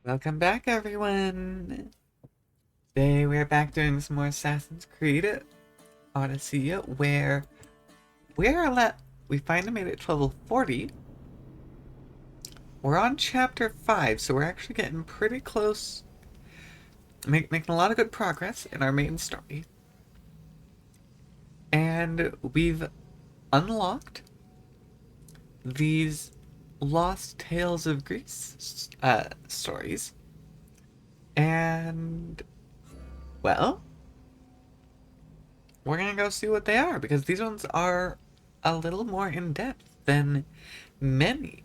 Welcome back, everyone! Today we're back doing some more Assassin's Creed Odyssey, where we finally made it to level 40. We're on chapter 5, so we're actually getting pretty close, making a lot of good progress in our main story. And we've unlocked these Lost Tales of Greece stories. And, well, we're gonna go see what they are, because these ones are a little more in depth than many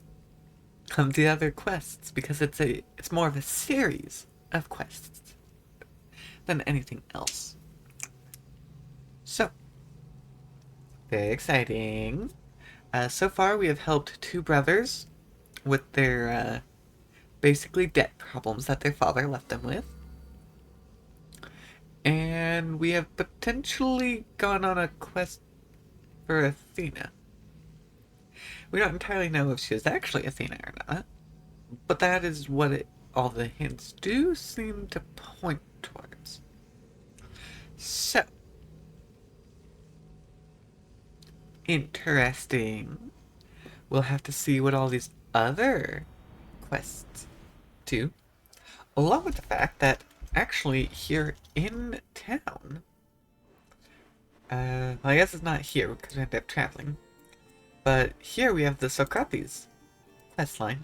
of the other quests, because it's more of a series of quests than anything else. So, very exciting. So far we have helped two brothers with their basically debt problems that their father left them with. And we have potentially gone on a quest for Athena. We don't entirely know if she is actually Athena or not, but that is what all the hints do seem to point towards. So, interesting. We'll have to see what all these other quests do, along with the fact that actually here in town, well, I guess it's not here because we ended up traveling, but here we have the Socrates quest line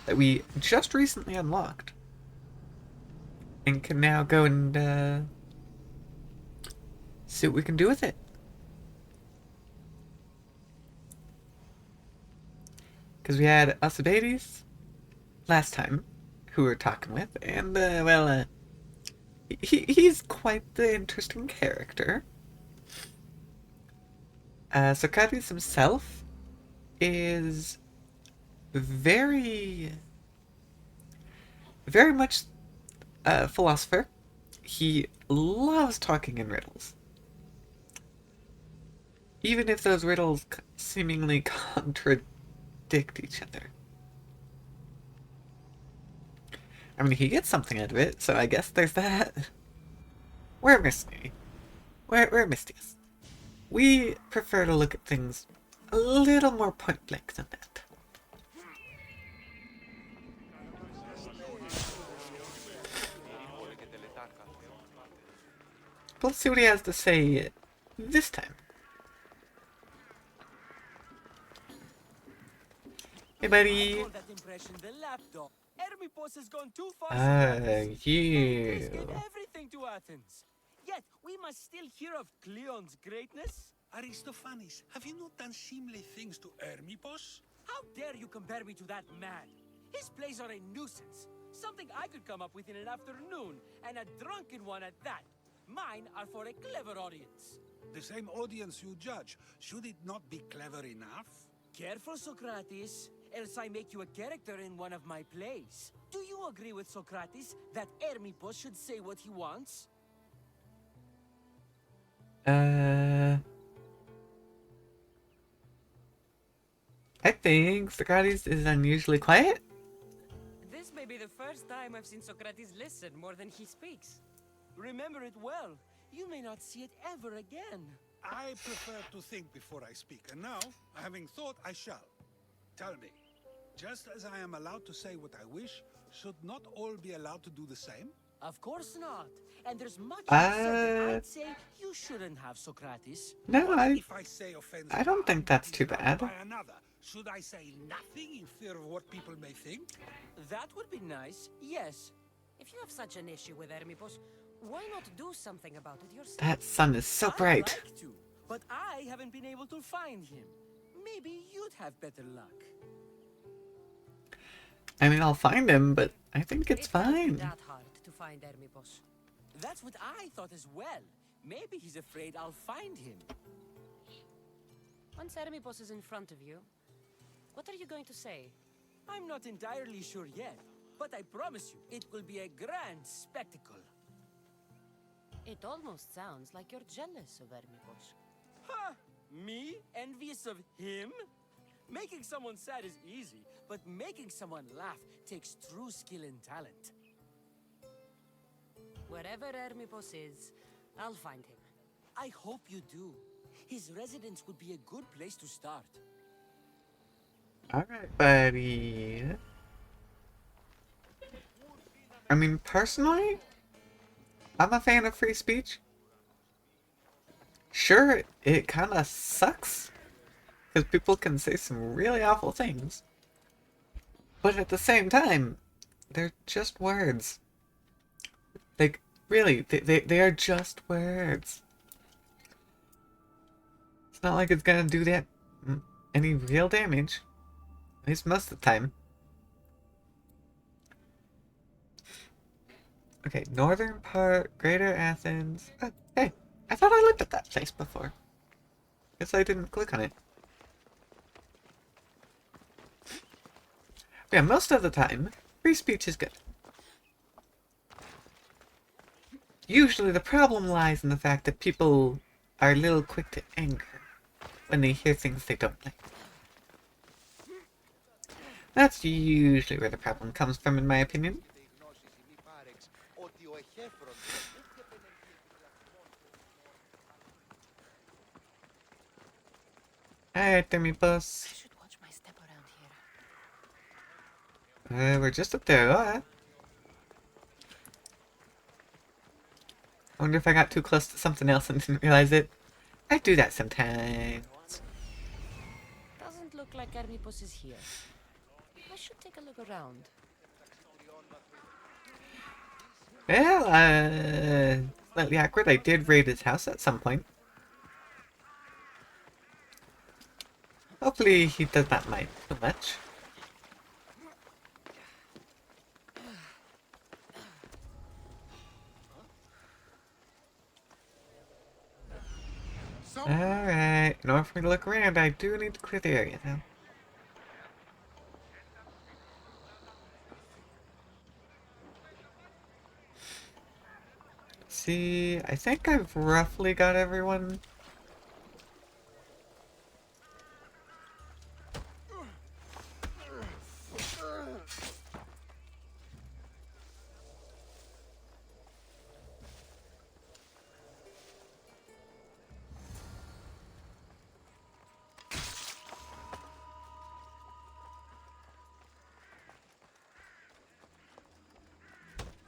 that we just recently unlocked and can now go and see what we can do with it. Because we had Alcibiades last time, who we were talking with, and, he's quite the interesting character. Socrates himself is very, very much a philosopher. He loves talking in riddles. Even if those riddles seemingly contradict each other. I mean, he gets something out of it, so I guess there's that. We're Misty. We're Mistius. We prefer to look at things a little more point blank than that. But let's see what he has to say this time. Hey, buddy. Hermippos has gone too far, You. gave everything to Athens. Yet we must still hear of Cleon's greatness. Aristophanes, have you not done seemly things to Hermippos? How dare you compare me to that man? His plays are a nuisance. Something I could come up with in an afternoon, and a drunken one at that. Mine are for a clever audience. The same audience you judge, should it not be clever enough? Careful, Socrates, else I make you a character in one of my plays. Do you agree with Socrates that Hermippos should say what he wants? I think Socrates is unusually quiet. This may be the first time I've seen Socrates listen more than he speaks. Remember it well. You may not see it ever again. I prefer to think before I speak, and now, having thought, I shall. Tell me, just as I am allowed to say what I wish, should not all be allowed to do the same? Of course not. And there's much that I'd say you shouldn't have, Socrates. No, If I say offense I don't think that's too bad. by another, should I say nothing in fear of what people may think? That would be nice, yes. If you have such an issue with Hermippos, why not do something about it yourself? That sun is so I'd bright. like to, but I haven't been able to find him. Maybe you'd have better luck. I mean, I'll find him, but I think it's It can't be fine. that hard to find Hermippos. That's what I thought as well. Maybe he's afraid I'll find him. Once Hermippos is in front of you, what are you going to say? I'm not entirely sure yet, but I promise you, it will be a grand spectacle. It almost sounds like you're jealous of Hermippos. Ha! Me? Envious of him? Making someone sad is easy, but making someone laugh takes true skill and talent. Wherever Hermipos is, I'll find him. I hope you do. His residence would be a good place to start. Alright, buddy. I mean, personally, I'm a fan of free speech. Sure, it kind of sucks, because people can say some really awful things. But at the same time, they're just words. Like, really, they are just words. It's not like it's gonna do that any real damage. At least most of the time. Okay, northern part, Greater Athens. Oh, hey, I thought I looked at that place before. Guess I didn't click on it. Yeah, most of the time, free speech is good. Usually the problem lies in the fact that people are a little quick to anger when they hear things they don't like. That's usually where the problem comes from, in my opinion. Alright, Hermipos. I should watch my step around here. We're just up there, alright. I wonder if I got too close to something else and didn't realize it. I do that sometimes. Doesn't look like Hermipos is here. I should take a look around. Well, slightly awkward. I did raid his house at some point. Hopefully he does not mind too much. Alright, in order for me to look around, I do need to clear the area now. See, I think I've roughly got everyone.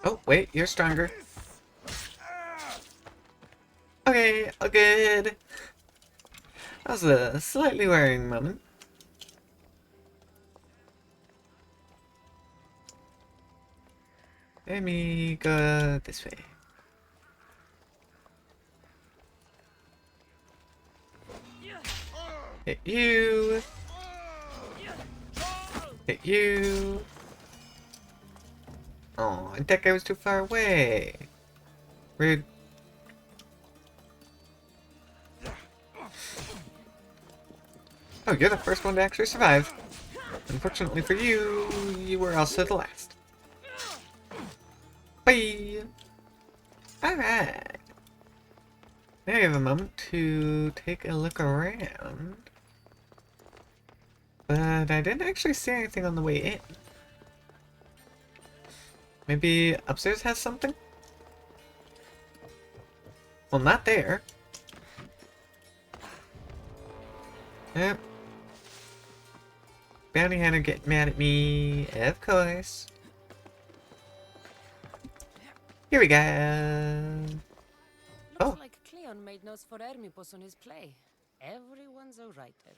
Oh, wait, you're stronger. Okay, all good. That was a slightly worrying moment. Let me go this way. Hit you. Hit you. Oh, that guy was too far away. Rude. Oh, you're the first one to actually survive. Unfortunately for you, you were also the last. Bye! Alright. Now you have a moment to take a look around. But I didn't actually see anything on the way in. Maybe upstairs has something? Well, not there. Yep. Bounty hunter getting mad at me, of course. Here we go. Looks like Cleon made notes for Hermipos on his play. Everyone's a writer.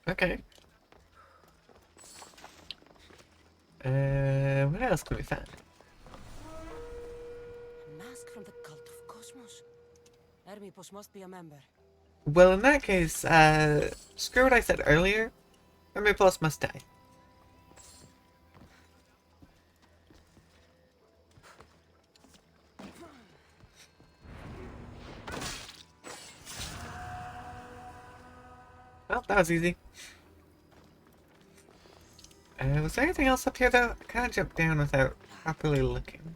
Okay. What else can we find? A mask from the cult of Cosmos. Hermipos must be a member. Well, in that case, screw what I said earlier. Hermipos must die. Well, that was easy. Was there anything else up here, though? I kind of jumped down without properly looking.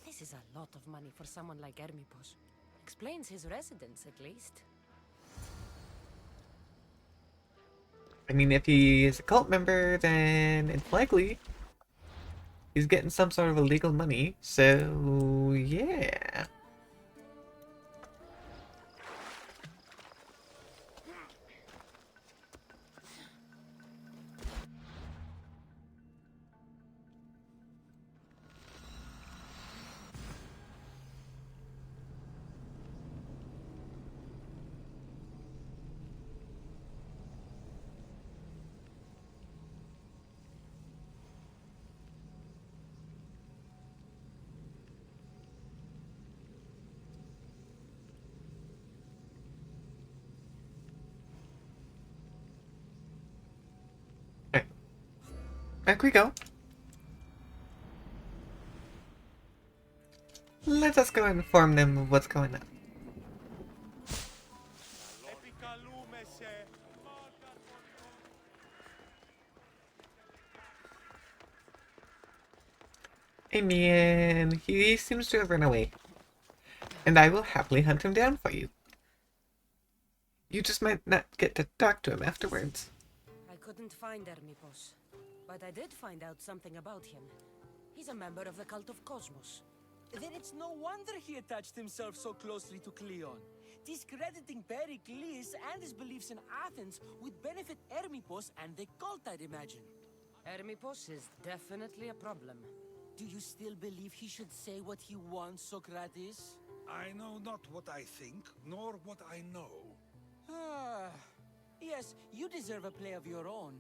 This is a lot of of money for someone like Hermipos. Explains his residence, at least. I mean, if he is a cult member, then it's likely he's getting some sort of illegal money. So, yeah. Alright. Back we go. Let us go and inform them of what's going on. Amian, he seems to have run away, and I will happily hunt him down for you. You just might not get to talk to him afterwards. I couldn't find Hermipos, but I did find out something about him. He's a member of the Cult of Cosmos. Then it's no wonder he attached himself so closely to Cleon. Discrediting Pericles and his beliefs in Athens would benefit Hermipos and the cult, I'd imagine. Hermipos is definitely a problem. Do you still believe he should say what he wants, Socrates? I know not what I think, nor what I know. Ah, yes, you deserve a play of your own.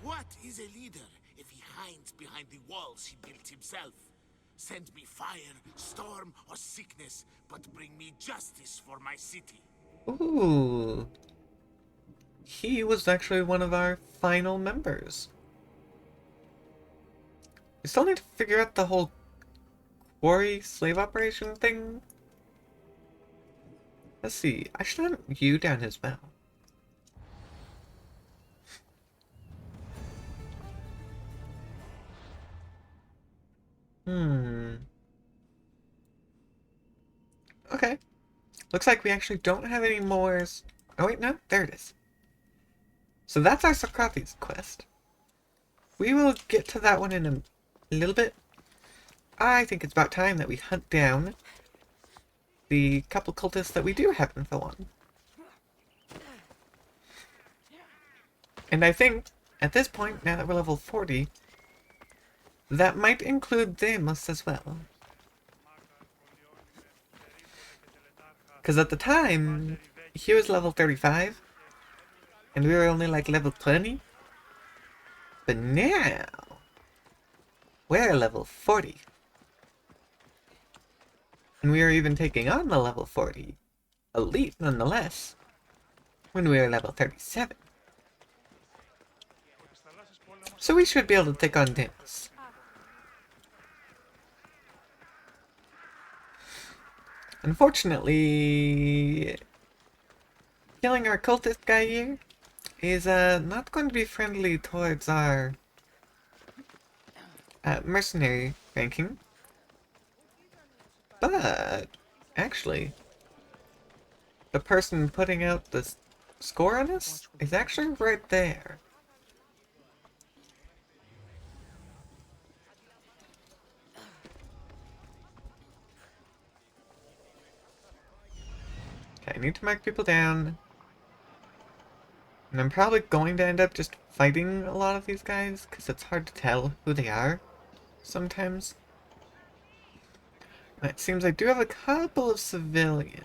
What is a leader if he hides behind the walls he built himself? Send me fire, storm, or sickness, but bring me justice for my city. Ooh. He was actually one of our final members. We still need to figure out the whole quarry slave operation thing. Let's see. I should hunt you down as well. Okay. Looks like we actually don't have any more. Oh wait, no, there it is. So that's our Socrates quest. We will get to that one in a little bit. I think it's about time that we hunt down the couple cultists that we do have info on. And I think, at this point, now that we're level 40, that might include Deimos as well. Because at the time, he was level 35, and we were only like level 20. But now, we're level 40. And we were even taking on the level 40 elite nonetheless when we were level 37. So we should be able to take on Deimos. Unfortunately, killing our cultist guy here is not going to be friendly towards our mercenary ranking. But, actually, the person putting out the score on us is actually right there. Okay, I need to mark people down. And I'm probably going to end up just fighting a lot of these guys, because it's hard to tell who they are sometimes. It seems I do have a couple of civilians.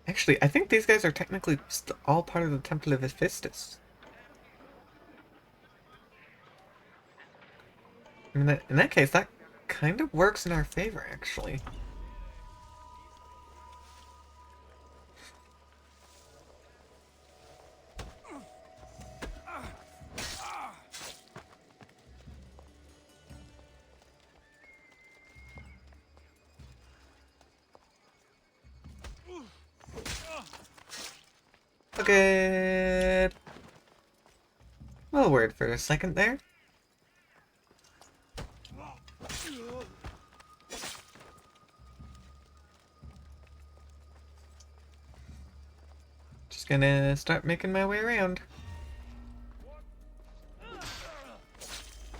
Actually, I think these guys are technically all part of the Temple of Hephaestus. I mean, in that case, that kind of works in our favor, actually. Okay. word for a second there. Just gonna start making my way around.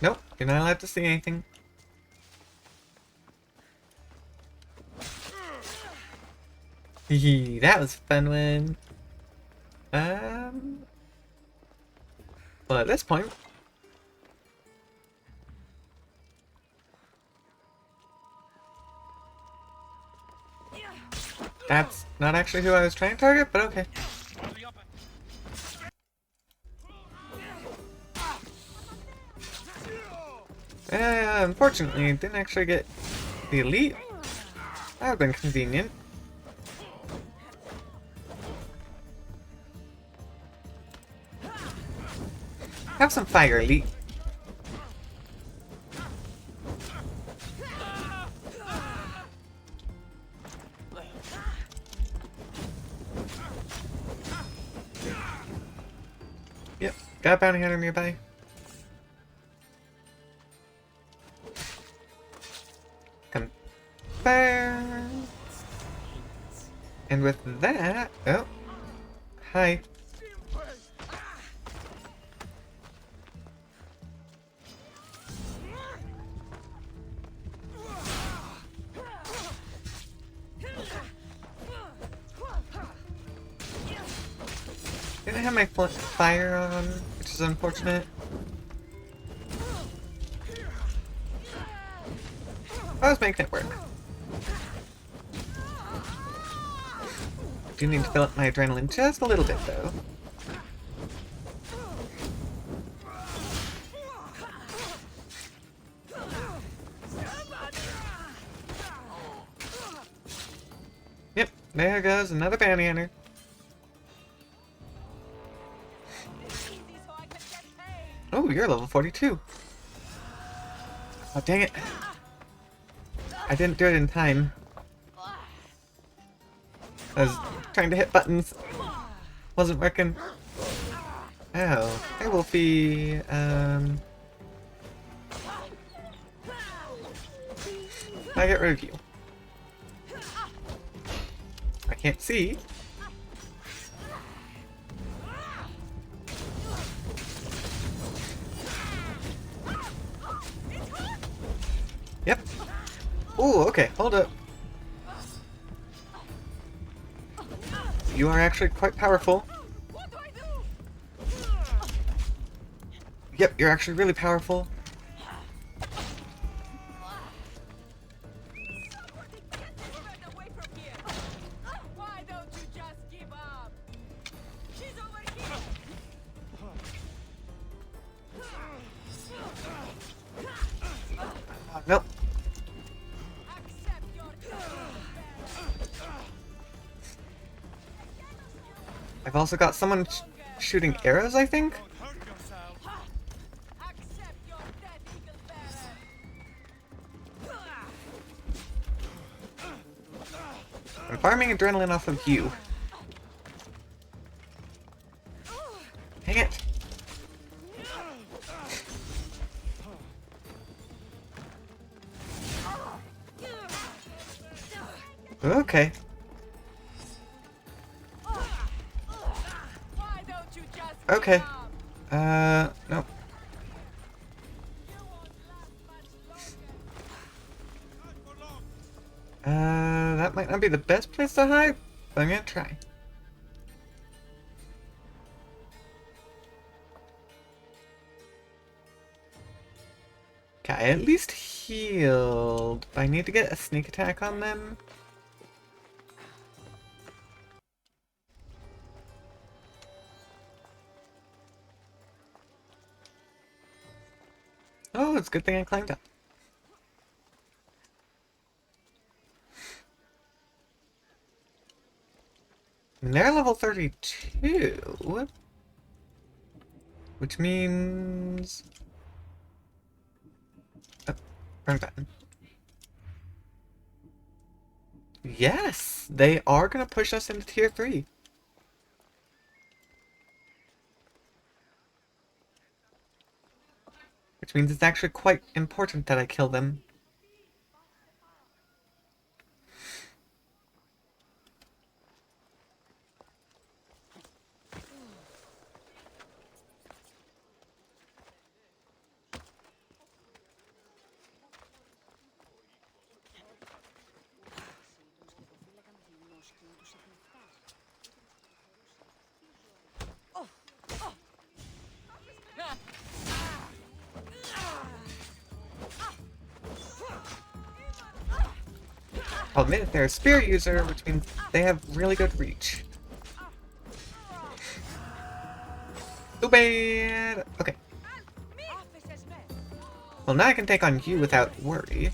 Nope, you're not allowed to see anything. Hehe, that was a fun one. Well, at this point, that's not actually who I was trying to target, but okay. Unfortunately, didn't actually get the elite. That would have been convenient. Have some fire, elite. Yep, got a bounty hunter nearby. Confirm. And with that, oh, hi. Didn't have my fire on, which is unfortunate. I was making it work. Do need to fill up my adrenaline just a little bit, though. Yep, there goes another bounty hunter. Oh, you're level 42. Oh, dang it. I didn't do it in time. I was trying to hit buttons. Wasn't working. Oh, hey Wolfie. I get rid of you. I can't see. Yep. Ooh, okay, hold up. You are actually quite powerful. Yep, you're actually really powerful. Nope. I've also got someone shooting arrows, I think? I'm farming adrenaline off of you. Dang it. Okay. Okay. Nope. That might not be the best place to hide, but I'm gonna try. Okay, I at least healed, but I need to get a sneak attack on them. Oh, it's a good thing I climbed up. And they're level 32. Which means... Oh, wrong button. Yes! They are gonna push us into tier 3. which means it's actually quite important that I kill them. I'll admit they're a spear user, which means they have really good reach. Too bad! Okay. Well, now I can take on you without worry.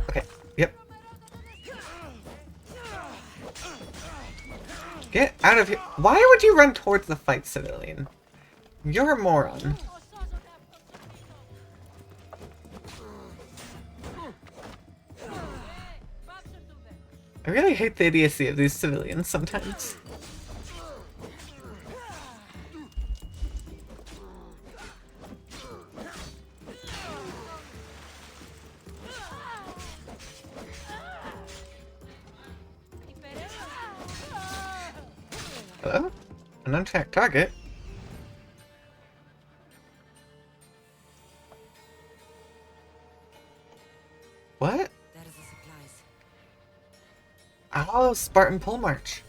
Okay, yep. Get out of here. Why would you run towards the fight, civilian? You're a moron. I really hate the idiocy of these civilians sometimes. Hello? An untracked target? What? There's the supplies. Oh, Spartan Pole March.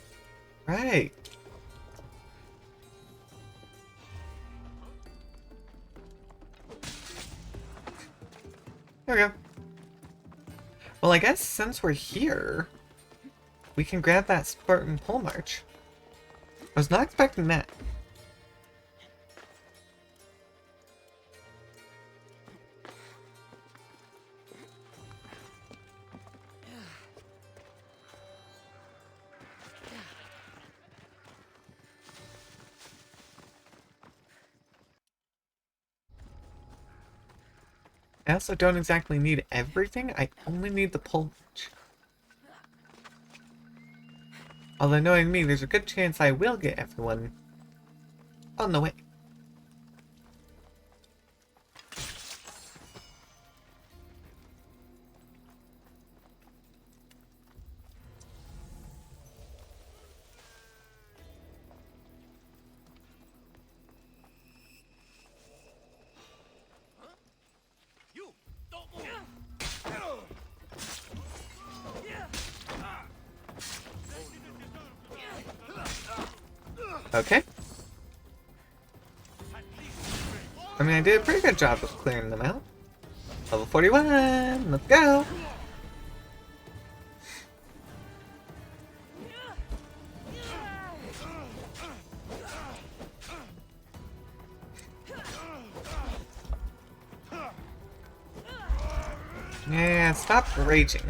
Right. There we go. Well, I guess since we're here, we can grab that Spartan Pole March. I was not expecting that. I also don't exactly need everything, I only need the pole march. Although knowing me, there's a good chance I will get everyone on the way. You don't move. Okay. I mean, I did a pretty good job of clearing them out. Level 41, let's go! Yeah, stop raging.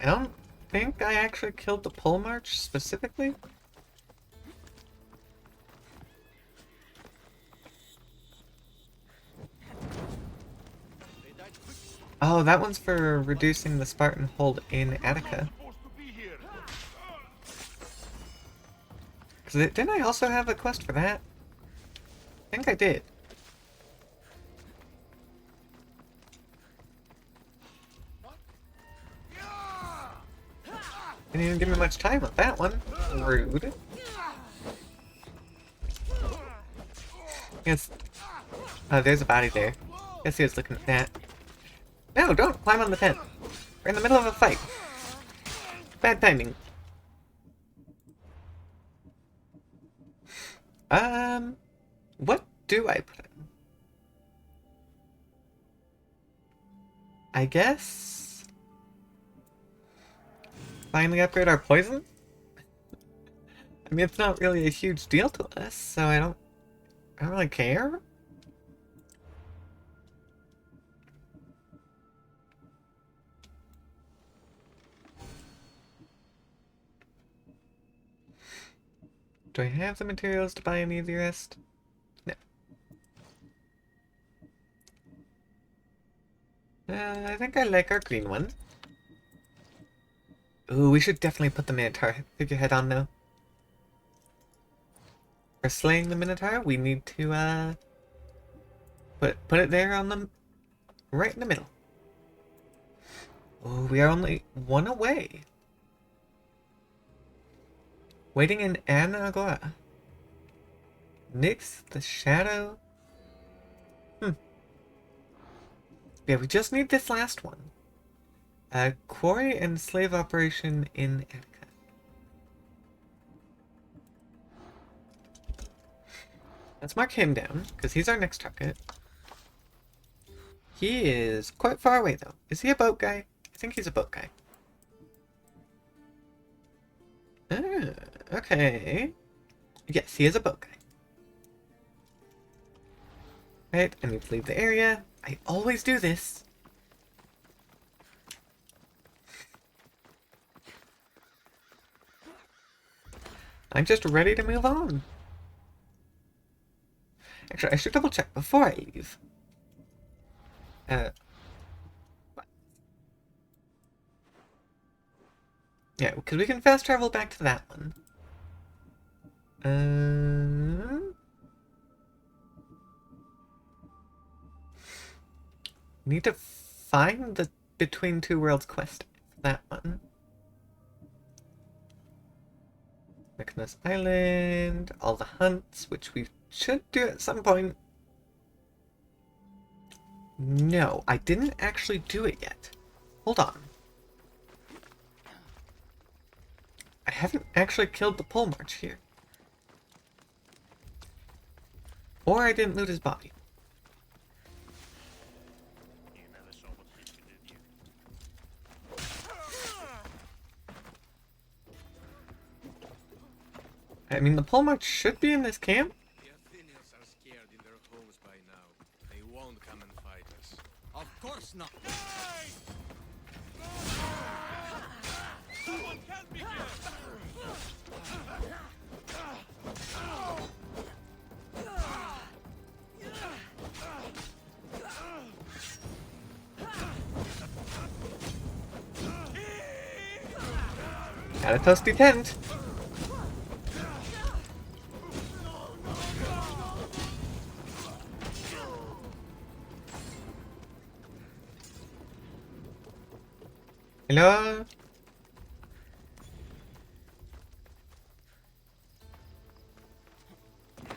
I don't think I actually killed the pole march specifically. Oh, that one's for reducing the Spartan hold in Attica. Didn't I also have a quest for that? I think I did. Didn't even give me much time with that one. Rude. Yes. There's a body there. Guess he was looking at that. No, don't climb on the tent. We're in the middle of a fight. Bad timing. What do I put in? I guess... finally upgrade our poison? I mean, it's not really a huge deal to us, so I don't really care. Do I have the materials to buy any of the rest? No. I think I like our green one. Ooh, we should definitely put the Minotaur figurehead on now. For slaying the Minotaur, we need to put it there on the right in the middle. Oh, we are only one away. Waiting in Anagora. Nyx, the Shadow. Yeah, we just need this last one. Quarry and slave operation in Attica. Let's mark him down, because he's our next target. He is quite far away, though. Is he a boat guy? I think he's a boat guy. Okay. Yes, he is a boat guy. Right, I need to leave the area. I always do this. I'm just ready to move on. Actually, I should double check before I leave. Yeah, because we can fast travel back to that one. Need to find the Between Two Worlds quest. That one. Mykonos Island, all the hunts, which we should do at some point. No, I didn't actually do it yet. Hold on. I haven't actually killed the pole march here. Or I didn't loot his body. I mean, the pole march should be in this camp. The Athenians are scared in their homes by now. They won't come and fight us. Of course not. Got a toasty tent. Hello?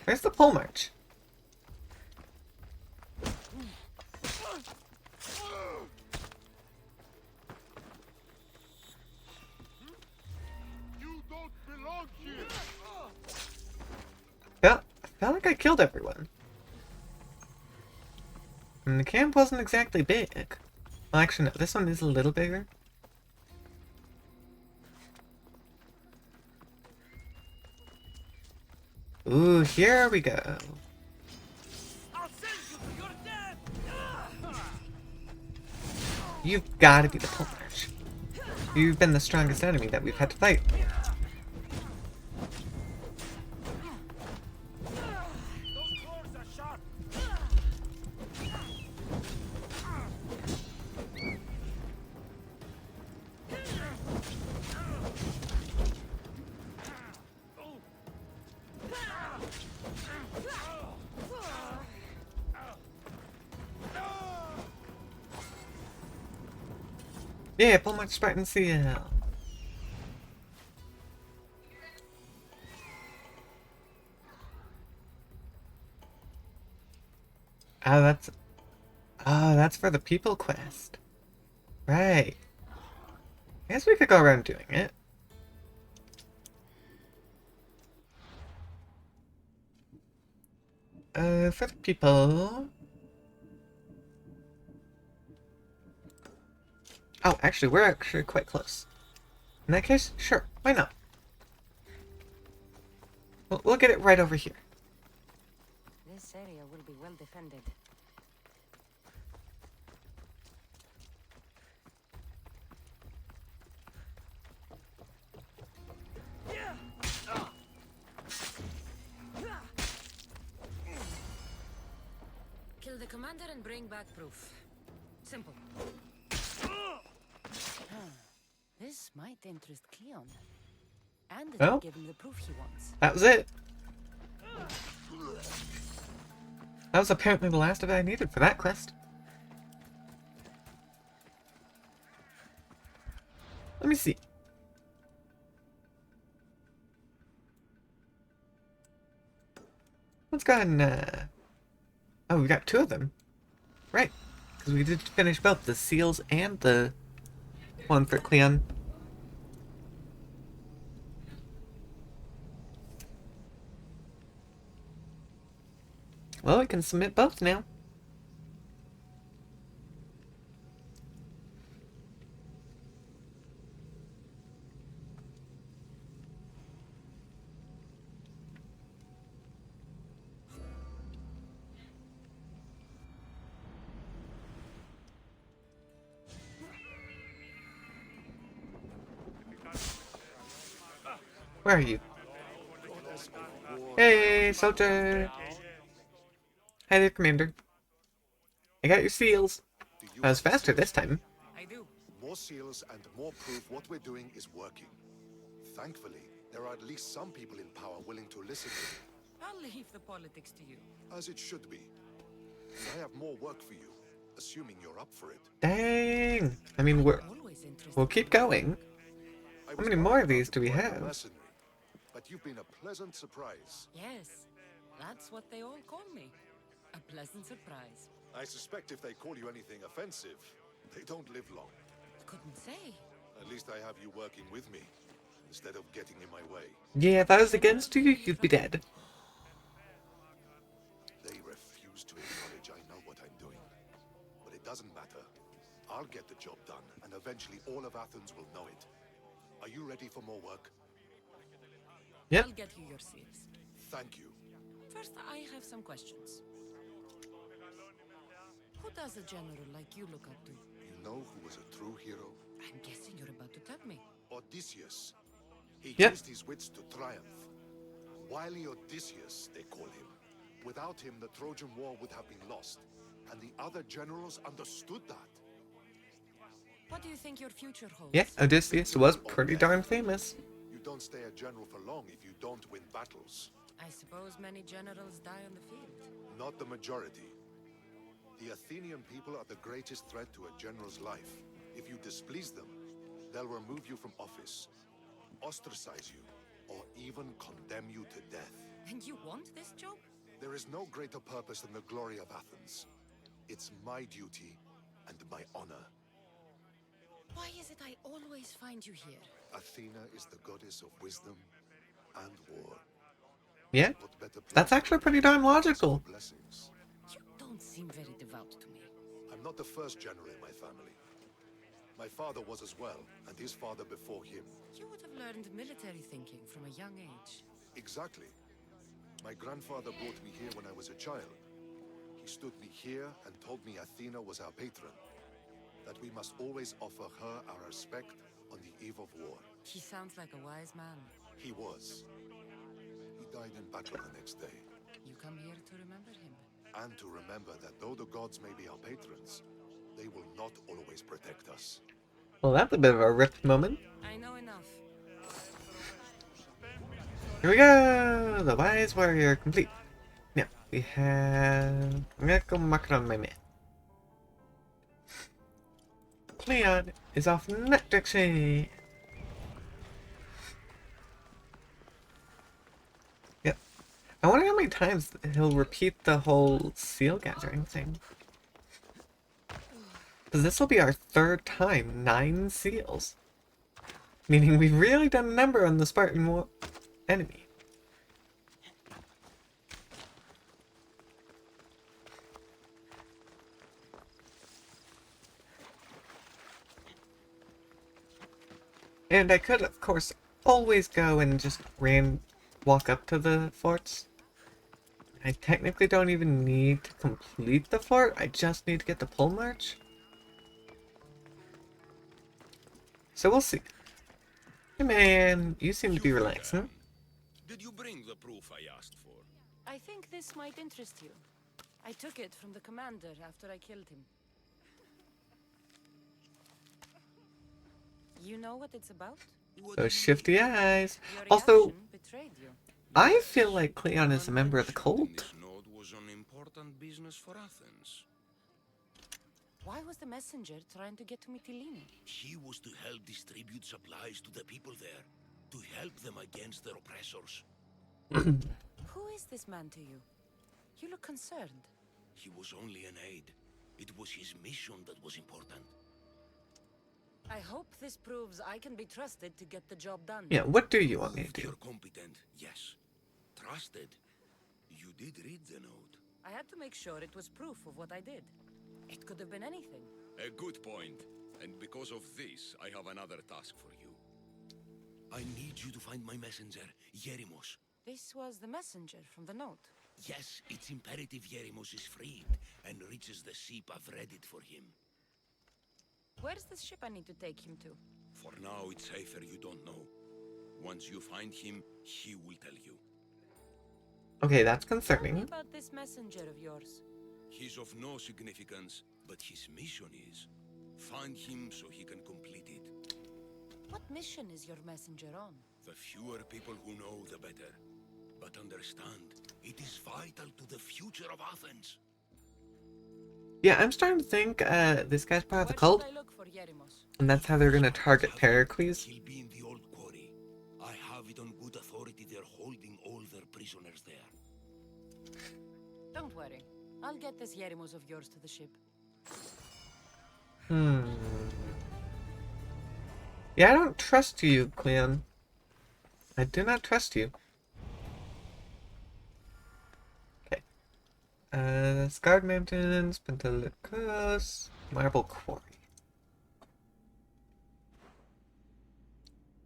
Where's the pole march? You don't belong here! I felt like I killed everyone. And the camp wasn't exactly big. Well, actually, no, this one is a little bigger. Ooh, here we go. I'll send you to your death! You've got to be the pole march. You've been the strongest enemy that we've had to fight. Those claws are sharp! Yeah, pole march Spartan CL. That's for the people quest. Right. I guess we could go around doing it. For the people. Oh, actually, we're actually quite close. In that case, sure, why not? We'll get it right over here. This area will be well defended. Kill the commander and bring back proof. simple. This might interest Cleon. And it'll Well. give him the proof he wants. That was it. That was apparently the last of it I needed for that quest. Let me see. Let's go ahead and, oh, we got 2 of them. Right. Because we did finish both the seals and the one for Cleon. Well, we can submit both now. Where are you? Hey, soldier! Hi there, Commander. I got your seals. I was faster this time. I do. More seals and more proof what we're doing is working. Thankfully, there are at least some people in power willing to listen to me, I'll leave the politics to you. as it should be. I have more work for you, assuming you're up for it. Dang! I mean, we'll Always keep going. I How was many not more of about these to do we join the have? mercenary, but you've been a pleasant surprise. Yes, that's what they all call me. A pleasant surprise. I suspect if they call you anything offensive, they don't live long. Couldn't say. At least I have you working with me, instead of getting in my way. Yeah, if I was against you, you'd be dead. They refuse to acknowledge I know what I'm doing. But it doesn't matter. I'll get the job done, and eventually all of Athens will know it. Are you ready for more work? Yep. I'll get you your seals. Thank you. First, I have some questions. Who does a general like you look up to? You know who was a true hero? I'm guessing you're about to tell me. Odysseus. He Yep. used his wits to triumph. Wily Odysseus, they call him. Without him, the Trojan War would have been lost. And the other generals understood that. What do you think your future holds? Yeah, Odysseus was pretty darn famous. You don't stay a general for long if you don't win battles. I suppose many generals die on the field. Not the majority. The Athenian people are the greatest threat to a general's life. If you displease them, they'll remove you from office, ostracize you, or even condemn you to death. And you want this job? There is no greater purpose than the glory of Athens. It's my duty and my honor. Why is it I always find you here? Athena is the goddess of wisdom and war. Yeah, What better that's place actually pretty darn logical. for blessings? You don't seem very devout to me. I'm not the first general in my family. My father was as well, and his father before him. You would have learned military thinking from a young age. Exactly. My grandfather brought me here when I was a child. He stood me here and told me Athena was our patron. That we must always offer her our respect on the eve of war. He sounds like a wise man. He was. He died in battle the next day. You come here to remember him. And to remember that though the gods may be our patrons, they will not always protect us. Well, that's a bit of a ripped moment. I know enough. Here we go! The Wise Warrior complete. Now, we have... I'm gonna go mark it on my map. Cleon is off in that direction. Yep. I wonder how many times he'll repeat the whole seal gathering thing. Because this will be our 3rd time, 9 seals. Meaning we've really done a number on the Spartan enemy. And I could, of course, always go and just walk up to the forts. I technically don't even need to complete the fort, I just need to get the pole march. So we'll see. Hey man, you seem to be relaxing. Did you bring the proof I asked for? I think this might interest you. I took it from the commander after I killed him. You know what it's about? Those shifty eyes. Your Also, reaction betrayed you. I feel like Cleon is a member of the Shooting cult. this node was an important business for Athens. Why was the messenger trying to get to Mytilene? He was to help distribute supplies to the people there, to help them against their oppressors. Who is this man to you? You look concerned. He was only an aide. It was his mission that was important. I hope this proves I can be trusted to get the job done. Yeah, what do you want me to If do? you're competent, yes. Trusted. You did read the note. I had to make sure it was proof of what I did. It could have been anything. A good point. And because of this, I have another task for you. I need you to find my messenger, Yerimos. This was the messenger from the note. Yes, it's imperative Yerimos is freed and reaches the ship. I've read it for him. Where's the ship I need to take him to? For now, it's safer you don't know. Once you find him, he will tell you. Okay, that's Tell me concerning. about this messenger of yours. He's of no significance, but his mission is. Find him so he can complete it. What mission is your messenger on? The fewer people who know, the better. But understand, it is vital to the future of Athens. Yeah, I'm starting to think this guy's part of the Where cult, should I look for Yerimos? and that's how they're gonna target Pericles. He'll be in the old quarry. I have it on good authority they're holding all their prisoners there. Don't worry. I'll get this Yerimos of yours to the ship. Yeah, I don't trust you, Cleon. I do not trust you. Okay. Scarred Mountains, Pentelicus, Marble Quarry.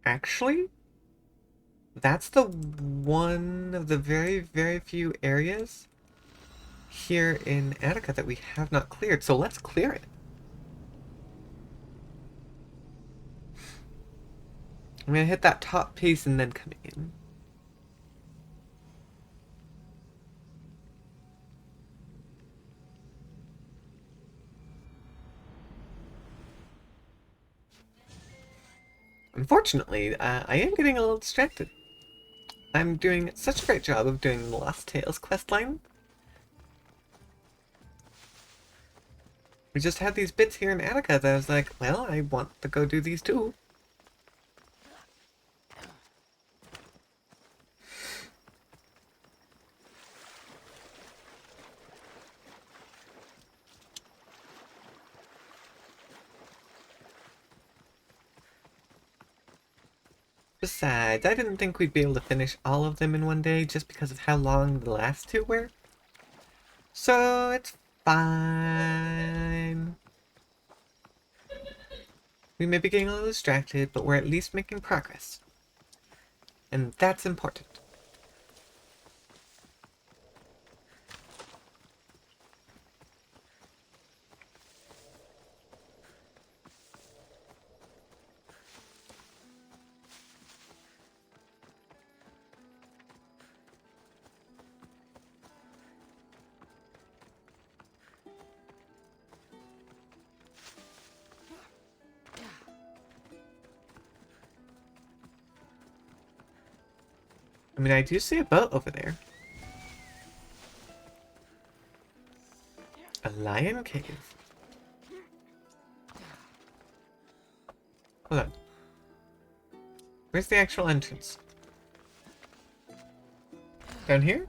Actually, that's the one of the very, very few areas here in Attica that we have not cleared, so let's clear it. I'm gonna hit that top piece and then come in. Unfortunately, I am getting a little distracted. I'm doing such a great job of doing the Lost Tales questline. We just had these bits here in Attica that I was like, well, I want to go do these too. Besides, I didn't think we'd be able to finish all of them in one day just because of how long the last two were. So, it's fine. We may be getting a little distracted, but we're at least making progress. And that's important. I mean, I do see a boat over there. A lion cave. Hold on. Where's the actual entrance? Down here?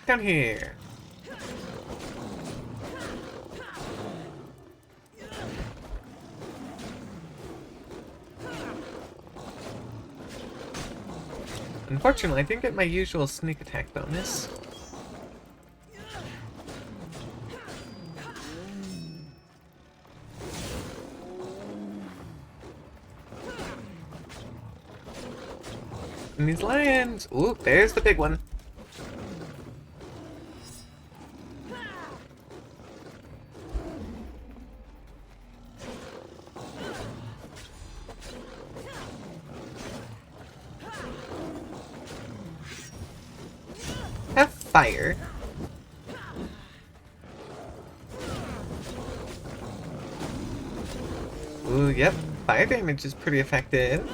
Down here. Unfortunately, I didn't get my usual sneak attack bonus. And these lions! Ooh, there's the big one. Have fire. Ooh, yep. Fire damage is pretty effective.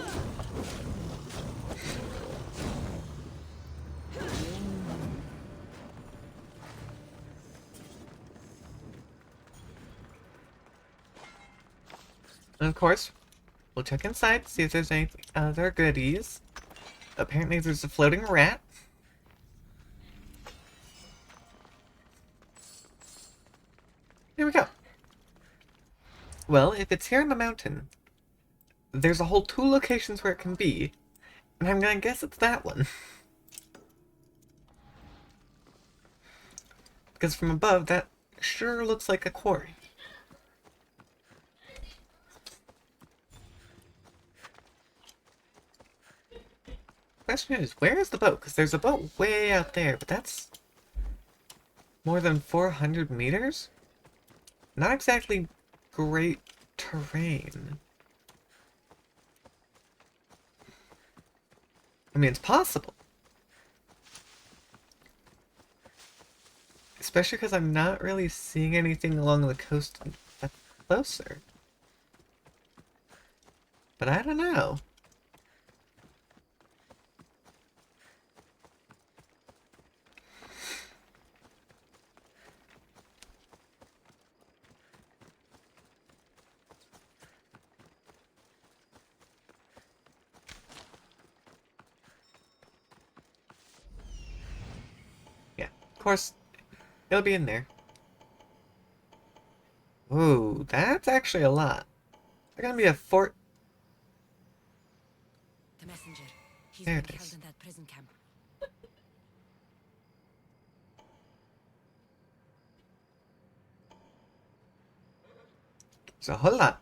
And of course, we'll check inside, see if there's any other goodies. Apparently there's a floating rat. Here we go. Well, if it's here in the mountain, there's a whole 2 locations where it can be, and I'm gonna guess it's that one. Because from above, that sure looks like a quarry. Question is, where is the boat? Because there's a boat way out there, but that's more than 400 meters? Not exactly great terrain. I mean, it's possible. Especially because I'm not really seeing anything along the coast that's closer. But I don't know. Of course, it'll be in there. Ooh, that's actually a lot. There's gonna be a fort. The messenger. He's There been it is. held in that prison camp. There's a whole lot.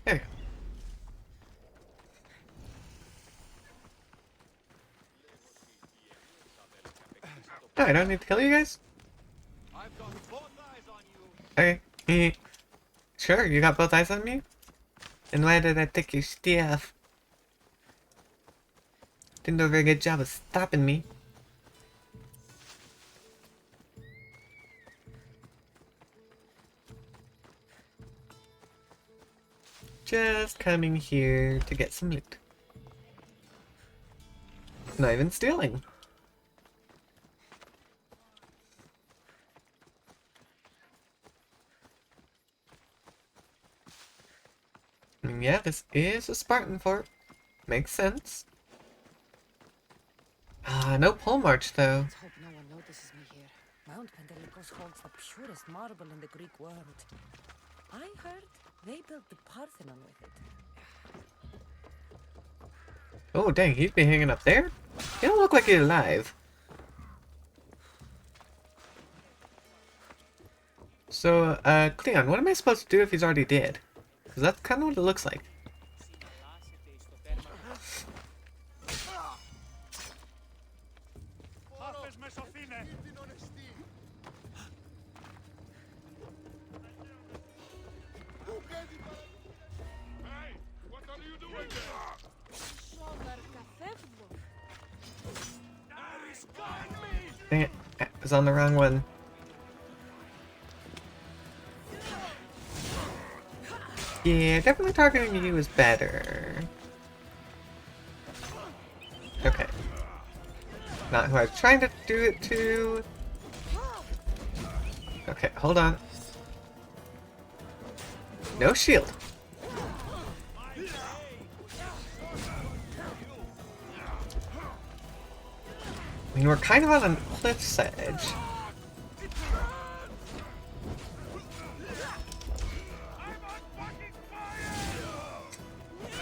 There you go. Oh, I don't need to kill you guys? Okay. Sure, you got both eyes on me? And why did I take your staff? Didn't do a very good job of stopping me. Just coming here to get some loot. Not even stealing. Yeah, this is a Spartan fort. Makes sense. No pole march though. Let's hope no one notices me here. Mount Pentelicos holds the purest marble in the Greek world. I heard they built the Parthenon with it. Oh dang, he's been hanging up there? He don't look like he's alive. So, Cleon, what am I supposed to do if he's already dead? Because that's kind of what it looks like. Dang it, I was on the wrong one. Yeah, definitely targeting you is better. Okay. Not who I was trying to do it to. Okay, hold on. No shield. I mean, we're kind of on a cliff's edge.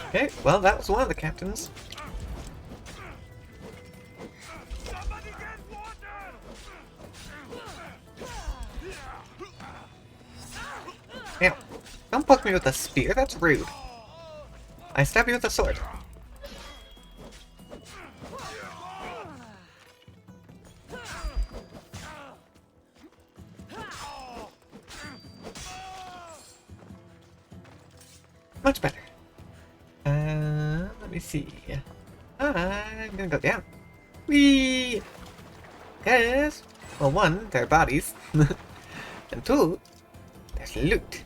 Okay, well, that was one of the captains. Damn, don't poke me with a spear, that's rude. I stab you with a sword. Much better. Let me see. I'm gonna go down. Whee! Guys, well, one, there are bodies. And two, there's loot.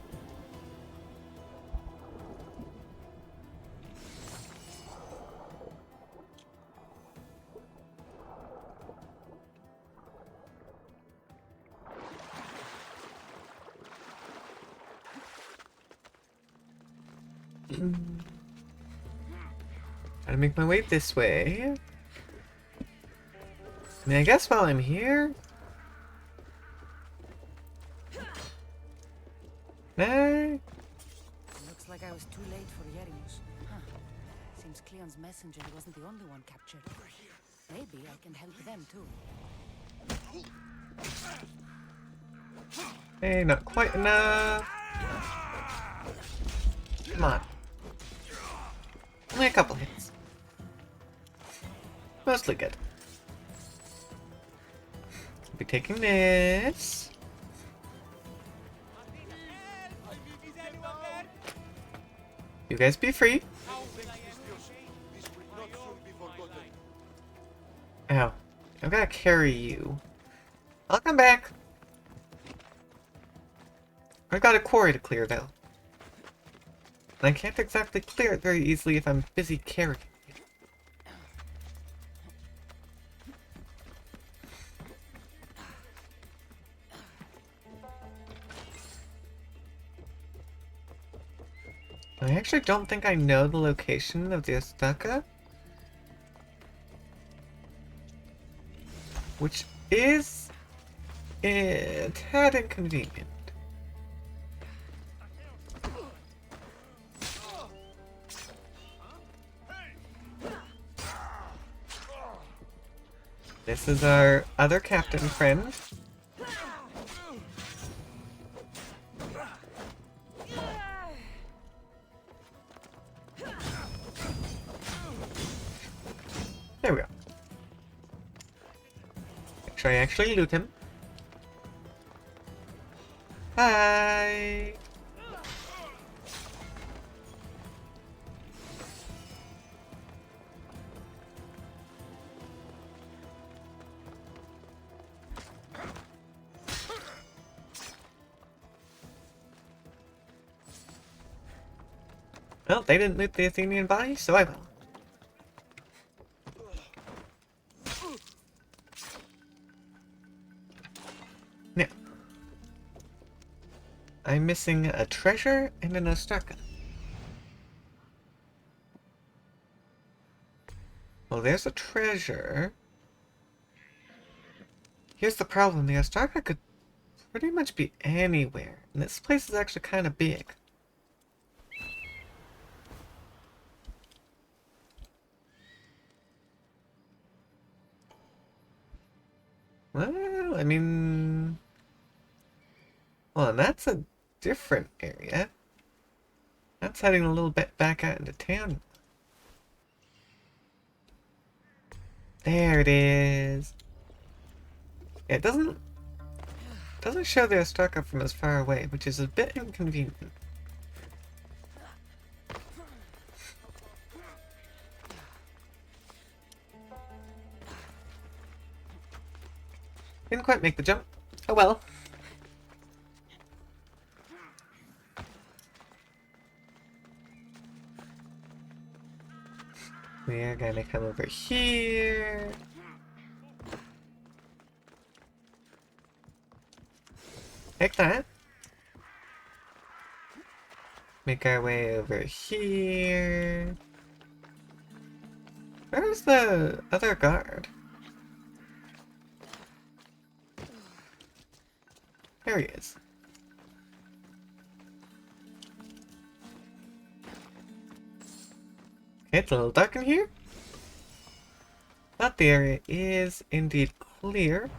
Gotta make my way this way. I mean, I guess while I'm here... Nah. Looks like I was too late for Yerius. Huh. Seems Cleon's messenger wasn't the only one captured. Maybe I can help them too. Hey, not quite enough. Come on. Only a couple hits. Mostly good. I'll be taking this. You guys be free. Ow. I've got to carry you. I'll come back. I've got a quarry to clear, though. And I can't exactly clear it very easily if I'm busy carrying it. I actually don't think I know the location of the Ostaka. Which is a tad inconvenient. This is our other captain friend. There we go. Make sure I actually loot him. Hi! Well, they didn't loot the Athenian body, so I will. Now, I'm missing a treasure and an Ostaka. Well, there's a treasure. Here's the problem, the Ostaka could pretty much be anywhere, and this place is actually kind of big. Well, I mean... Well, and that's a different area. That's heading a little bit back out into town. There it is. Yeah, it doesn't show the Ostaka from as far away, which is a bit inconvenient. Didn't quite make the jump. Oh well. We're gonna come over here. Take that. Make our way over here. Where's the other guard? There he is. Okay, it's a little dark in here. But the area is indeed clear.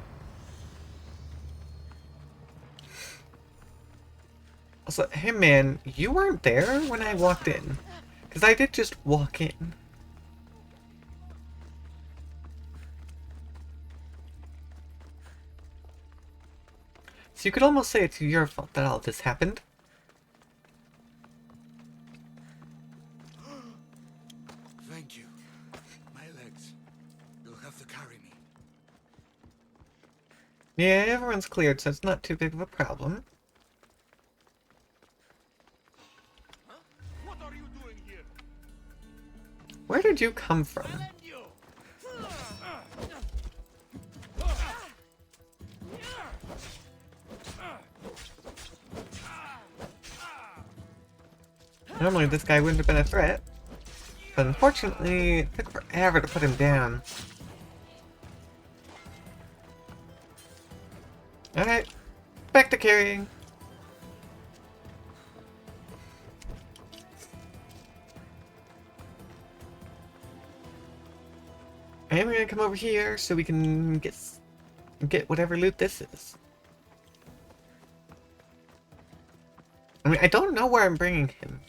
Also, hey man, you weren't there when I walked in. Because I did just walk in. So you could almost say it's your fault that all this happened. Thank you. My legs. You'll have to carry me. Yeah, everyone's cleared, so it's not too big of a problem. Huh? What are you doing here? Where did you come from? Normally this guy wouldn't have been a threat, but unfortunately it took forever to put him down. Alright, back to carrying. I am gonna come over here so we can get whatever loot this is. I mean, I don't know where I'm bringing him.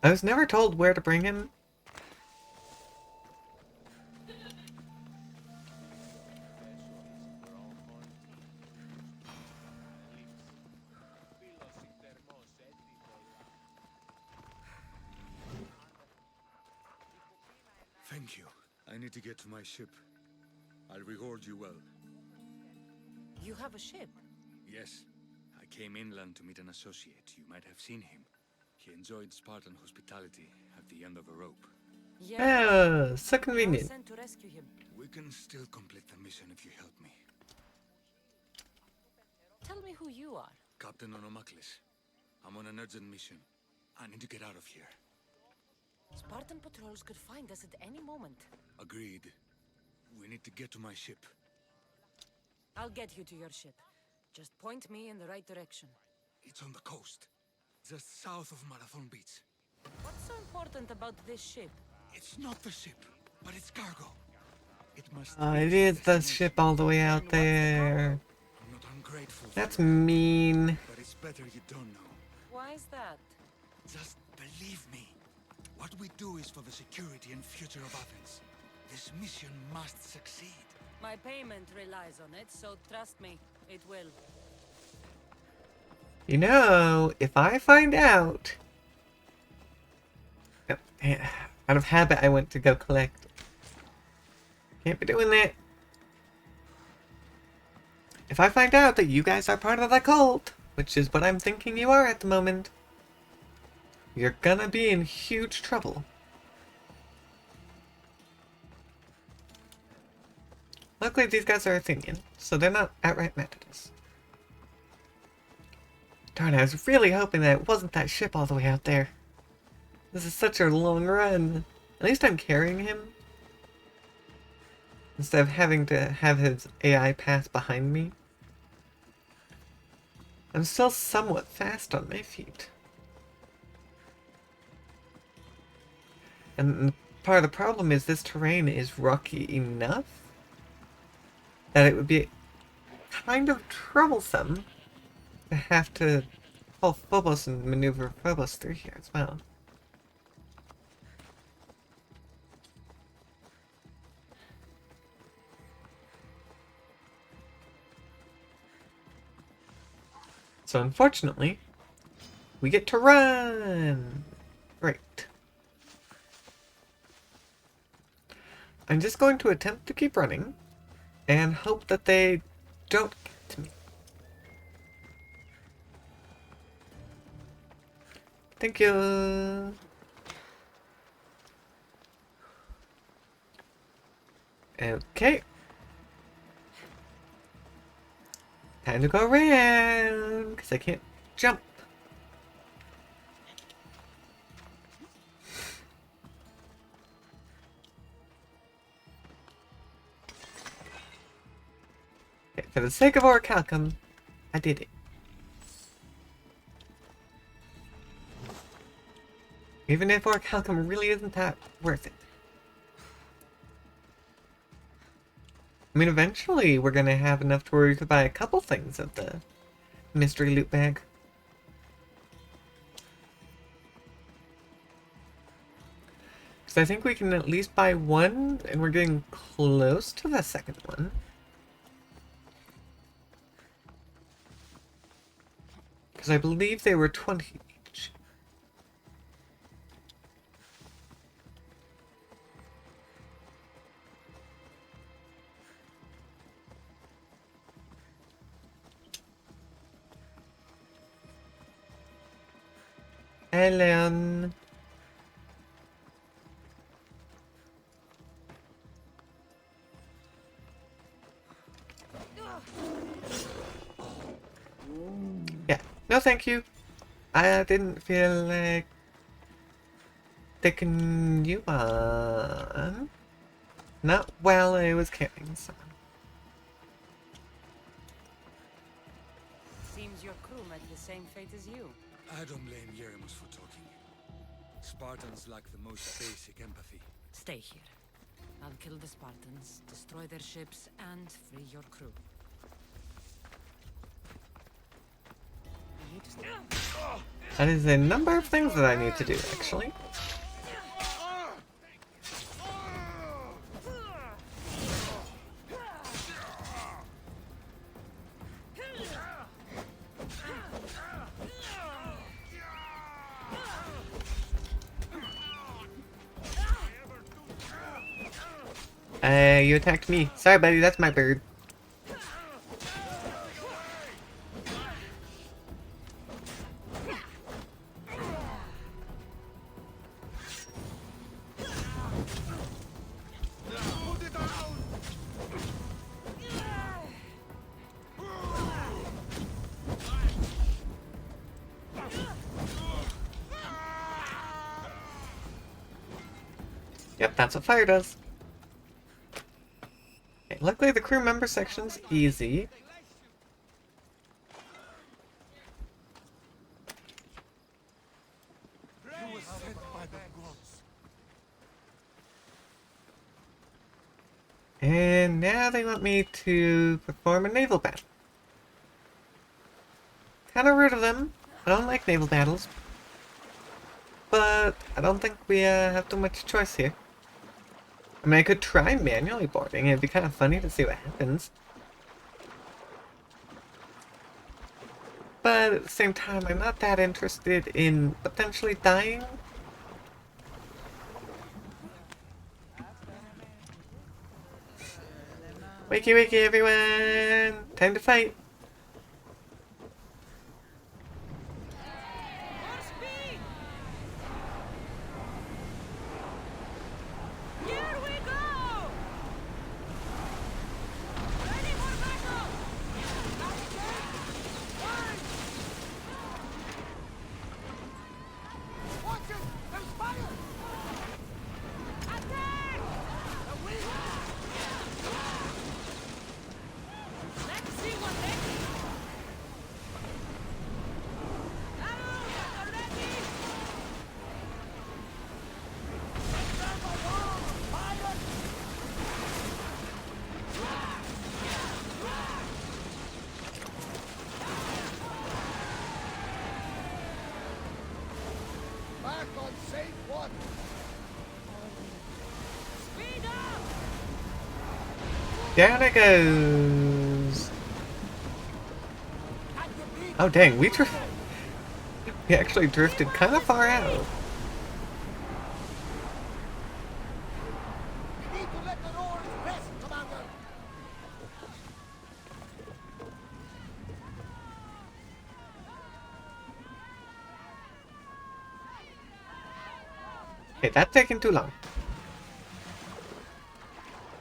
I was never told where to bring him. Thank you. I need to get to my ship. I'll reward you well. You have a ship? Yes. I came inland to meet an associate. You might have seen him. He enjoyed Spartan hospitality at the end of a rope. Yeah. Oh, so I was convenient. sent to rescue him. We can still complete the mission if you help me. Tell me who you are. Captain Onomaklis. I'm on an urgent mission. I need to get out of here. Spartan patrols could find us at any moment. Agreed. We need to get to my ship. I'll get you to your ship. Just point me in the right direction. It's on the coast. Just south of Marathon Beach. What's so important about this ship? It's not the ship, but it's cargo. It must It is the ship all the way out there. I'm not ungrateful for That's it, mean. but it's better you don't know. Why is that? Just believe me. What we do is for the security and future of Athens. This mission must succeed. My payment relies on it, so trust me, it will. You know, if I find out... Oh, out of habit, I went to go collect. Can't be doing that. If I find out that you guys are part of the cult, which is what I'm thinking you are at the moment, you're gonna be in huge trouble. Luckily, these guys are Athenian, so they're not outright mad at us. Darn, I was really hoping that it wasn't that ship all the way out there. This is such a long run. At least I'm carrying him. Instead of having to have his AI pass behind me. I'm still somewhat fast on my feet. And part of the problem is this terrain is rocky enough that it would be kind of troublesome to have to pull Phobos and maneuver Phobos through here as well. So unfortunately, we get to run! Great. I'm just going to attempt to keep running and hope that they don't get to me. Thank you. Okay. Time to go around, because I can't jump. Okay, for the sake of Orichalcum, I did it. Even if Orichalcum really isn't that worth it. I mean, eventually we're gonna have enough to where we could buy a couple things of the mystery loot bag. Because I think we can at least buy one, and we're getting close to the second one. Because I believe they were 20 each. Ellen. Yeah, no thank you. I didn't feel like taken you on. Not while I was carrying someone. Seems your crew met the same fate as you. I don't blame Yeremus for talking. Spartans lack the most basic empathy. Stay here. I'll kill the Spartans, destroy their ships, and free your crew. You need to That is a number of things that I need to do, actually. You attacked me. Sorry, buddy, that's my bird. Yep, that's what fire does. Okay, luckily the crew member section's easy. And now they want me to perform a naval battle. Kinda rude of them. I don't like naval battles. But I don't think we have too much choice here. I mean, I could try manually boarding. It'd be kind of funny to see what happens. But at the same time, I'm not that interested in potentially dying. Wakey wakey everyone! Time to fight! Down it goes! Oh dang, we actually drifted kind of far out. Okay, that's taking too long.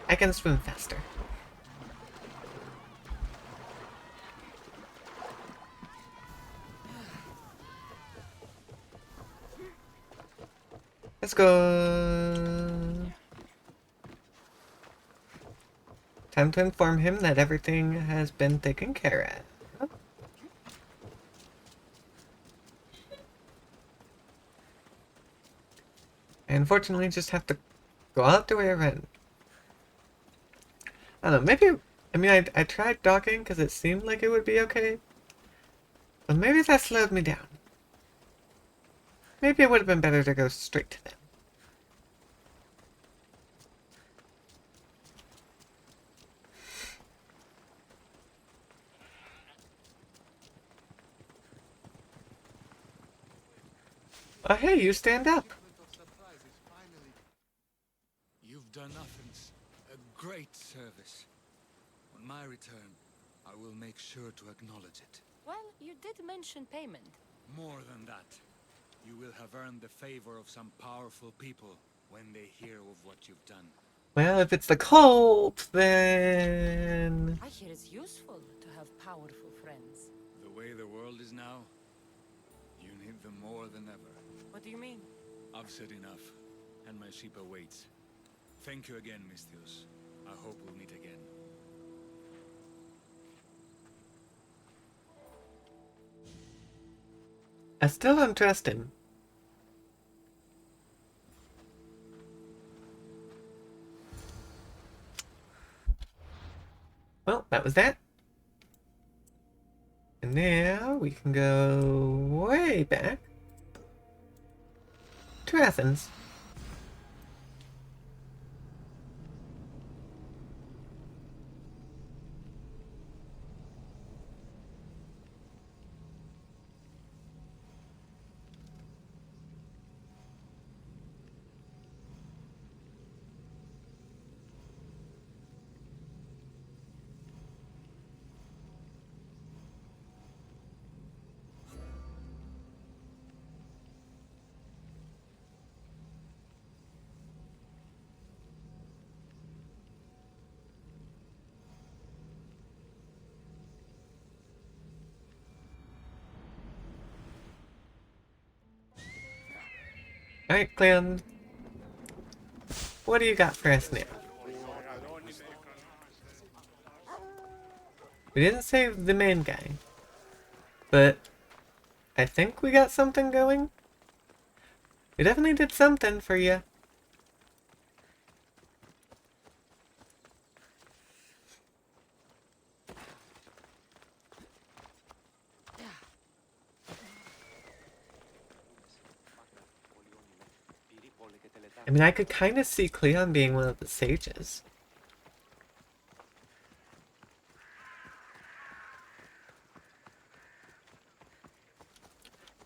I can swim faster. Let's go. Time to inform him that everything has been taken care of. I unfortunately just have to go out the way around. I don't know, maybe, I mean, I tried docking because it seemed like it would be okay. But maybe that slowed me down. Maybe it would have been better to go straight to them. Oh, hey, you stand up. You've done Athens a great service. On my return, I will make sure to acknowledge it. Well, you did mention payment. More than that, you will have earned the favor of some powerful people when they hear of what you've done. Well, if it's the cult, then... I hear it's useful to have powerful friends. The way the world is now, you need them more than ever. What do you mean? I've said enough, and my ship awaits. Thank you again, Misthios. I hope we'll meet again. I still don't trust him. Well, that was that. And now we can go way back to Athens. Alright, Cleon. What do you got for us now? We didn't save the main guy, but I think we got something going. We definitely did something for you. I mean, I could kind of see Cleon being one of the sages.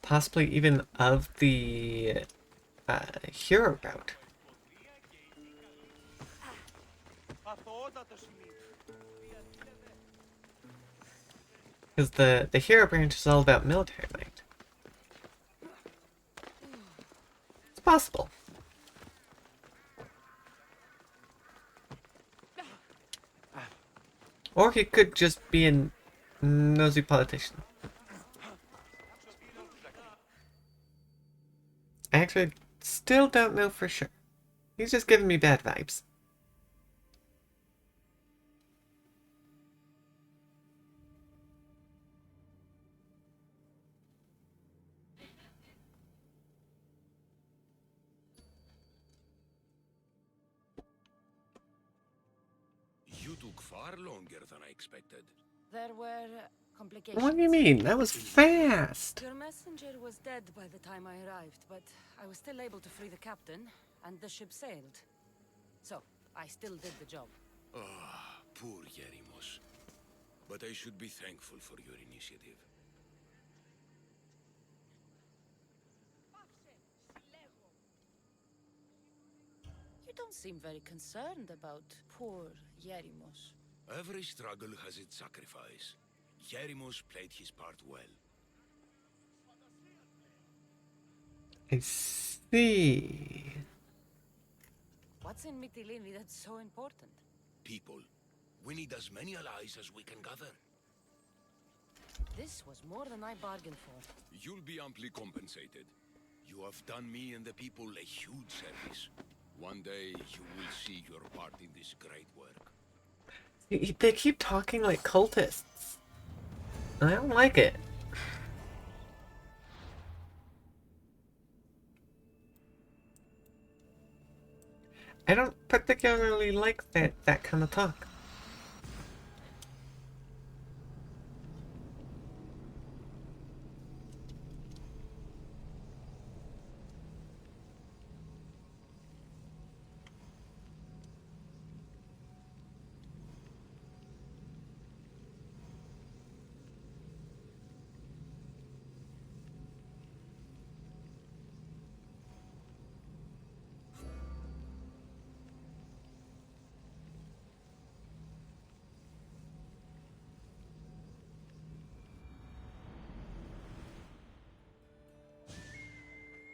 Possibly even of the hero route. Because the hero branch is all about military might. It's possible. Or he could just be a nosy politician. I actually still don't know for sure. He's just giving me bad vibes. You took far longer than I expected. There were complications. What do you mean? That was fast! Your messenger was dead by the time I arrived, but I was still able to free the captain, and the ship sailed. So, I still did the job. Ah, poor Yerimos. But I should be thankful for your initiative. You don't seem very concerned about poor Yerimos. Every struggle has its sacrifice. Yerimos played his part well. I see. What's in Mytilene that's so important? People. We need as many allies as we can gather. This was more than I bargained for. You'll be amply compensated. You have done me and the people a huge service. One day you will see your part in this great work. They keep talking like cultists. I don't like it. I don't particularly like that kind of talk.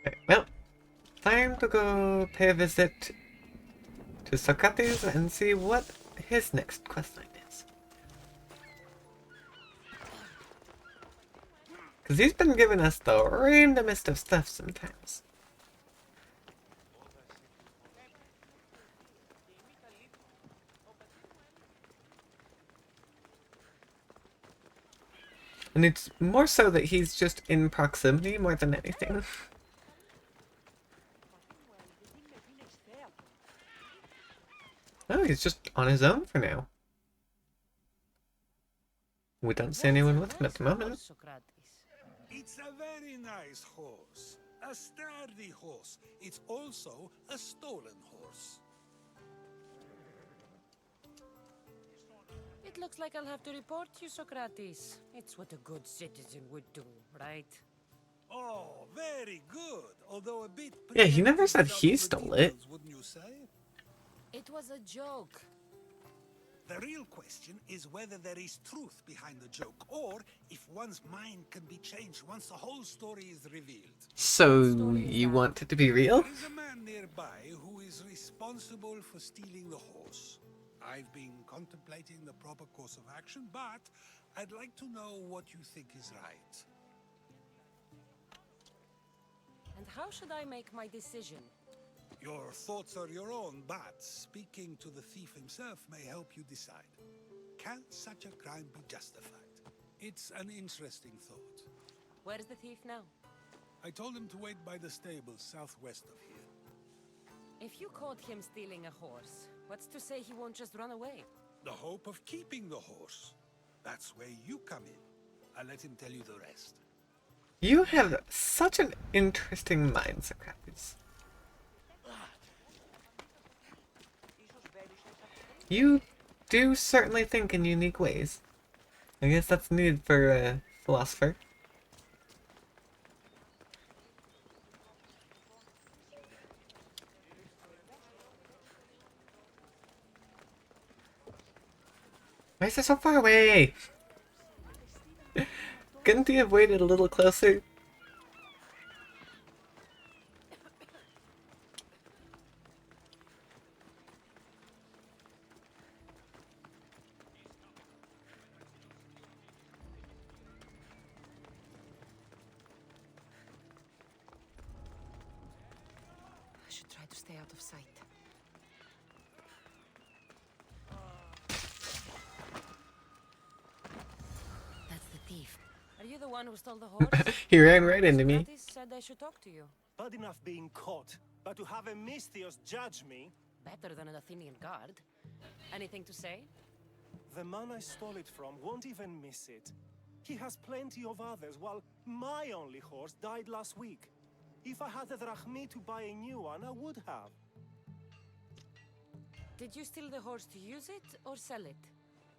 Okay, well, time to go pay a visit to Socrates and see what his next questline is. Because he's been giving us the randomest of stuff sometimes. And it's more so that he's just in proximity more than anything. Oh, he's just on his own for now. We don't see anyone with him at the moment. Socrates. It's a very nice horse. A sturdy horse. It's also a stolen horse. It looks like I'll have to report you, Socrates. It's what a good citizen would do, right? Oh, very good. Although a bit. Yeah, he never said without he the stole it. details, wouldn't you say? It was a joke. The real question is whether there is truth behind the joke, or if one's mind can be changed once the whole story is revealed. So, you want it to be real? There is a man nearby who is responsible for stealing the horse. I've been contemplating the proper course of action, but I'd like to know what you think is right. And how should I make my decision? Your thoughts are your own, but speaking to the thief himself may help you decide. Can such a crime be justified? It's an interesting thought. Where's the thief now? I told him to wait by the stables southwest of here. If you caught him stealing a horse, what's to say he won't just run away? The hope of keeping the horse. That's where you come in. I'll let him tell you the rest. You have such an interesting mind, Socrates. You do certainly think in unique ways. I guess that's needed for a philosopher. Why is it so far away? Couldn't you have waited a little closer? I should try to stay out of sight. That's the thief. Are you the one who stole the horse? He ran right into me. Socrates said I should talk to you. Bad enough being caught, but to have a Misthios judge me, Better than an Athenian guard. Anything to say? the man I stole it from won't even miss it. He has plenty of others, while my only horse died last week. If I had the drachmi to buy a new one, I would have. Did you steal the horse to use it or sell it?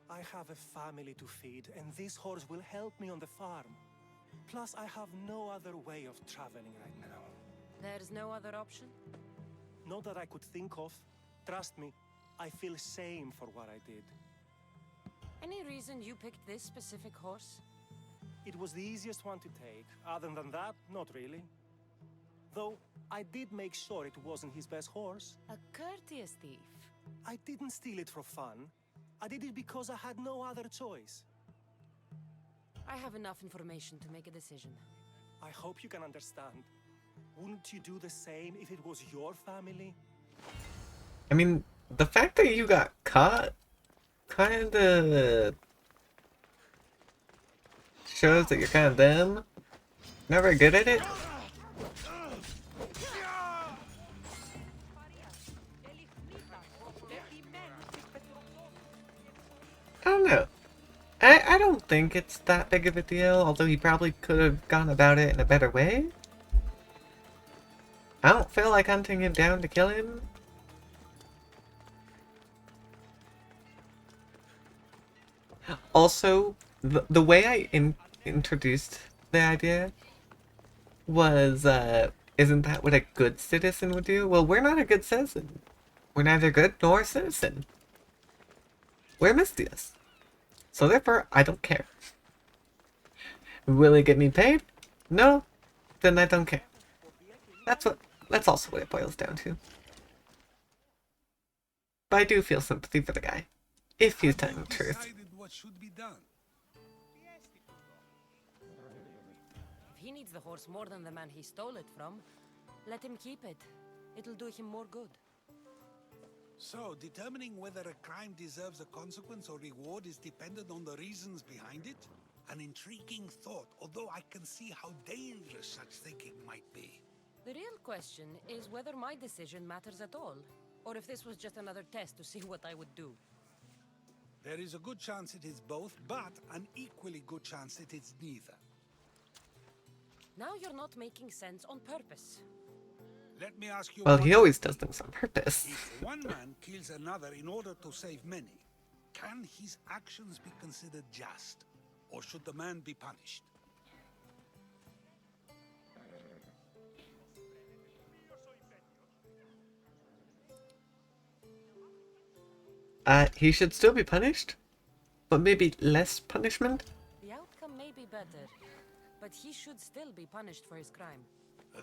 I have a family to feed, and this horse will help me on the farm. Plus, I have no other way of traveling right now. There's no other option? Not that I could think of. Trust me, I feel shame for what I did. Any reason you picked this specific horse? It was the easiest one to take. Other than that, not really. Though, I did make sure it wasn't his best horse. A courteous thief. I didn't steal it for fun. I did it because I had no other choice. I have enough information to make a decision. I hope you can understand. Wouldn't you do the same if it was your family? I mean, the fact that you got caught kinda shows that you're kinda dumb. Not very good at it. I don't know. I don't think it's that big of a deal, although he probably could have gone about it in a better way. I don't feel like hunting him down to kill him. Also, the way I introduced the idea was, isn't that what a good citizen would do? Well, we're not a good citizen. We're neither good nor a citizen. We're Misthios. So therefore, I don't care. Will it get me paid? No? Then I don't care. That's also what it boils down to. But I do feel sympathy for the guy. If he's telling the truth. Decided what should be done. If he needs the horse more than the man he stole it from, let him keep it. It'll do him more good. So, determining whether a crime deserves a consequence or reward is dependent on the reasons behind it? An intriguing thought, although I can see how dangerous such thinking might be. The real question is whether my decision matters at all, or if this was just another test to see what I would do. There is a good chance it is both, but an equally good chance it is neither. Now you're not making sense on purpose. Let me ask you Well, one he always does things on purpose. If one man kills another in order to save many, can his actions be considered just? Or should the man be punished? He should still be punished, but maybe less punishment? The outcome may be better, but he should still be punished for his crime.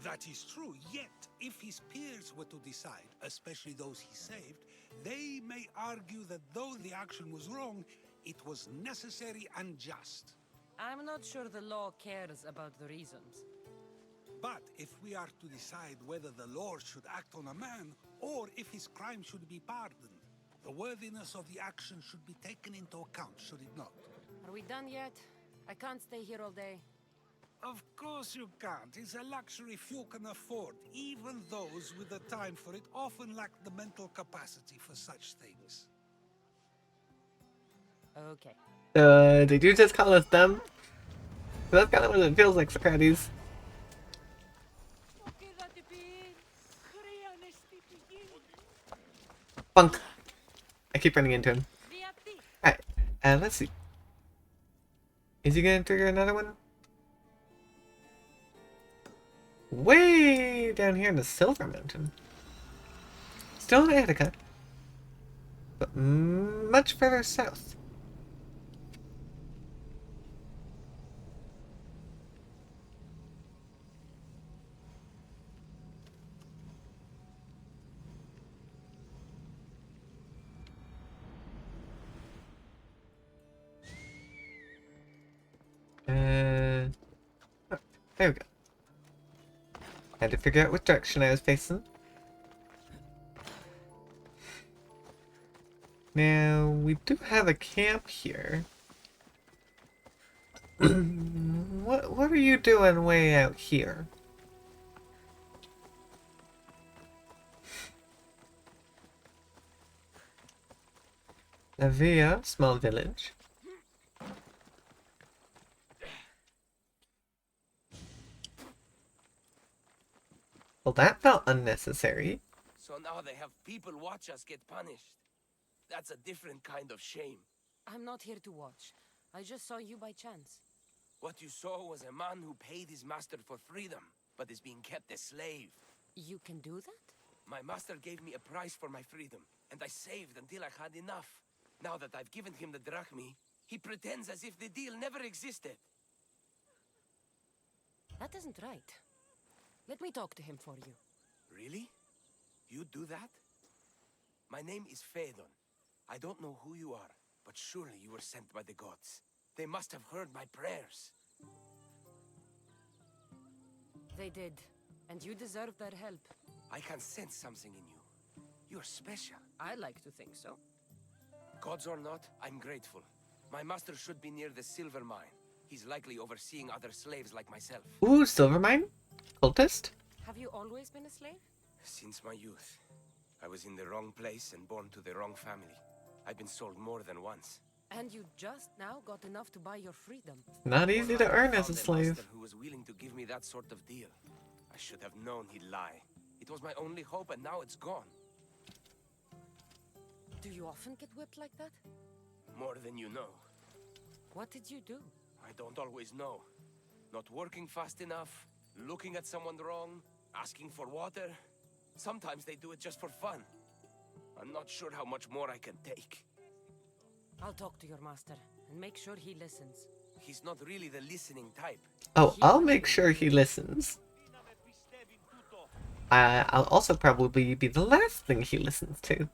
That is true, yet if his peers were to decide, especially those he saved, they may argue that though the action was wrong, it was necessary and just. I'm not sure the law cares about the reasons. But if we are to decide whether the law should act on a man, or if his crime should be pardoned, the worthiness of the action should be taken into account, should it not? Are we done yet? I can't stay here all day. Of course you can't. It's a luxury few can afford. Even those with the time for it often lack the mental capacity for such things. Okay. Did you just call us dumb? That's kind of what it feels like, Socrates. Bunk. I keep running into him. Alright, let's see. Is he gonna trigger another one? Way down here in the Silver Mountain. Still in Attica, but much further south. Oh, there we go. Had to figure out which direction I was facing. Now, we do have a camp here. What are you doing way out here? La Villa, small village. Well, that felt unnecessary. So now they have people watch us get punished. That's a different kind of shame. I'm not here to watch. I just saw you by chance. What you saw was a man who paid his master for freedom, but is being kept a slave. You can do that? My master gave me a price for my freedom, and I saved until I had enough. Now that I've given him the drachmi, he pretends as if the deal never existed. That isn't right. Let me talk to him for you. Really? You do that? My name is Phaedon. I don't know who you are, but surely you were sent by the gods. They must have heard my prayers. They did, and you deserve their help. I can sense something in you. You're special. I like to think so. Gods or not, I'm grateful. My master should be near the silver mine. He's likely overseeing other slaves like myself. Ooh, Silvermine? Cultist? Have you always been a slave? Since my youth. I was in the wrong place and born to the wrong family. I've been sold more than once. And you just now got enough to buy your freedom. Not easy to earn as a Found slave. master who was willing to give me that sort of deal. I should have known he'd lie. It was my only hope, and now it's gone. Do you often get whipped like that? More than you know. What did you do? I don't always know. Not working fast enough, looking at someone wrong, asking for water. Sometimes they do it just for fun. I'm not sure how much more I can take. I'll talk to your master and make sure he listens. He's not really the listening type. Oh, I'll make sure he listens. I'll also probably be the last thing he listens to.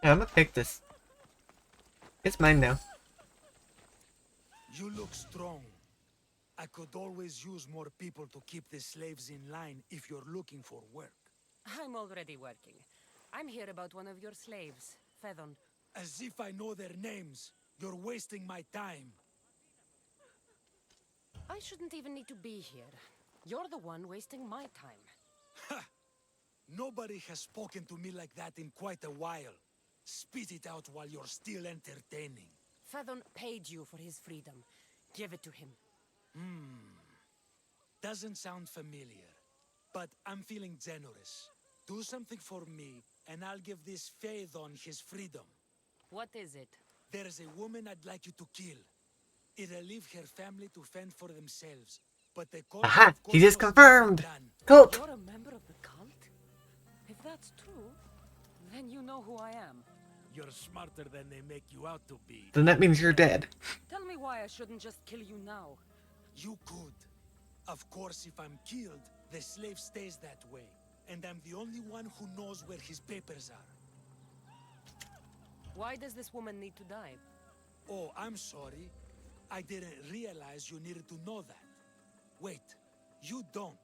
I'm gonna pick this. It's mine now. You look strong. I could always use more people to keep the slaves in line if you're looking for work. I'm already working. I'm here about one of your slaves, Fedon. As if I know their names. You're wasting my time. I shouldn't even need to be here. You're the one wasting my time. Nobody has spoken to me like that in quite a while. Spit it out while you're still entertaining. Fedon paid you for his freedom. Give it to him. Doesn't sound familiar. But I'm feeling generous. Do something for me, and I'll give this Phaethon his freedom. What is it? There's a woman I'd like you to kill. It'll leave her family to fend for themselves. But the cult Aha! of He just Kosmos confirmed! isn't done. Cult! You're a member of the cult? If that's true, then you know who I am. You're smarter than they make you out to be. Then that means you're dead. Tell me why I shouldn't just kill you now. You could. Of course, if I'm killed, the slave stays that way. And I'm the only one who knows where his papers are. Why does this woman need to die? Oh, I'm sorry. I didn't realize you needed to know that. Wait, you don't.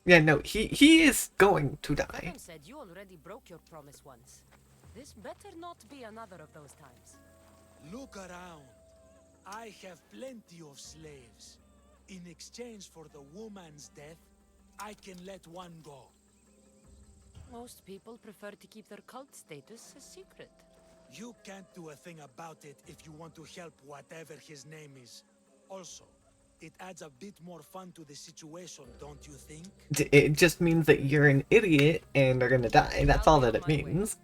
Yeah, no, he is going to die. Fedon said you already broke your promise once. This better not be another of those times. Look around. I have plenty of slaves. In exchange for the woman's death, I can let one go. Most people prefer to keep their cult status a secret. You can't do a thing about it if you want to help whatever his name is. Also, it adds a bit more fun to the situation, don't you think? It just means that you're an idiot and are gonna die. That's all that it means.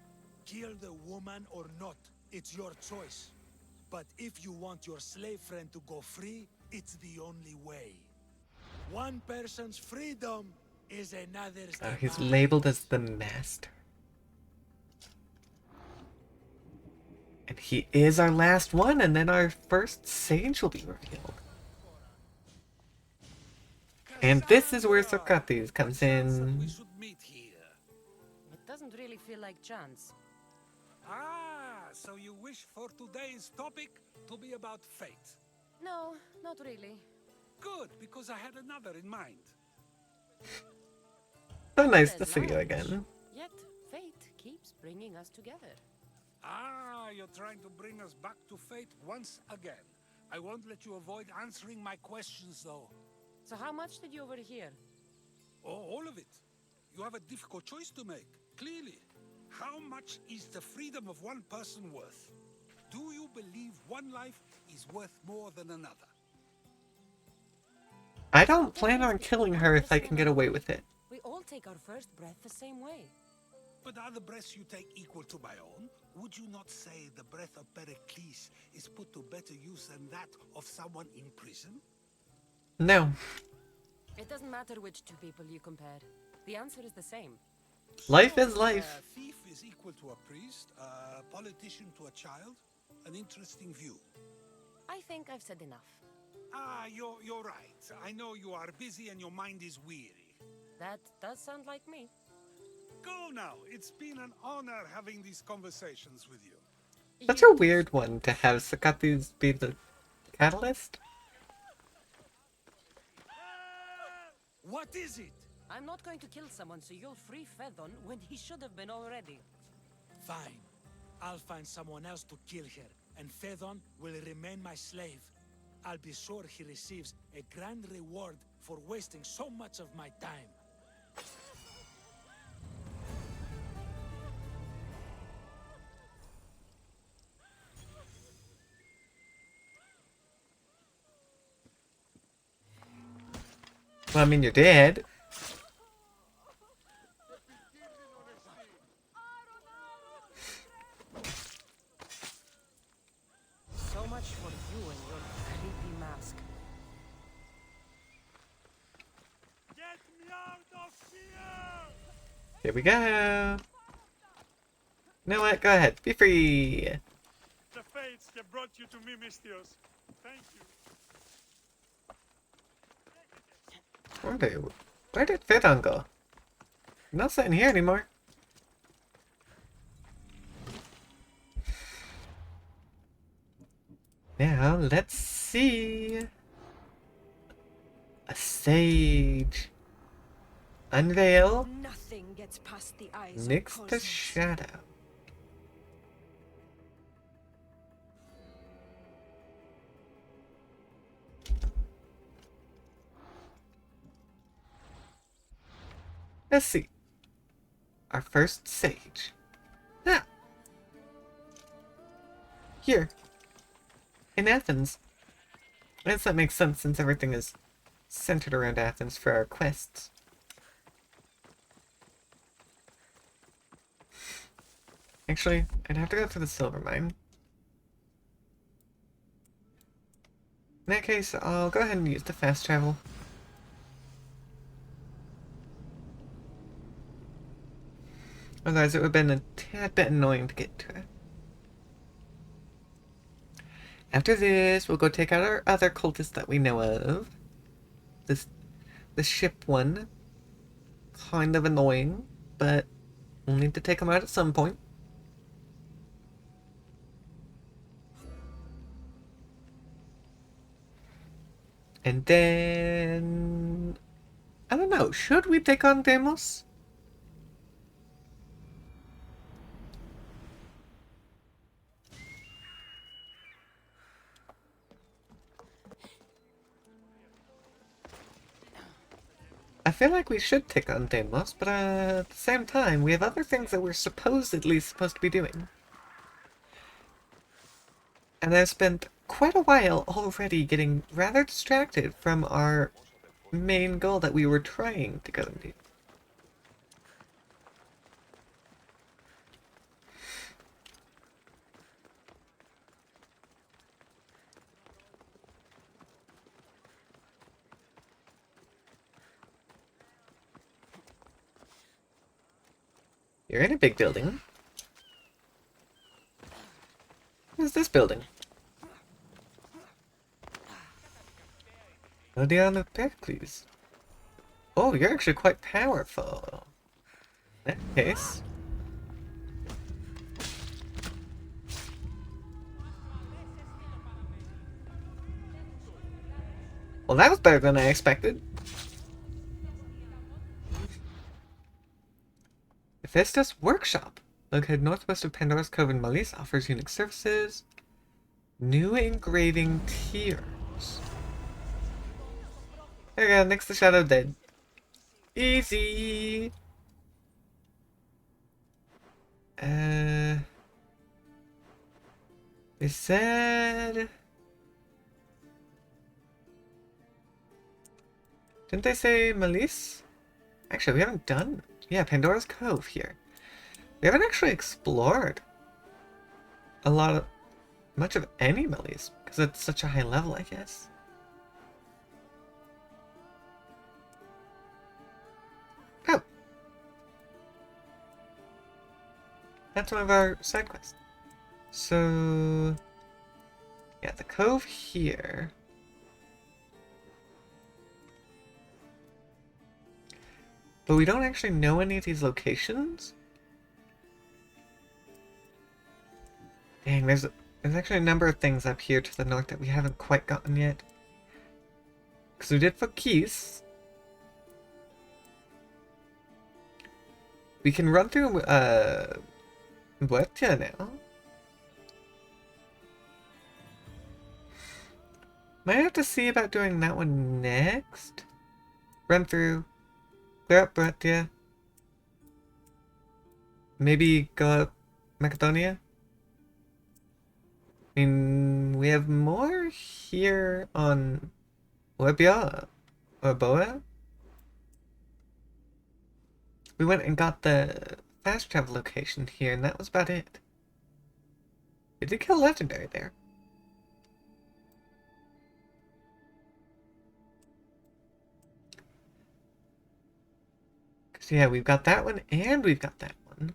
Kill the woman or not, it's your choice. But if you want your slave friend to go free, it's the only way. One person's freedom is another's Oh, he's demise. labeled as the master. And he is our last one, and then our first sage will be revealed. And this is where Socrates comes in. We should meet here. It doesn't really feel like chance. Ah, so you wish for today's topic to be about fate. No, not really. Good, because I had another in mind. So nice to There's see you much, again. Yet fate keeps bringing us together. Ah, you're trying to bring us back to fate once again. I won't let you avoid answering my questions, though. So how much did you overhear? Oh, all of it. You have a difficult choice to make, clearly. How much is the freedom of one person worth? Do you believe one life is worth more than another? I don't plan on killing her if I can get away with it. We all take our first breath the same way. But are the breaths you take equal to my own? Would you not say the breath of Pericles is put to better use than that of someone in prison? No. It doesn't matter which two people you compare. The answer is the same. Life is life. A thief is equal to a priest, a politician to a child. An interesting view. I think I've said enough. Ah, you're right. I know you are busy and your mind is weary. That does sound like me. Go now. It's been an honor having these conversations with you. Such a weird one to have Socrates be the catalyst. What is it? I'm not going to kill someone so you'll free Fedon when he should have been already. Fine. I'll find someone else to kill her, and Phaethon will remain my slave. I'll be sure he receives a grand reward for wasting so much of my time. Well, I mean, you're dead. So much for you and your creepy mask. Get me out of here! Here we go. You know what? Go ahead. Be free. The fates have brought you to me, Misthios. Thank you. Where did Phaethon go? I'm not sitting here anymore. Now, let's see. A sage. Unveil. Nothing gets past the eyes Nix of the cousins. shadow. Let's see. Our first sage. Ah. Here. In Athens. I guess that makes sense since everything is centered around Athens for our quests. Actually, I'd have to go through the silver mine. In that case, I'll go ahead and use the fast travel. Otherwise, it would have been a tad bit annoying to get to it. After this, we'll go take out our other cultists that we know of. The ship one. Kind of annoying, but we'll need to take them out at some point. And then... I don't know, should we take on Deimos? I feel like we should take on Deimos, but at the same time, we have other things that we're supposedly supposed to be doing. And I've spent quite a while already getting rather distracted from our main goal that we were trying to go and do. You're in a big building. What's this building? Odeon of Pericles. Oh, you're actually quite powerful. In that case. Well, that was better than I expected. Hephaestus Workshop, located northwest of Pandora's Cove in Malice, offers unique services. New engraving tiers. There we go, next to Shadow Dead. Easy! They said... Didn't they say Malice? Actually, we haven't done... Yeah, Pandora's Cove here. We haven't actually explored much of any Malice, because it's such a high level, I guess. Oh! That's one of our side quests. So... yeah, the cove here... but we don't actually know any of these locations? Dang, there's actually a number of things up here to the north that we haven't quite gotten yet. Because we did Phokis. We can run through, Boetia now. Might have to see about doing that one next. Run through. Clear up Boetia. Maybe go up Macedonia. I mean, we have more here on Webia or Boa. We went and got the fast travel location here, and that was about it. We did kill Legendary there. So yeah, we've got that one, and we've got that one.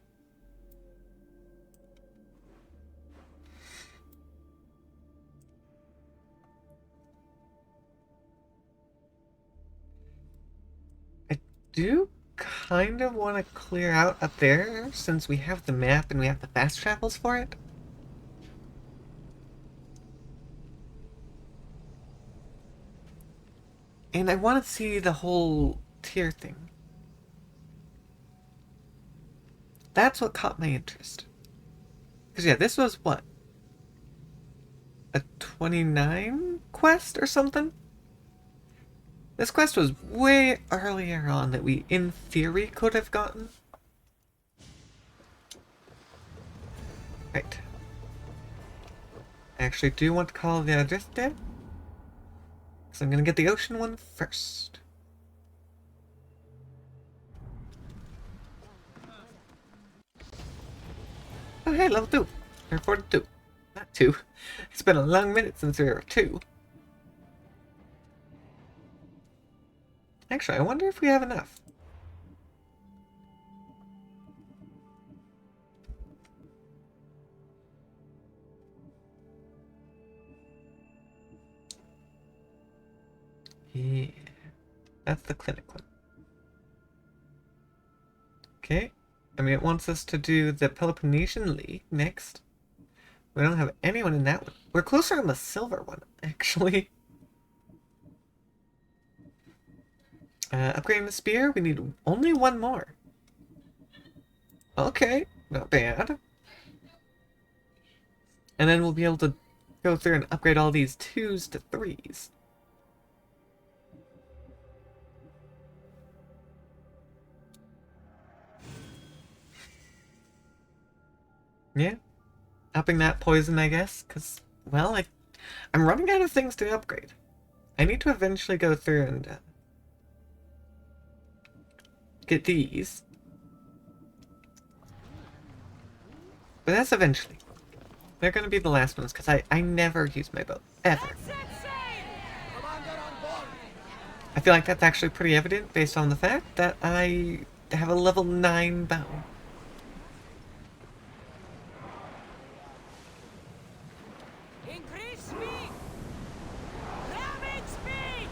I do kind of want to clear out up there, since we have the map and we have the fast travels for it. And I want to see the whole tier thing. That's what caught my interest. Because, yeah, this was what? A 29 quest or something? This quest was way earlier on that we, in theory, could have gotten. Right. I actually do want to call the Adriste. So I'm going to get the ocean one first. Oh hey, level 2. Or 42. Not 2. It's been a long minute since we were 2. Actually, I wonder if we have enough. Yeah. That's the clinic one. Okay. I mean, it wants us to do the Peloponnesian League next. We don't have anyone in that one. We're closer on the silver one, actually. Upgrading the spear, we need only one more. Okay, not bad. And then we'll be able to go through and upgrade all these 2s to 3s. Yeah. Upping that poison, I guess, because, well, I'm running out of things to upgrade. I need to eventually go through and get these. But that's eventually. They're going to be the last ones, because I never use my bow. Ever. I feel like that's actually pretty evident based on the fact that I have a level 9 bow. Increase speed! Damage speed!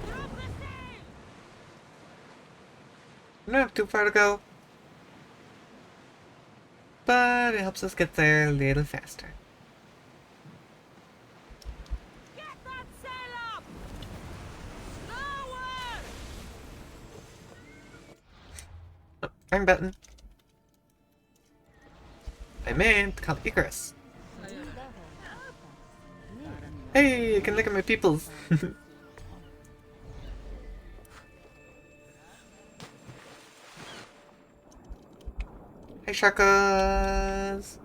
Drop the sail! We don't have too far to go. But it helps us get there a little faster. Get that sail up! Slower! Oh, wrong button. I meant to call Icarus. Hey, I can look at my peoples. Hey, Sharkas!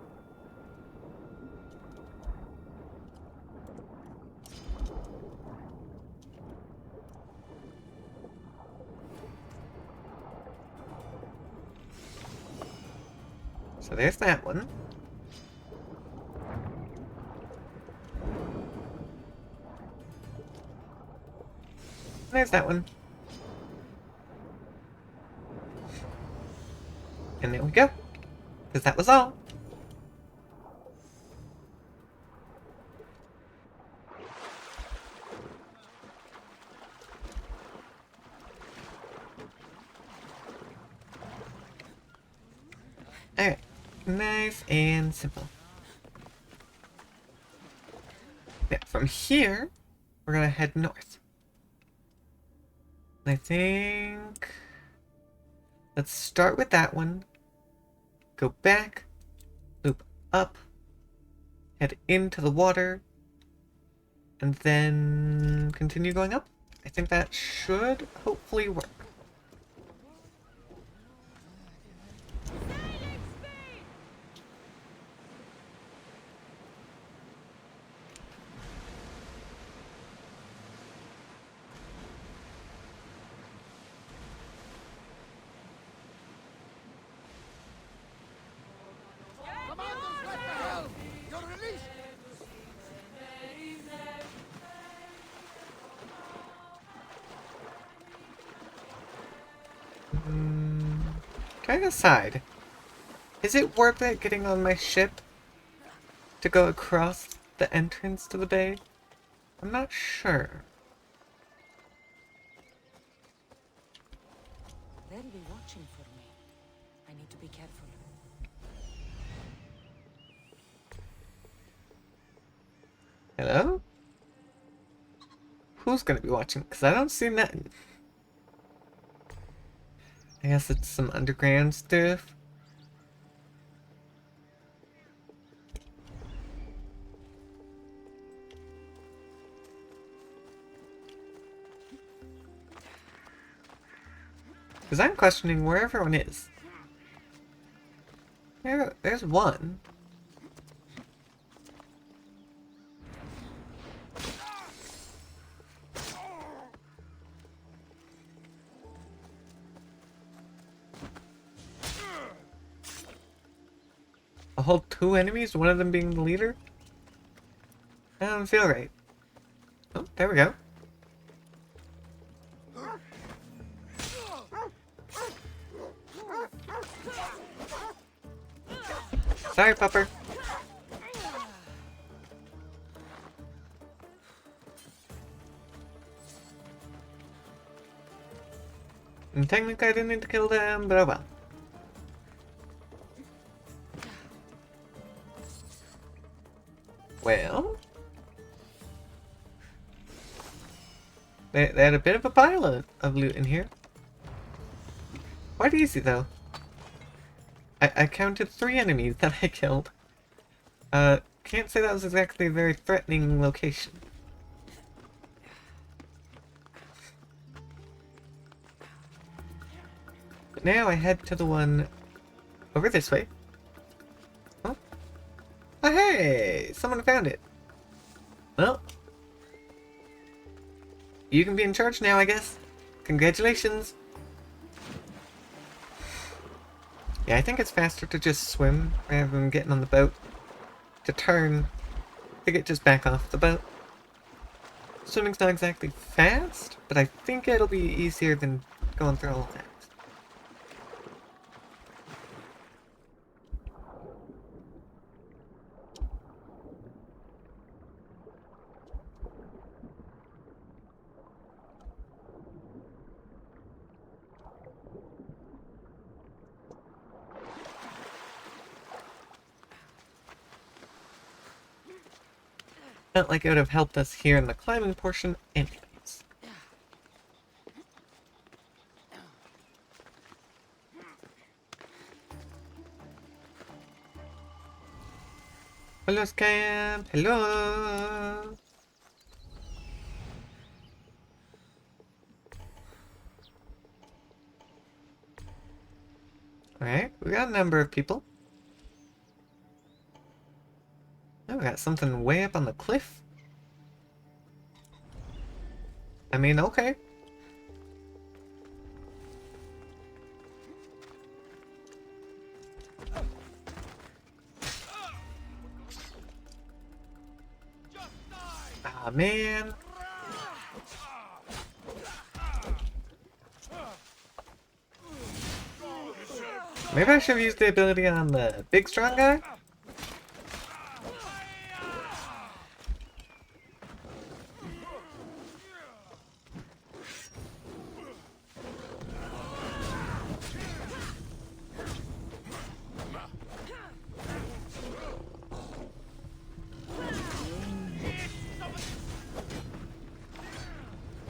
So there's that one. There's that one. And there we go. Because that was all. Alright. Nice and simple. Now, from here, we're gonna head north. I think... Let's start with that one. Go back. Loop up. Head into the water. And then continue going up. I think that should hopefully work. Can I decide? Is it worth it getting on my ship to go across the entrance to the bay? I'm not sure. They'll be watching for me. I need to be careful. Hello? Who's gonna be watching? Because I don't see nothing. I guess it's some underground stuff. Because I'm questioning where everyone is. There's one. A whole 2 enemies, one of them being the leader? That doesn't feel right. Oh, there we go. Sorry, Pupper. And technically I didn't need to kill them, but oh well. Well... They had a bit of a pile of loot in here. Quite easy, though. I counted 3 enemies that I killed. Can't say that was exactly a very threatening location. But now I head to the one over this way. Oh, oh hey! Someone found it. Well, you can be in charge now, I guess. Congratulations! Yeah, I think it's faster to just swim rather than getting on the boat. To turn, I think just back off the boat. Swimming's not exactly fast, but I think it'll be easier than going through all of that. Felt like it would have helped us here in the climbing portion anyways. Hello, Scamp! Hello! Alright, we got a number of people. Oh, we got something way up on the cliff. I mean, okay. Ah, man. Maybe I should have used the ability on the big strong guy?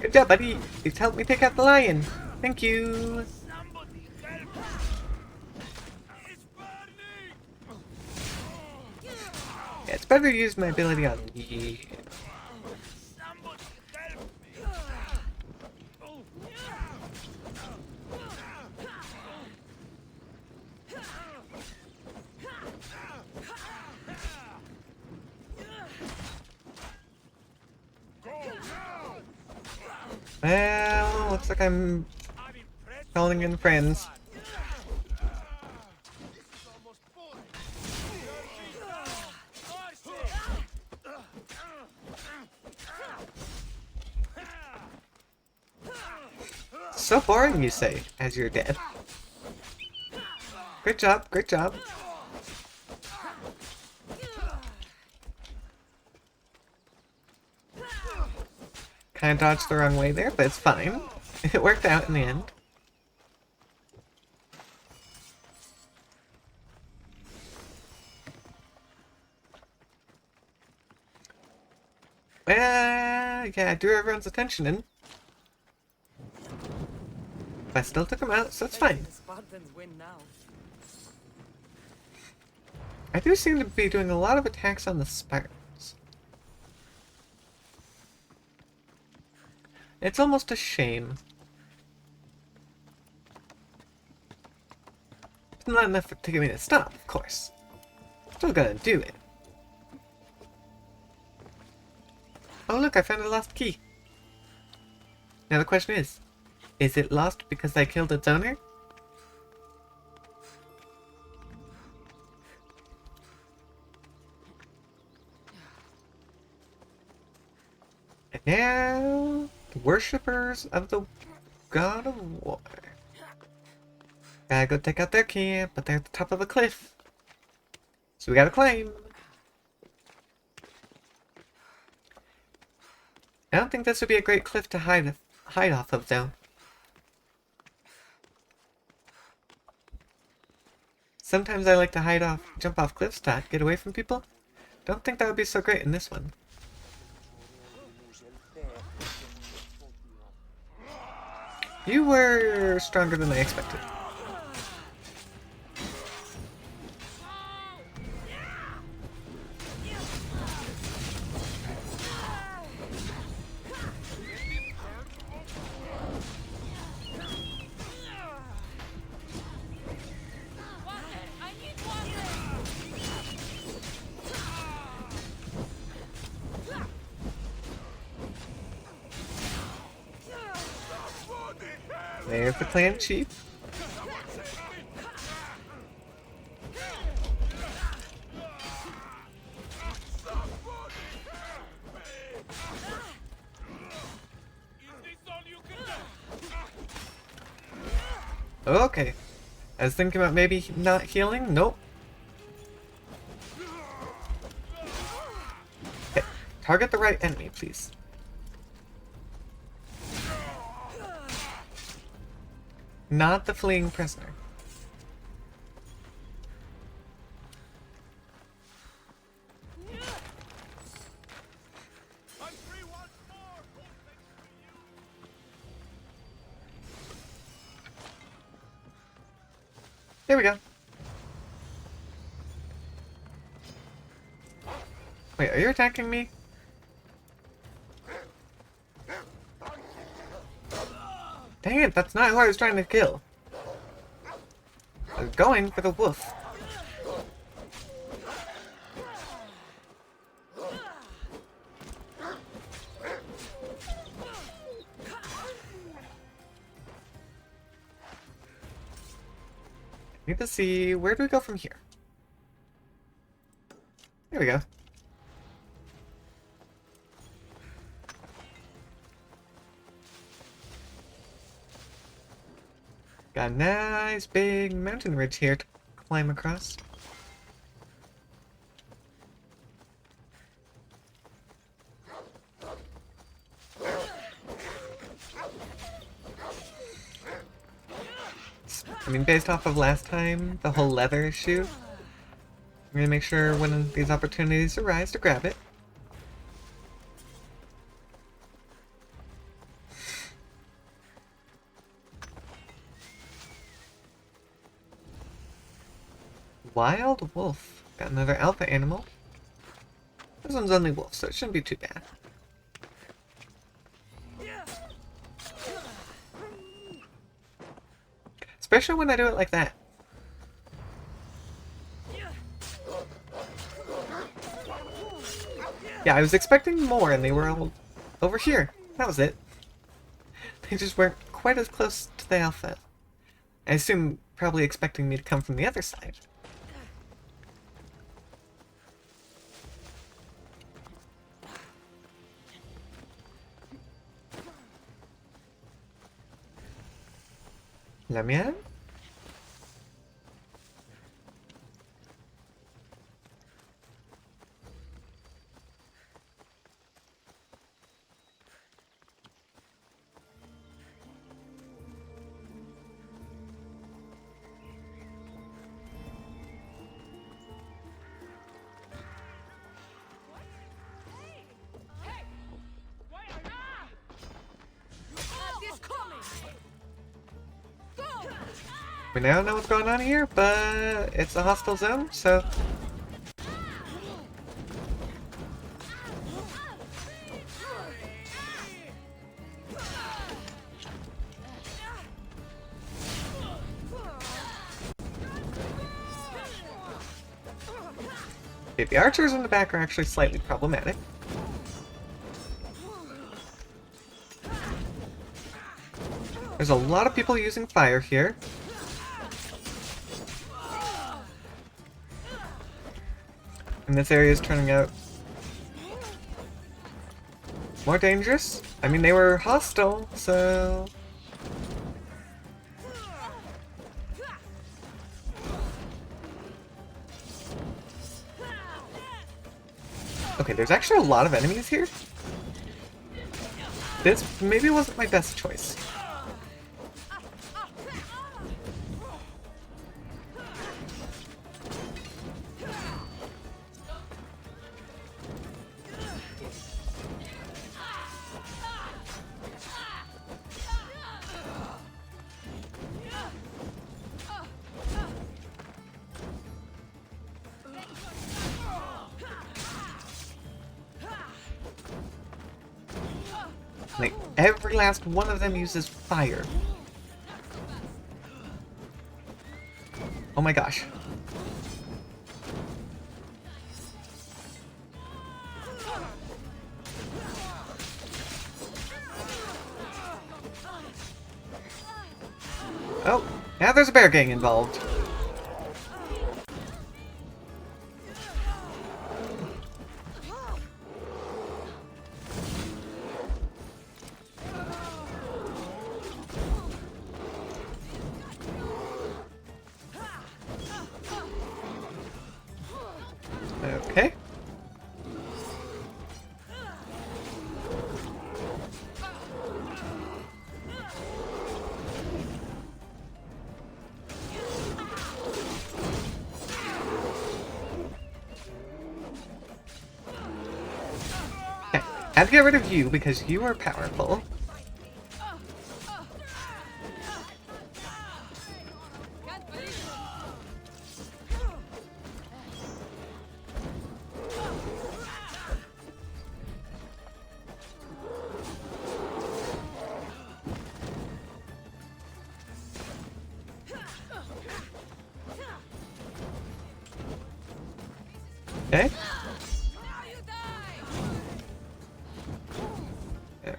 Good job, buddy. You've helped me take out the lion. Thank you. Yeah, it's better to use my ability on you. Well, looks like I'm calling in friends. So boring, you say, as you're dead. Great job, great job. Kinda dodged the wrong way there, but it's fine. It worked out in the end. Yeah, I drew everyone's attention in. But I still took him out, so it's fine. The Spartans win now. I do seem to be doing a lot of attacks on the Spartans. It's almost a shame. It's not enough to get me to stop, of course. Still gonna do it. Oh look, I found a lost key. Now the question is it lost because I killed its owner? And now, the worshippers of the god of war. Gotta go take out their camp, but they're at the top of a cliff. So we gotta climb. I don't think this would be a great cliff to hide off of, though. Sometimes I like to jump off cliffs to get away from people. Don't think that would be so great in this one. You were stronger than I expected. There's the clan chief. Okay. I was thinking about maybe not healing. Nope. Okay. Target the right enemy, please. Not the fleeing prisoner. There we go. Wait, are you attacking me? Dang it, that's not who I was trying to kill. I was going for the wolf. Need to see, where do we go from here? There we go. Got a nice big mountain ridge here to climb across. I mean, based off of last time, the whole leather issue, I'm gonna make sure when these opportunities arise to grab it. Wild wolf. Got another alpha animal. This one's only wolf, so it shouldn't be too bad. Especially when I do it like that. Yeah, I was expecting more and they were all over here. That was it. They just weren't quite as close to the alpha. I assume probably expecting me to come from the other side. Lamia? We now know what's going on here, but it's a hostile zone, so... Okay, the archers in the back are actually slightly problematic. There's a lot of people using fire here. And this area is turning out more dangerous. I mean, they were hostile, so... Okay, there's actually a lot of enemies here. This maybe wasn't my best choice. Like, every last one of them uses fire. Oh my gosh. Oh, now there's a bear gang involved. Okay. Okay, had to get rid of you because you are powerful. Okay.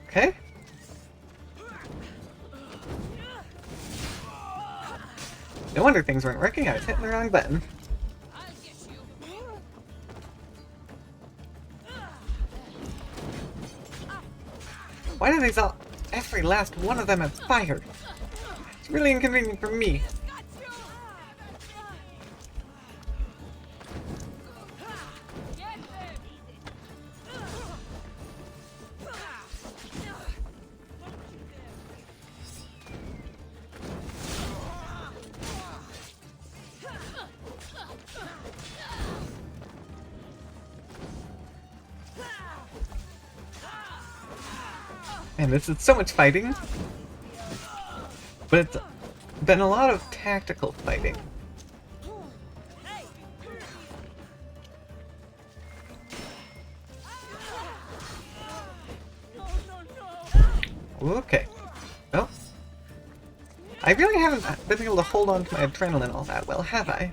Okay. No wonder things weren't working. I was hitting the wrong button. Why do these all... every last one of them have fire? It's really inconvenient for me. Man, this is so much fighting. But it's been a lot of tactical fighting. Okay. Well, I really haven't been able to hold on to my adrenaline all that well, have I?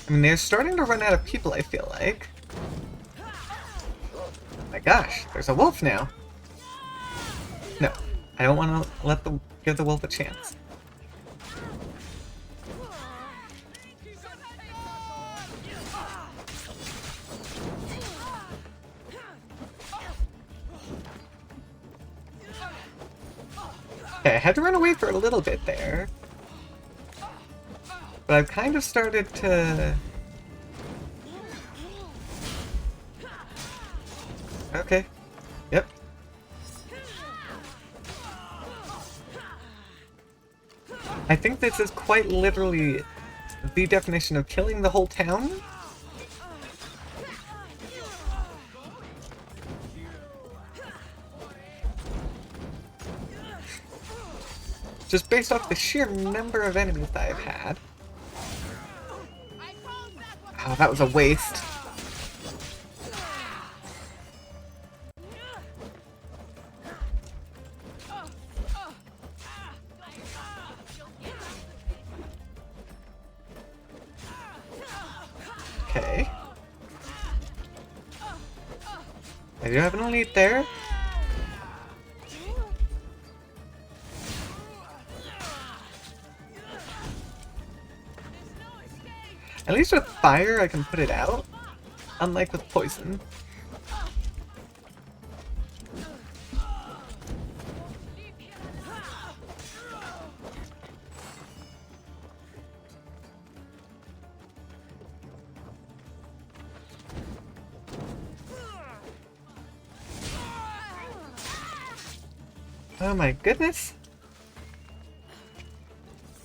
I mean, they're starting to run out of people, I feel like. Oh my gosh, there's a wolf now. No, I don't want to give the wolf a chance. Okay, I had to run away for a little bit there. But I've kind of started to... Okay. Yep. I think this is quite literally the definition of killing the whole town. Just based off the sheer number of enemies that I've had. Oh, that was a waste. Okay. I do have an elite there. At least with fire, I can put it out. Unlike with poison. Oh my goodness.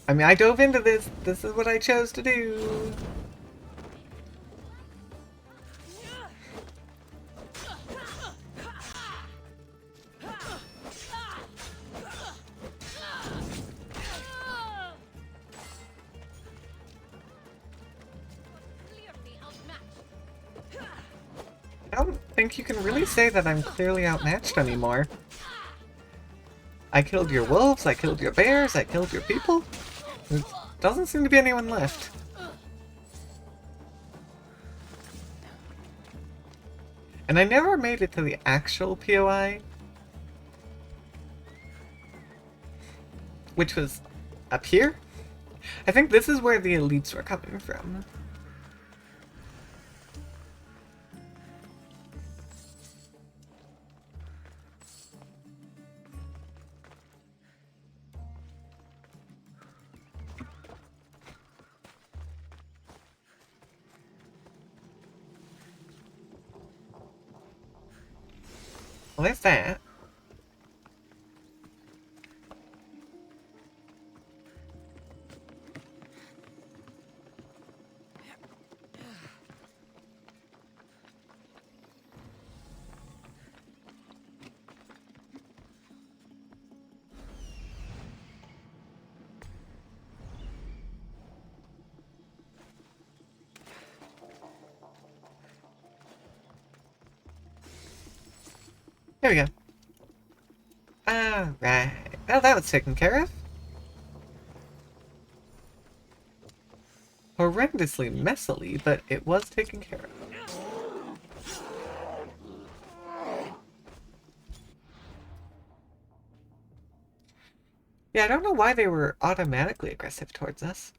I mean, I dove into this. This is what I chose to do. I don't think you can really say that I'm clearly outmatched anymore. I killed your wolves, I killed your bears, I killed your people. There doesn't seem to be anyone left. And I never made it to the actual POI. Which was up here? I think this is where the elites were coming from. Well, there's that. There we go. Alright. Well, that was taken care of. Horrendously messily, but it was taken care of. Yeah, I don't know why they were automatically aggressive towards us.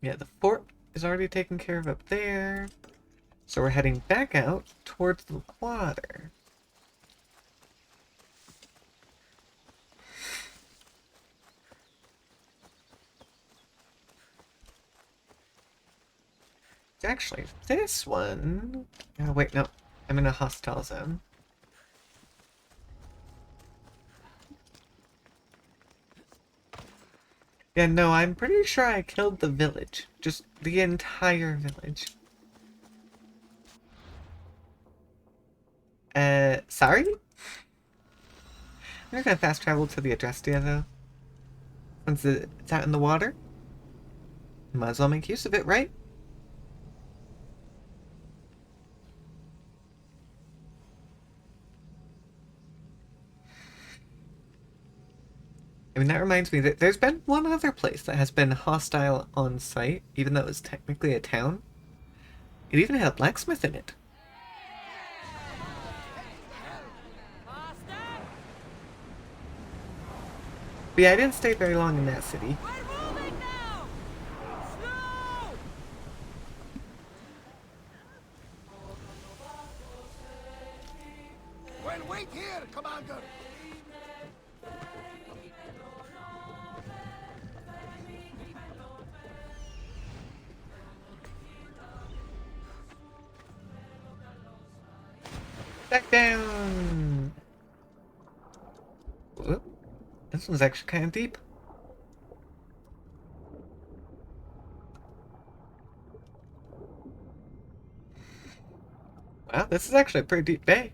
Yeah, the fort is already taken care of up there. So we're heading back out towards the water. Actually, this one... Oh, wait, no. I'm in a hostile zone. Yeah, no, I'm pretty sure I killed the village. Just the entire village. Sorry? I'm gonna fast travel to the Adrestia, though. Since it's out in the water. Might as well make use of it, right? I mean, that reminds me that there's been one other place that has been hostile on site, even though it was technically a town. It even had a blacksmith in it. But yeah, I didn't stay very long in that city. Well, wait here, Commander! Back down! Whoop. This one's actually kind of deep. Wow, this is actually a pretty deep bay.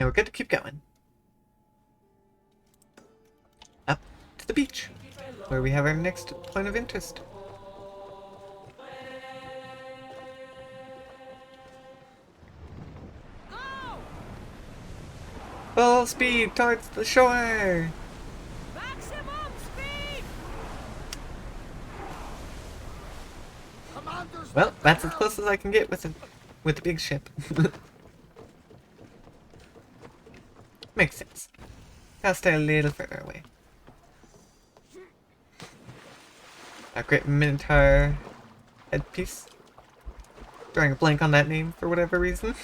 And we're good to keep going. Up to the beach, where we have our next point of interest. Full speed towards the shore! Maximum speed! Well, that's as close as I can get with the big ship. Makes sense. Gotta stay a little further away. A great Minotaur headpiece. Drawing a blank on that name for whatever reason.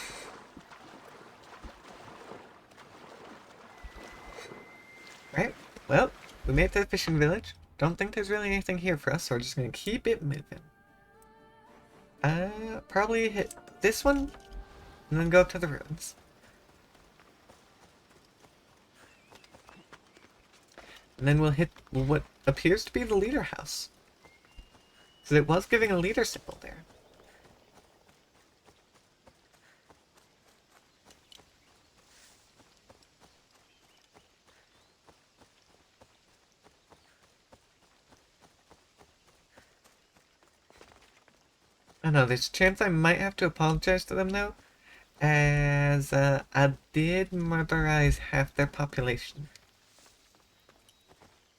Right, well, we made it to the fishing village. Don't think there's really anything here for us, so we're just gonna keep it moving. Probably hit this one, and then go up to the ruins. And then we'll hit what appears to be the leader house. Because it was giving a leader symbol there. I know, there's a chance I might have to apologize to them though, as I did murderize half their population.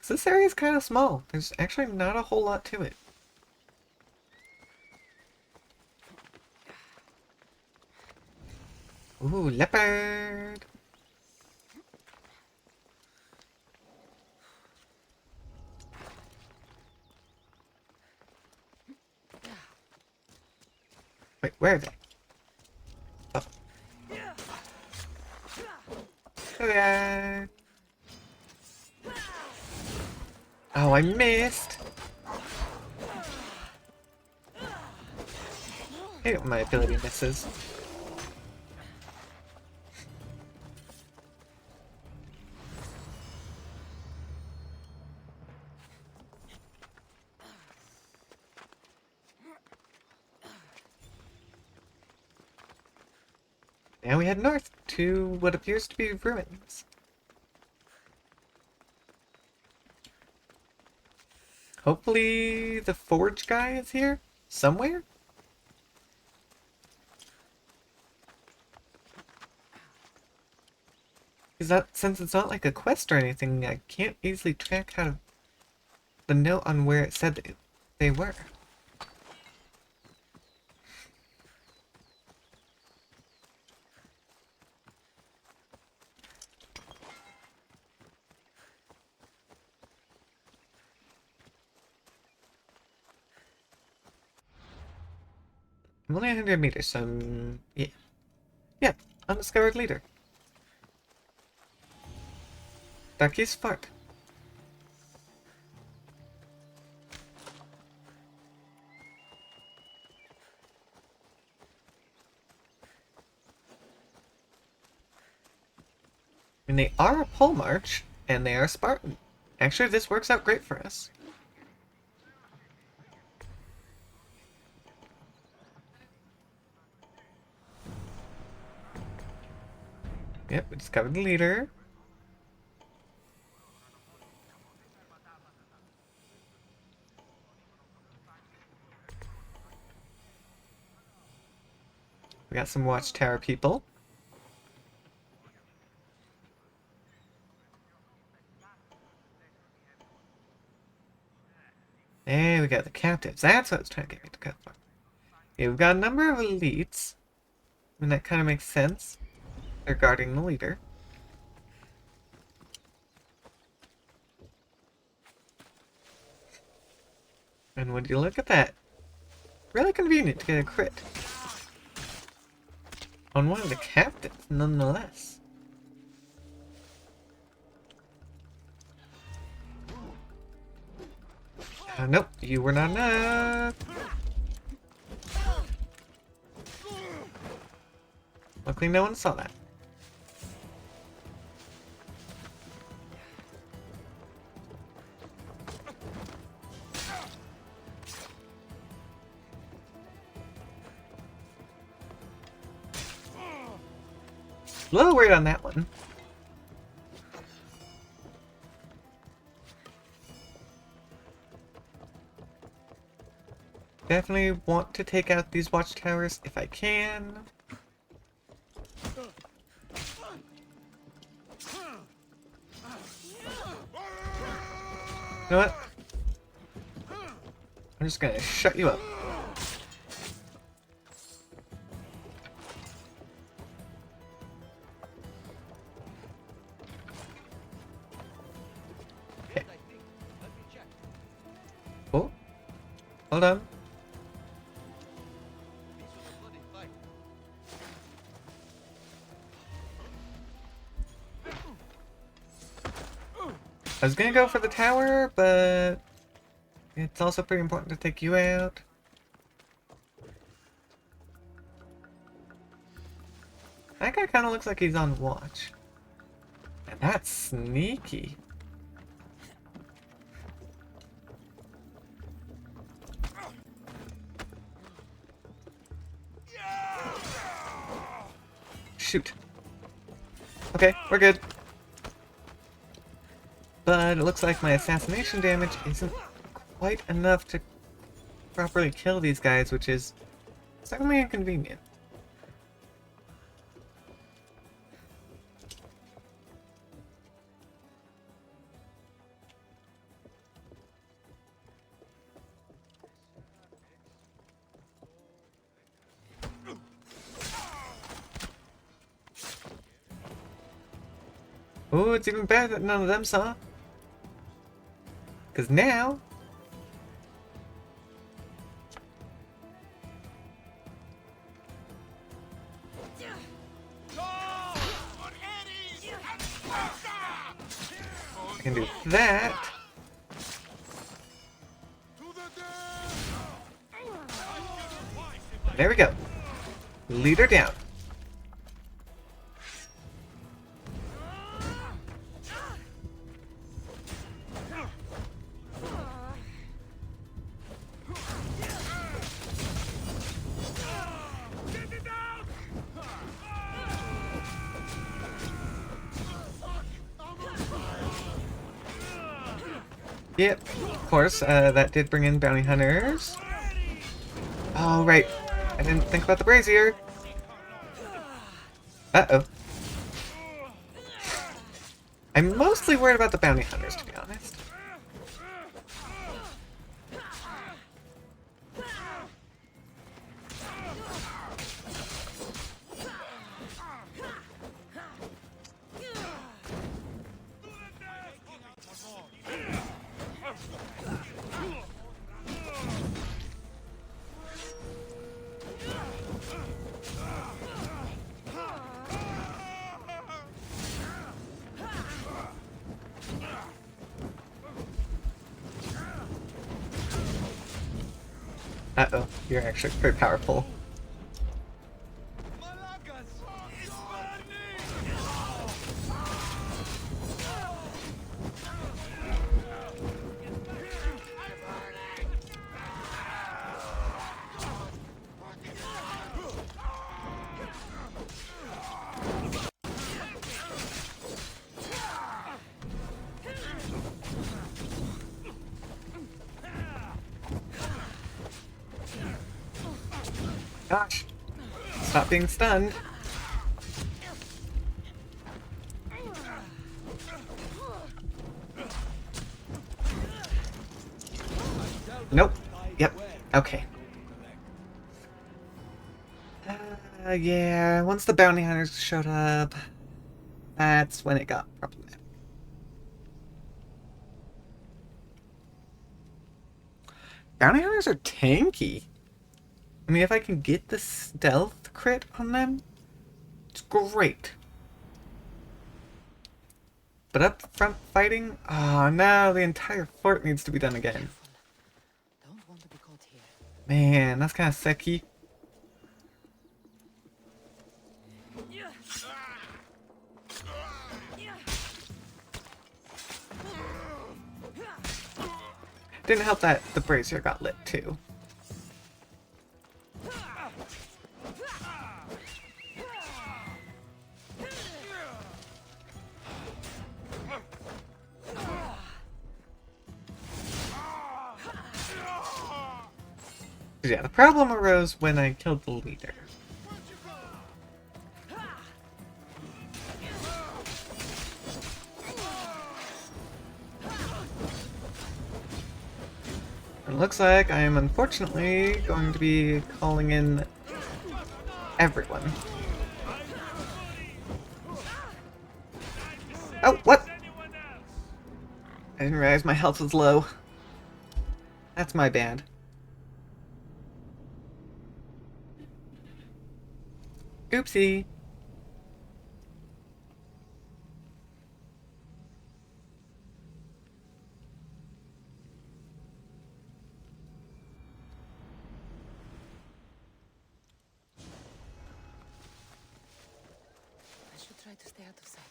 So this area is kind of small. There's actually not a whole lot to it. Ooh, leopard! Wait, where are they? Oh. Okay. Oh, I missed! I hate when my ability misses. Now we head north to what appears to be ruins. Hopefully the forge guy is here somewhere? Is that, since it's not like a quest or anything, I can't easily track how to the note on where it said they were. I'm only 100 meters, so yeah. Yeah, undiscovered leader. Ducky's fart. And they are a pole march, and they are Spartan. Actually, this works out great for us. Yep, we discovered the leader. We got some watchtower people. There we go, the captives. That's what I was trying to get me to go for. Okay, we've got a number of elites. And that kind of makes sense regarding the leader. And would you look at that? Really convenient to get a crit. On one of the captains, nonetheless. Nope, you were not enough. Luckily no one saw that. A little worried on that one. Definitely want to take out these watchtowers if I can. You know what? I'm just gonna shut you up. Okay. Oh, hold on. I was gonna go for the tower, but it's also pretty important to take you out. That guy kind of looks like he's on watch. And that's sneaky. Shoot. Okay, we're good. But it looks like my assassination damage isn't quite enough to properly kill these guys, which is certainly inconvenient. Oh, it's even better that none of them saw. Because now... I can do that. There we go. Leader down. Yep, of course, that did bring in bounty hunters. Oh, right. I didn't think about the brazier. Uh-oh. I'm mostly worried about the bounty hunters, to be honest. Uh-oh, you're actually pretty powerful. Gosh, stop being stunned. Nope. Yep. Okay. Yeah, once the bounty hunters showed up, that's when it got problematic. Bounty hunters are tanky. I mean, if I can get the stealth crit on them, it's great. But up front fighting? Oh no, the entire fort needs to be done again. Don't want to be caught here. Man, that's kind of sucky. Didn't help that the brazier got lit too. Yeah, the problem arose when I killed the leader. It looks like I am unfortunately going to be calling in everyone. Oh, what? I didn't realize my health was low. That's my bad. Oopsie. I should try to stay out of sight.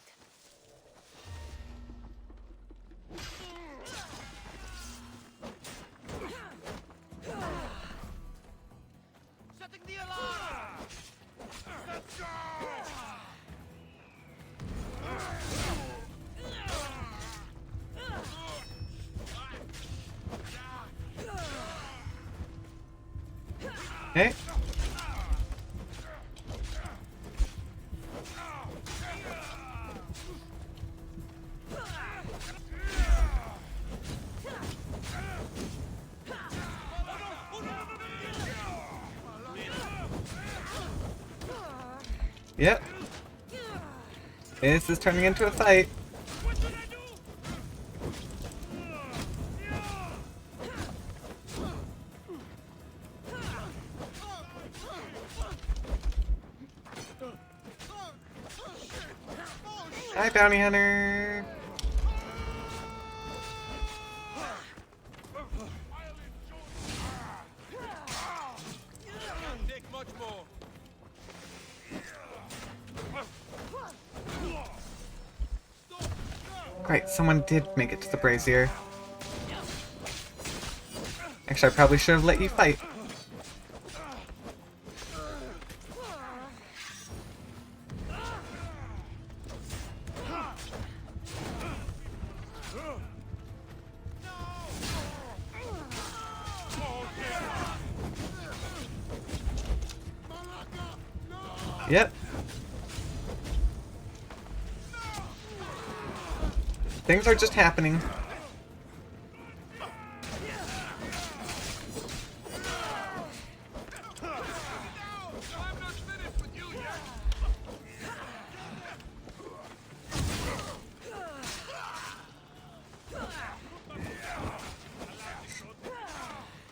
Setting the alarm! Let's go! Okay. Yep. This is turning into a fight. Hi, bounty hunter. Take much more. Great, someone did make it to the brazier. Actually, I probably should have let you fight. Yep. Things are just happening.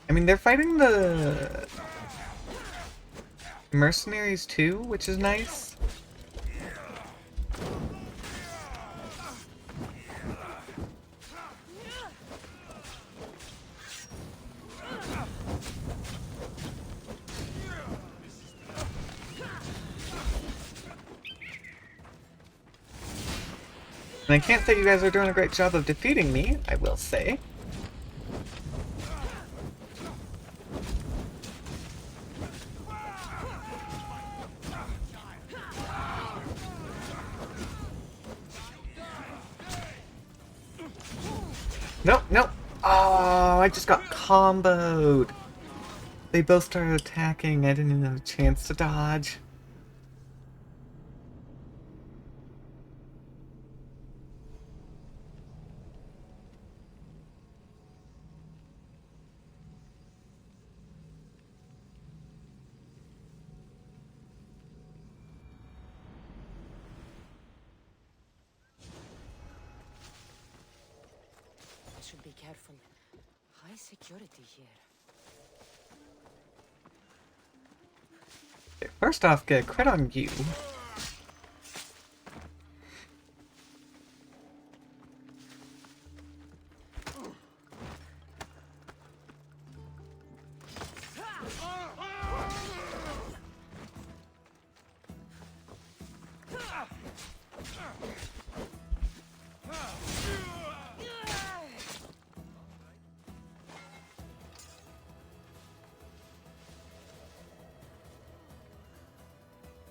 I mean, they're fighting the mercenaries too, which is nice. And I can't say you guys are doing a great job of defeating me, I will say. Nope, nope. Oh, I just got comboed. They both started attacking. I didn't even have a chance to dodge. I should be careful. High security here. Okay, first off, get a crit on you.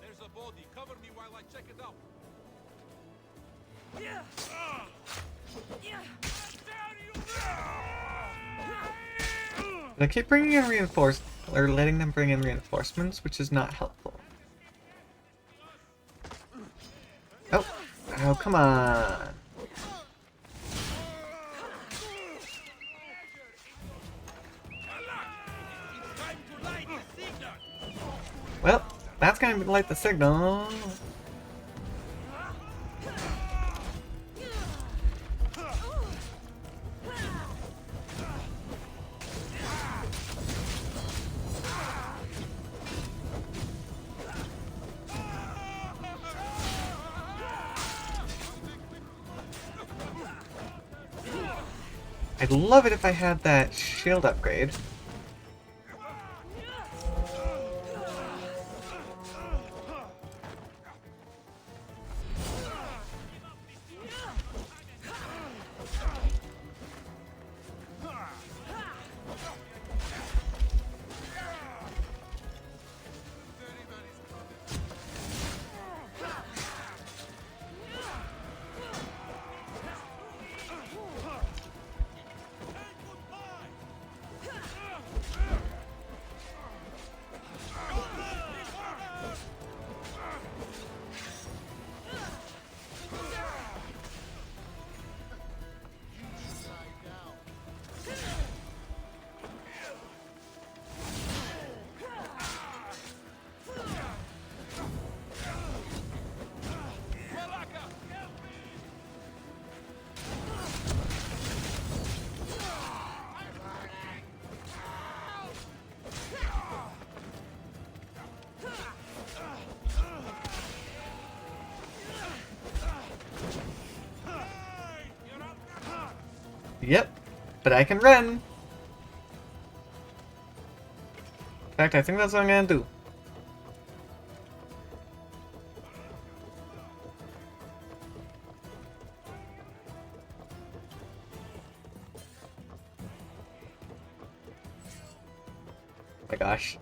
There's a body. Cover me while I check it out. And I keep bringing in reinforced. or letting them bring in reinforcements, which is not helpful. Oh, oh, come on. Well, that's gonna light the signal. I'd love it if I had that shield upgrade. Yep, but I can run. In fact, I think that's what I'm gonna do. Oh my gosh.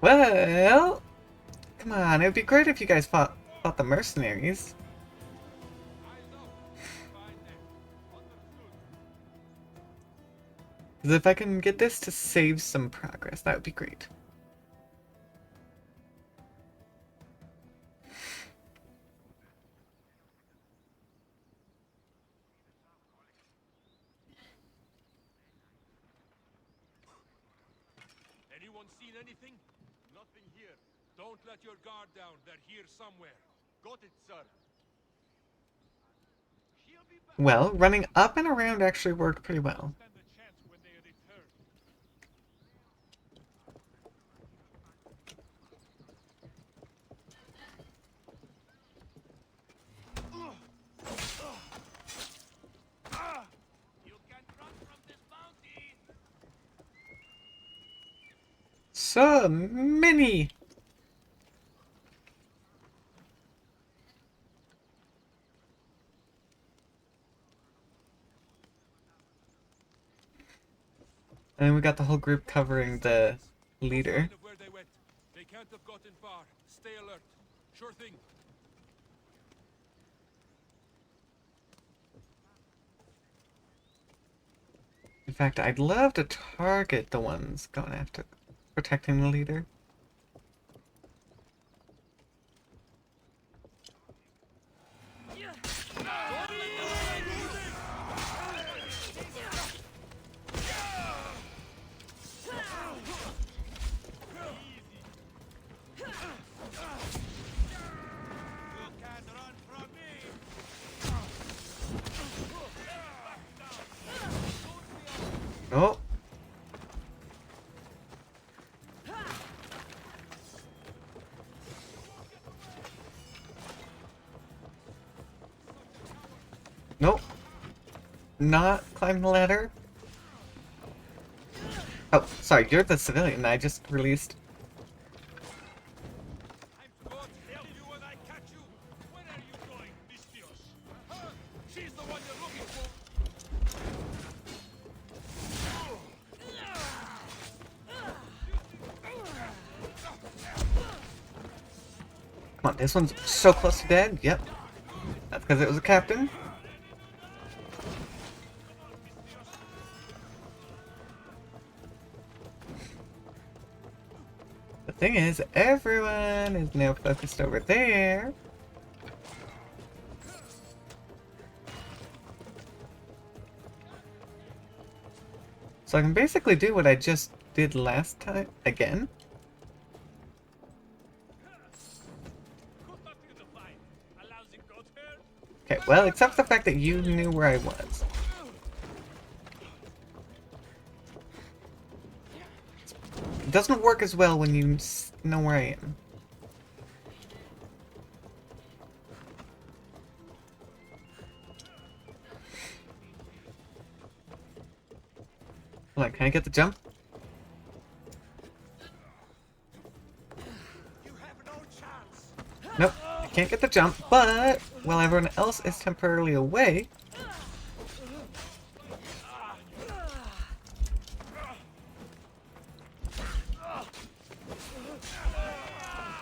Well, come on, it would be great if you guys fought the mercenaries. Because if I can get this to save some progress, that would be great. Anyone seen anything? Nothing here. Don't let your guard down. They're here somewhere. Got it, sir. Well, running up and around actually worked pretty well. So many! And we got the whole group covering the leader. Where they went. They can't have gotten far. Stay alert. Sure thing. In fact, I'd love to target the ones going after protecting the leader. Oh. Nope. Not climb the ladder. Oh, sorry, you're the civilian I just released. Come on, this one's so close to dead. Yep. That's because it was a captain. thing is, everyone is now focused over there. So I can basically do what I just did last time again. Okay, well, except for the fact that you knew where I was. It doesn't work as well when you know where I am. Hold on, can I get the jump? Nope, I can't get the jump, but while everyone else is temporarily away,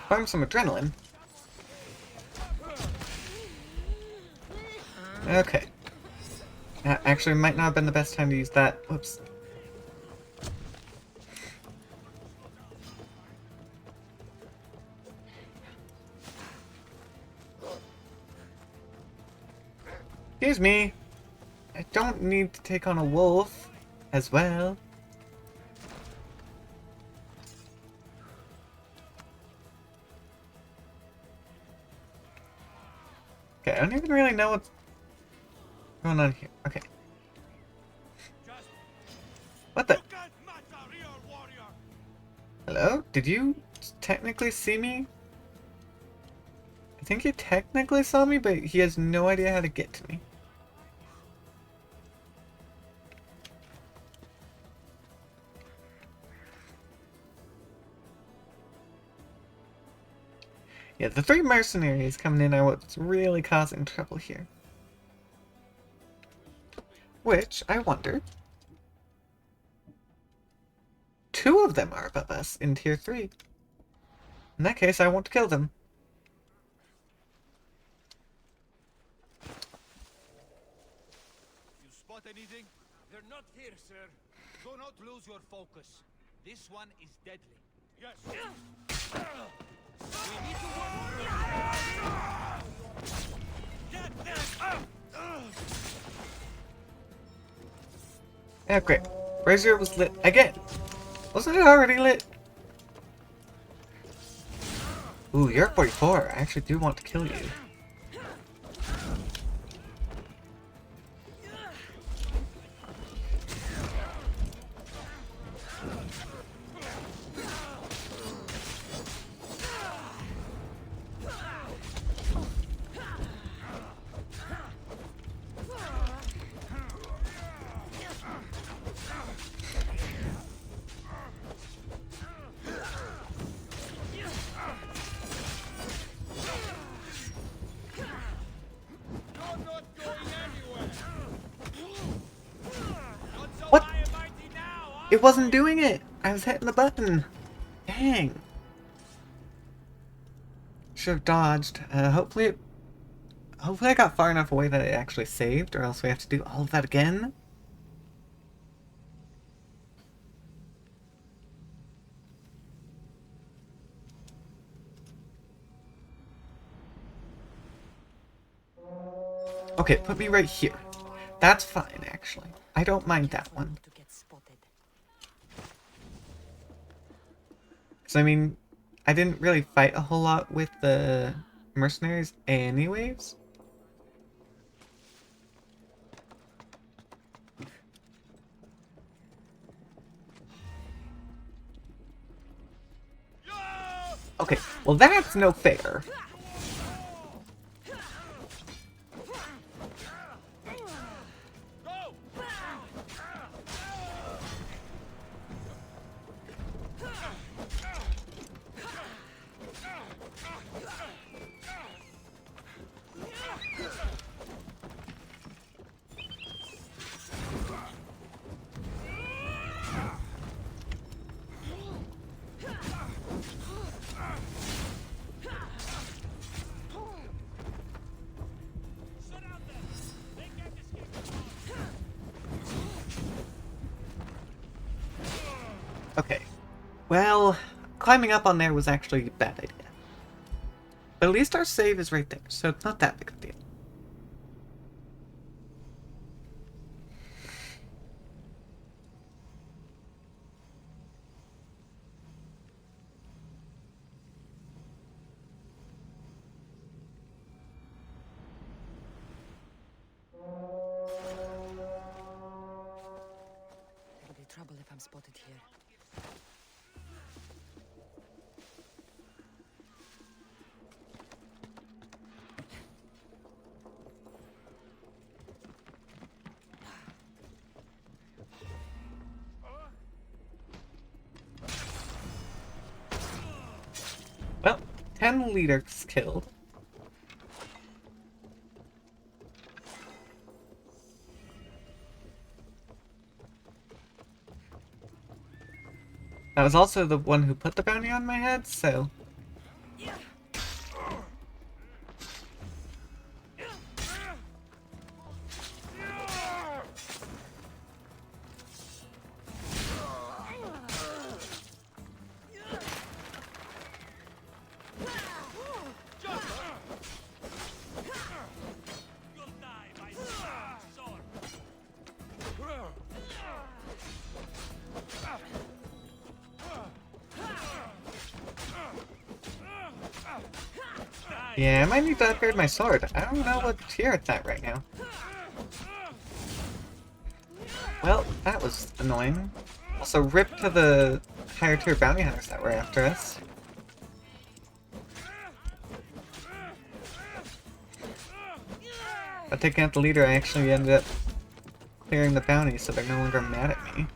farm some adrenaline. Okay. Actually, it might not have been the best time to use that. Whoops. Excuse me. I don't need to take on a wolf as well. Okay, I don't even really know what's going on here. Okay. What the? Hello? Did you technically see me? I think he technically saw me, but he has no idea how to get to me. Yeah, the 3 mercenaries coming in are what's really causing trouble here. Which, I wonder... 2 of them are above us in tier 3. In that case, I want to kill them. You spot anything? They're not here, sir. Do not lose your focus. This one is deadly. Yes. We need to work. Get them! Yeah, great. Brazier was lit again. Wasn't it already lit? Ooh, you're 44. I actually do want to kill you. What? It wasn't doing it! I was hitting the button! Dang! Should have dodged. Hopefully I got far enough away that it actually saved, or else we have to do all of that again. Okay, put me right here. That's fine, actually. I don't mind that one. So, I mean, I didn't really fight a whole lot with the mercenaries anyways. Okay, well that's no fair. Okay. Well, climbing up on there was actually a bad idea. But at least our save is right there, so it's not that big of a deal. There'll be trouble if I'm spotted here. Well, 10 leaders killed. That was also the one who put the bounty on my head, so... Yeah, I might need to upgrade my sword. I don't know what tier it's at right now. Well, that was annoying. Also, rip to the higher tier bounty hunters that were after us. By taking out the leader, I actually ended up clearing the bounty, so they're no longer mad at me.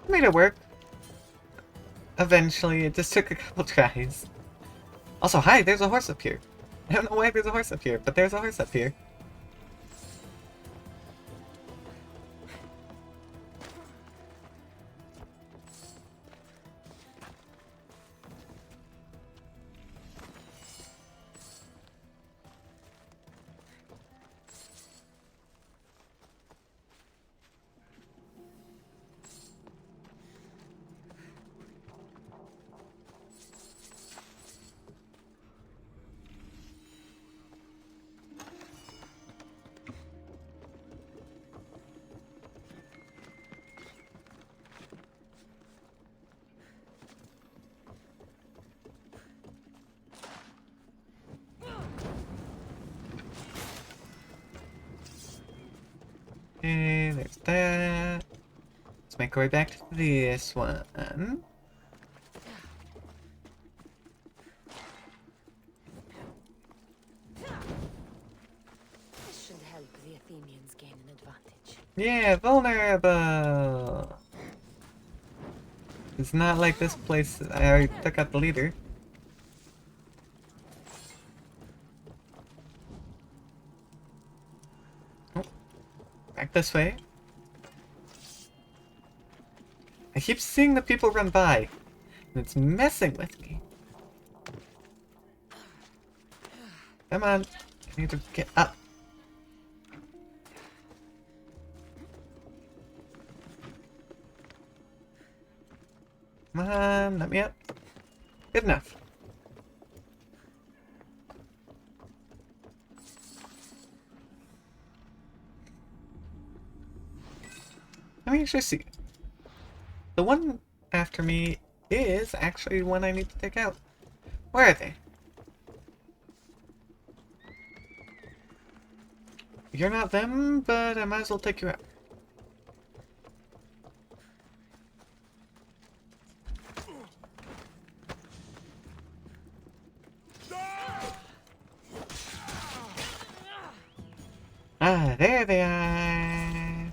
Made it work. Eventually, it just took a couple tries. Also, hi, there's a horse up here. I don't know why there's a horse up here, but there's a horse up here. Okay, there's that. Let's make our way back to this one. This should help the Athenians gain an advantage. Yeah, vulnerable! It's not like this place. I already took out the leader. Oh, back this way. I keep seeing the people run by, and it's messing with me. Come on, I need to get up. Come on, let me up. Good enough. Let me actually see. The one after me is actually one I need to take out. Where are they? You're not them, but I might as well take you out. Ah, there they are!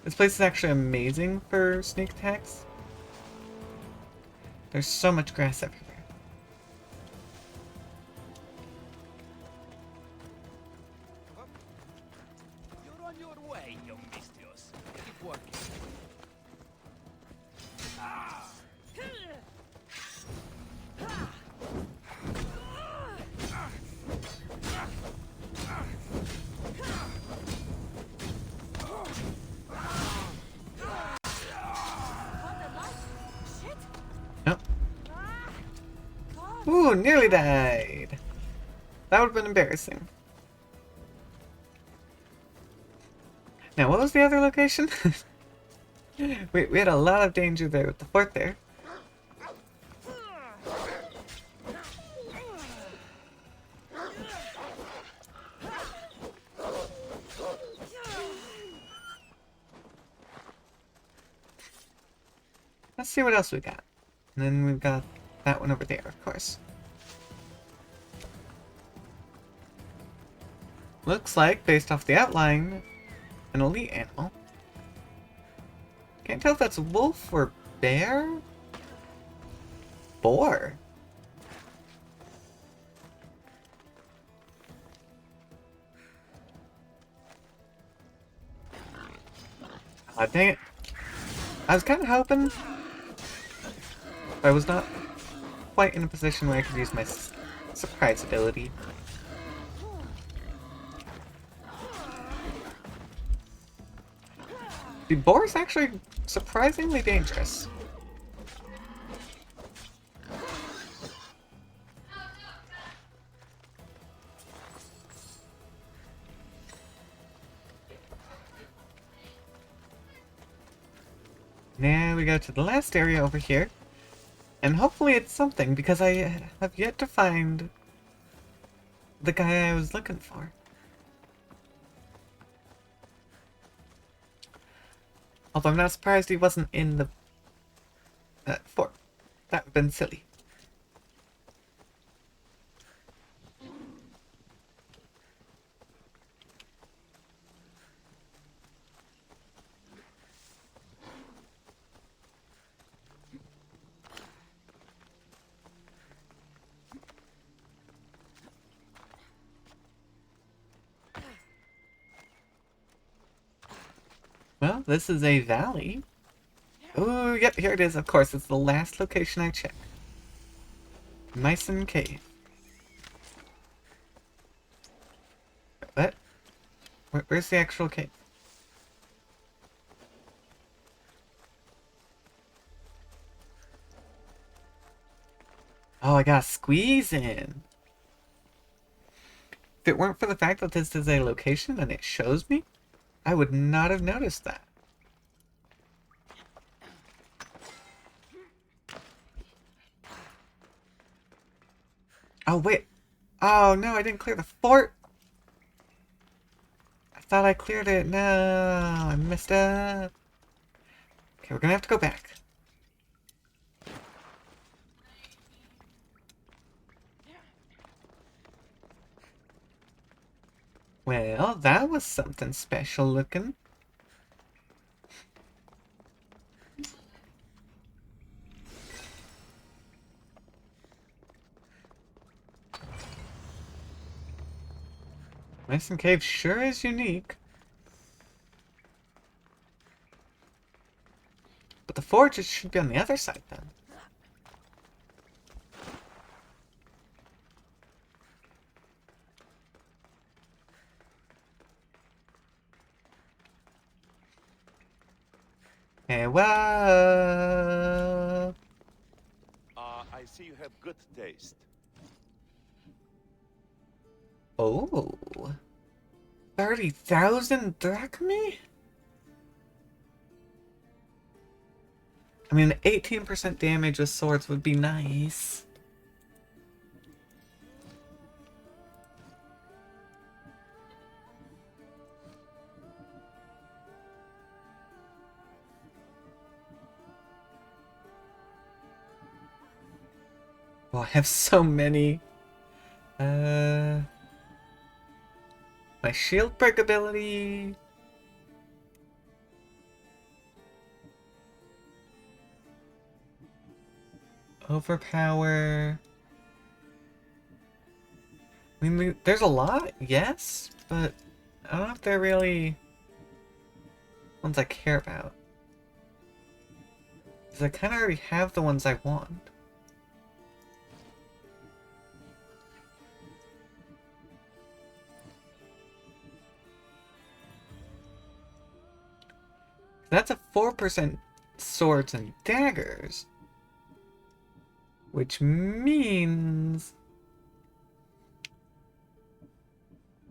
This place is actually amazing for sneak attacks. There's so much grass everywhere. You're on your way, young Mistios. Keep working. Nope. Ooh, nearly died. That would have been embarrassing. Now, what was the other location? we had a lot of danger there with the fort there. Let's see what else we got. And then we've got that one over there, of course. Looks like, based off the outline, an elite animal. Can't tell if that's wolf or bear? Boar. Ah, dang it. I was kind of hoping I was not quite in a position where I could use my surprise ability. The boar is actually surprisingly dangerous. Now we go to the last area over here. And hopefully it's something, because I have yet to find the guy I was looking for. Although I'm not surprised he wasn't in the fort. That would have been silly. Well, this is a valley. Oh, yep, here it is. Of course, it's the last location I checked. Myson Cave. What? Where's the actual cave? Oh, I gotta squeeze in. If it weren't for the fact that this is a location and it shows me, I would not have noticed that. Oh, wait. Oh, no, I didn't clear the fort. I thought I cleared it. No, I messed up. Okay, we're gonna have to go back. Well, that was something special looking. Myson Cave sure is unique. But the forge should be on the other side then. Hey, well. I see you have good taste. Oh. 30,000 drachmae? I mean, 18% damage with swords would be nice. Oh, I have so many. My shield break ability. Overpower. I mean, there's a lot, yes, but I don't know if they're really ones I care about. Because I kind of already have the ones I want. That's a 4% swords and daggers. Which means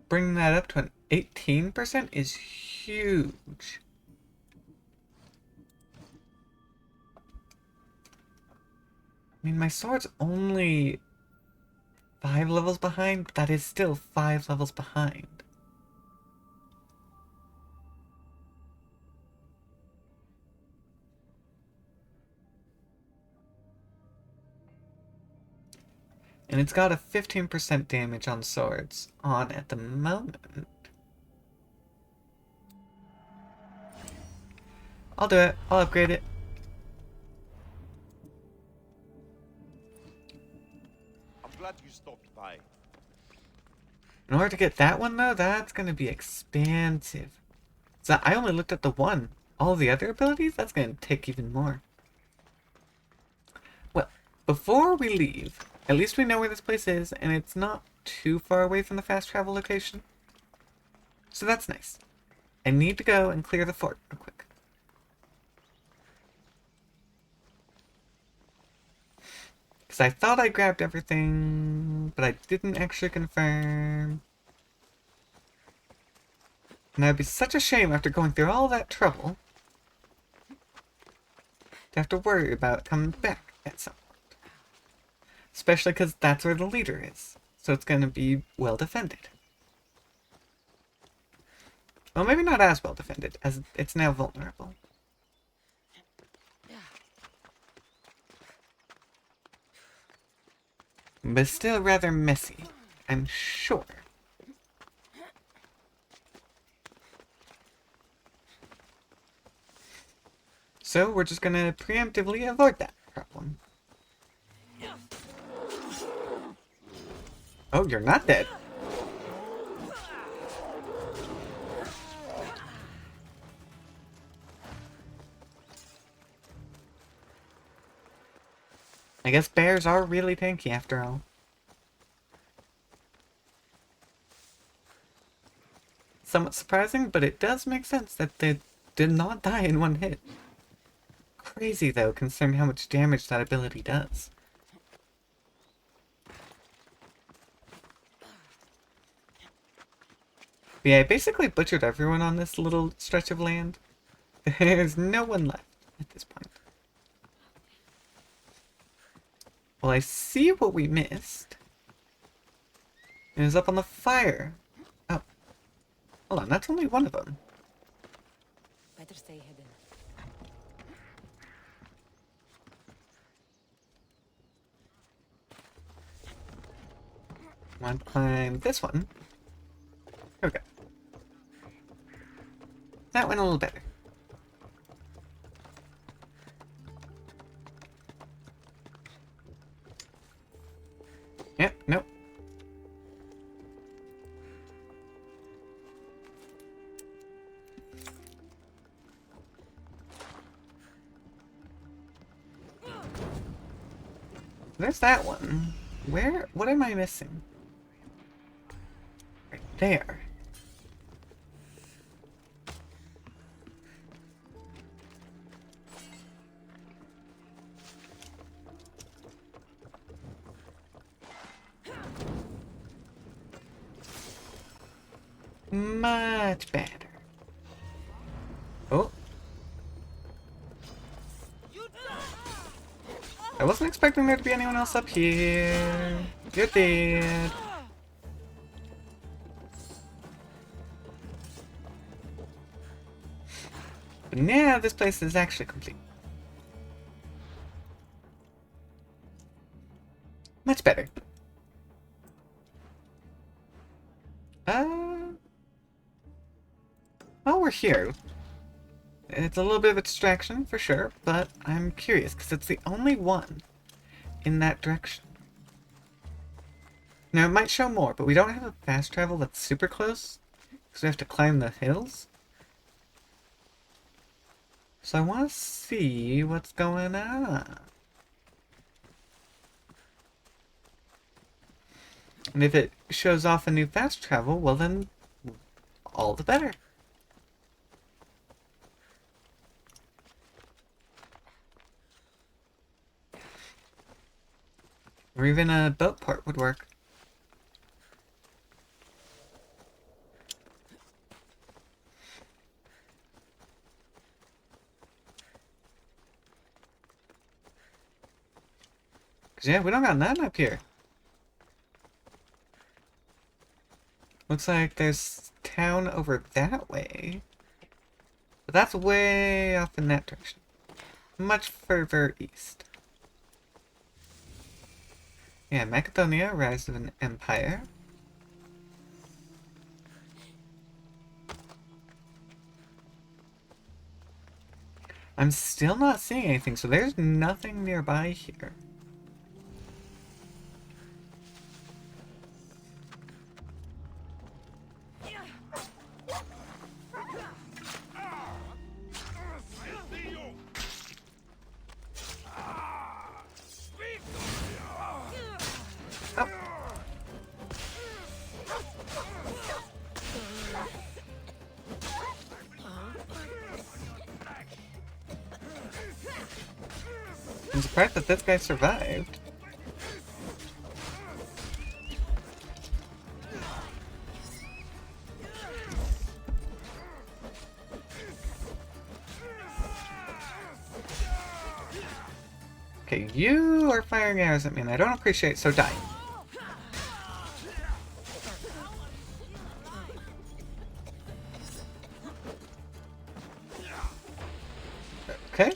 bringing that up to an 18% is huge. I mean, my sword's only 5 levels behind, but that is still 5 levels behind. And it's got a 15% damage on swords on at the moment. I'll do it. I'll upgrade it. I'm glad you stopped by. In order to get that one, though, that's going to be expansive. So I only looked at the one. All the other abilities, that's going to take even more. Well, before we leave, at least we know where this place is, and it's not too far away from the fast travel location. So that's nice. I need to go and clear the fort real quick. Because I thought I grabbed everything, but I didn't actually confirm. And that'd be such a shame after going through all that trouble to have to worry about coming back at some point. Especially because that's where the leader is. So it's going to be well defended. Well, maybe not as well defended, as it's now vulnerable. But still rather messy, I'm sure. So we're just gonna preemptively avoid that problem. Oh, you're not dead. I guess bears are really tanky after all. Somewhat surprising, but it does make sense that they did not die in one hit. Crazy though, considering how much damage that ability does. But yeah, I basically butchered everyone on this little stretch of land. There's no one left at this point. Well, I see what we missed. It was up on the fire. Oh. Hold on, that's only one of them. Better stay hidden. Want to climb this one. Here we go. That went a little better. Yep, nope. There's that one. Where? What am I missing? Right there. Much better. Oh. I wasn't expecting there to be anyone else up here. You're dead. But now this place is actually complete. Much better. While we're here, it's a little bit of a distraction for sure, but I'm curious because it's the only one in that direction. Now, it might show more, but we don't have a fast travel that's super close, because we have to climb the hills. So I want to see what's going on. And if it shows off a new fast travel, well then, all the better. Or even a boat port would work. Cause yeah, we don't got nothing up here. Looks like there's town over that way. But that's way off in that direction. Much further east. Yeah, Macedonia, Rise of an Empire. I'm still not seeing anything, so there's nothing nearby here. I'm surprised that this guy survived. Okay, you are firing arrows at me and I don't appreciate, so die. Okay.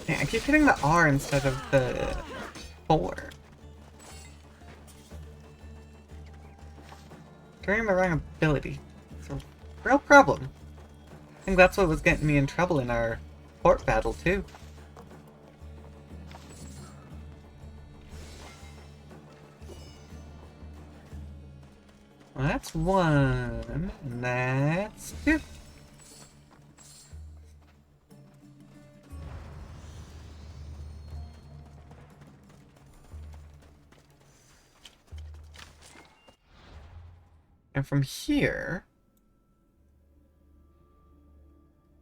Man, I keep hitting the R instead of the 4. Turning the wrong ability. It's a real problem. I think that's what was getting me in trouble in our port battle, too. Well, that's 1, and that's 2. And from here...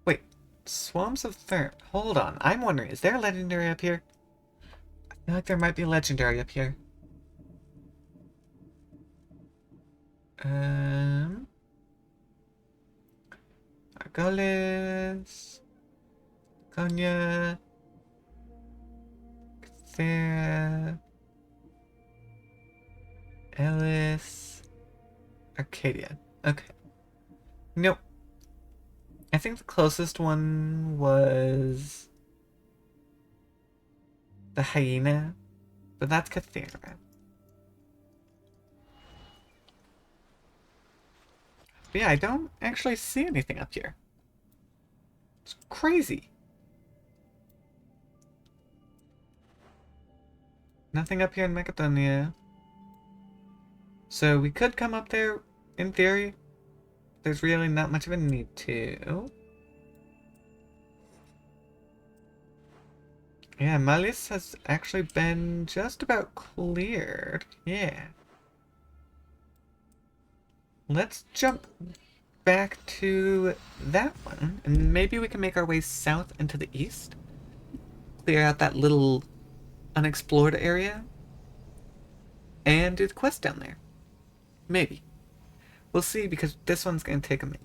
Wait, Swamps of Therm. Hold on, I'm wondering, is there a legendary up here? I feel like there might be a legendary up here. Argolis... Konya... Cthera... Ellis... Arcadia. Okay. Nope. I think the closest one was... the hyena. But that's Cthera. But yeah, I don't actually see anything up here. It's crazy. Nothing up here in Macedonia. So we could come up there, in theory. There's really not much of a need to. Yeah, Malis has actually been just about cleared. Yeah. Let's jump back to that one, and maybe we can make our way south into the east. Clear out that little unexplored area. And do the quest down there. Maybe. We'll see, because this one's going to take a minute.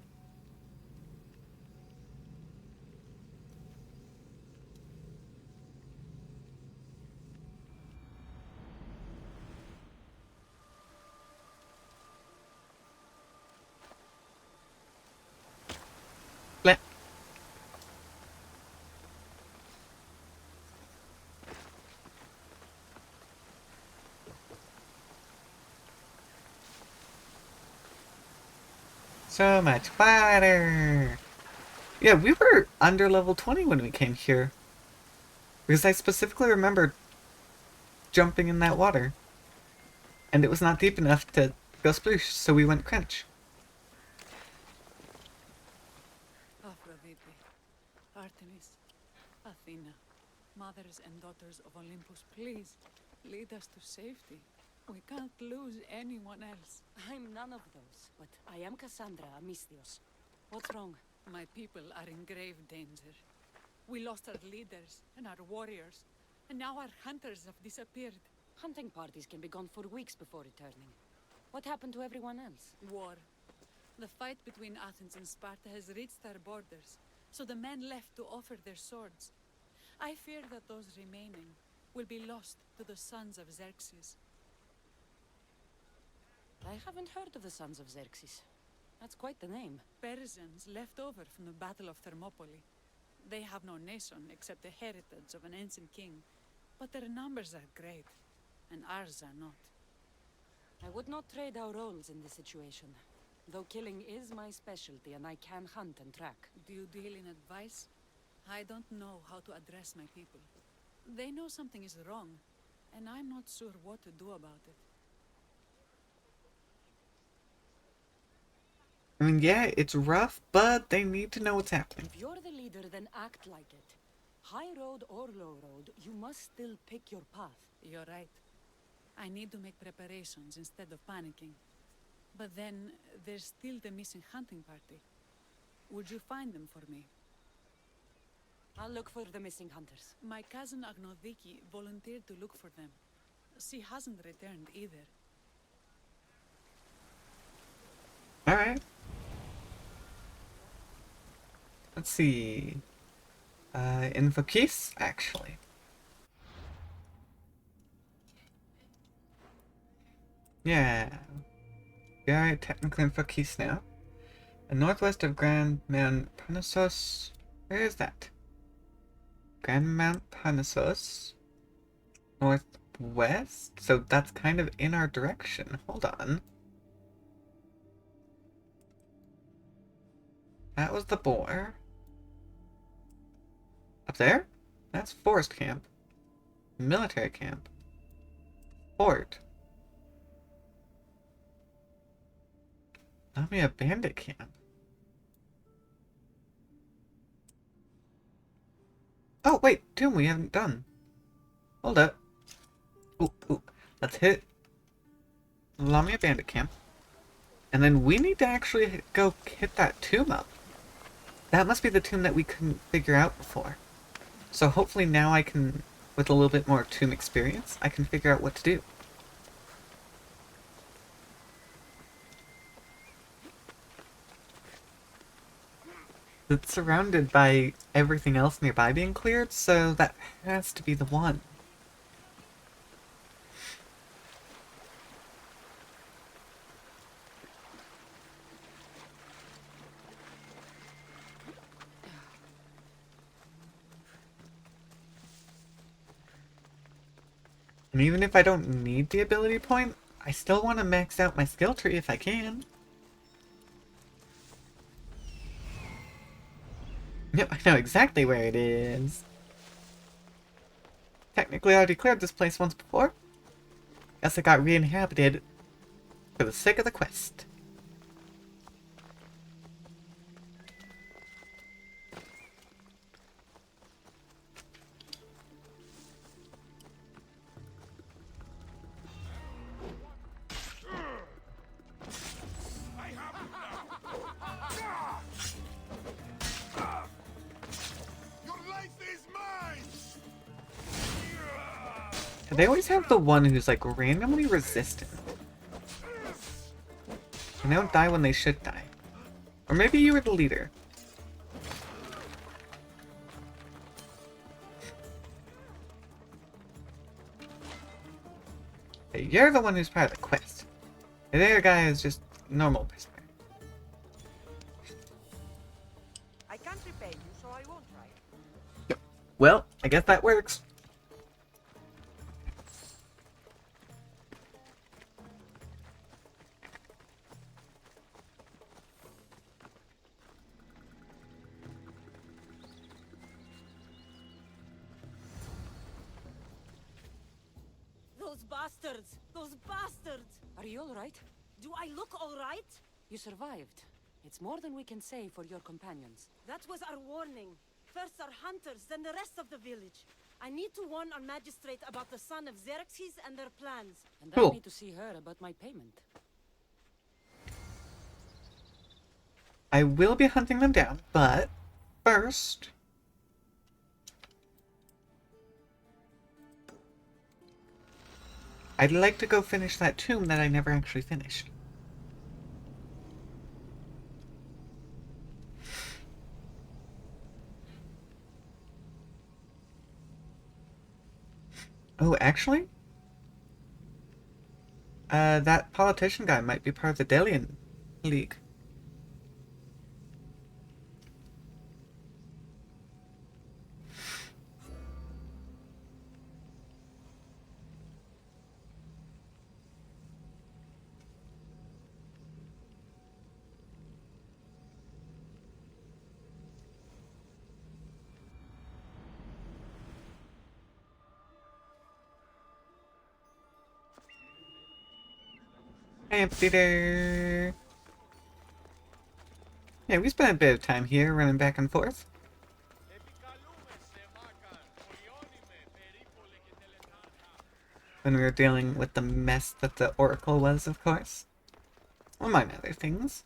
So much water! Yeah, we were under level 20 when we came here. Because I specifically remember jumping in that water. And it was not deep enough to go sploosh, so we went crunch. Aphrodite, Artemis, Athena, mothers and daughters of Olympus, please lead us to safety. We can't lose anyone else. I'm none of those, but I am Cassandra Amistios. What's wrong? My people are in grave danger. We lost our leaders and our warriors, and now our hunters have disappeared. Hunting parties can be gone for weeks before returning. What happened to everyone else? War. The fight between Athens and Sparta has reached our borders, so the men left to offer their swords. I fear that those remaining will be lost to the sons of Xerxes. I haven't heard of the sons of Xerxes. That's quite the name. Persians left over from the Battle of Thermopylae. They have no nation except the heritage of an ancient king, but their numbers are great, and ours are not. I would not trade our roles in this situation, though killing is my specialty and I can hunt and track. Do you deal in advice? I don't know how to address my people. They know something is wrong, and I'm not sure what to do about it. I mean, yeah, it's rough, but they need to know what's happening. If you're the leader, then act like it. High road or low road, you must still pick your path. You're right. I need to make preparations instead of panicking. But then, there's still the missing hunting party. Would you find them for me? I'll look for the missing hunters. My cousin Agnodiki volunteered to look for them. She hasn't returned either. Alright. Let's see. Infokis, actually. Yeah. We are technically in Phokis now. And northwest of Grand Mount Parnassus. Where is that? Grand Mount Parnassus. Northwest? So that's kind of in our direction. Hold on. That was the boar. Up there? That's forest camp. Military camp. Fort. That'll be a bandit camp. Oh, wait, tomb we haven't done. Hold up. Ooh. Let's hit Lamia bandit camp. And then we need to actually go hit that tomb up. That must be the tomb that we couldn't figure out before. So hopefully now I can, with a little bit more tomb experience, I can figure out what to do. It's surrounded by everything else nearby being cleared, so that has to be the one. And even if I don't need the ability point, I still want to max out my skill tree if I can. Yep, I know exactly where it is. Technically, I already cleared this place once before. Guess I got re-inhabited for the sake of the quest. They always have the one who's like randomly resistant. And they don't die when they should die. Or maybe you were the leader. Hey, you're the one who's part of the quest. The other guy is just normal prisoner. I can't repay you, so I won't try. Yep. Well, I guess that works. Those bastards! Those bastards! Are you all right? Do I look all right? You survived. It's more than we can say for your companions. That was our warning. First our hunters, then the rest of the village. I need to warn our magistrate about the son of Xerxes and their plans. And Cool. I need to see her about my payment. I will be hunting them down, but first... I'd like to go finish that tomb that I never actually finished. Oh, actually? That politician guy might be part of the Delian League. Amphitheater. Yeah, we spent a bit of time here running back and forth. When we were dealing with the mess that the Oracle was, of course. Among other things.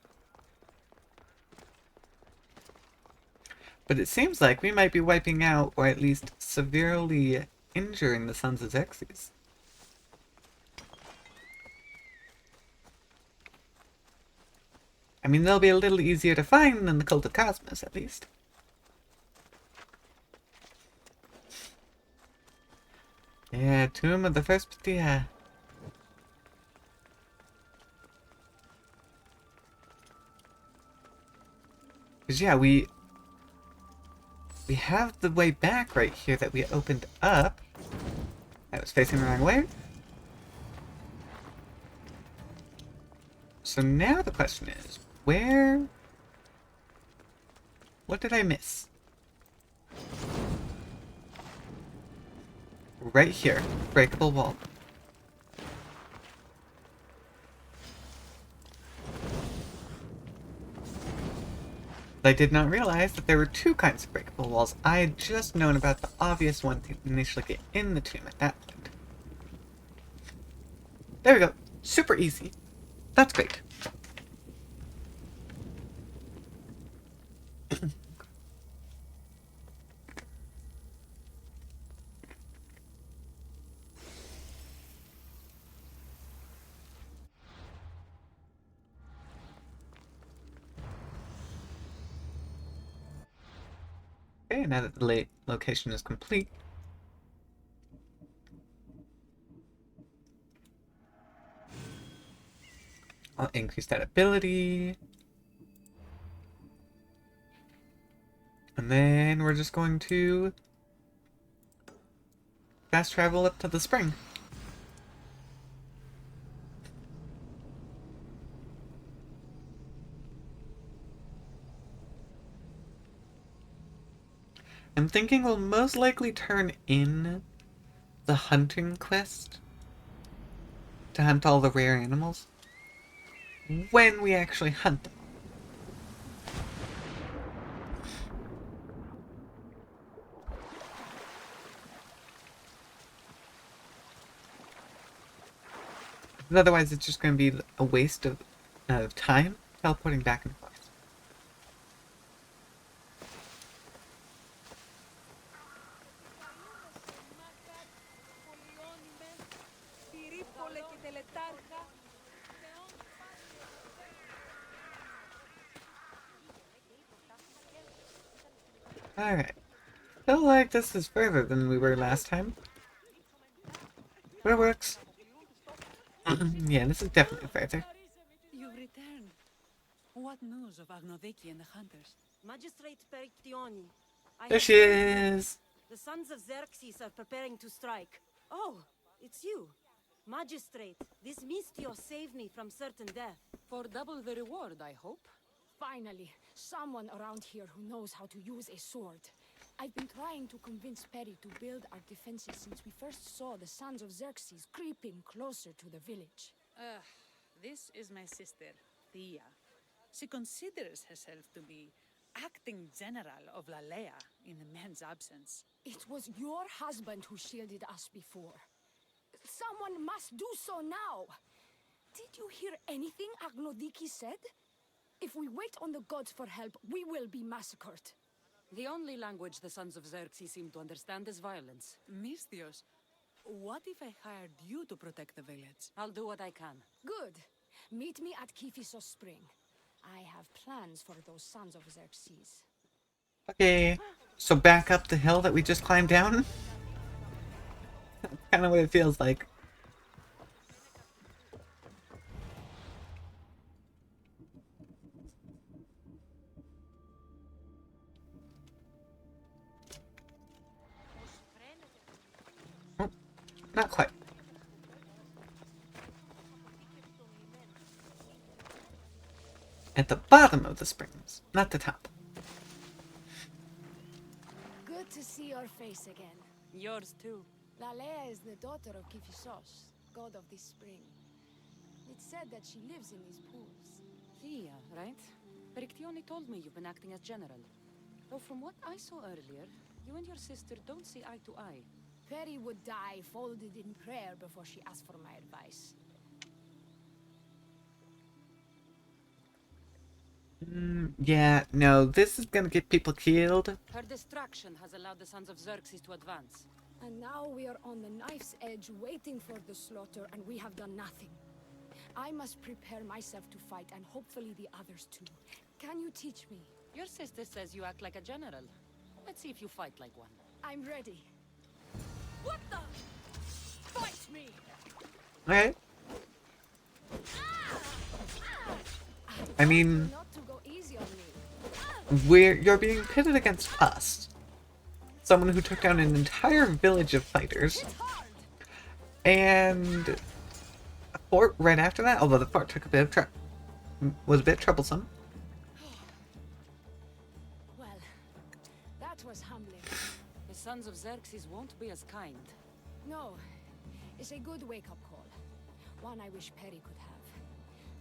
But it seems like we might be wiping out, or at least severely injuring the Sons of Xerxes. I mean, they'll be a little easier to find than the Cult of Cosmos, at least. Yeah, Tomb of the First Patia. Because, yeah, we have the way back right here that we opened up. I was facing the wrong way. So now the question is, where... What did I miss? Right here. Breakable wall. I did not realize that there were two kinds of breakable walls. I had just known about the obvious one to initially get in the tomb at that point. There we go. Super easy. That's great. Okay, now that the location is complete, I'll increase that ability. And then we're just going to fast travel up to the spring. I'm thinking we'll most likely turn in the hunting quest to hunt all the rare animals when we actually hunt them. Otherwise, it's just going to be a waste of time teleporting back and forth. Alright. Feel like this is further than we were last time. But it works. Yeah, this is definitely further. You've returned. What news of Agnoveki and the hunters? Magistrate Perictioni. There she is! The Sons of Xerxes are preparing to strike. Oh, it's you. Magistrate, this Mistio saved me from certain death. For double the reward, I hope. Finally, someone around here who knows how to use a sword. I've been trying to convince Perry to build our defenses since we first saw the Sons of Xerxes creeping closer to the village. This is my sister, Thea. She considers herself to be acting general of Lalea in the man's absence. It was your husband who shielded us before. Someone must do so now. Did you hear anything Agnodiki said? If we wait on the gods for help, we will be massacred. The only language the Sons of Xerxes seem to understand is violence. Misthios, what if I hired you to protect the village? I'll do what I can. Good. Meet me at Kiphisos Spring. I have plans for those Sons of Xerxes. Okay, so back up the hill that we just climbed down? That's kind of what it feels like. Oh, not quite. At the bottom of the springs, not the top. Good to see your face again. Yours too. Lalea is the daughter of Kiphisos, god of this spring. It's said that she lives in these pools. Thea, right? Perictione told me you've been acting as general. Though from what I saw earlier, you and your sister don't see eye to eye. Perry would die folded in prayer before she asked for my advice. Yeah, no, this is gonna get people killed. Her distraction has allowed the Sons of Xerxes to advance. And now we are on the knife's edge waiting for the slaughter, and we have done nothing. I must prepare myself to fight, and hopefully the others too. Can you teach me? Your sister says you act like a general. Let's see if you fight like one. I'm ready. What the? Fight me! Okay. I mean, Not to go easy on me. you're being pitted against us. Someone who took down an entire village of fighters. And a fort right after that, although the fort took a bit of was a bit troublesome. Well, that was humbling. The Sons of Xerxes won't be as kind. No, it's a good wake-up call. One I wish Perry could have.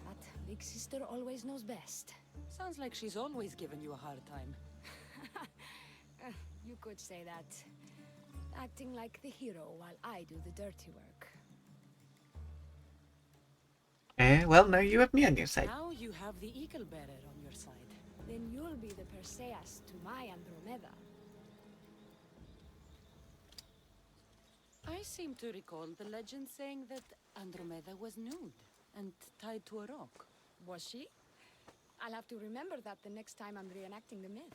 But Big Sister always knows best. Sounds like she's always given you a hard time. You could say that. Acting like the hero while I do the dirty work. Well, now you have me on your side. Now you have the Eagle Bearer on your side. Then you'll be the Perseus to my Andromeda. I seem to recall the legend saying that Andromeda was nude and tied to a rock. Was she? I'll have to remember that the next time I'm reenacting the myth.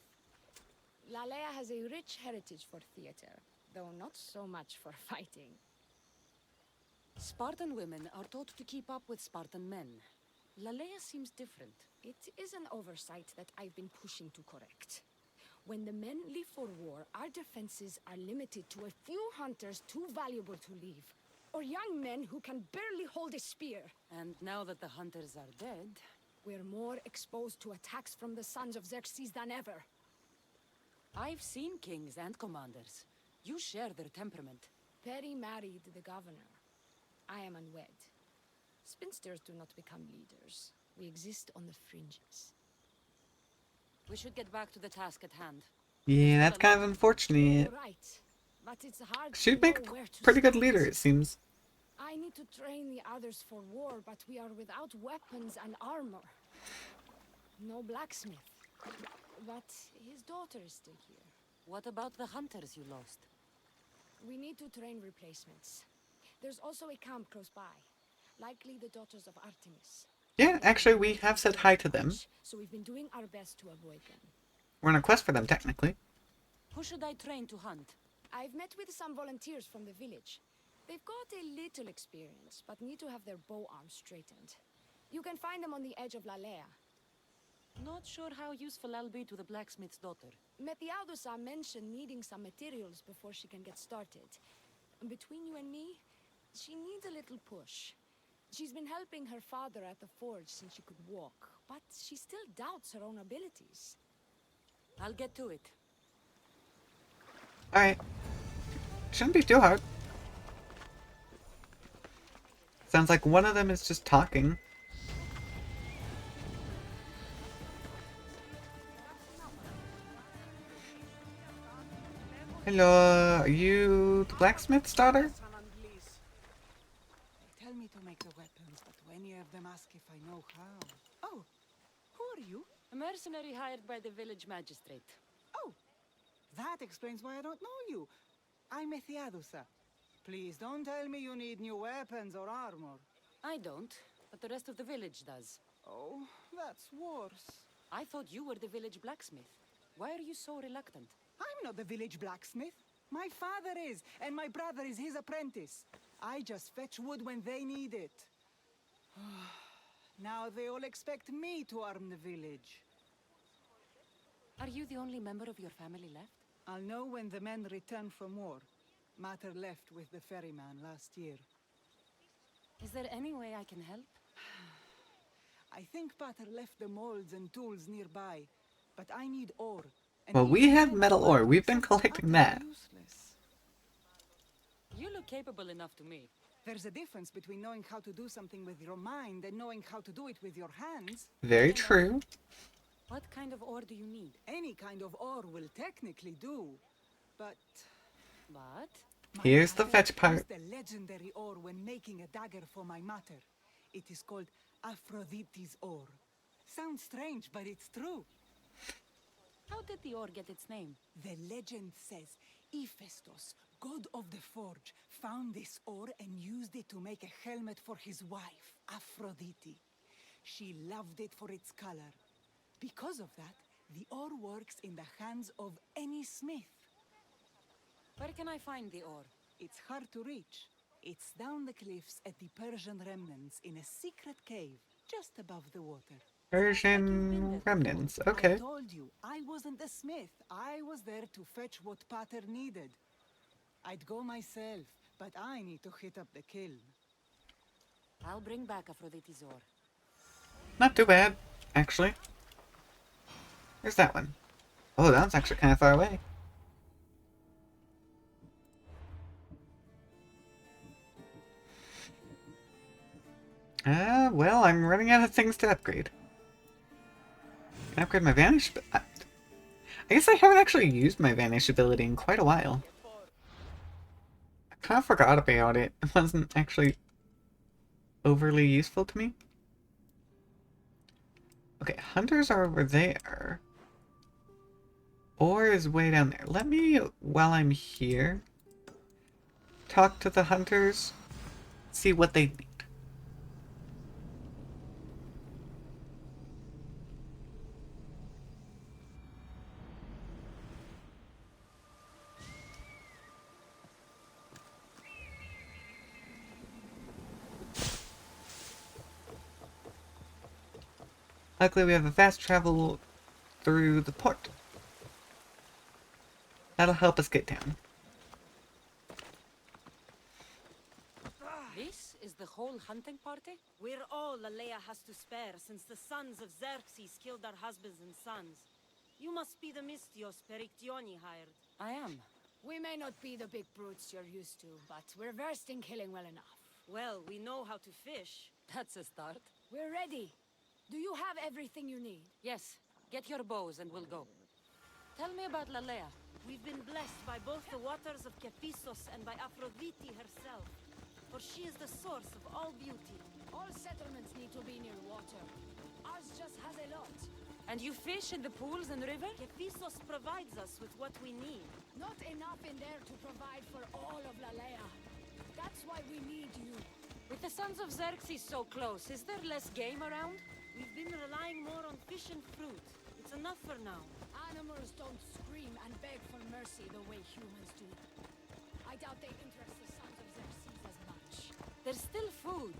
Lalea has a rich heritage for theater, though not so much for fighting. Spartan women are taught to keep up with Spartan men. Lalea seems different. It is an oversight that I've been pushing to correct. When the men leave for war, our defenses are limited to a few hunters too valuable to leave, or young men who can barely hold a spear. And now that the hunters are dead, we're more exposed to attacks from the Sons of Xerxes than ever. I've seen kings and commanders. You share their temperament. Perry married the governor. I am unwed. Spinsters do not become leaders. We exist on the fringes. We should get back to the task at hand. Yeah, that's kind of unfortunate. Right, but it's hard. She'd make a pretty good leader, it seems. I need to train the others for war, but we are without weapons and armor. No blacksmith. But his daughter is still here. What about the hunters you lost? We need to train replacements. There's also a camp close by. Likely the daughters of Artemis. Yeah, actually, we have said hi to them. So we've been doing our best to avoid them. We're on a quest for them, technically. Who should I train to hunt? I've met with some volunteers from the village. They've got a little experience, but need to have their bow arms straightened. You can find them on the edge of Lalea. Not sure how useful I'll be to the blacksmith's daughter. Methiadusa mentioned needing some materials before she can get started. Between you and me, she needs a little push. She's been helping her father at the forge since she could walk, but she still doubts her own abilities. I'll get to it. Alright. Shouldn't be too hard. Sounds like one of them is just talking. Hello, are you the blacksmith's daughter? Tell me to make the weapons, but any of them ask if I know how. Oh, who are you? A mercenary hired by the village magistrate. Oh, that explains why I don't know you. I'm Ethiadusa. Please don't tell me you need new weapons or armor. I don't, but the rest of the village does. Oh, that's worse. I thought you were the village blacksmith. Why are you so reluctant? I'm not the village blacksmith. My father is, and my brother is his apprentice. I just fetch wood when they need it. Now they all expect me to arm the village. Are you the only member of your family left? I'll know when the men return from war. Mater left with the ferryman last year. Is there any way I can help? I think Pater left the molds and tools nearby, but I need ore. Well, we have metal ore. We've been collecting that. You look capable enough to me. There's a difference between knowing how to do something with your mind and knowing how to do it with your hands. Very true. What kind of ore do you need? Any kind of ore will technically do, but... Here's the fetch part. The legendary ore when making a dagger for my mater. It is called Aphrodite's ore. Sounds strange, but it's true. How did the ore get its name? The legend says Hephaestus, god of the forge, found this ore and used it to make a helmet for his wife, Aphrodite. She loved it for its color. Because of that, the ore works in the hands of any smith. Where can I find the ore? It's hard to reach. It's down the cliffs at the Persian remnants in a secret cave, just above the water. Persian remnants, okay. I told you, I wasn't the smith. I was there to fetch what Pater needed. I'd go myself, but I need to hit up the kiln. I'll bring back Aphrodite's ore. Not too bad, actually. Where's that one? Oh, that's actually kind of far away. Well, I'm running out of things to upgrade. Can I upgrade my Vanish? I guess I haven't actually used my Vanish ability in quite a while. I kind of forgot about it. It wasn't actually overly useful to me. Okay, hunters are over there. Ore is way down there. Let me, while I'm here, talk to the hunters, see what they need. Luckily, we have a fast travel through the port. That'll help us get down. This is the whole hunting party? We're all Lalea has to spare since the sons of Xerxes killed our husbands and sons. You must be the Mystios Perictioni hired. I am. We may not be the big brutes you're used to, but we're versed in killing well enough. Well, we know how to fish. That's a start. We're ready. Do you have everything you need? Yes. Get your bows and we'll go. Tell me about Lalea. We've been blessed by both the waters of Kephissos and by Aphrodite herself. For she is the source of all beauty. All settlements need to be near water. Ours just has a lot. And you fish in the pools and river? Kephissos provides us with what we need. Not enough in there to provide for all of Lalea. That's why we need you. With the sons of Xerxes so close, is there less game around? We've been relying more on fish and fruit. It's enough for now. Animals don't scream and beg for mercy the way humans do. I doubt they interest the sons of Xerxes as much. There's still food.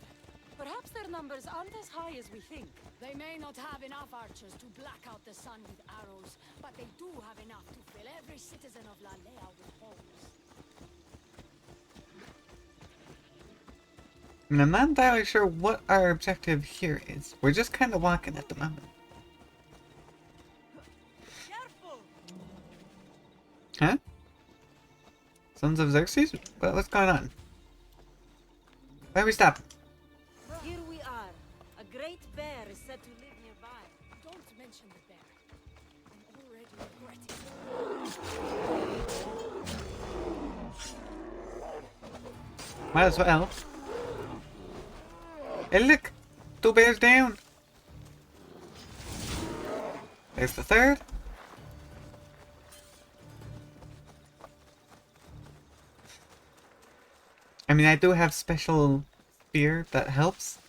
Perhaps their numbers aren't as high as we think. They may not have enough archers to black out the sun with arrows, but they do have enough to fill every citizen of Lalea with holes. And I'm not entirely sure what our objective here is. We're just kind of walking at the moment. Careful! Huh? Sons of Xerxes? What's going on? Why are we stopping? Here we are. A great bear is said to live nearby. Don't mention the bear. I'm already regretting. Might as well. Hey look! 2 bears down! There's the third. I mean, I do have special spear that helps.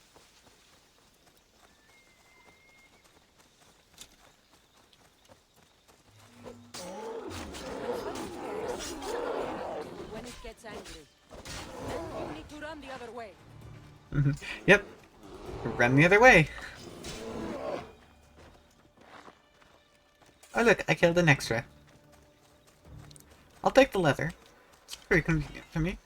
When it gets angry. Then you need to run the other way. Yep. Run the other way. Oh look, I killed an extra. I'll take the leather. It's pretty convenient for me.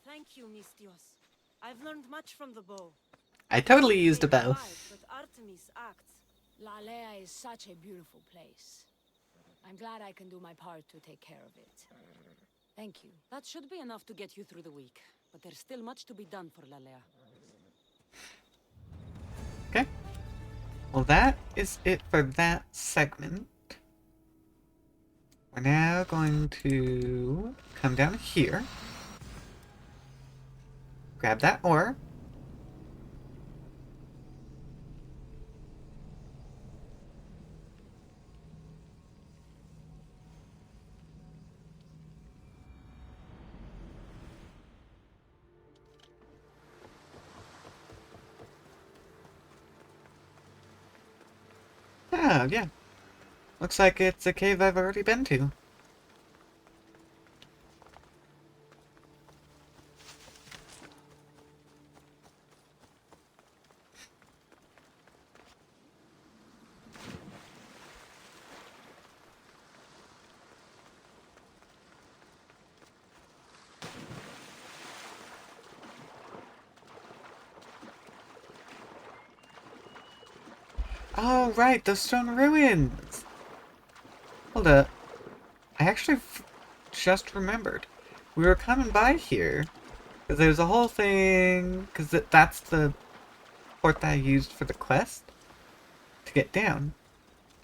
Thank you, Mistios. I've learned much from the bow. I totally used a bow. But Artemis acts. Lalea is such a beautiful place. I'm glad I can do my part to take care of it. Thank you. That should be enough to get you through the week. But there's still much to be done for Lalea. Okay. Well, that is it for that segment. We're now going to come down here. Grab that ore. Oh, yeah. Looks like it's a cave I've already been to. Oh, right, those stone ruins! Hold up. I actually just remembered. We were coming by here. Because there's a whole thing... Because that's the port that I used for the quest. To get down.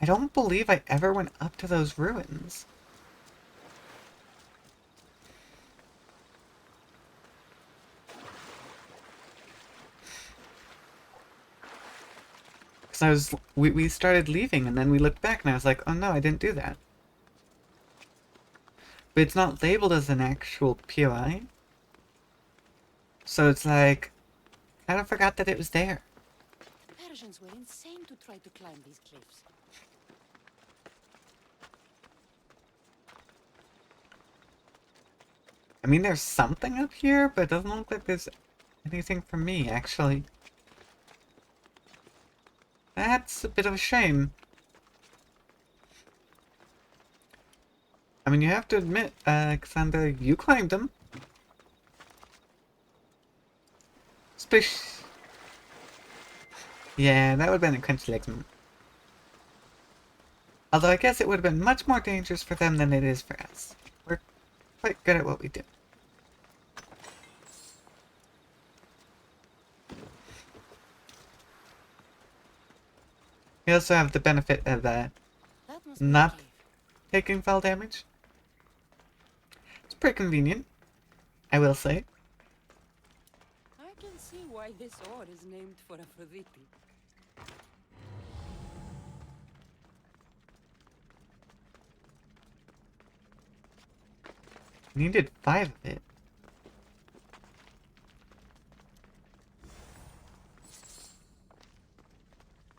I don't believe I ever went up to those ruins. Because we started leaving and then we looked back and I was like, oh no, I didn't do that. But it's not labeled as an actual POI. So it's like, kind of forgot that it was there. The Persians were insane to try to climb these cliffs. I mean, there's something up here, but it doesn't look like there's anything for me, actually. That's a bit of a shame. I mean, you have to admit, Cassandra, you climbed them. Splish. Yeah, that would have been a crunchy legs moment. Although I guess it would have been much more dangerous for them than it is for us. We're quite good at what we do. We also have the benefit of not taking fall damage. It's pretty convenient, I will say. I can see why this ore is named for Aphrodite. Needed 5 of it.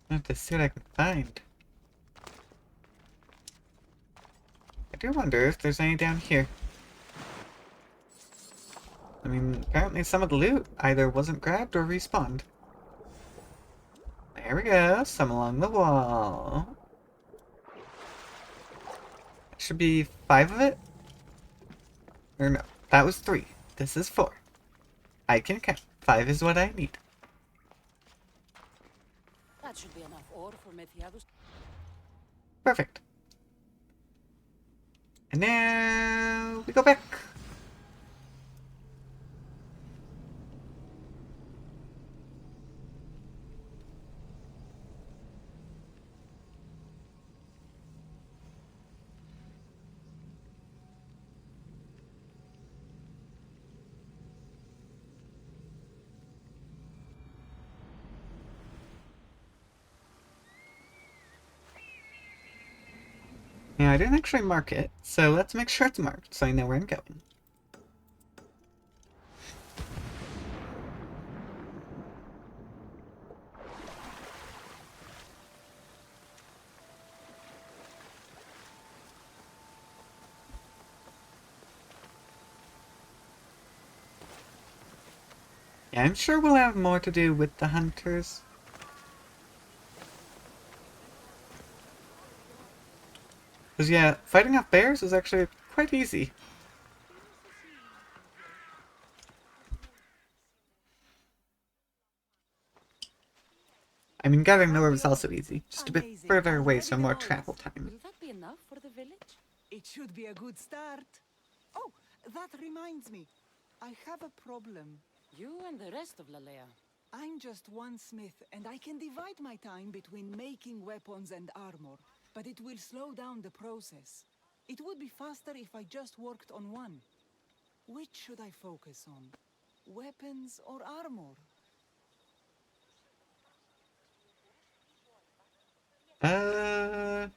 I have to see what I can find. I do wonder if there's any down here. I mean, apparently some of the loot either wasn't grabbed or respawned. There we go, some along the wall. Should be 5 of it? Or no, that was 3. This is 4. I can count. 5 is what I need. That That should be enough ore for Methiadus. Perfect. And now we go back. Now, I didn't actually mark it, so let's make sure it's marked so I know where I'm going. Yeah, I'm sure we'll have more to do with the hunters. Because, yeah, fighting off bears is actually quite easy. I mean, gathering the orb is also easy, just a bit further away, so more travel time. Will that be enough for the village? It should be a good start. Oh, that reminds me. I have a problem. You and the rest of Lalea. I'm just one smith, and I can divide my time between making weapons and armor, but it will slow down the process. It would be faster if I just worked on one. Which should I focus on? Weapons or armor? I'm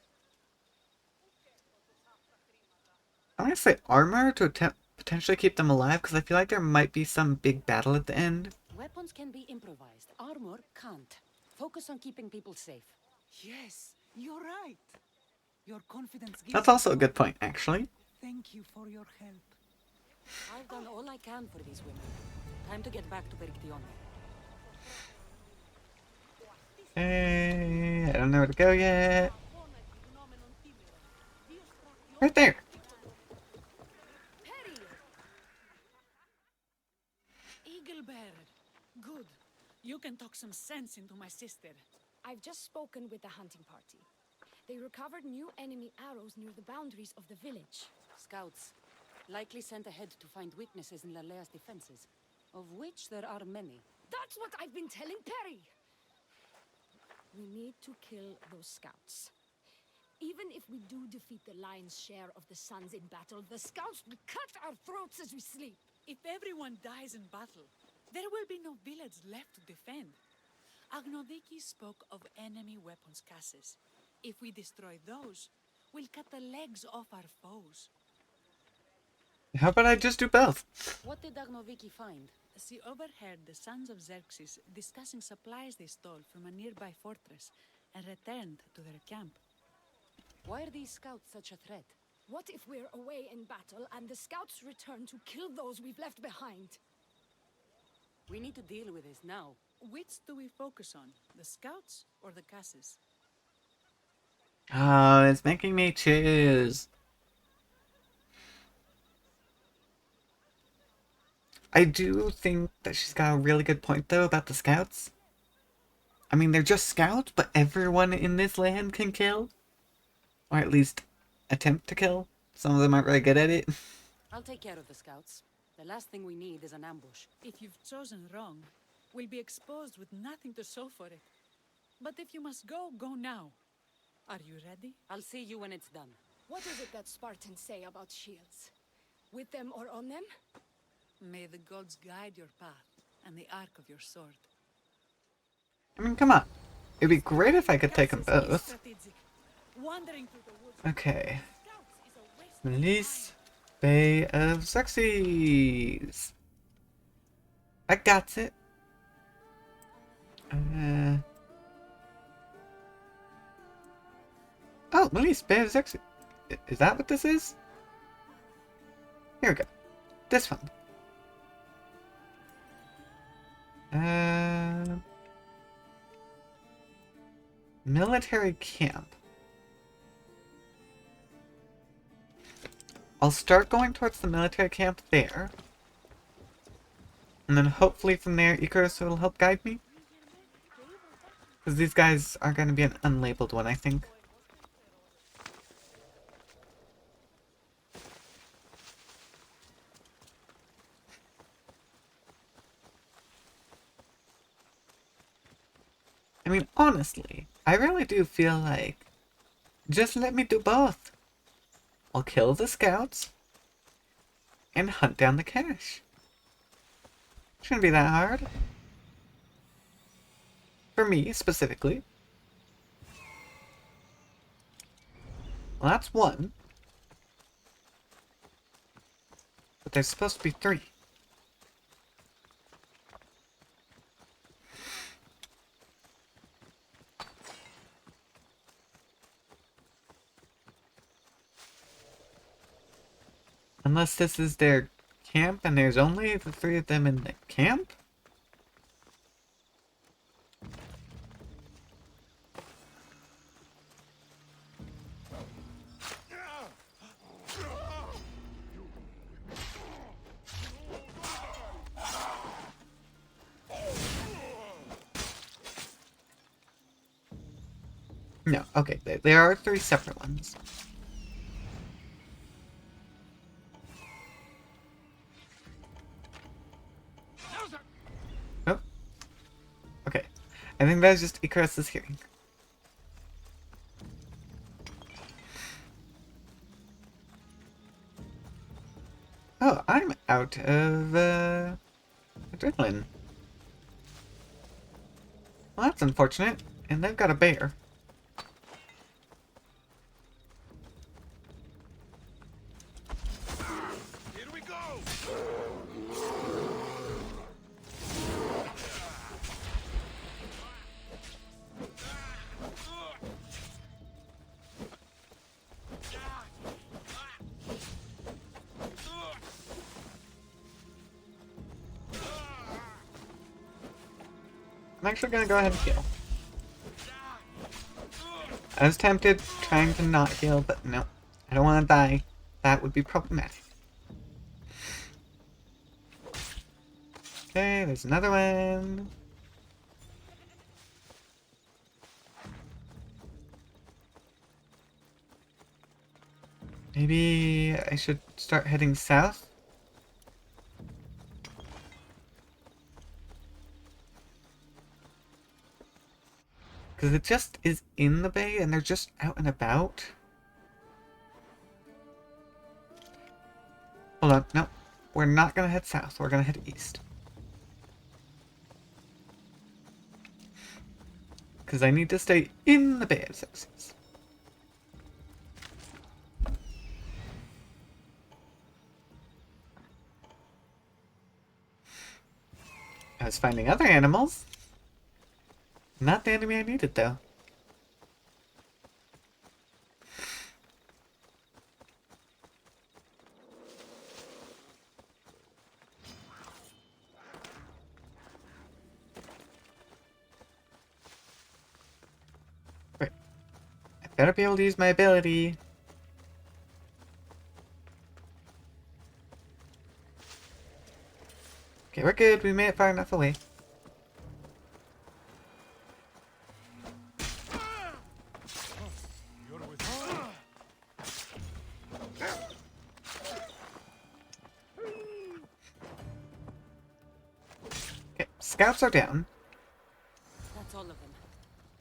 gonna say armor to potentially keep them alive, because I feel like there might be some big battle at the end. Weapons can be improvised. Armor can't. Focus on keeping people safe. Yes, you're right. Your confidence gives That's also a good point, actually. Thank you for your help. I've done all I can for these women. Time to get back to Perictione. Hey, I don't know where to go yet. Right there. Eaglebearer. Good. You can talk some sense into my sister. I've just spoken with the hunting party. They recovered new enemy arrows near the boundaries of the village. Scouts. Likely sent ahead to find weaknesses in Lalea's defenses, of which there are many. That's what I've been telling Perry! We need to kill those scouts. Even if we do defeat the lion's share of the Sons in battle, the scouts will cut our throats as we sleep. If everyone dies in battle, there will be no village left to defend. Agnodiki spoke of enemy weapons cases. If we destroy those, we'll cut the legs off our foes. How about I just do both? What did Agnoviki find? She overheard the sons of Xerxes discussing supplies they stole from a nearby fortress and returned to their camp. Why are these scouts such a threat? What if we're away in battle and the scouts return to kill those we've left behind? We need to deal with this now. Which do we focus on, the scouts or the casses? Oh, it's making me choose. I do think that she's got a really good point, though, about the scouts. I mean, they're just scouts, but everyone in this land can kill. Or at least attempt to kill. Some of them aren't very good at it. I'll take care of the scouts. The last thing we need is an ambush. If you've chosen wrong, we'll be exposed with nothing to show for it. But if you must go, go now. Are you ready? I'll see you when it's done. What is it that Spartans say about shields? With them or on them? May the gods guide your path and the arc of your sword. I mean, come on. It'd be great if I could take them both. Okay. Release Bay of Xerxes. I got it. Oh, release Bay of Xerxes. Is that what this is? Here we go. This one. Military camp. I'll start going towards the military camp there. And then hopefully from there Icarus will help guide me. Because these guys are going to be an unlabeled one, I think. I mean, honestly, I really do feel like just let me do both. I'll kill the scouts and hunt down the cache. Shouldn't be that hard. For me, specifically. Well, that's one. But there's supposed to be 3. Unless this is their camp and there's only the 3 of them in the camp? No, okay, there are 3 separate ones. Oh. Okay. I think that was just Icarus's hearing. Oh, I'm out of, adrenaline. Well, that's unfortunate. And they've got a bear. I'm actually gonna go ahead and heal. I was tempted trying to not heal, but no. I don't want to die. That would be problematic. Okay, there's another one. Maybe I should start heading south? Because it just is in the bay and they're just out and about. Hold on, no. We're not going to head south. We're going to head east. Because I need to stay in the Bay of Xerxes. I was finding other animals. Not the enemy I needed, though. Right. I better be able to use my ability. Okay, we're good. We made it far enough away. Scouts are down. That's all of them.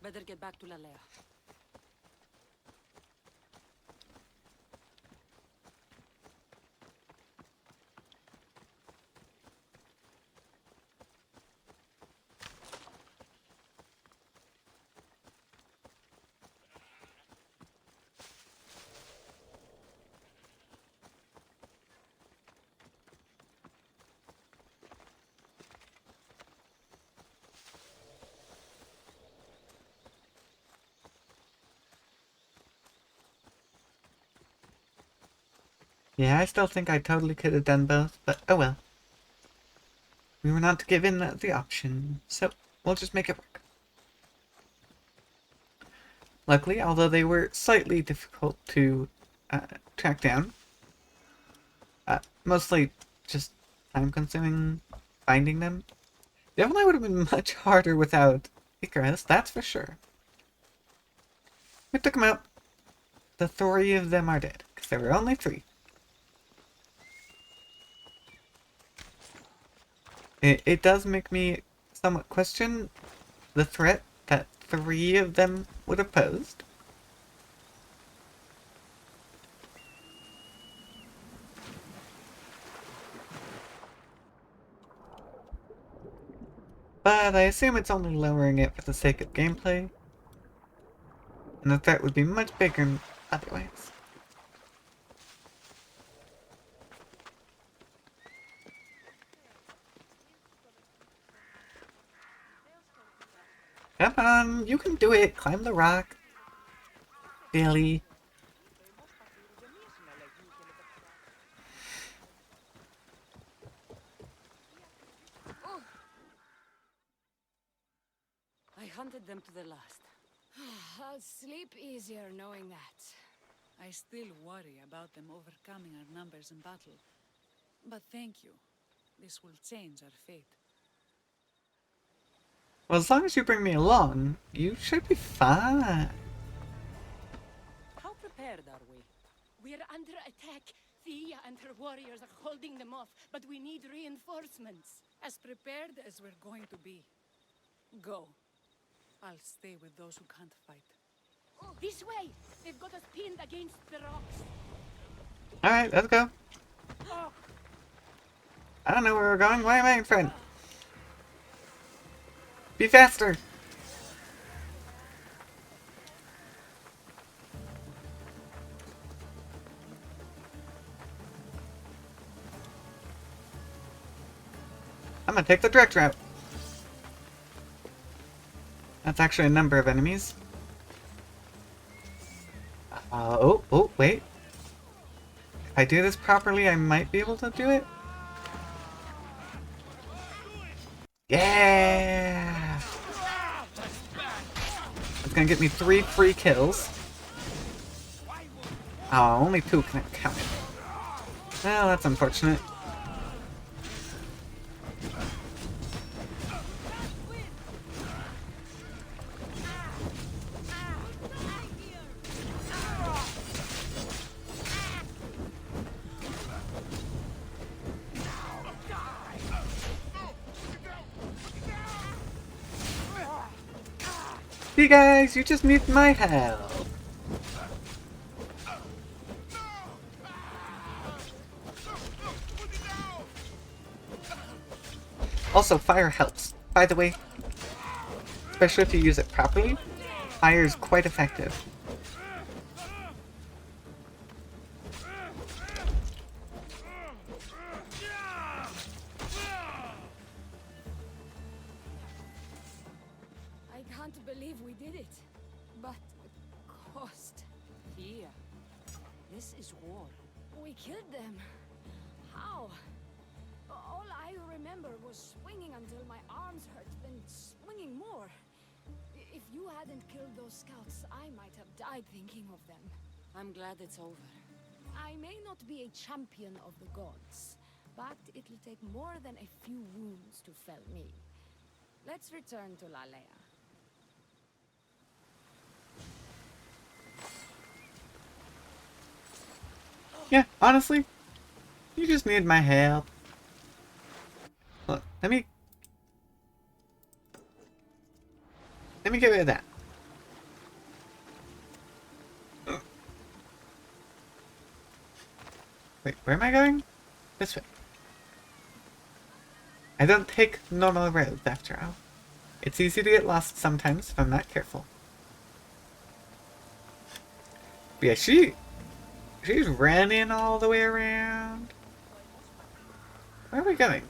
Better get back to Lalea. Yeah, I still think I totally could have done both, but oh well. We were not given the option, so we'll just make it work. Luckily, although they were slightly difficult to track down, mostly just time-consuming finding them, definitely would have been much harder without Icarus, that's for sure. We took him out. The 3 of them are dead, because there were only 3. It does make me somewhat question the threat that 3 of them would have posed. But I assume it's only lowering it for the sake of gameplay. And the threat would be much bigger otherwise. Come on, you can do it. Climb the rock. Billy. I hunted them to the last. I'll sleep easier knowing that. I still worry about them overcoming our numbers in battle. But thank you. This will change our fate. Well, as long as you bring me along, you should be fine. How prepared are we? We're under attack. Thea and her warriors are holding them off, but we need reinforcements. As prepared as we're going to be. Go. I'll stay with those who can't fight. This way! They've got us pinned against the rocks. Alright, let's go. I don't know where we're going. Why am I in front? Be faster! I'm gonna take the direct route. That's actually a number of enemies. Oh, wait. If I do this properly, I might be able to do it. Yeah! It's gonna get me 3 free kills. Oh, only 2 counted. Well, that's unfortunate. You guys, you just need my help. Also, fire helps, by the way. Especially if you use it properly. Fire is quite effective. I can't believe we did it. But the cost. Thea, this is war. We killed them. How? All I remember was swinging until my arms hurt, then swinging more. If you hadn't killed those scouts, I might have died thinking of them. I'm glad it's over. I may not be a champion of the gods, but it'll take more than a few wounds to fell me. Let's return to Lalea. Yeah, honestly, you just need my help. Look, let me get rid of that. Wait, where am I going? This way. I don't take normal roads after all. It's easy to get lost sometimes if I'm not careful. But yeah, she's running all the way around. Where are we going?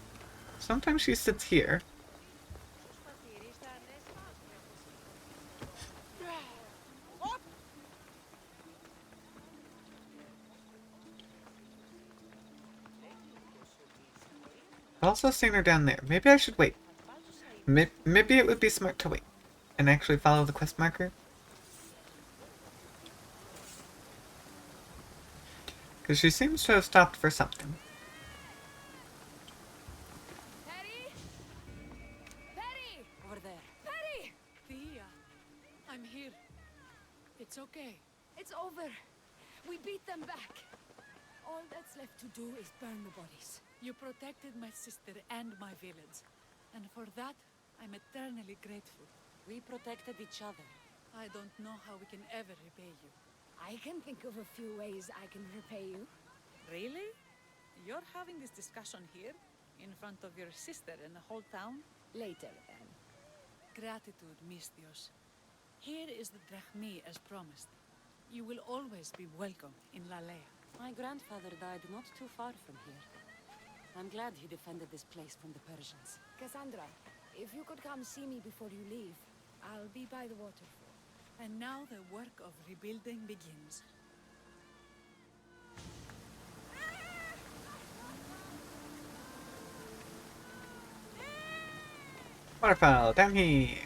Sometimes she sits here. I've also seen her down there. Maybe I should wait. Maybe it would be smart to wait and actually follow the quest marker. Because she seems to have stopped for something. Perry? Perry! Over there. Perry! I'm here. It's okay. It's over. We beat them back. All that's left to do is burn the bodies. You protected my sister and my village. And for that, I'm eternally grateful. We protected each other. I don't know how we can ever repay you. I can think of a few ways I can repay you. Really? You're having this discussion here? In front of your sister and the whole town? Later, then. Gratitude, Misthios. Here is the drachmi as promised. You will always be welcome in Lalea. My grandfather died not too far from here. I'm glad he defended this place from the Persians. Cassandra, if you could come see me before you leave, I'll be by the waterfall. And now the work of rebuilding begins. Waterfall, down here.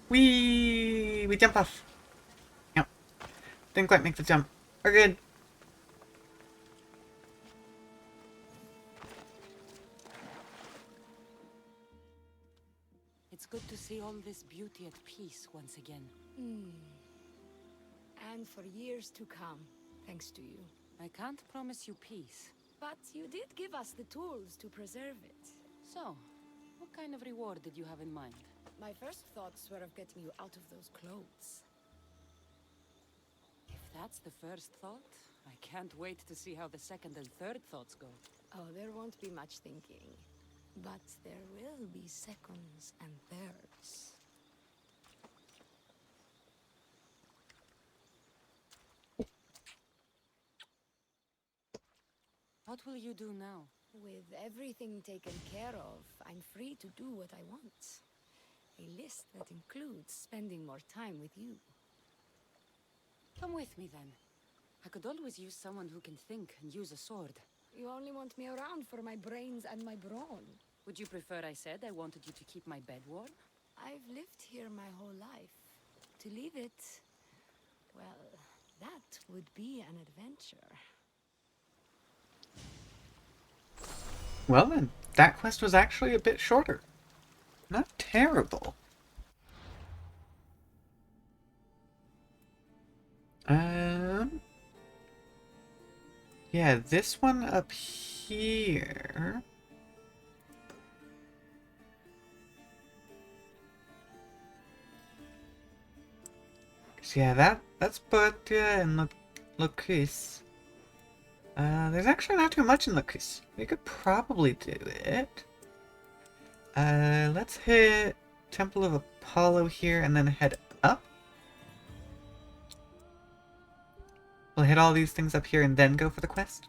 Whee! We jump off. Yep. Didn't quite make the jump. We're good. It's good to see all this beauty at peace once again. And for years to come, thanks to you. I can't promise you peace. But you did give us the tools to preserve it. So, what kind of reward did you have in mind? My first thoughts were of getting you out of those clothes. If that's the first thought, I can't wait to see how the second and third thoughts go. Oh, there won't be much thinking. But there will be seconds and thirds. What will you do now? With everything taken care of, I'm free to do what I want. A list that includes spending more time with you. Come with me then. I could always use someone who can think and use a sword. You only want me around for my brains and my brawn. Would you prefer I said I wanted you to keep my bed warm? I've lived here my whole life. To leave it, well, that would be an adventure. Well then, that quest was actually a bit shorter. Not terrible. Yeah, this one up here. So yeah, that's Bertia and Lucas. There's actually not too much in Lucas. We could probably do it. Let's hit Temple of Apollo here and then head up. We'll hit all these things up here and then go for the quest.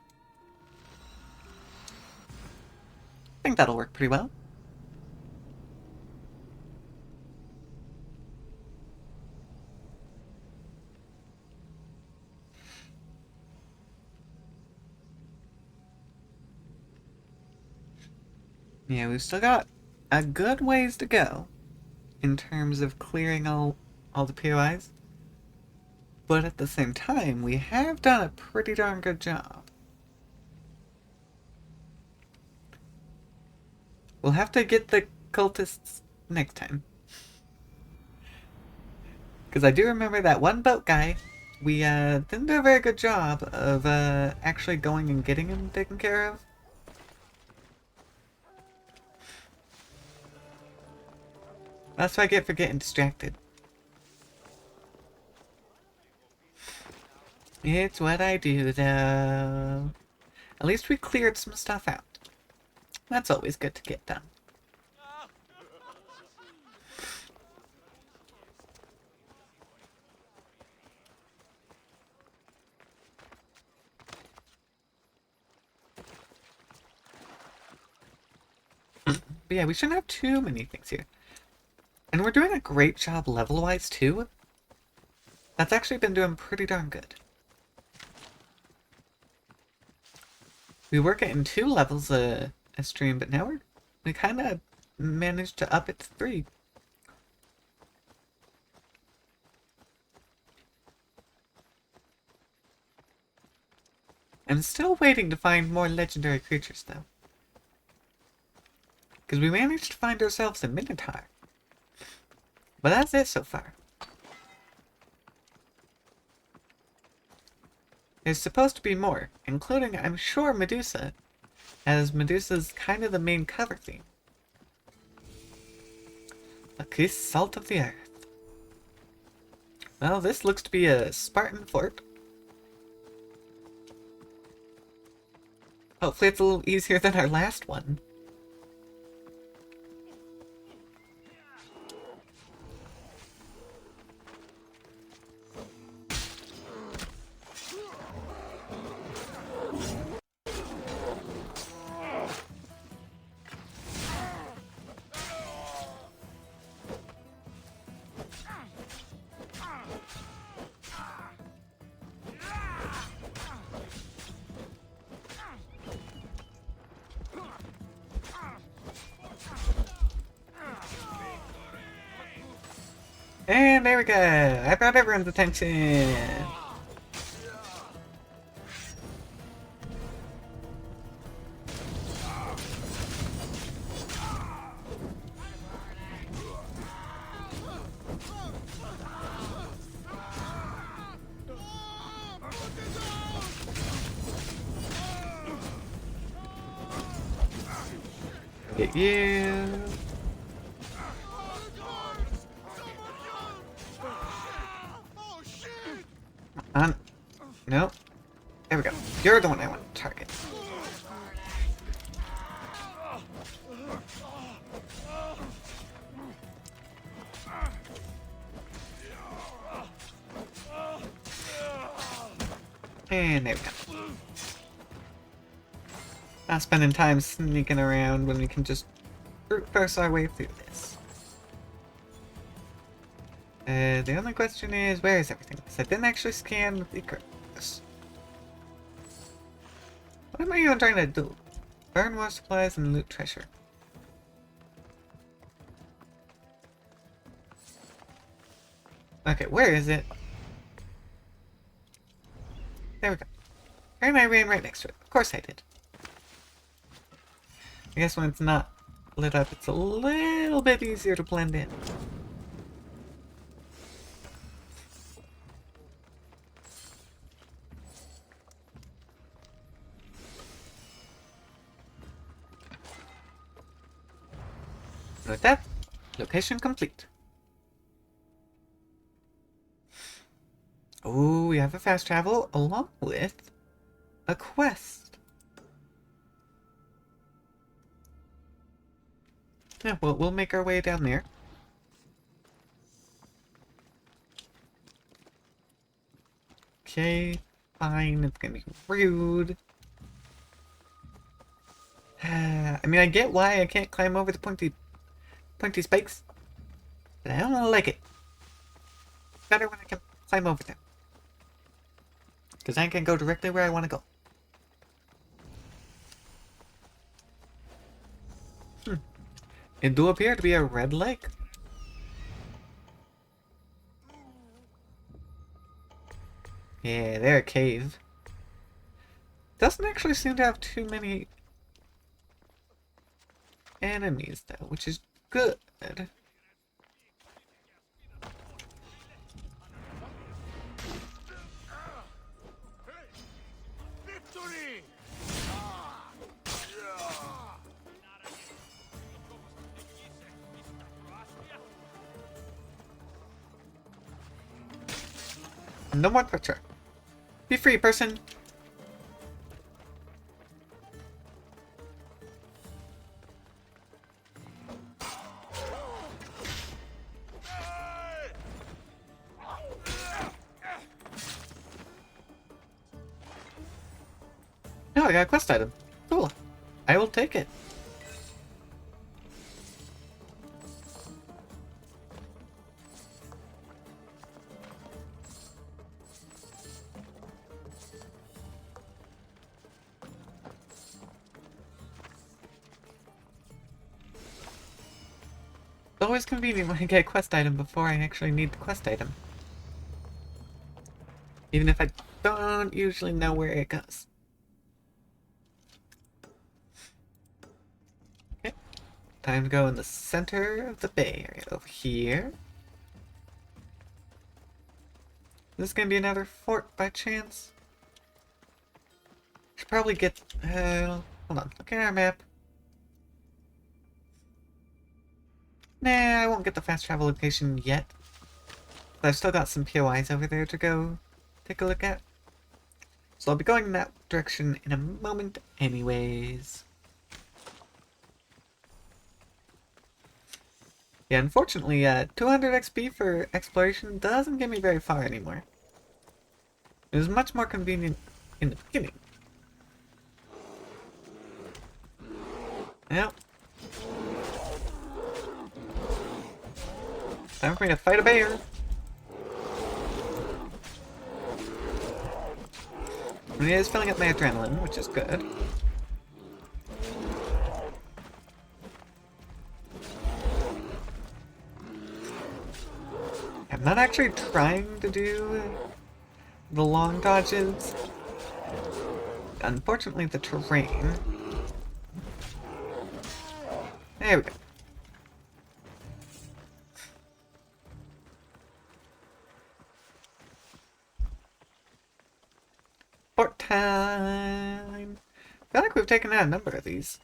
I think that'll work pretty well. Yeah, we've still got a good ways to go in terms of clearing all the POIs. But at the same time, we have done a pretty darn good job. We'll have to get the cultists next time. Because I do remember that one boat guy, we didn't do a very good job of actually going and getting him taken care of. That's what I get for getting distracted. It's what I do, though. At least we cleared some stuff out. That's always good to get done. But yeah, we shouldn't have too many things here. And we're doing a great job level-wise, too. That's actually been doing pretty darn good. We were getting 2 levels a stream, but now we kind of managed to up it to 3. I'm still waiting to find more legendary creatures, though. Because we managed to find ourselves a Minotaur. But that's it so far. There's supposed to be more, including, I'm sure, Medusa, as Medusa's kind of the main cover theme. The kiss salt of the earth. Well, this looks to be a Spartan fort. Hopefully it's a little easier than our last one. And there we go! I brought everyone's attention! Get you! No. There we go. You're the one I want to target. And there we go. Not spending time sneaking around when we can just brute force our way through this. The only question is, where is everything? Because I didn't actually scan the curse. What am I even trying to do? Burn more supplies and loot treasure. Okay, where is it? There we go. And I ran right next to it. Of course I did. I guess when it's not lit up, it's a little bit easier to blend in. With that, location complete. Oh, we have a fast travel along with a quest. Yeah, well, we'll make our way down there. Okay, fine. It's gonna be rude. I mean, I get why I can't climb over the pointy spikes, but I don't like it. It's better when I can climb over them, because I can go directly where I want to go. It do appear to be a red lake. Yeah, they're a cave. Doesn't actually seem to have too many enemies though, which is good. Victory! No more torture. Be free, person. Oh, I got a quest item. Cool. I will take it. It's always convenient when I get a quest item before I actually need the quest item. Even if I don't usually know where it goes. time to go in the center of the bay area over here. Is this gonna be another fort by chance? Should probably get, hold on, look at our map. Nah, I won't get the fast travel location yet. But I've still got some POIs over there to go take a look at. So I'll be going in that direction in a moment anyways. Yeah, unfortunately, 200 XP for exploration doesn't get me very far anymore. It was much more convenient in the beginning. Yep. Time for me to fight a bear. And it is filling up my adrenaline, which is good. I'm not actually trying to do the long dodges. Unfortunately, the terrain. There we go. Fort time! I feel like we've taken out a number of these.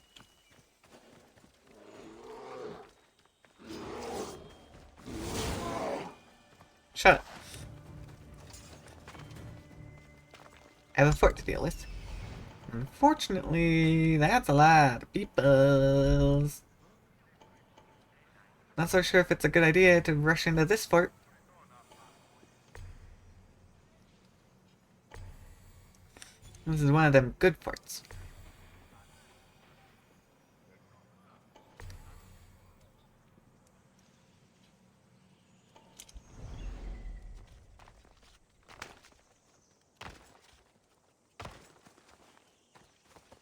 Shut up. I have a fort to deal with. Unfortunately, that's a lot of people. Not so sure if it's a good idea to rush into this fort. This is one of them good forts.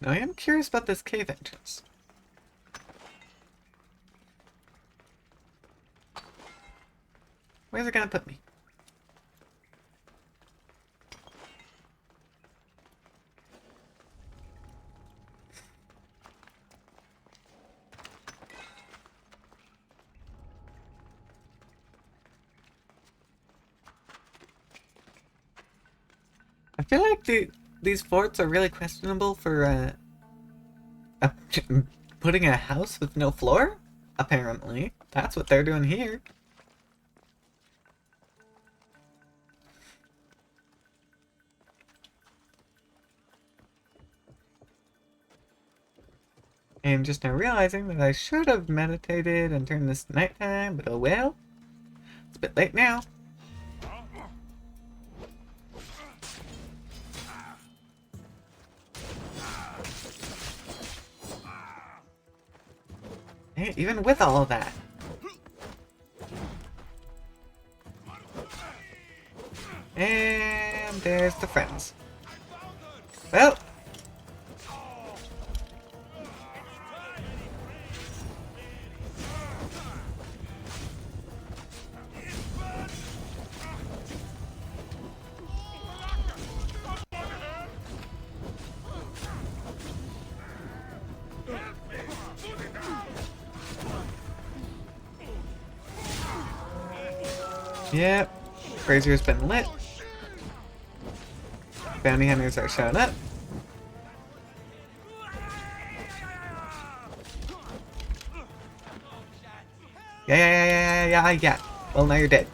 Now I am curious about this cave entrance. Where's it gonna put me? I feel like these forts are really questionable for putting a house with no floor? Apparently. That's what they're doing here. I'm just now realizing that I should have meditated and turned this nighttime, but oh well. It's a bit late now. Hey, even with all of that. And there's the friends. Well. Yep, Brazier's been lit. Bounty hunters are showing up. Yeah. Well, now you're dead.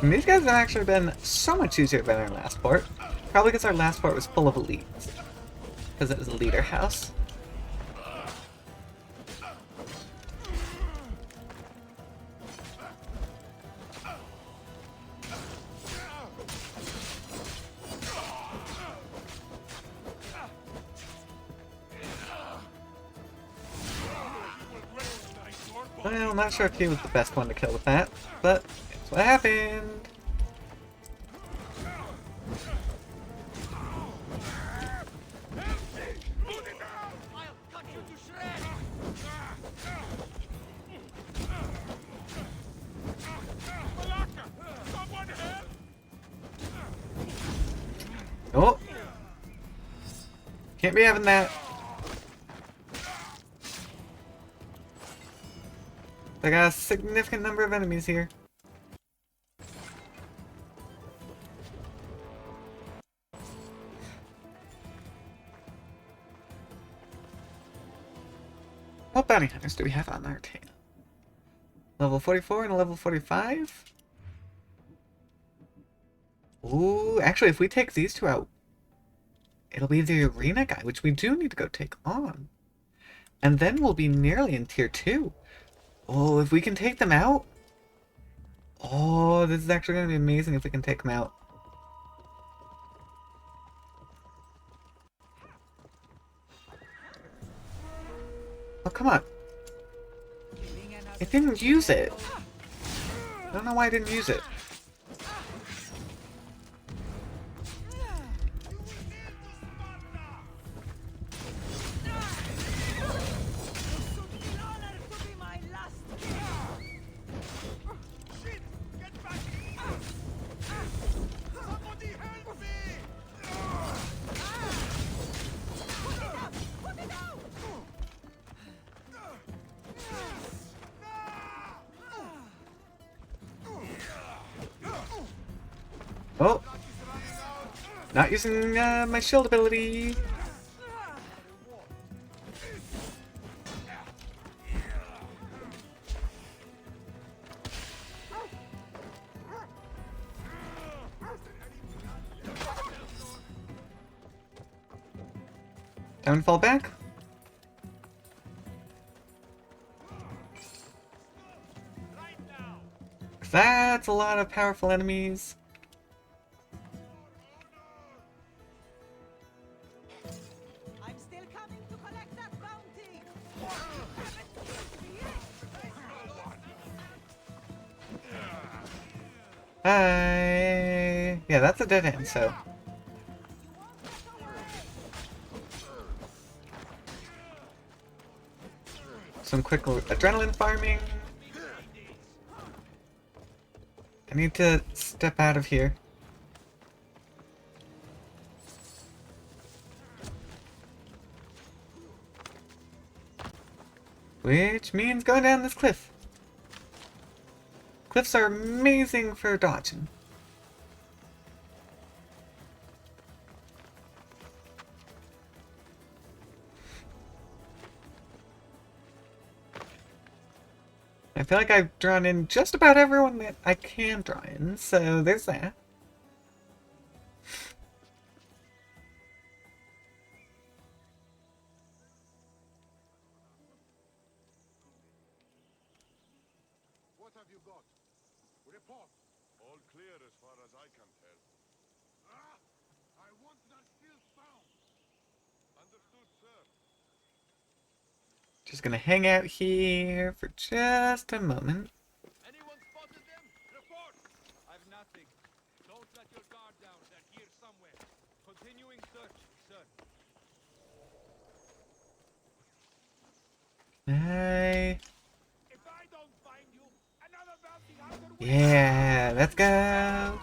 And these guys have actually been so much easier than our last port. Probably because our last port was full of elites. Because it was a leader house. Well, I'm not sure if he was the best one to kill with that, but it's what happened. Oh! Can't be having that. I got a significant number of enemies here. What bounty hunters do we have on our tail? Level 44 and a level 45? Ooh, actually, if we take these two out, it'll be the arena guy, which we do need to go take on. And then we'll be nearly in tier 2. Oh, if we can take them out? Oh, this is actually going to be amazing if we can take them out. Oh, come on. It didn't use it. I don't know why I didn't use it. Oh! Not using my shield ability! Time to fall back? That's a lot of powerful enemies. Hi. Yeah, that's a dead end, so. Some quick adrenaline farming. I need to step out of here. Which means going down this cliff. Cliffs are amazing for dodging. I feel like I've drawn in just about everyone that I can draw in, so there's that. What have you got? Report. All clear as far as I can tell. Ah! I want that still found. Understood, sir. Just gonna hang out here for just a moment. Anyone spotted them? Report! I've nothing. Don't let your guard down. They're here somewhere. Continuing search, sir. Hey. If I don't find you, another bounty hunter will... Yeah, let's go.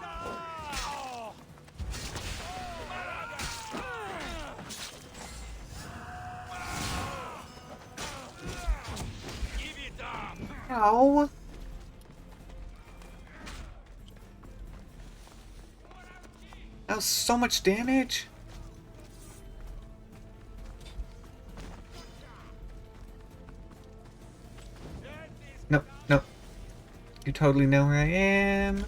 Ow. That was so much damage. Nope, nope. You totally know where I am.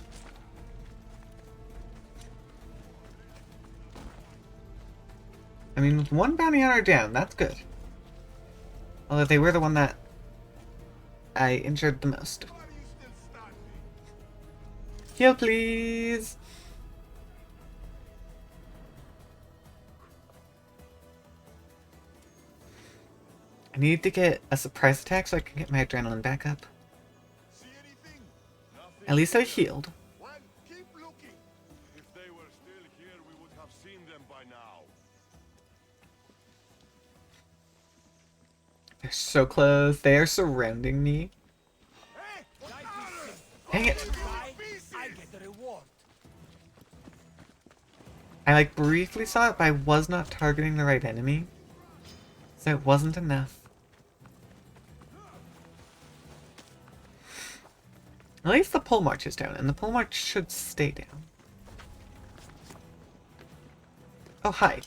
I mean, with one bounty hunter down, that's good. Although they were the one that I injured the most. Heal, please! I need to get a surprise attack so I can get my adrenaline back up. At least I healed. Well, keep looking. If they were still here, we would have seen them by now. They're so close. They are surrounding me. Dang it. I get the reward. I like briefly saw it, but I was not targeting the right enemy. So it wasn't enough. At least the pole march is down, and the pole march should stay down. Oh, hi.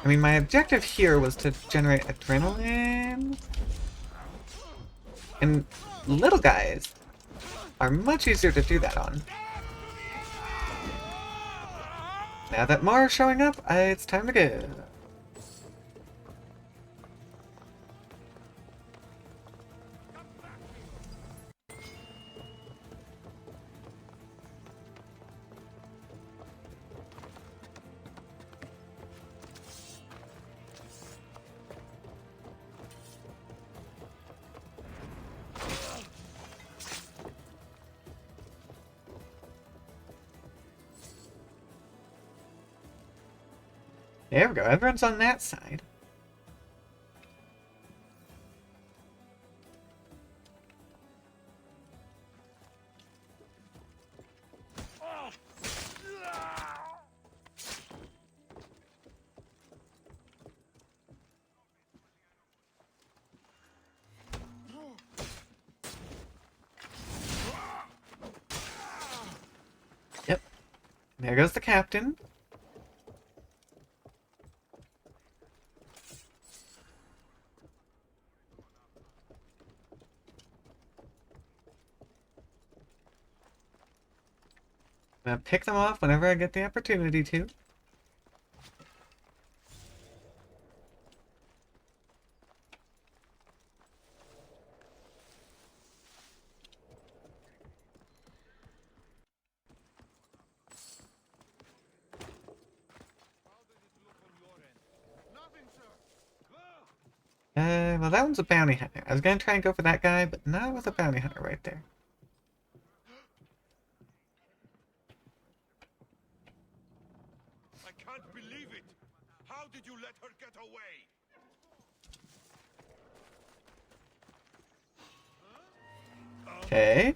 I mean, my objective here was to generate adrenaline. And little guys are much easier to do that on. Now that more are showing up, it's time to go. There we go, everyone's on that side. Yep. There goes the captain. I'm gonna pick them off whenever I get the opportunity to. Well, that one's a bounty hunter. I was gonna try and go for that guy, but not with a bounty hunter right there. I can't believe it. How did you let her get away? Okay.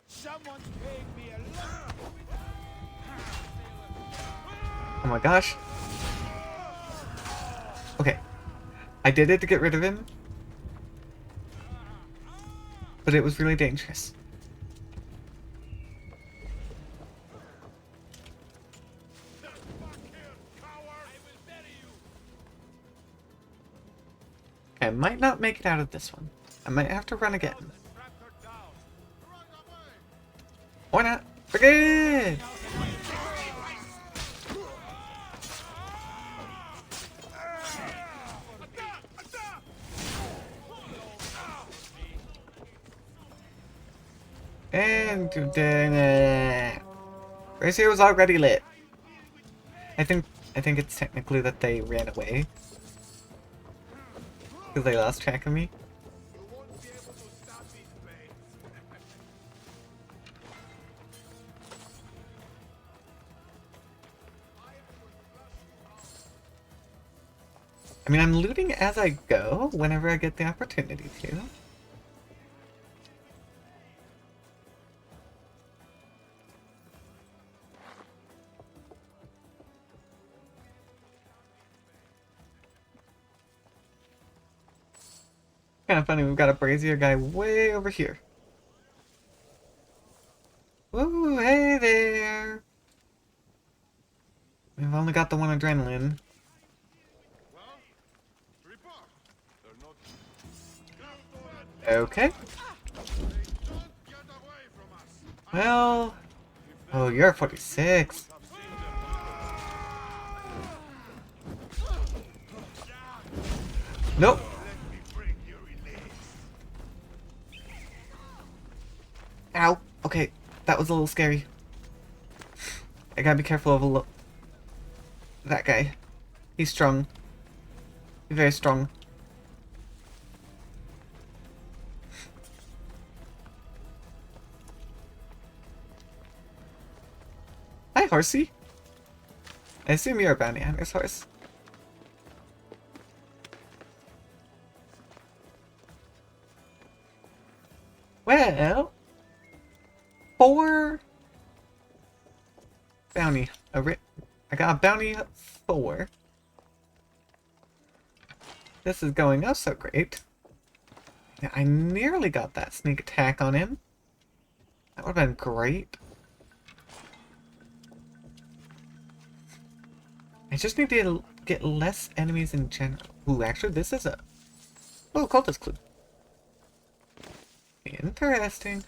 Someone's paying me a lot. Oh my gosh. Okay. I did it to get rid of him. But it was really dangerous. I might not make it out of this one. I might have to run again. Or not. Forget! And Brazier was already lit. I think it's technically that they ran away. Because they lost track of me. I mean, I'm looting as I go, whenever I get the opportunity to. Kind of funny, we've got a brazier guy way over here. Woo, hey there! We've only got the one adrenaline. Okay. Well... Oh, you're 46. Nope. Ow. Okay, that was a little scary. I gotta be careful of that guy. He's strong. He's very strong. Hi, horsey. I assume you're a bounty hunter's horse. Well, 4 bounty. I got a bounty 4. This is going oh so great. Yeah, I nearly got that sneak attack on him. That would have been great. I just need to get less enemies in general. Ooh, actually, this is a... Oh, cultist clue. Interesting.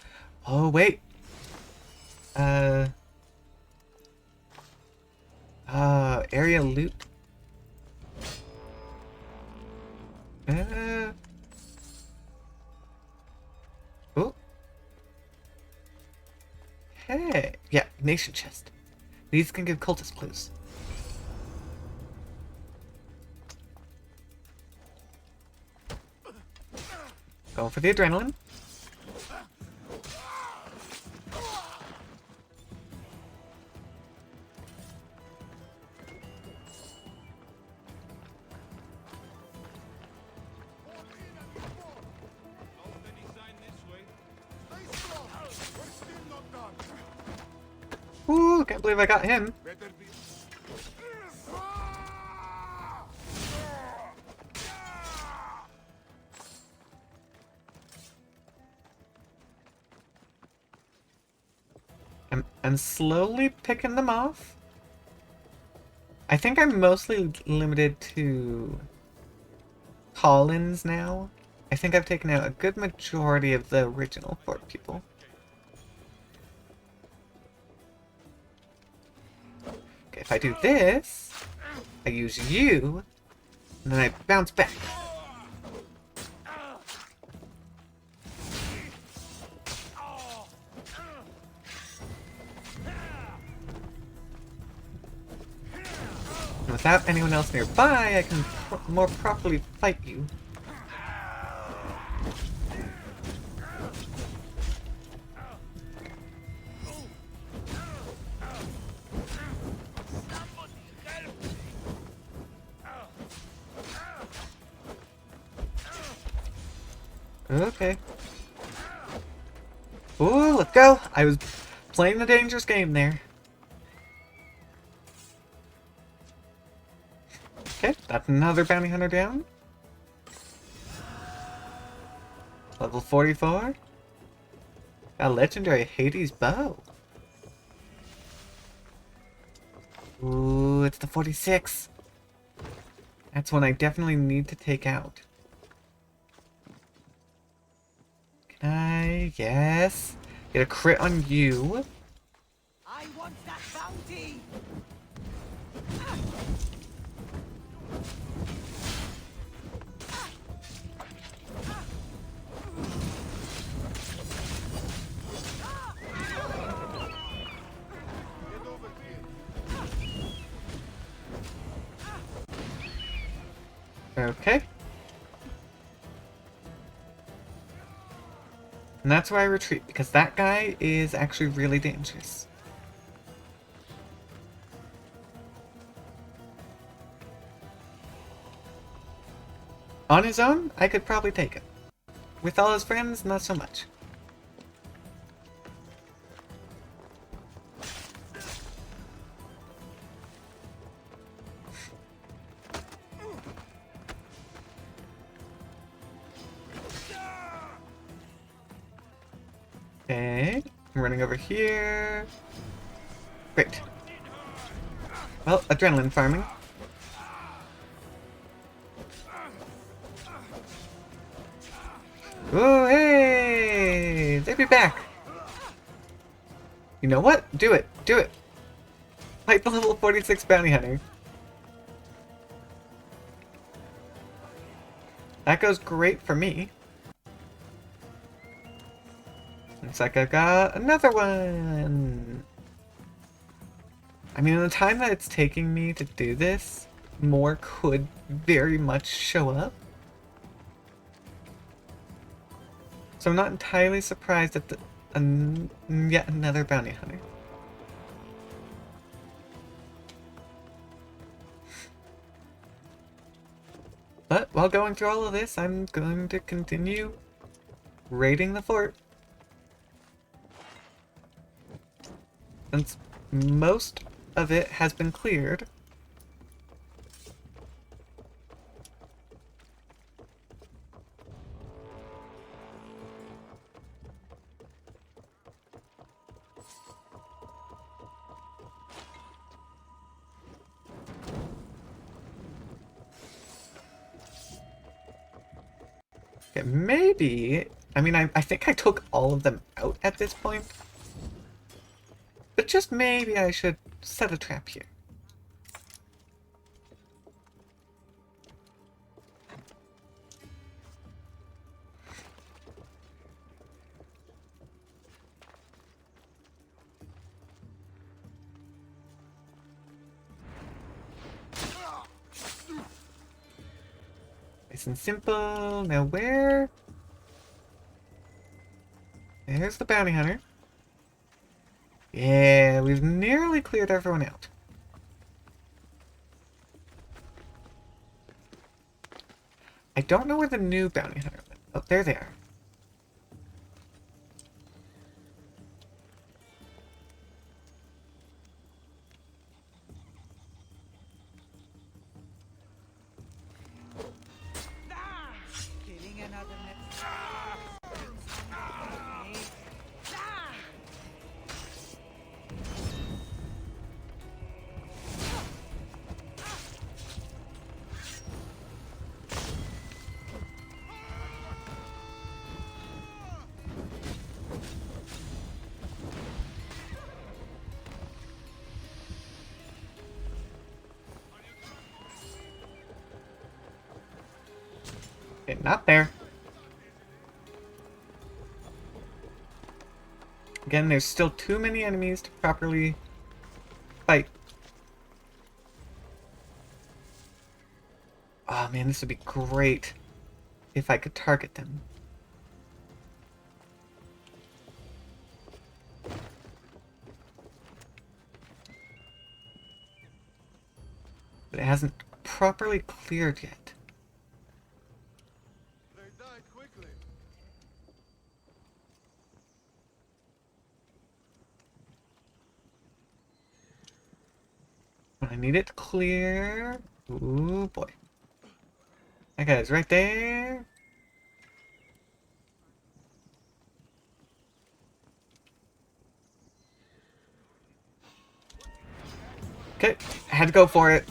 Oh, wait. Area loot. Oh. Hey. Yeah, nation chest. These can give cultist clues. Going for the adrenaline. Ooh, can't believe I got him. I'm slowly picking them off. I think I'm mostly limited to Collins now. I think I've taken out a good majority of the original fort people. Okay, if I do this, I use you, and then I bounce back. And without anyone else nearby, I can more properly fight you. Okay. Ooh, let's go! I was playing the dangerous game there. Okay, that's another bounty hunter down. Level 44. A legendary Hades bow. Ooh, it's the 46. That's one I definitely need to take out. Can I? Yes. Get a crit on you. I want that bounty. Okay. And that's why I retreat, because that guy is actually really dangerous. On his own, I could probably take him. With all his friends, not so much. Okay, I'm running over here. Great. Well, adrenaline farming. Oh, hey! They'd be back! You know what? Do it! Do it! Fight the level 46 bounty hunter. That goes great for me. Looks like I got another one! mean, in the time that it's taking me to do this, more could very much show up. So I'm not entirely surprised at yet another bounty hunter. But while going through all of this, I'm going to continue raiding the fort. Since most of it has been cleared. Okay, maybe, I mean, I think I took all of them out at this point. But just maybe I should set a trap here. Nice and simple. Now where? There's the bounty hunter. Yeah, we've nearly cleared everyone out. I don't know where the new bounty hunter went. Oh, there they are. Killing another Okay, not there. Again, there's still too many enemies to properly fight. Oh man, this would be great if I could target them. But it hasn't properly cleared yet. I need it to clear. Ooh boy. That guy's right there. Okay, I had to go for it.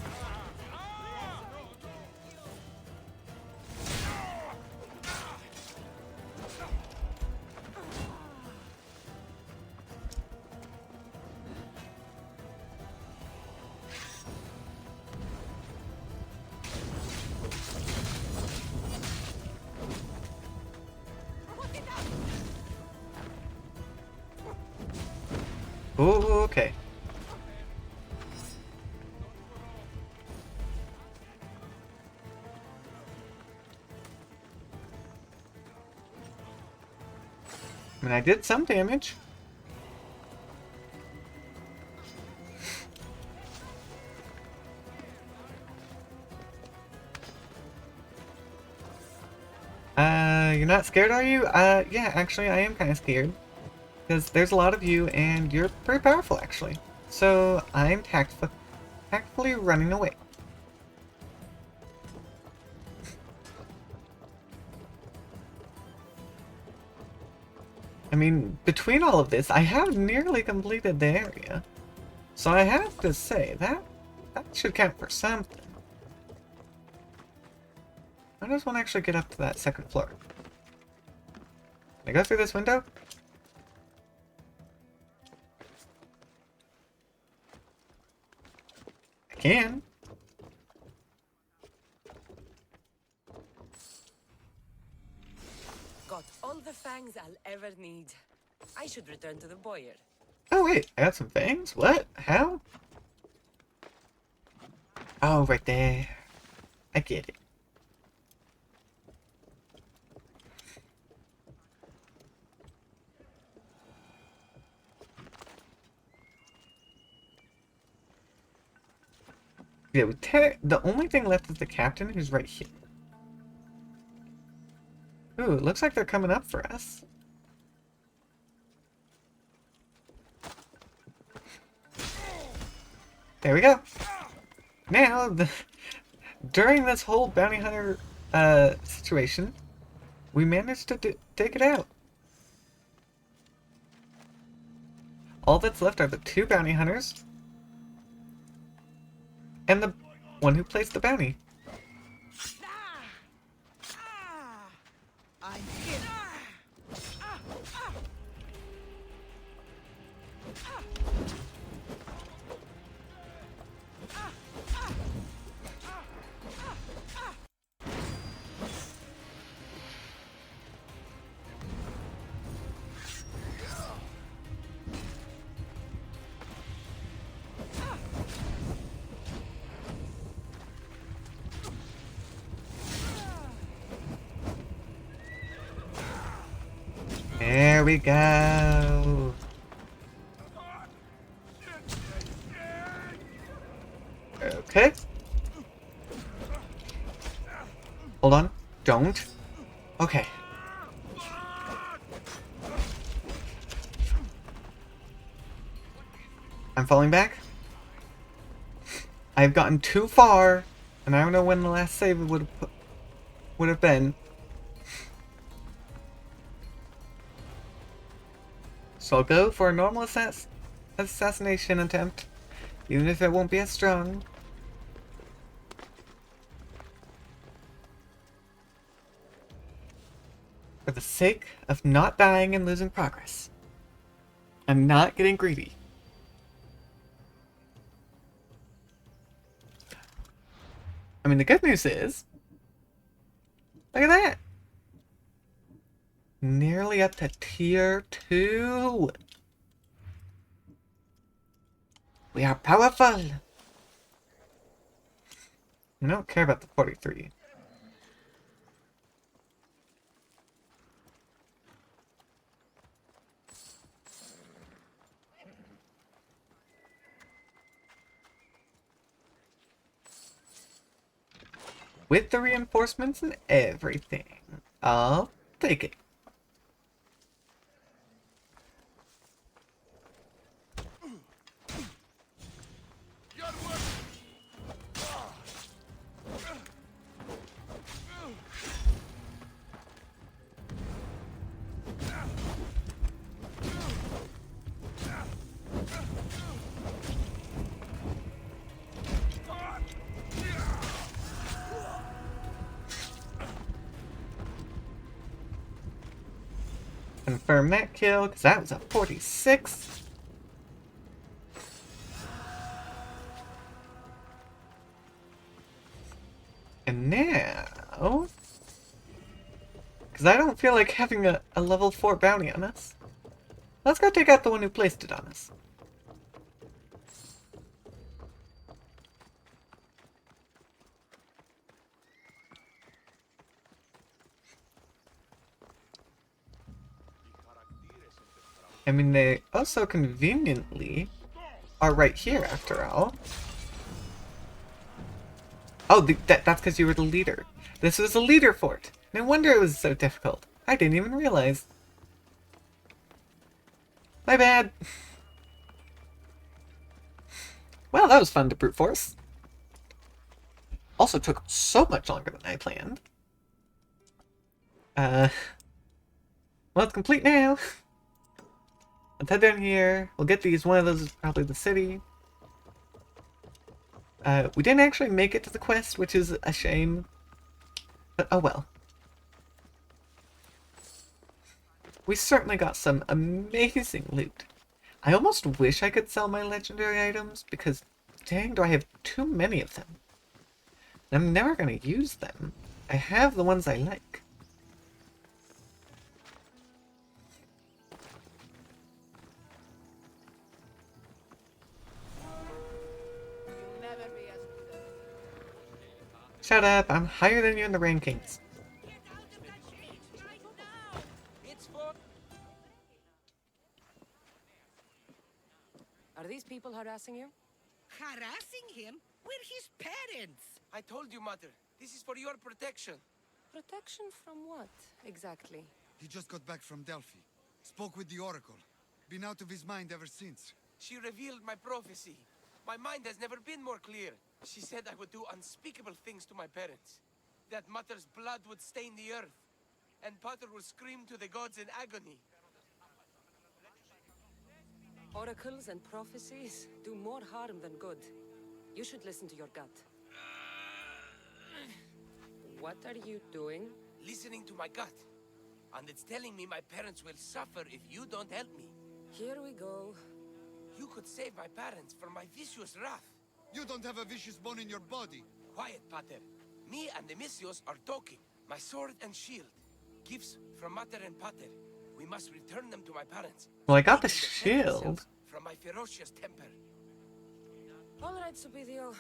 Ooh, okay. I mean, I did some damage. You're not scared, are you? Yeah, actually, I am kind of scared. Because there's a lot of you, and you're very powerful, actually. So, I'm tactfully running away. I mean, between all of this, I have nearly completed the area. So I have to say, that should count for something. How does one actually get up to that second floor? Can I go through this window? I can. Got all the fangs I'll ever need. I should return to the boyar. Oh wait, I got some fangs? What? How? Oh, right there. I get it. Yeah, the only thing left is the captain, who's right here. Ooh, it looks like they're coming up for us. There we go. Now, during this whole bounty hunter situation, we managed to take it out. All that's left are the 2 bounty hunters and the one who placed the bounty. I'm here. There we go. Okay. Hold on. Don't. Okay. I'm falling back. I've gotten too far, and I don't know when the last save would have been. So I'll go for a normal assassination attempt, even if it won't be as strong. For the sake of not dying and losing progress. I'm not getting greedy. I mean, the good news is, look at that! Nearly up to tier 2. We are powerful. I don't care about the 43. With the reinforcements and everything. I'll take it. Confirm that kill, because that was a 46. And now... because I don't feel like having a level 4 bounty on us. Let's go take out the one who placed it on us. I mean, they also conveniently are right here, after all. Oh, that's because you were the leader. This was a leader fort. No wonder it was so difficult. I didn't even realize. My bad. Well, that was fun to brute force. Also took so much longer than I planned. Well, it's complete now. Let's head down here. We'll get these. One of those is probably the city. We didn't actually make it to the quest, which is a shame. But oh well. We certainly got some amazing loot. I almost wish I could sell my legendary items, because dang, do I have too many of them. I'm never going to use them. I have the ones I like. Shut up, I'm higher than you in the rankings. Are these people harassing you? Harassing him? We're his parents. I told you, Mother. This is for your protection. Protection from what, exactly? He just got back from Delphi. Spoke with the Oracle. Been out of his mind ever since. She revealed my prophecy. My mind has never been more clear. She said I would do unspeakable things to my parents. That Mother's blood would stain the earth. And Pater would scream to the gods in agony. Oracles and prophecies do more harm than good. You should listen to your gut. What are you doing? Listening to my gut. And it's telling me my parents will suffer if you don't help me. Here we go. You could save my parents from my vicious wrath. You don't have a vicious bone in your body. Quiet, Pater. Me and the Misios are talking. My sword and shield. Gifts from Mater and Pater. We must return them to my parents. Well, I got the shield. From my ferocious temper. All right, Stupidio.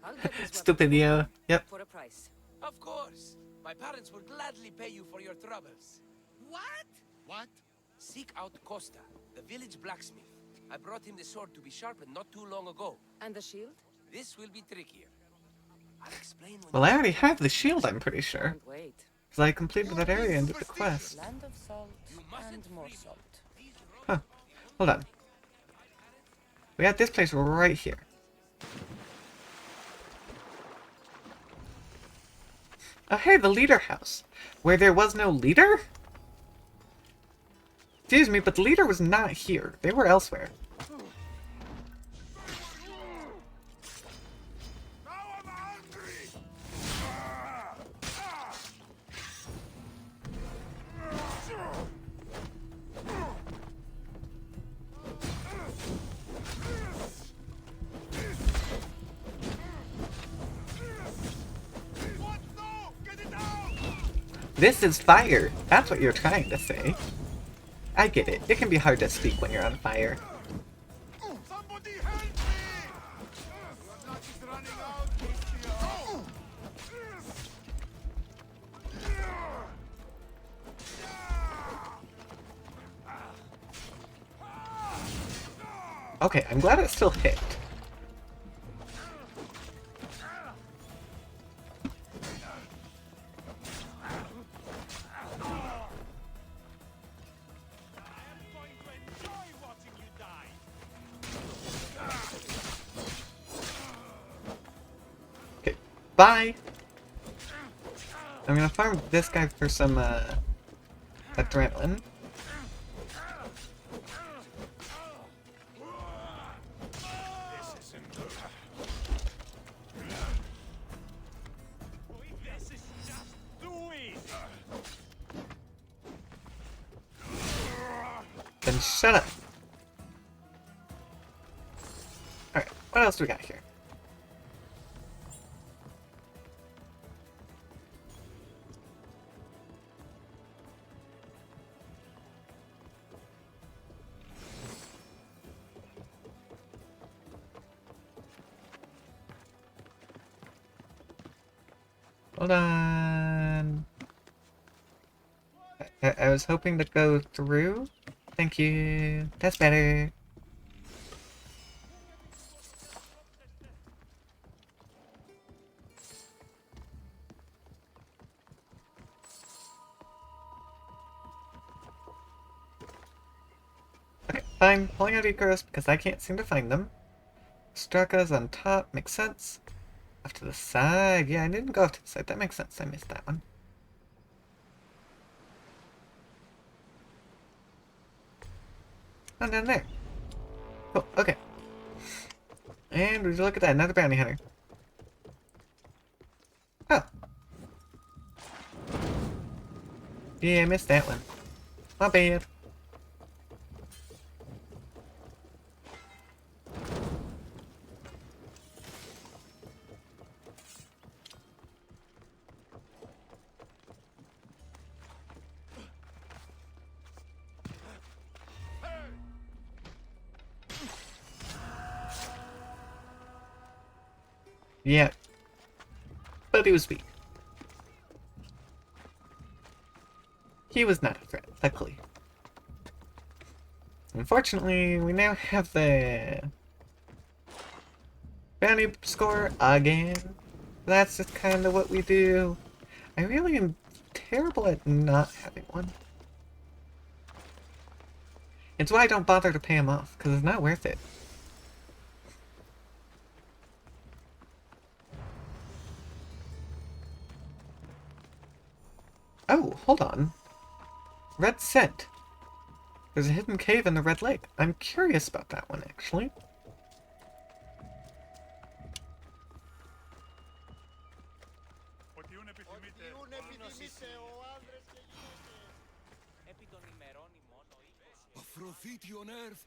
I'll get this Stupidio. Yep. For a price. Of course. My parents will gladly pay you for your troubles. What? What? Seek out Costa, the village blacksmith. I brought him the sword to be sharpened not too long ago. And the shield? This will be trickier. I'll explain when Well, I already have the shield, I'm pretty sure. Wait. Because I completed that area and did the quest. Land of salt and more salt. Huh. Hold on. We got this place right here. Oh, hey, the leader house. Where there was no leader? Excuse me, but the leader was not here. They were elsewhere. This is fire. That's what you're trying to say. I get it. It can be hard to speak when you're on fire. Somebody help me! You're not just running out, Mistio. Okay, I'm glad it still hit. Okay, bye! I'm gonna farm this guy for some, adrenaline. Then shut up. Alright, what else do we got here? Hold on. I was hoping to go through. Thank you. That's better. Okay, fine. Pulling out Icarus because I can't seem to find them. Straka's on top. Makes sense. Off to the side. Yeah, I didn't go off to the side. That makes sense. I missed that one. Oh, down there. Oh, okay. And would you look at that? Another bounty hunter. Oh. Yeah, I missed that one. My bad. Yeah. but he was weak. He was not a threat, luckily. Unfortunately, we now have the bounty score again. That's just kind of what we do. I really am terrible at not having one. It's why I don't bother to pay him off, because it's not worth it. Oh, hold on. Red scent. There's a hidden cave in the Red Lake. I'm curious about that one, actually. Aphrodite on Earth.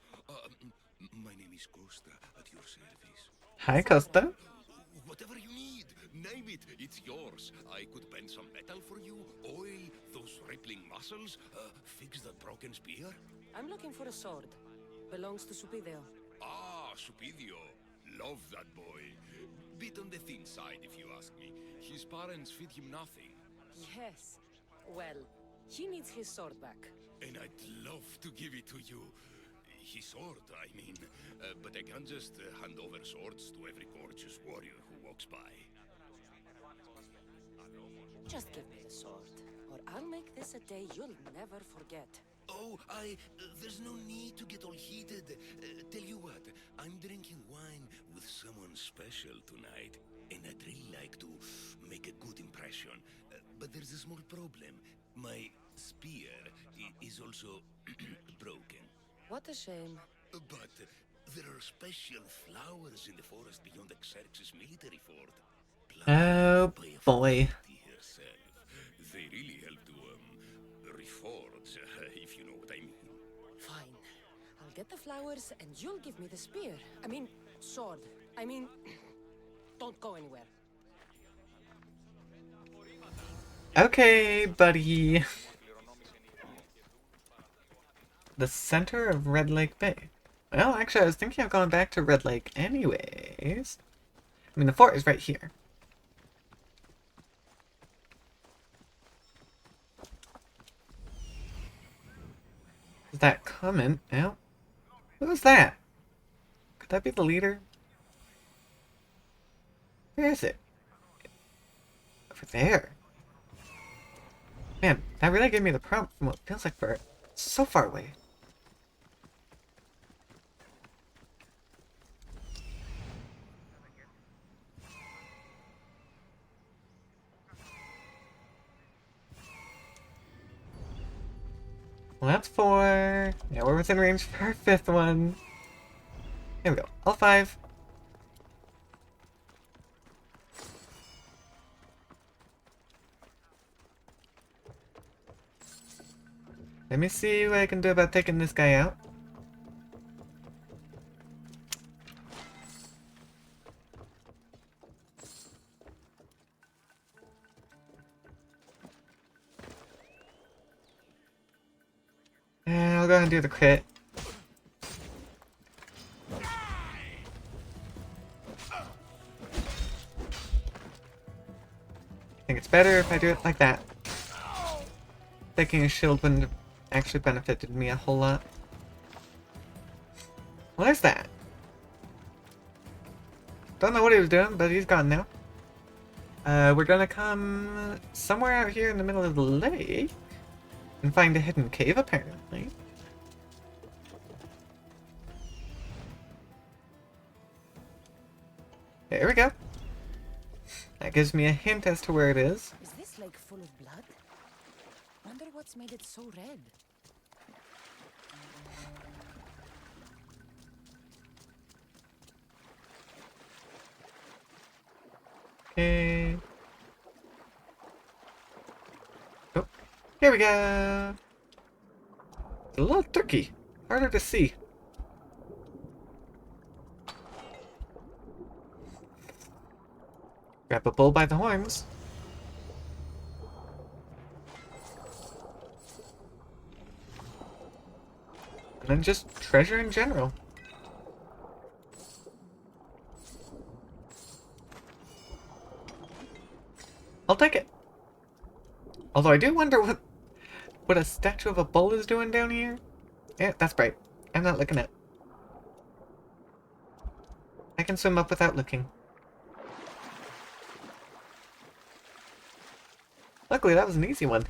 My name is Costa, at your service. Hi, Costa. Whatever you need, name it, it's yours. I could bend some metal for you, oil those rippling muscles, fix that broken spear. I'm looking for a sword. Belongs to Supidio. Ah, Supidio. Love that boy. Bit on the thin side, if you ask me. His parents feed him nothing. Yes. Well, he needs his sword back. And I'd love to give it to you. His sword, I mean. But I can't just hand over swords to every gorgeous warrior who walks by. Just give me the sword, or I'll make this a day you'll never forget. Oh, there's no need to get all heated. Tell you what, I'm drinking wine with someone special tonight, and I'd really like to make a good impression. But there's a small problem. My spear is also broken. What a shame. But there are special flowers in the forest beyond Xerxes' military fort. Oh boy. Herself. They really help to reforge, if you know what I mean. Fine. I'll get the flowers and you'll give me the spear. I mean, sword. I mean, don't go anywhere. Okay, buddy. The center of Red Lake Bay. Well, actually, I was thinking of going back to Red Lake anyways. I mean, the fort is right here. Is that comment? No. Who's that? Could that be the leader? Where is it? Over there. Man, that really gave me the prompt from what feels like we're so far away. Well, that's 4. Yeah, we're within range for our 5th one. Here we go. All 5. Let me see what I can do about taking this guy out. I'll go ahead and do the crit. I think it's better if I do it like that. Taking a shield wouldn't have actually benefited me a whole lot. What is that? Don't know what he was doing, but he's gone now. We're gonna come somewhere out here in the middle of the lake and find a hidden cave, apparently. There we go. That gives me a hint as to where it is. Is this lake full of blood? Wonder what's made it so red. Okay. Oh, here we go. It's a little tricky. Harder to see. Grab a bull by the horns. And then just treasure in general. I'll take it. Although I do wonder what a statue of a bull is doing down here. Yeah, that's right. I'm not looking at. I can swim up without looking. Luckily, that was an easy one.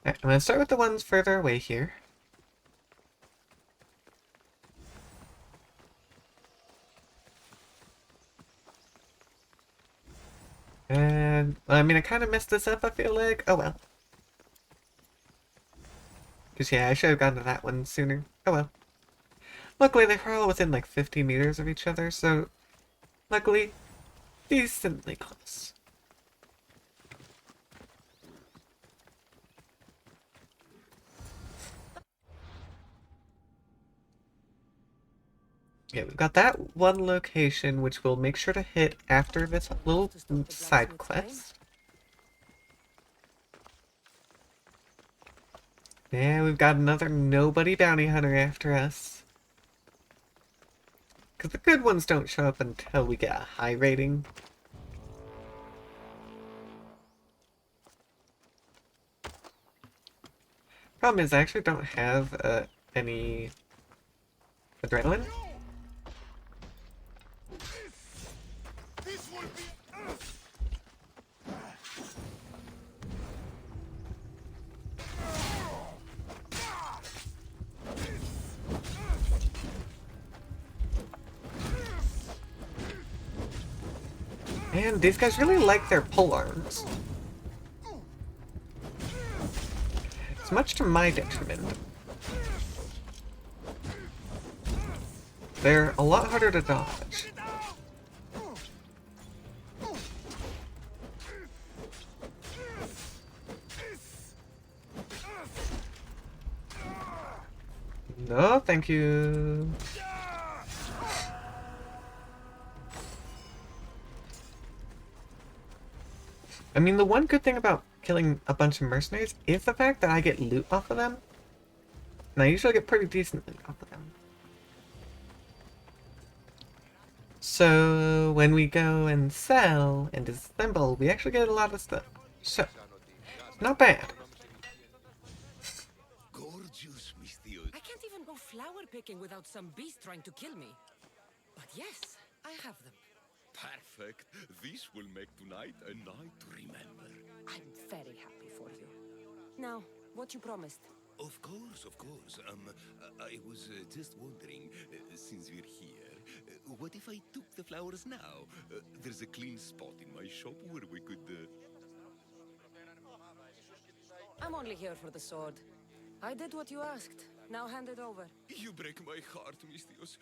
Alright, I'm gonna start with the ones further away here. And, I mean, I kind of messed this up, I feel like. Oh well. Because, yeah, I should have gone to that one sooner. Oh well. Luckily, they were all within, like, 50 meters of each other, so... Luckily, decently close. Yeah, we've got that one location, which we'll make sure to hit after this little side quest. Yeah, we've got another nobody bounty hunter after us. Because the good ones don't show up until we get a high rating. Problem is, I actually don't have any adrenaline. And these guys really like their polearms. It's much to my detriment. They're a lot harder to dodge. No, thank you. I mean, the one good thing about killing a bunch of mercenaries is the fact that I get loot off of them. And I usually get pretty decent loot off of them. So, when we go and sell and disassemble, we actually get a lot of stuff. So, not bad. Gorgeous, Misthios. I can't even go flower picking without some beast trying to kill me. But yes, I have them. Perfect. This will make tonight a night to remember. I'm very happy for you. Now, what you promised? Of course, of course. I was just wondering, since we're here, what if I took the flowers now? There's a clean spot in my shop where we could... I'm only here for the sword. I did what you asked. Now hand it over. You break my heart, Misthios.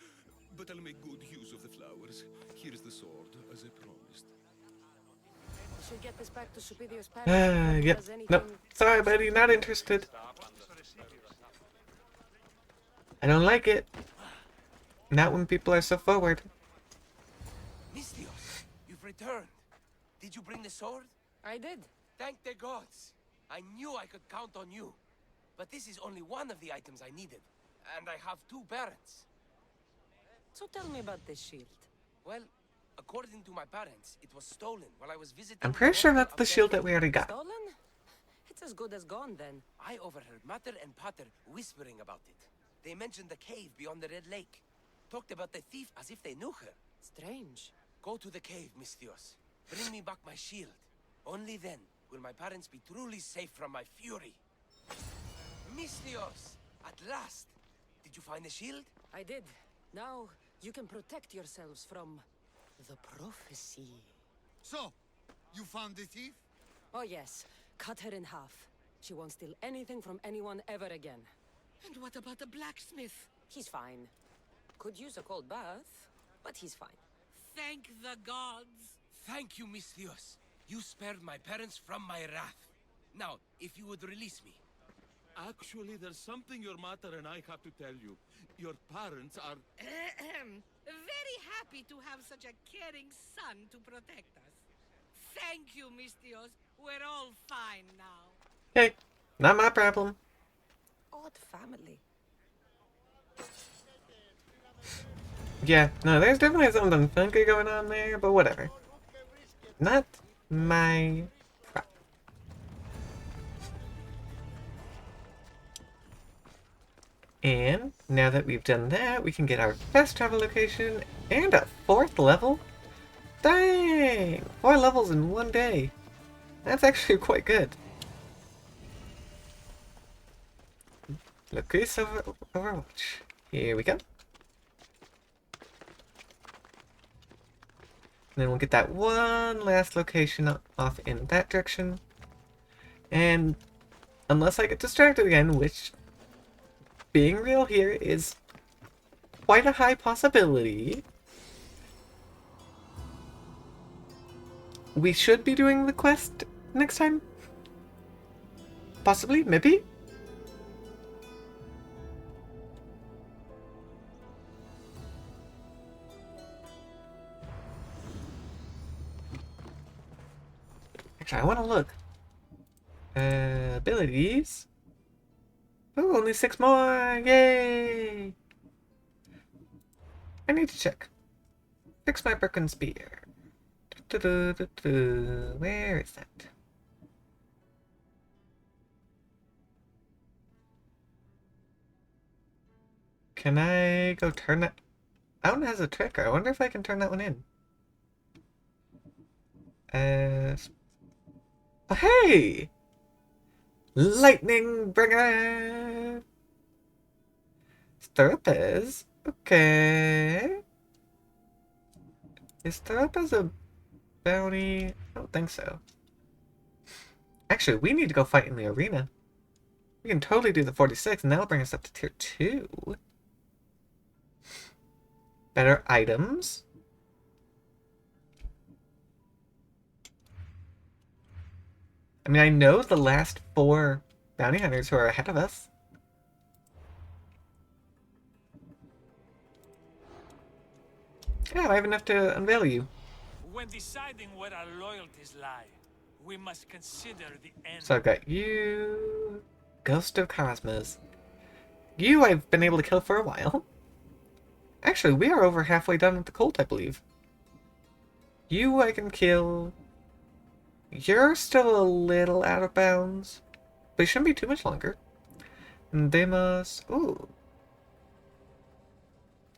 But I'll make good use of the flowers. Here's the sword, as I promised. I should get this back to Supidio's parents. Yep. Nope. Sorry, buddy. Not interested. I don't like it. Not when people are so forward. Misthios, you've returned. Did you bring the sword? I did. Thank the gods. I knew I could count on you. But this is only one of the items I needed. And I have 2 parents. So tell me about this shield. Well, according to my parents, it was stolen while I was visiting... I'm pretty sure that's the shield that we already got. Stolen? It's as good as gone then. I overheard Mater and Pater whispering about it. They mentioned the cave beyond the Red Lake. Talked about the thief as if they knew her. Strange. Go to the cave, Misthios. Bring me back my shield. Only then will my parents be truly safe from my fury. Misthios! At last! Did you find the shield? I did. Now, you can protect yourselves from the prophecy. So, you found the thief? Oh yes, cut her in half. She won't steal anything from anyone ever again. And what about the blacksmith? He's fine. Could use a cold bath, but he's fine. Thank the gods. Thank you, Misthios. You spared my parents from my wrath. Now, if you would release me. Actually, there's something your mother and I have to tell you. Your parents are... Very happy to have such a caring son to protect us. Thank you, Misthios. We're all fine now. Okay. Not my problem. Odd family. Yeah, no, there's definitely something funky going on there, but whatever. Not my problem. And now that we've done that, we can get our fast travel location and a 4th level. Dang! 4 levels in one day. That's actually quite good. Lucas Overwatch. Here we go. And then we'll get that one last location off in that direction. And unless I get distracted again, which, being real here, is quite a high possibility, we should be doing the quest next time? Possibly? Maybe? Actually, I want to look. Abilities. Oh, only 6 more! Yay! I need to check. Fix my broken spear. Where is that? Can I go turn that? That one has a trigger. I wonder if I can turn that one in. Oh, hey! Lightning Bringer! Stirupes? Okay. Is Stirupes a bounty? I don't think so. Actually, we need to go fight in the arena. We can totally do the 46, and that'll bring us up to tier 2. Better items. I mean, I know the last 4 bounty hunters who are ahead of us. Yeah, I have enough to unveil you. When deciding where our loyalties lie, we must consider the end. So I've got you, Ghost of Cosmos. You I've been able to kill for a while. Actually, we are over halfway done with the cult, I believe. You I can kill. You're still a little out of bounds, but it shouldn't be too much longer. And Deimos, ooh.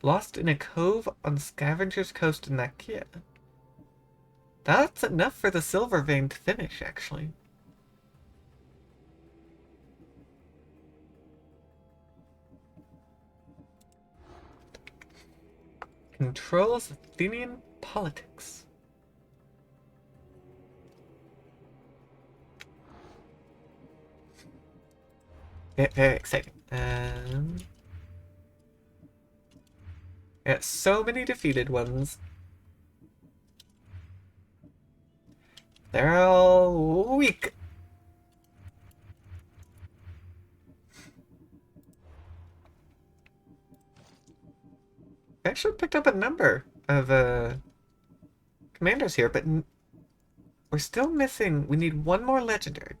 Lost in a cove on Scavenger's Coast in Nakia. That's enough for the Silver Vein to finish, actually. Controls Athenian politics. Very exciting. Yeah, so many defeated ones. They're all weak. I actually picked up a number of commanders here, but we're still missing. We need one more legendary,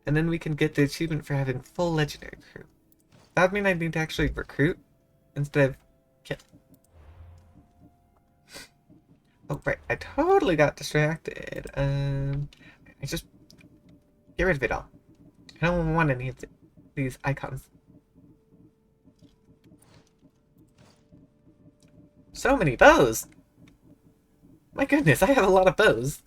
and then we can get the achievement for having full legendary crew. That would mean I need to actually recruit instead of kill. Oh, right. I totally got distracted. I just... Get rid of it all. I don't want any of these icons. So many bows! My goodness, I have a lot of bows.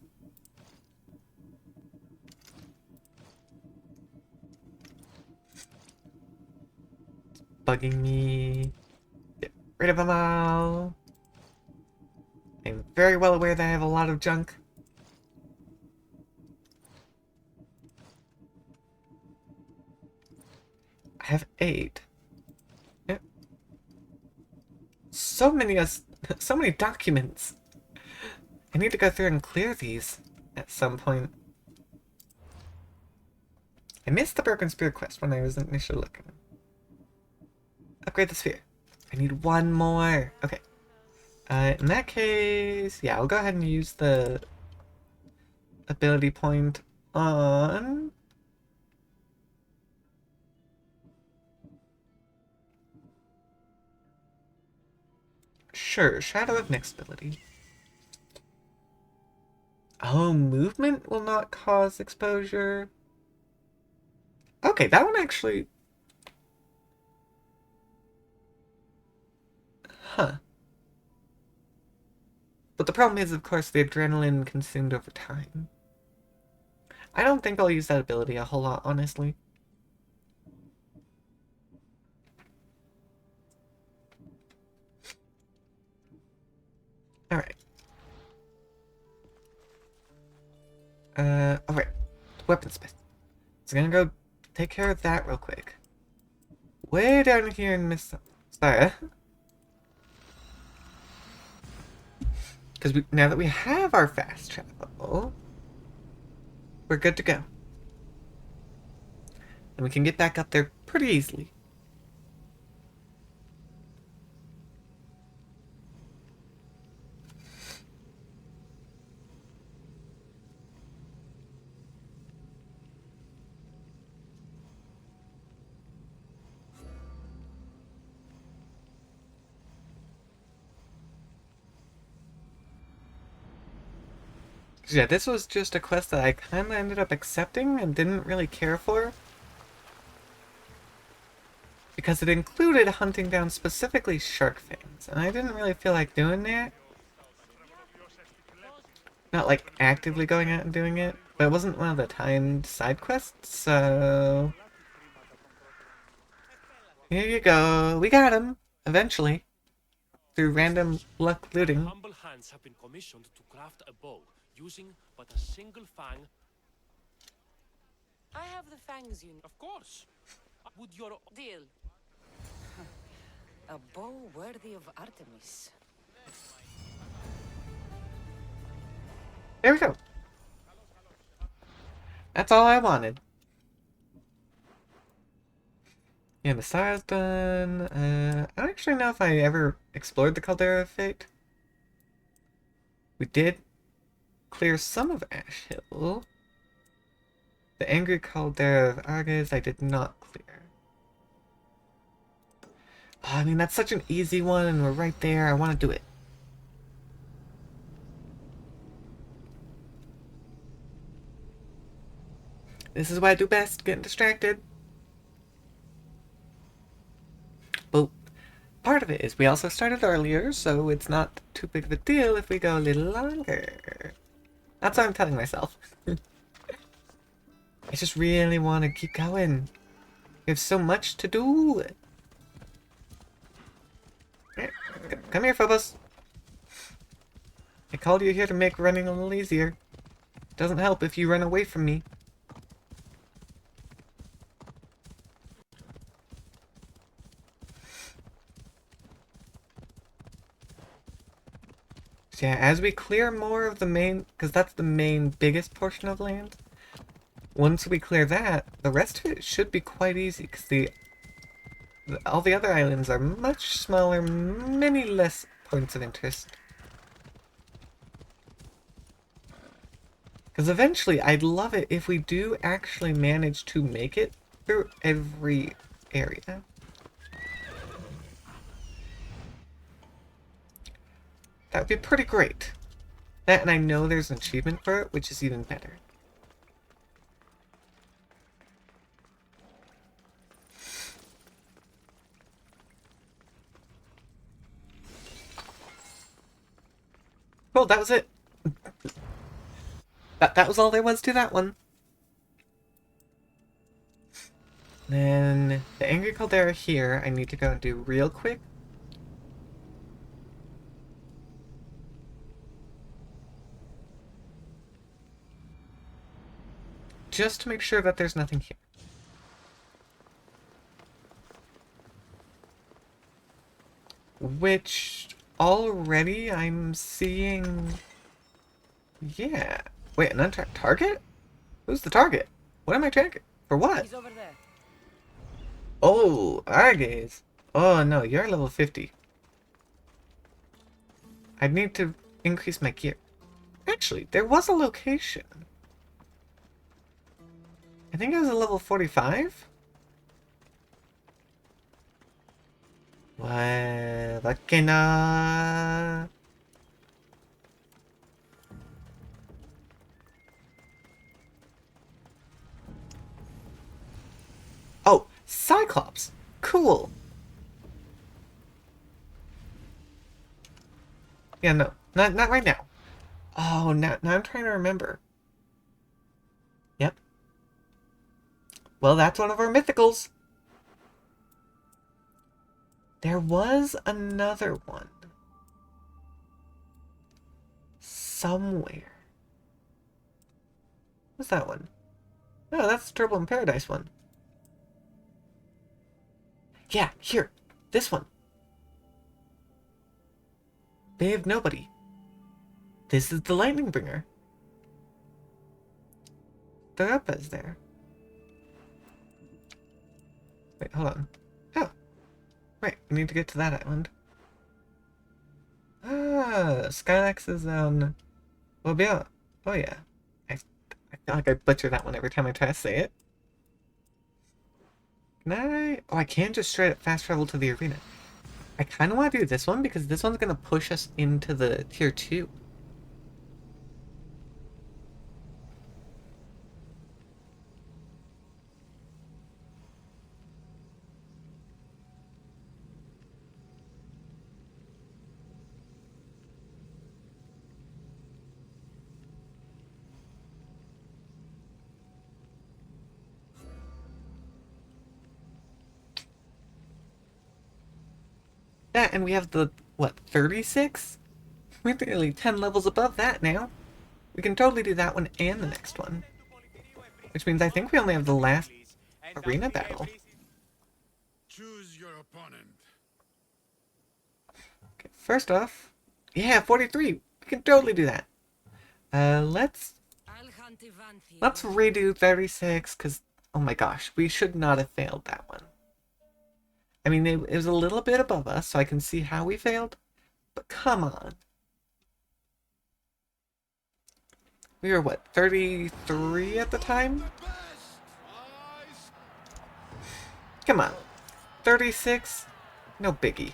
It's bugging me. Get rid of them all. I'm very well aware that I have a lot of junk. I have 8. Yep. So many documents. I need to go through and clear these at some point. I missed the Broken Spear quest when I was initially looking. Upgrade the sphere. I need one more. Okay. In that case, yeah, I'll go ahead and use the ability point on Sure, Shadow of Nyx's ability. Oh, movement will not cause exposure. Okay, that one actually... Huh. But the problem is, of course, the adrenaline consumed over time. I don't think I'll use that ability a whole lot, honestly. Alright. Alright. Weaponsmith. So I'm gonna go take care of that real quick. Way down here in Messiah. Because now that we have our fast travel, we're good to go. And we can get back up there pretty easily. Yeah, this was just a quest that I kind of ended up accepting and didn't really care for. Because it included hunting down specifically shark fangs, and I didn't really feel like doing that. Not like actively going out and doing it, but it wasn't one of the timed side quests, so... Here you go, we got him, eventually. Through random luck looting. Humble hands have been commissioned to craft a bow using but a single fang. I have the fangs you need. Of course. Would your deal? A bow worthy of Artemis. There we go. That's all I wanted. Yeah, Messiah's done. I don't actually know if I ever explored the Caldera of Fate. We did clear some of Ash Hill. The Angry Caldera of Arges I did not clear. Oh, I mean, that's such an easy one, and we're right there. I want to do it. This is what I do best, getting distracted. But part of it is we also started earlier, so it's not too big of a deal if we go a little longer. That's what I'm telling myself. I just really want to keep going. We have so much to do. Come here, Phobos. I called you here to make running a little easier. Doesn't help if you run away from me. So yeah, as we clear more of the main, because that's the main biggest portion of land, once we clear that, the rest of it should be quite easy, because all the other islands are much smaller, many less points of interest. Because eventually, I'd love it if we do actually manage to make it through every area. That would be pretty great. That, and I know there's an achievement for it, which is even better. Cool, that was it. That was all there was to that one. Then the Angry Caldera here, I need to go and do real quick. Just to make sure that there's nothing here. Which already I'm seeing... Yeah. Wait, an untracked target? Who's the target? What am I tracking? For what? He's over there. Oh, Arges. Oh no, you're level 50. I need to increase my gear. Actually, there was a location. I think it was a level 45? わだっけな。Oh, Cyclops! Cool! Yeah, no. Not right now. Oh, now I'm trying to remember. Yep. Well, that's one of our mythicals. There was another one. Somewhere. What's that one? Oh, that's the Trouble in Paradise one. Yeah, here. This one. Bay of Nobody. This is the Lightning Bringer. Therapa's there. Wait, hold on. Oh. Right, we need to get to that island. Ah, Skylax is on... Well, yeah. Oh, yeah. I feel like I butcher that one every time I try to say it. Can I... Oh, I can just straight up fast travel to the arena. I kind of want to do this one because this one's going to push us into the tier 2. That, and we have the, what, 36? We're nearly 10 levels above that now. We can totally do that one and the next one. Which means I think we only have the last arena battle. Choose your opponent. Okay, first off, yeah, 43. We can totally do that. Let's redo 36, because, oh my gosh, we should not have failed that one. I mean, it was a little bit above us, so I can see how we failed, but come on. We were, what, 33 at the time? Come on. 36? No biggie.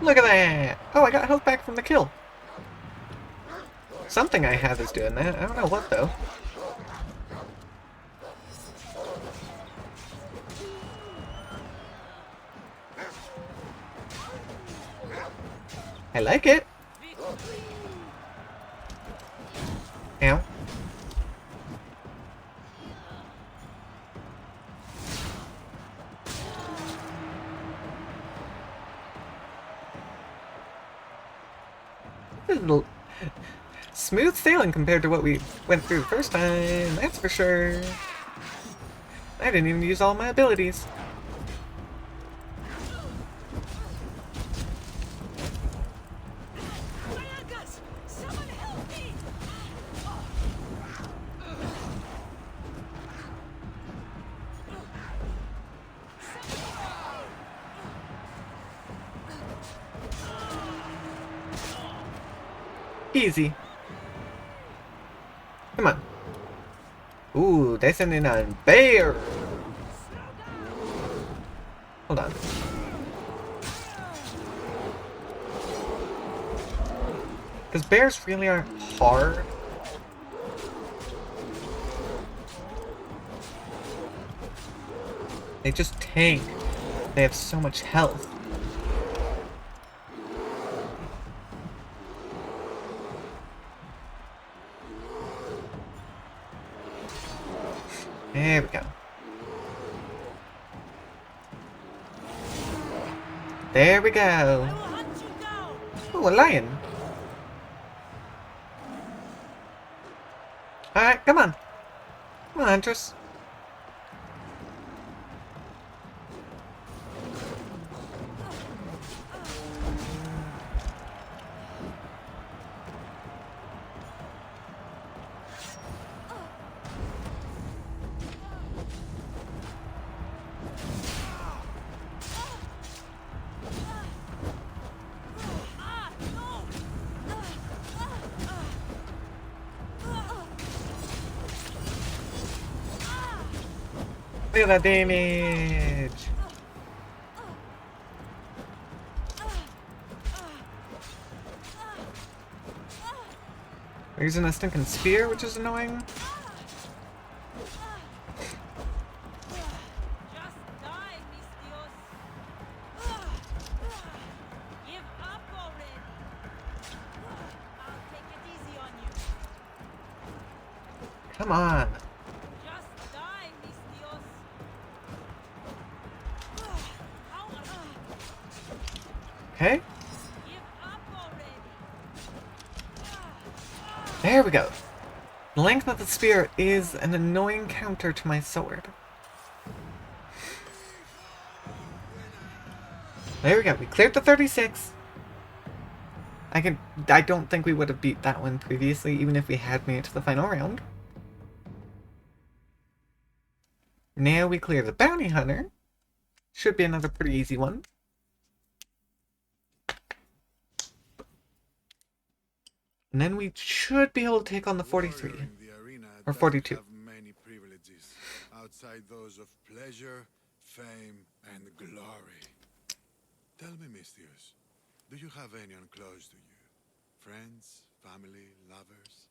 Look at that! Oh, I got health back from the kill. Something I have is doing that. I don't know what, though. I like it. Ow. Smooth sailing compared to what we went through the first time, that's for sure. I didn't even use all my abilities. Easy. Come on. Ooh, they're sending on bear. Hold on. Because bears really aren't hard. They just tank. They have so much health. There we go. There we go. Ooh, a lion. Alright, come on. Come on, Huntress. Feel that damage! We're using a stinking spear, which is annoying. Come on. Okay. There we go. The length of the spear is an annoying counter to my sword. There we go. We cleared the 36. I don't think we would have beat that one previously, even if we had made it to the final round. Now we clear the bounty hunter. Should be another pretty easy one. And then we should be able to take on the 43. Or 42. Have many privileges outside those of pleasure, fame, and glory. Tell me, Misthios, do you have anyone close to you? Friends, family, lovers?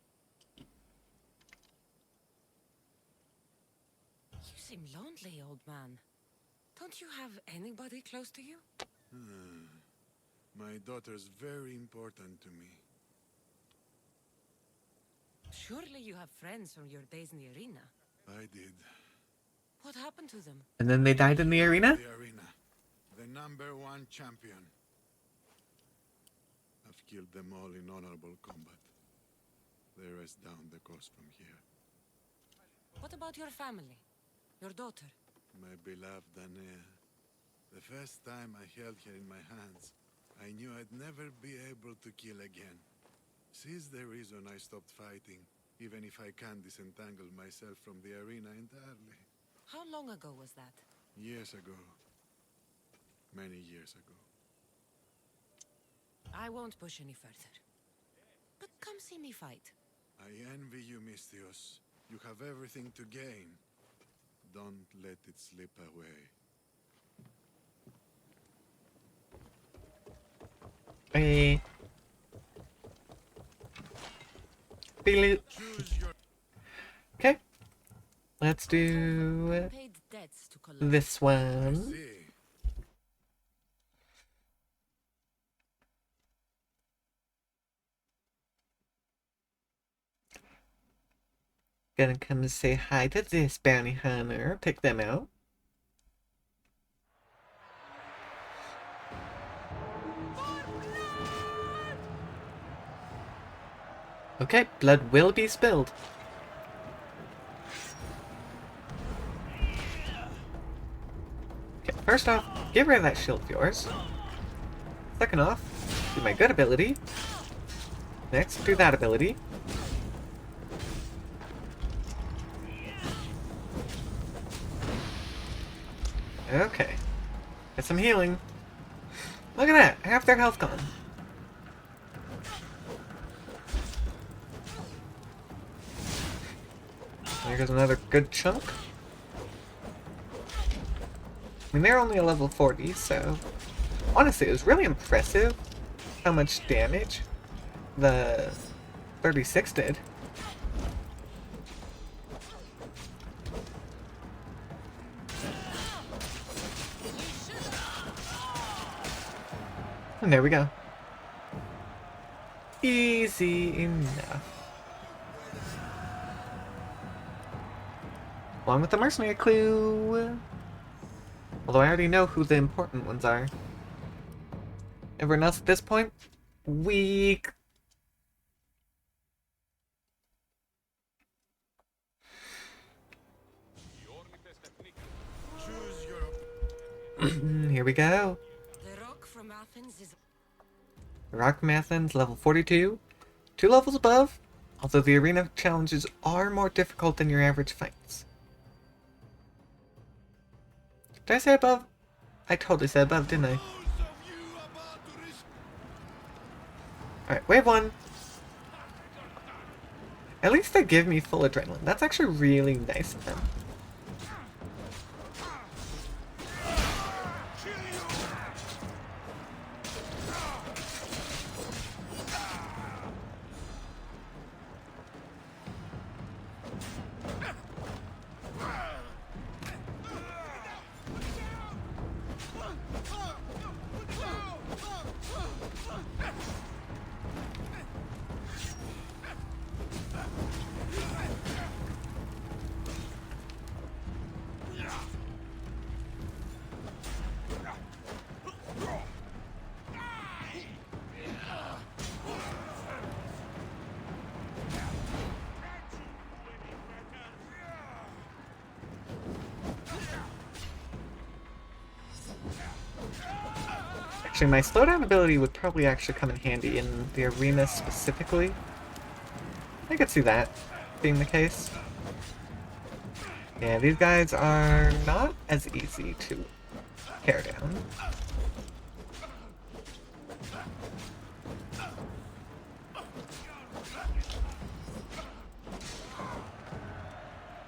You seem lonely, old man. Don't you have anybody close to you? My daughter's very important to me. Surely you have friends from your days in the arena. I did. What happened to them? And then they died in the arena? The arena. The #1 champion. I've killed them all in honorable combat. They rest down the coast from here. What about your family? Your daughter? My beloved Anea. The first time I held her in my hands, I knew I'd never be able to kill again. She's the reason I stopped fighting, even if I can't disentangle myself from the arena entirely. How long ago was that? Years ago. Many years ago. I won't push any further. But come see me fight. I envy you, Misthios. You have everything to gain. Don't let it slip away. Hey. Okay. Let's do this one. Gonna come and say hi to this bounty hunter. Pick them out. Okay, blood will be spilled. Okay, first off, get rid of that shield of yours. Second off, do my good ability. Next, do that ability. Okay. Get some healing. Look at that! Half their health gone. There goes another good chunk. I mean, they're only a level 40, so... Honestly, it was really impressive how much damage the 36 did. And there we go. Easy enough. Along with the mercenary clue. Although I already know who the important ones are. Everyone else at this point, weak. Here we go. The rock from Athens is... Rock from Athens, level 42. 2 levels above, although the arena challenges are more difficult than your average fights. Did I say above? I totally said above, didn't I? Alright, wave 1. At least they give me full adrenaline. That's actually really nice of them. Actually, my slowdown ability would probably actually come in handy in the arena specifically. I could see that being the case. Yeah, these guys are not as easy to tear down.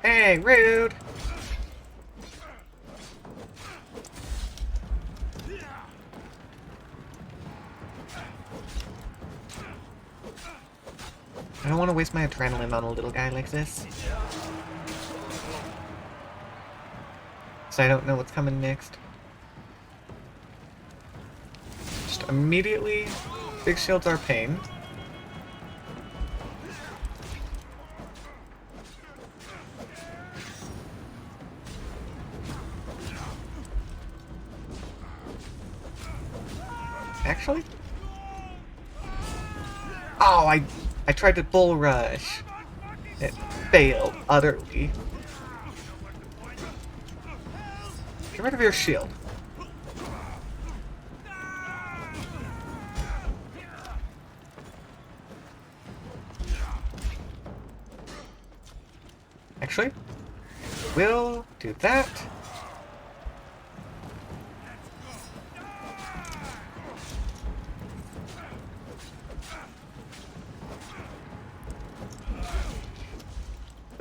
Hey, rude! I don't want to waste my adrenaline on a little guy like this. So I don't know what's coming next. Just immediately, big shields are pain. Actually? Oh, I tried to bull rush. It failed utterly. Get rid of your shield. Actually, we'll do that.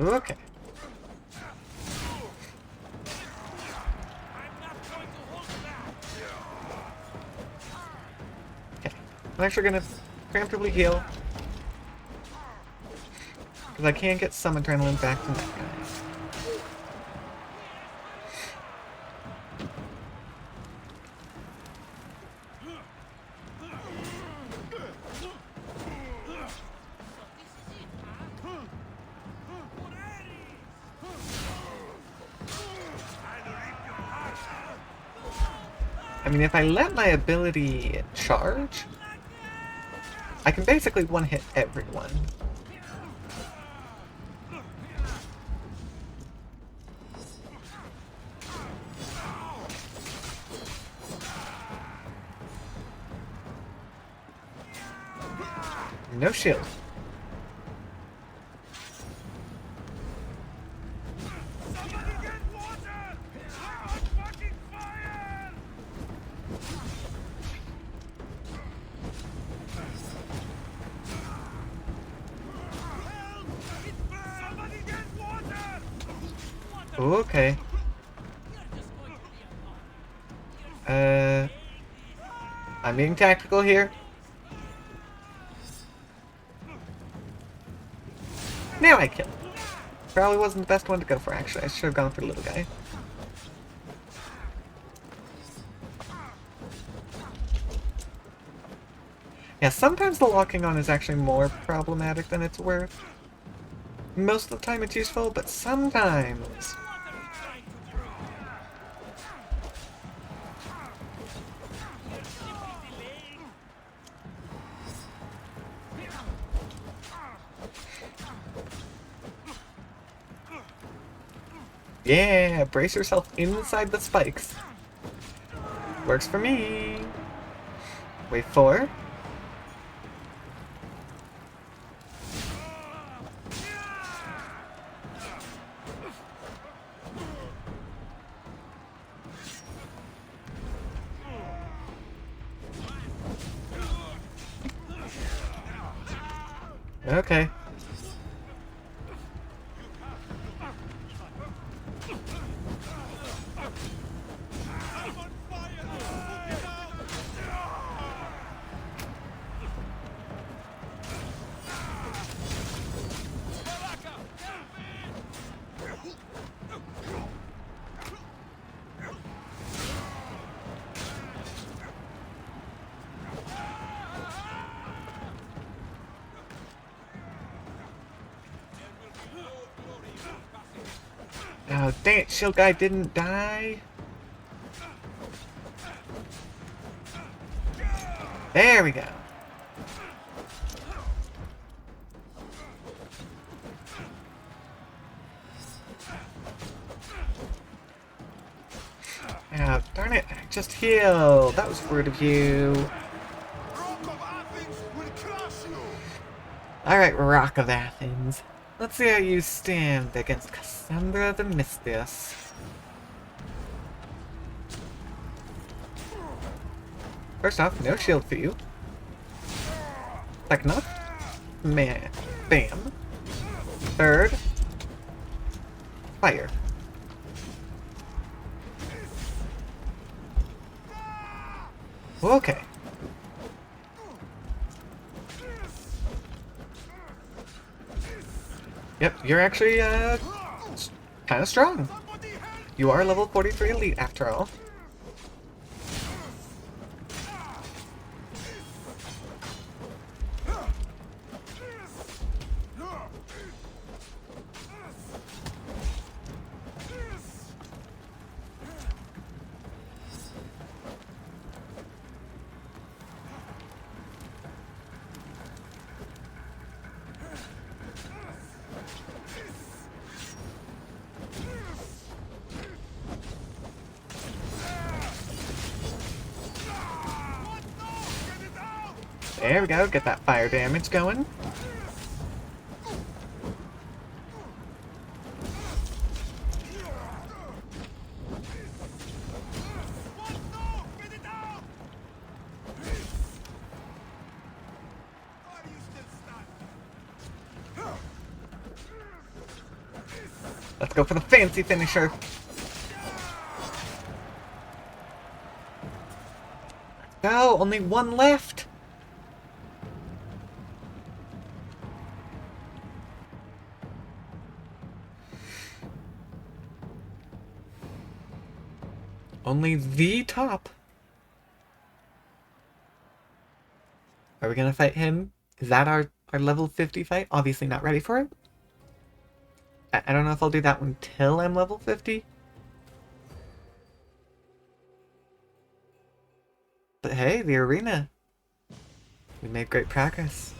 Okay. Okay. I'm actually gonna preemptively heal. Because I can get some adrenaline back from that guy. I mean, if I let my ability charge, I can basically one-hit everyone. No shield. Okay. I'm being tactical here. Now I kill him. Probably wasn't the best one to go for, actually. I should have gone for the little guy. Yeah, sometimes the locking on is actually more problematic than it's worth. Most of the time it's useful, but sometimes... Yeah, brace yourself inside the spikes. Works for me. Wave 4. Okay. Oh, dang it, shield guy didn't die. There we go. Oh, Darn it, just heal. That was rude of you. Alright, Rock of Athens. Let's see how you stand against Cassandra the Mistress. First off, no shield for you. Second off, man, bam. Third, fire. Okay. Yep, you're actually, kind of strong. You are level 43 elite after all. There we go, get that fire damage going. Let's go for the fancy finisher. Go, only one left. Only the top. Are we gonna fight him? Is that our level 50 fight? Obviously not ready for it. I don't know if I'll do that one till I'm level 50. But hey, the arena. We made great progress.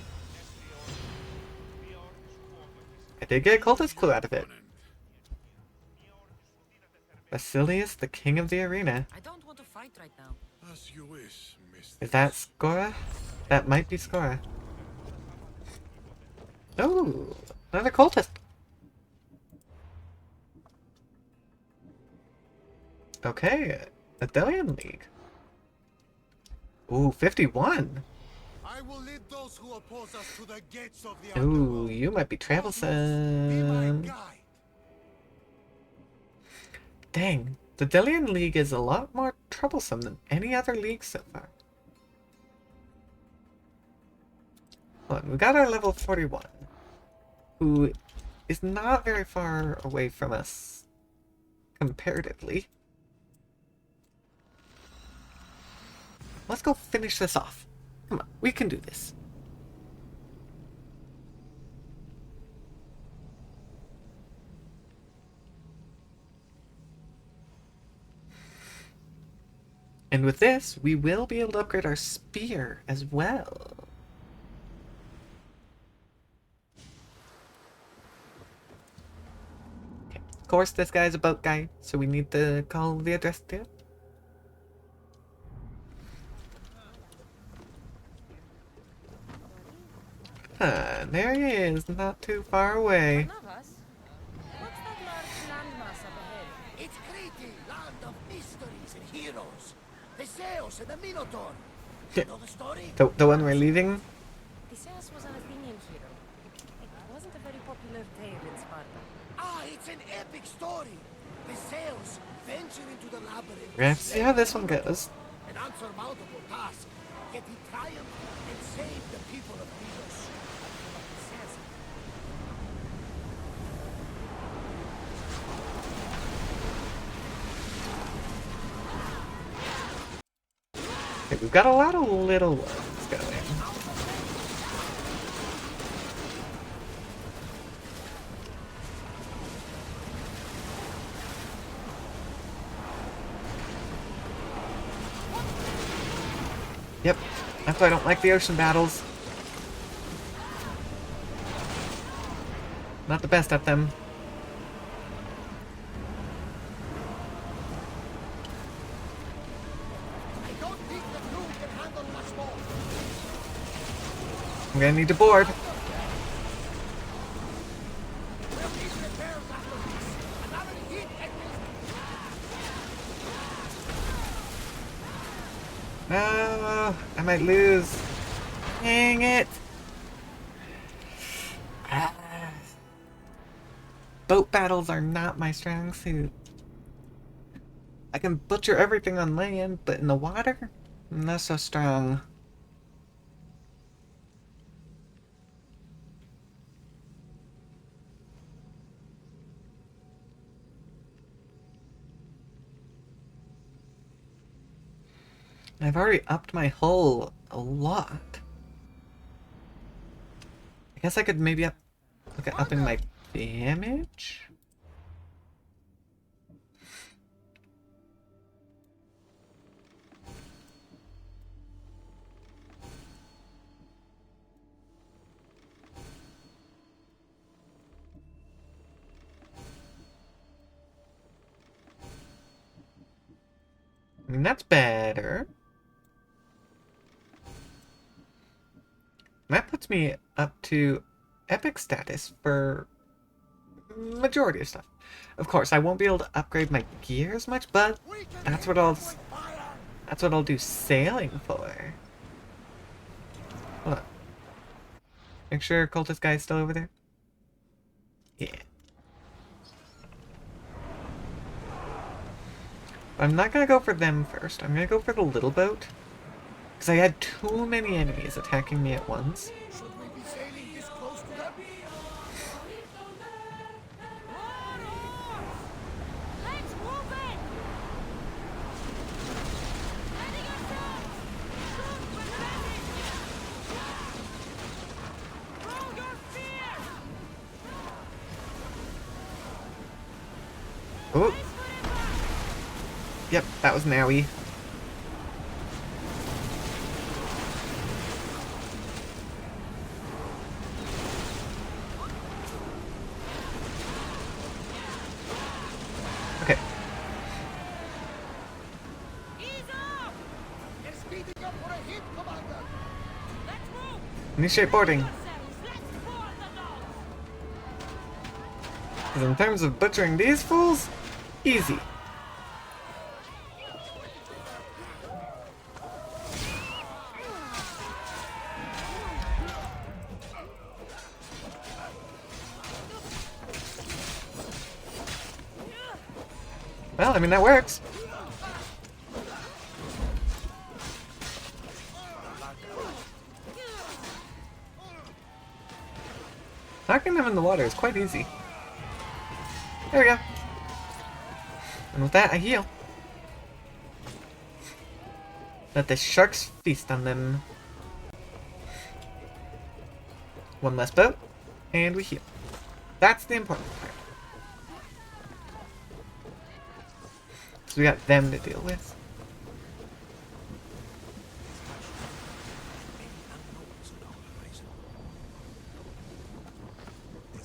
I did get a cultist clue out of it. Basilius, the king of the arena. I don't want to fight right now. As you wish, Mistress. Is that Skora? That might be Skora. Oh, another cultist. Okay, a Delian League. Ooh, 51. I will lead those who oppose us to the gates of the Ooh, you might be troublesome. Dang, the Delian League is a lot more troublesome than any other league so far. Hold on, we got our level 41, who is not very far away from us, comparatively. Let's go finish this off. Come on, we can do this. And with this, we will be able to upgrade our spear as well. Okay. Of course, this guy's a boat guy, so we need to call the address to. There he is, not too far away. It's Crete, land of mysteries and heroes. Theseus and the Minotaur. You know the story? The one we're leaving? Theseus was an Athenian hero. It wasn't a very popular tale in Sparta. Ah, it's an epic story. Theseus ventured into the labyrinth. We're gonna have to see how this one goes. An unsurmountable task. Yet he triumphed and saved the people of Minos. Okay, we've got a lot of little ones going. Yep, that's why I don't like the ocean battles. Not the best at them. I'm gonna need to board. No, I might lose. Dang it. Ah. Boat battles are not my strong suit. I can butcher everything on land, but in the water, I'm not so strong. I've already upped my hull a lot. I guess I could maybe look at upping my damage? I mean, that's better. That puts me up to epic status for majority of stuff. Of course, I won't be able to upgrade my gear as much, but that's what I'll do sailing for. Hold on. Make sure cultist guy is still over there. Yeah. I'm not gonna go for them first. I'm gonna go for the little boat. Because I had too many enemies attacking me at once. Should we be sailing this close to them? Let's move it! Ready yourself! Shoot when ready! Throw your spear! Oh! Yep, that was Maui. Okay. They're speeding up for a hit, Commander. Let's move! Initiate boarding. Let's board the dogs! Because in terms of butchering these fools, easy. Well, I mean, that works. Knocking them in the water is quite easy. There we go. And with that, I heal. Let the sharks feast on them. One less boat, and we heal. That's the important part. So we got them to deal with.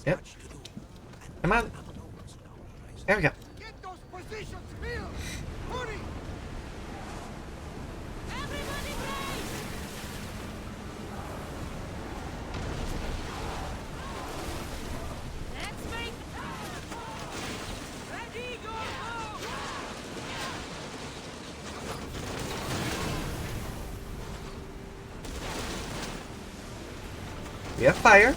Yep. Come on. There we go. Get those positions filled! Hurry! Everybody brace! Let's make... Ready, go, go! We have fire.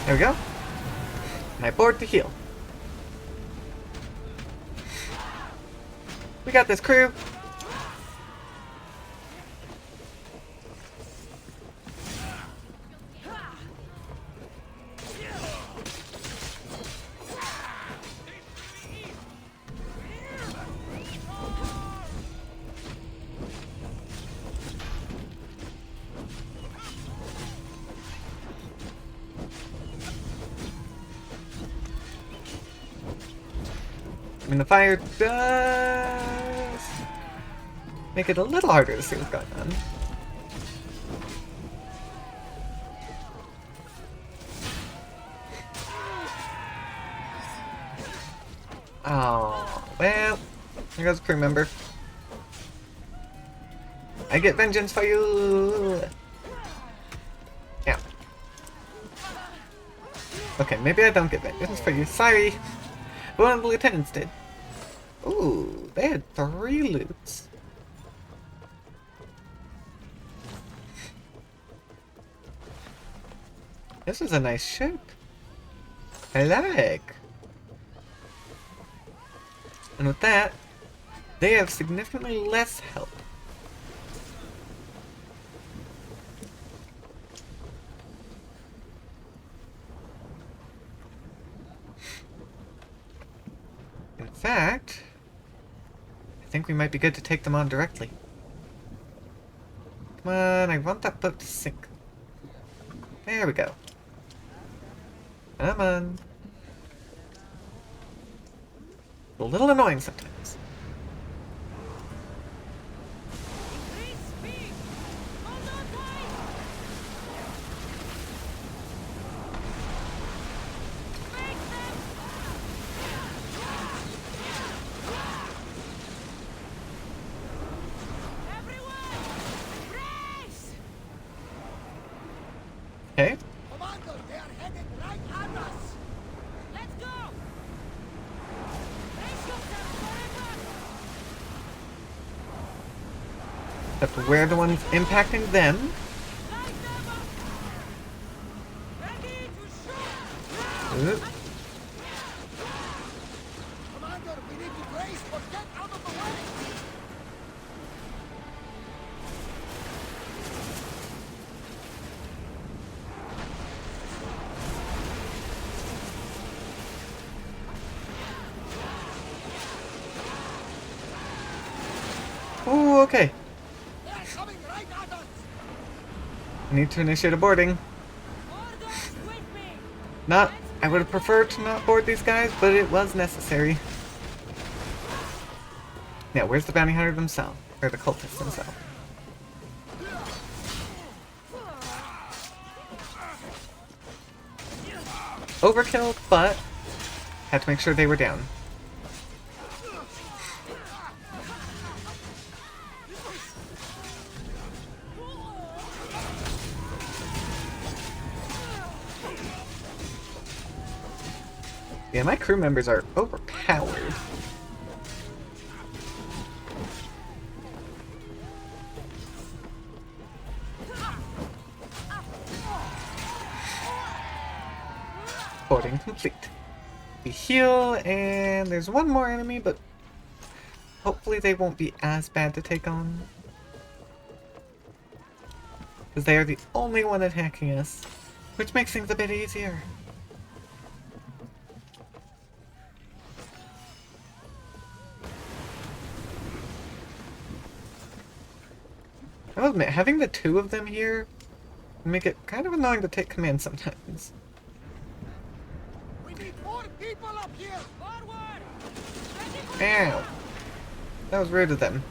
There we go. And I board to heal. We got this, crew. I mean, the fire does make it a little harder to see what's going on. Oh, well, there goes a crew member. I get vengeance for you! Yeah. Okay, maybe I don't get vengeance for you. Sorry! But one of the lieutenants did. Ooh, they had 3 loots. This is a nice ship. I like. And with that, they have significantly less help. In fact, I think we might be good to take them on directly. Come on, I want that boat to sink. There we go. Come on. A little annoying sometimes. Okay. Commander, they are headed right at us. Let's go! Except we're the ones impacting them. Ooh. Commander, we need to brace, but get out of the way. Ooh, okay. They are coming right at us. I need to initiate a boarding. Not, I would have preferred to not board these guys, but it was necessary. Yeah, where's the bounty hunter themselves? Or the cultists themselves? Overkill, but had to make sure they were down. Yeah, my crew members are overpowered. Boarding complete. We heal, and there's one more enemy, but hopefully they won't be as bad to take on. Because they are the only one attacking us, which makes things a bit easier. I will admit, having the 2 of them here can make it kind of annoying to take command sometimes. We need more people up here. Forward. Ow! That was rude of them.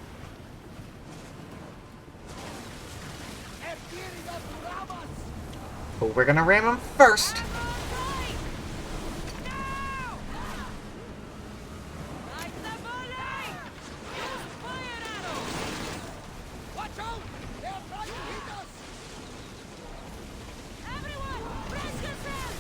They're gearing up to ram us. But we're gonna ram them first! Watch out! They are trying to hit us. Everyone, brace yourselves!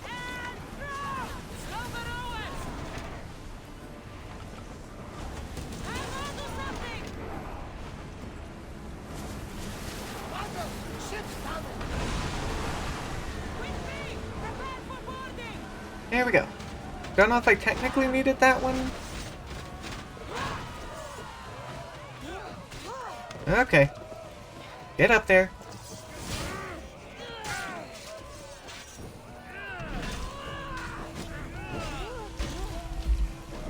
And throw! Slow the rowers! Hang on to something! Commander, ship's coming. Quick feet! Prepare for boarding! There we go. Don't know if I technically needed that one. Okay. Get up there.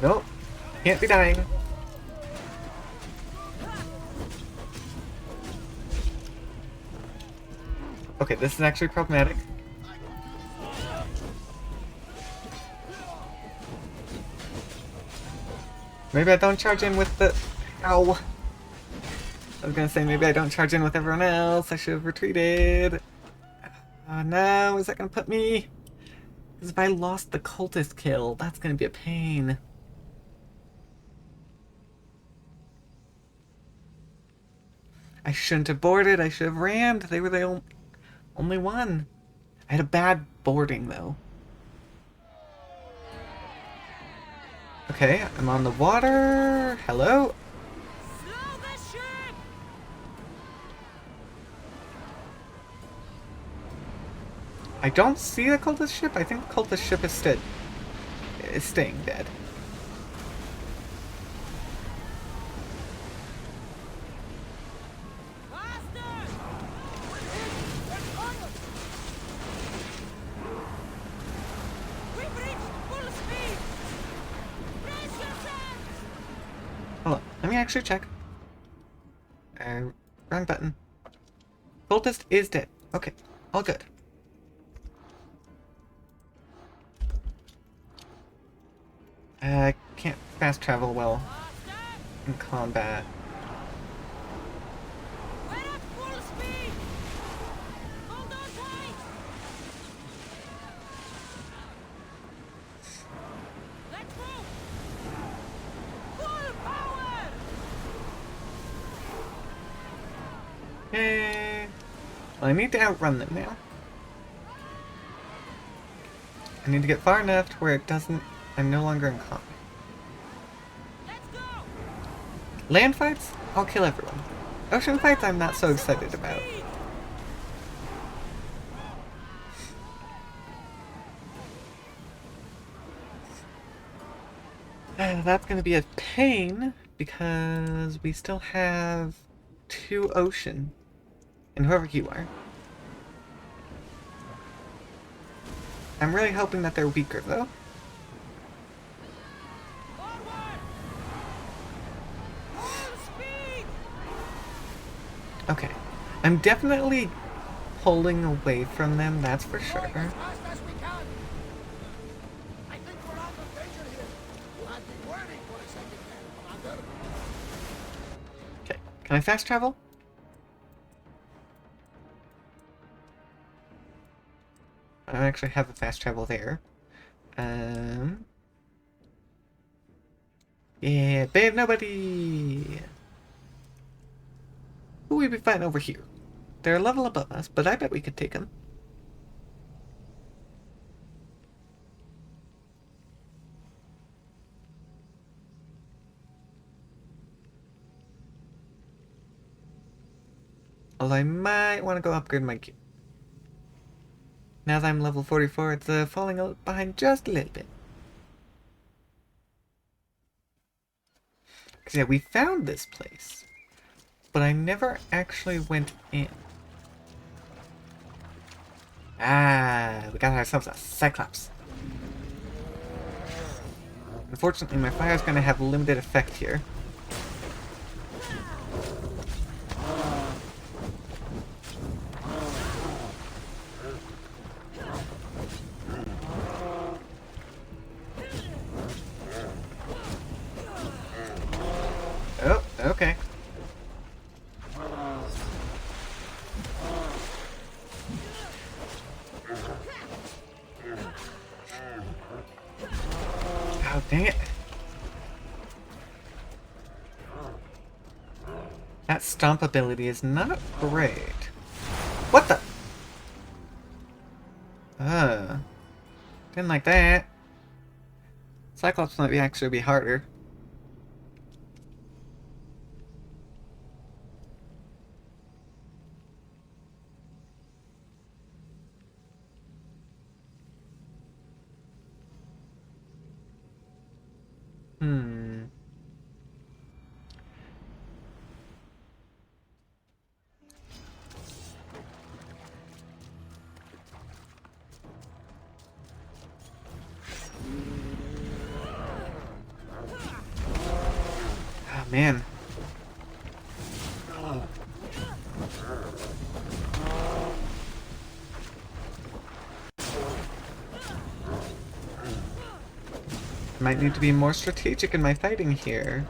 Nope. Can't be dying. Okay, this is actually problematic. Maybe I don't charge in with the... Ow! I was gonna say maybe I don't charge in with everyone else. I should have retreated. Oh no, is that gonna put me? Because if I lost the cultist kill, that's gonna be a pain. I shouldn't have boarded. I should have rammed. They were the only one. I had a bad boarding though. Okay, I'm on the water. Hello? I don't see the cultist ship. I think the cultist ship is staying dead. Hold on, let me actually check. Wrong button. Cultist is dead. Okay, all good. I can't fast travel well in combat. Yay! Well, I need to outrun them now. I need to get far enough to where it doesn't... I'm no longer in combat. Land fights? I'll kill everyone. Ocean fights I'm not so excited about. That's gonna be a pain because we still have 2 ocean. And whoever you are. I'm really hoping that they're weaker though. Okay. I'm definitely pulling away from them, that's for sure. Okay. Can I fast travel? I don't actually have a fast travel there. Yeah, babe, nobody! Who would we be fighting over here? They're a level above us, but I bet we could take them. Although I might want to go upgrade my gear. Now that I'm level 44, it's falling behind just a little bit. Because yeah, we found this place. But I never actually went in. Ah, we got ourselves a Cyclops. Unfortunately, my fire is going to have limited effect here. Oh, okay. Oh, dang it. That stomp ability is not great. What the? Didn't like that. Cyclops might actually be harder. Oh, man. I might need to be more strategic in my fighting here.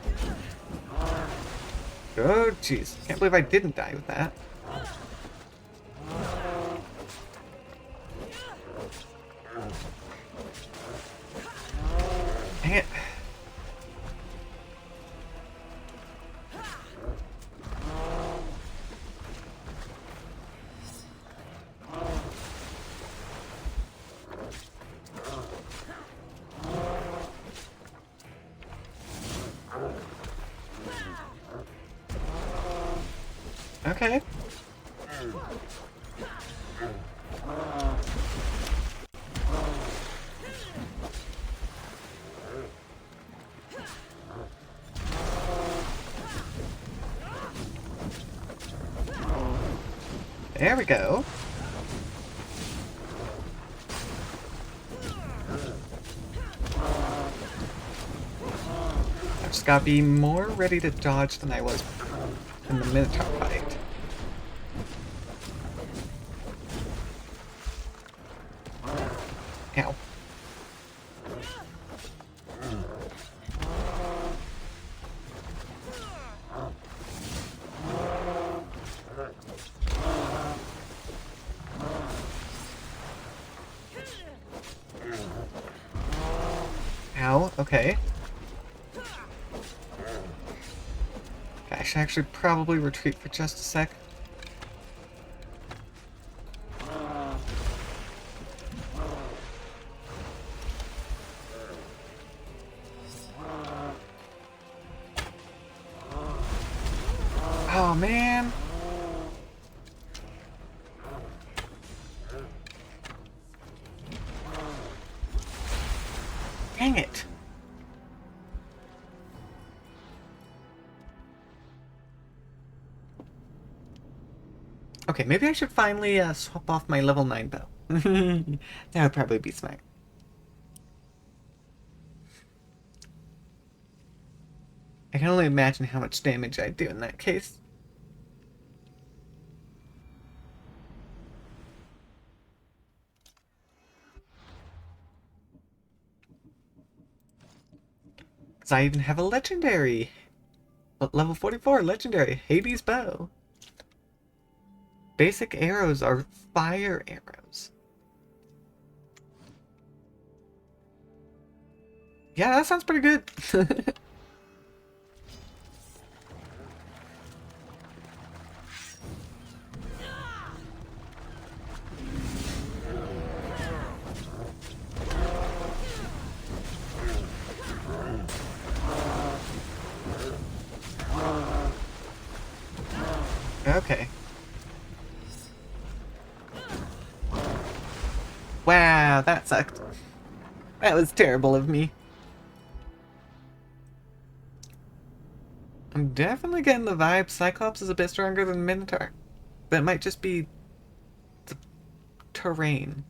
Oh, jeez. Can't believe I didn't die with that. Dang it. Okay. There we go. I've just gotta be more ready to dodge than I was in the Minotaur fight. Ow. Ow, okay. I should actually probably retreat for just a sec. Oh, man. Dang it. Okay, maybe I should finally swap off my level 9 bow. That would probably be smart. I can only imagine how much damage I'd do in that case. Because I even have a legendary. Level 44 legendary Hades bow. Basic arrows are fire arrows. Yeah, that sounds pretty good. Okay. Wow, that sucked. That was terrible of me. I'm definitely getting the vibe Cyclops is a bit stronger than Minotaur. But it might just be the terrain.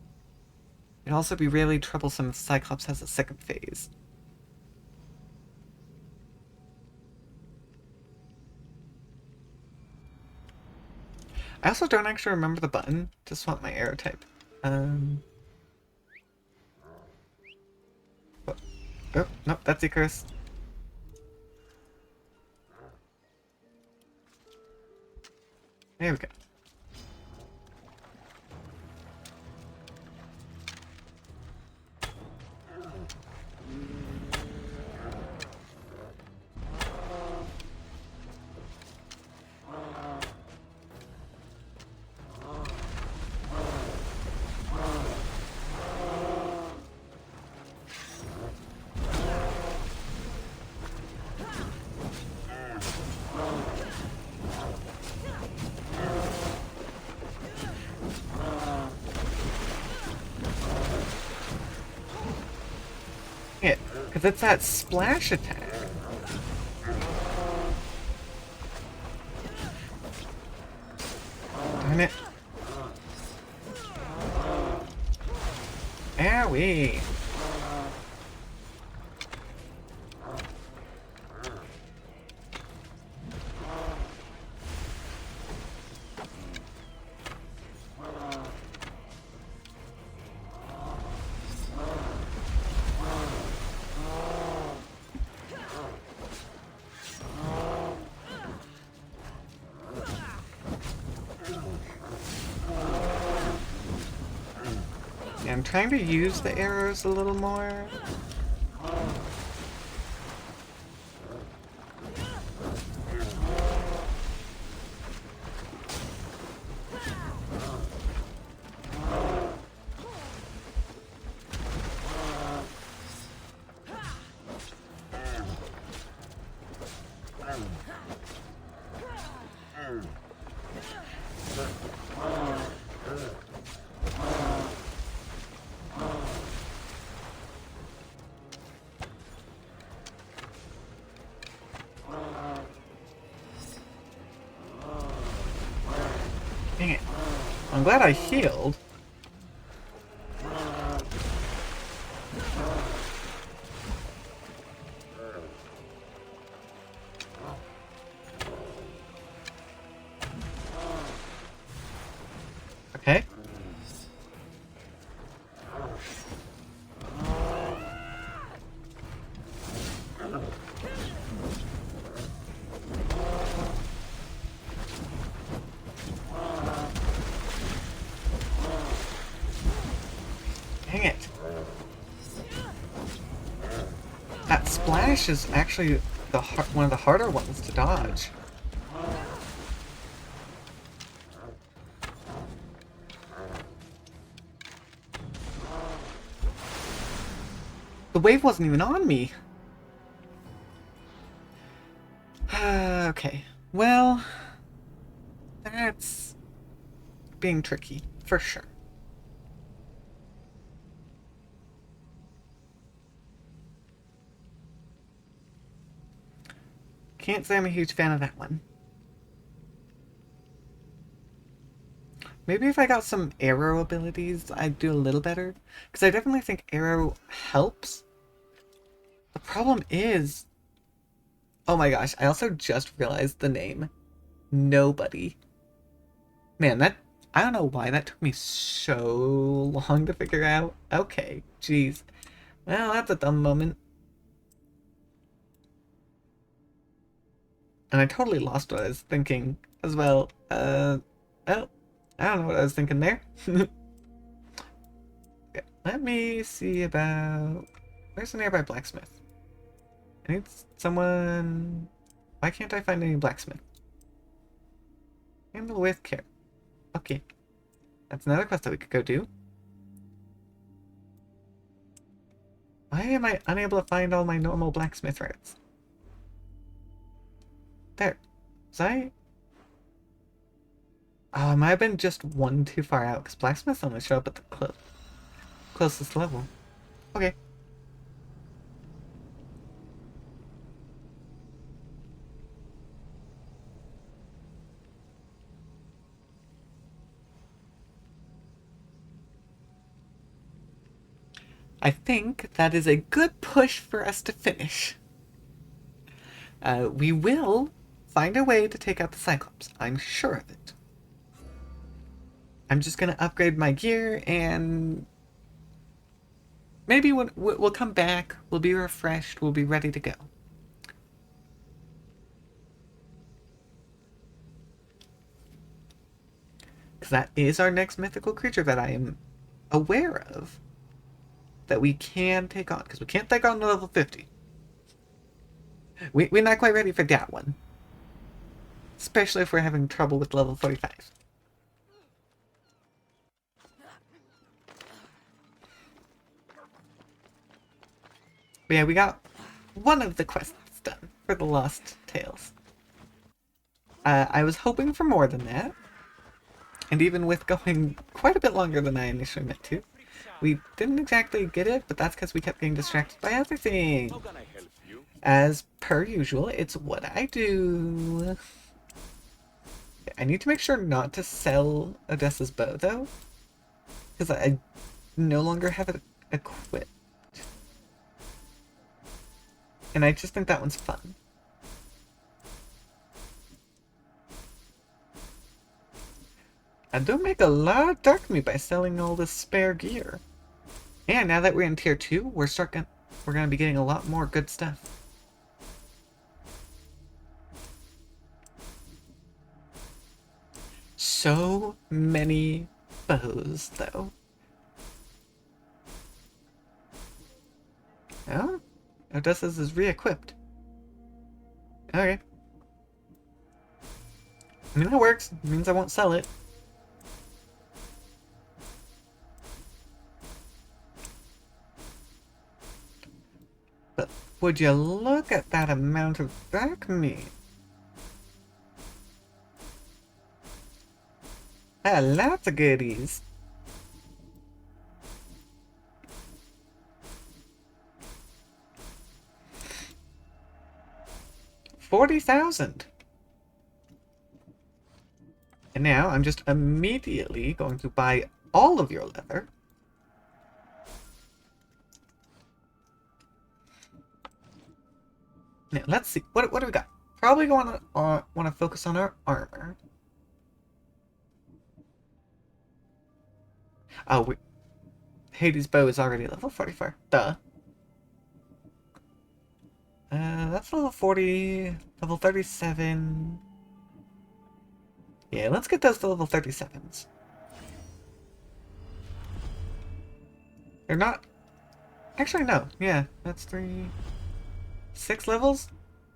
It'd also be really troublesome if Cyclops has a second phase. I also don't actually remember the button to swap my arrow type. Oh, nope, that's Icarus. There we go. Because it's that splash attack. Darn it. Owie. trying to use the arrows a little more. Dang it. I'm glad I healed. Okay. Dang it. That splash is actually one of the harder ones to dodge. The wave wasn't even on me. Okay. Well, that's being tricky, for sure. Can't say I'm a huge fan of that one. Maybe if I got some arrow abilities, I'd do a little better. Because I definitely think arrow helps. The problem is... Oh my gosh, I also just realized the name. Nobody. Man, that... I don't know why that took me so long to figure out. Okay, jeez. Well, that's a dumb moment. And I totally lost what I was thinking as well. Well, I don't know what I was thinking there. Okay, let me see about... Where's the nearby blacksmith? I need someone... Why can't I find any blacksmith? Handle with care. Okay. That's another quest that we could go do. Why am I unable to find all my normal blacksmith routes? There. Was I... Oh, I might have been just one too far out, because blacksmiths only show up at the closest level. Okay. I think that is a good push for us to finish. We will find a way to take out the Cyclops. I'm sure of it. I'm just going to upgrade my gear and maybe we'll come back, we'll be refreshed, we'll be ready to go. Because that is our next mythical creature that I am aware of that we can take on. Because we can't take on the level 50. We're not quite ready for that one. Especially if we're having trouble with level 45. But yeah, we got one of the quests done for the Lost Tales. I was hoping for more than that. And even with going quite a bit longer than I initially meant to, we didn't exactly get it, but that's because we kept getting distracted by other things. As per usual, it's what I do. I need to make sure not to sell Odessa's bow, though. Because I no longer have it equipped. And I just think that one's fun. And don't make a lot of dark meat by selling all this spare gear. And now that we're in tier 2, we're gonna be getting a lot more good stuff. So many bows, though. Oh? Odessa's is re-equipped. Okay. I mean, that works. It means I won't sell it. But would you look at that amount of back meat? Lots of goodies. $40,000. And now I'm just immediately going to buy all of your leather. Now let's see. What do we got? Probably going to want to focus on our armor. Oh, Hades' bow is already level 44. Duh. That's level 40, level 37. Yeah, let's get those to level 37s. They're not... Actually, no. Yeah, that's 6 levels?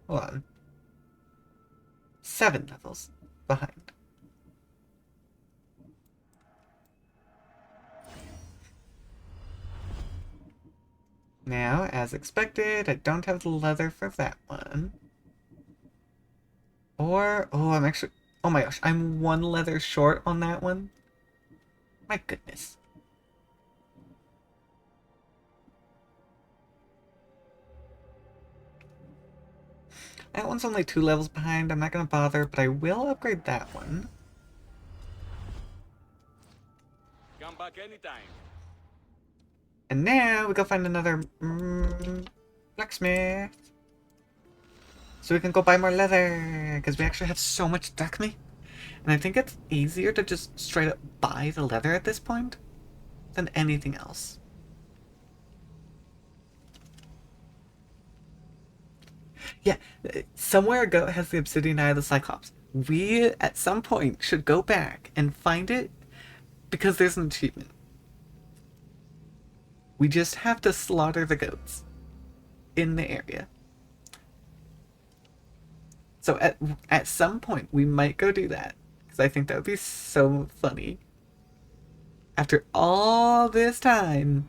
Hold on. 7 levels behind. Now, as expected, I don't have the leather for that one. Or, oh, I'm actually, oh my gosh, I'm 1 leather short on that one. My goodness. That one's only 2 levels behind. I'm not going to bother, but I will upgrade that one. Come back anytime. And now we go find another blacksmith. So we can go buy more leather, because we actually have so much drachmae. And I think it's easier to just straight up buy the leather at this point than anything else. Yeah, somewhere a goat has the obsidian eye of the Cyclops. We, at some point, should go back and find it because there's an achievement. We just have to slaughter the goats in the area. So at some point, we might go do that. Because I think that would be so funny. After all this time,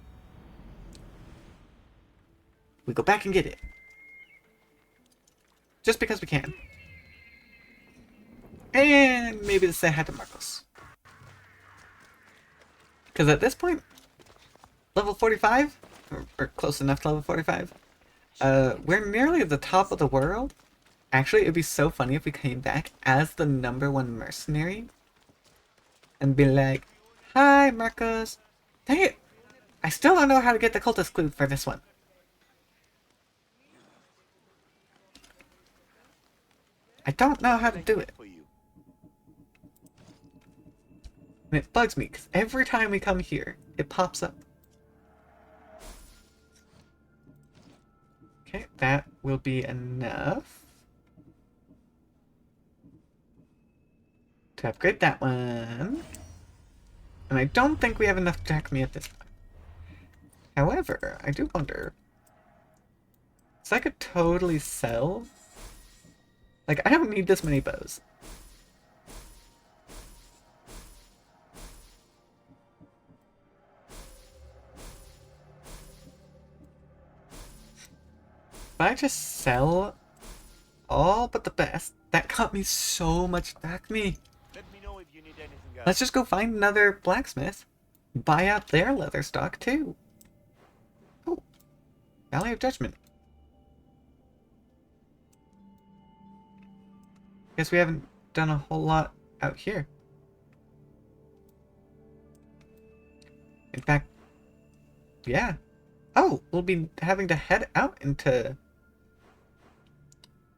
we go back and get it. Just because we can. And maybe to say hi to Marcos. Because at this point, level 45, or close enough to level 45, we're nearly at the top of the world. Actually, it'd be so funny if we came back as the #1 mercenary and be like, hi, Marcos. Dang it, I still don't know how to get the cultist clue for this one. I don't know how to do it. And it bugs me, because every time we come here, it pops up. Okay, that will be enough to upgrade that one. And I don't think we have enough drachmae at this point. However, I do wonder, so I could totally sell. Like, I don't need this many bows. If I just sell all but the best, that got me so much drachmae. Let me know if you need anything else. Let's just go find another blacksmith. Buy out their leather stock too. Oh, Valley of Judgment. Guess we haven't done a whole lot out here. In fact, yeah. Oh, we'll be having to head out into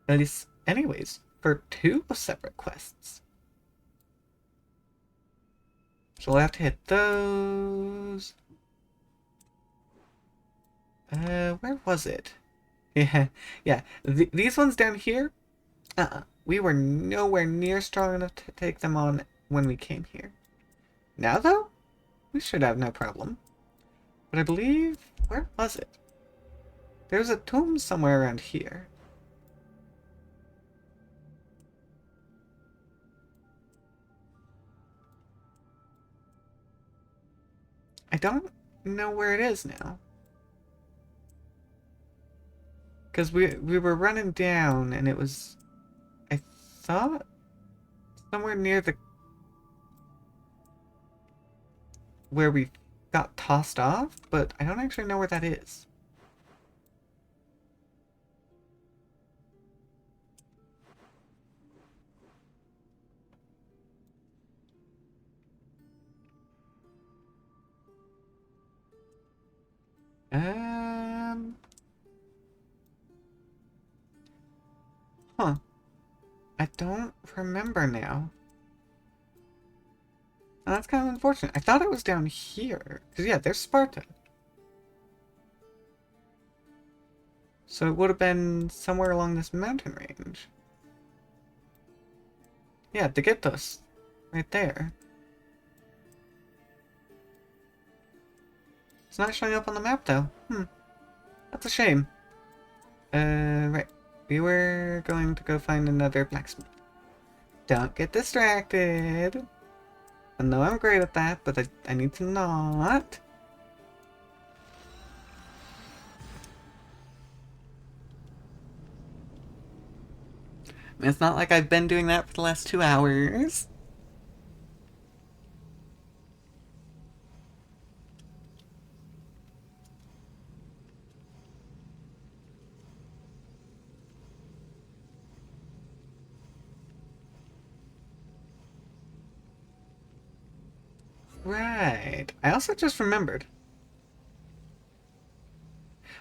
Elise anyways for 2 separate quests. So we'll have to hit those. Where was it? Yeah. These ones down here. We were nowhere near strong enough to take them on when we came here. Now, though, we should have no problem. But I believe... Where was it? There's a tomb somewhere around here. I don't know where it is now. Because we were running down and it was, I thought, somewhere near the where we got tossed off, but I don't actually know where that is. Huh. I don't remember now. Oh, that's kind of unfortunate. I thought it was down here. Because, yeah, there's Sparta. So it would have been somewhere along this mountain range. Yeah, Degetos. Right there. It's not showing up on the map, though. That's a shame. Right. We were going to go find another blacksmith. Don't get distracted. I know I'm great at that, but I need to not. I mean, it's not like I've been doing that for the last 2 hours. Right. I also just remembered.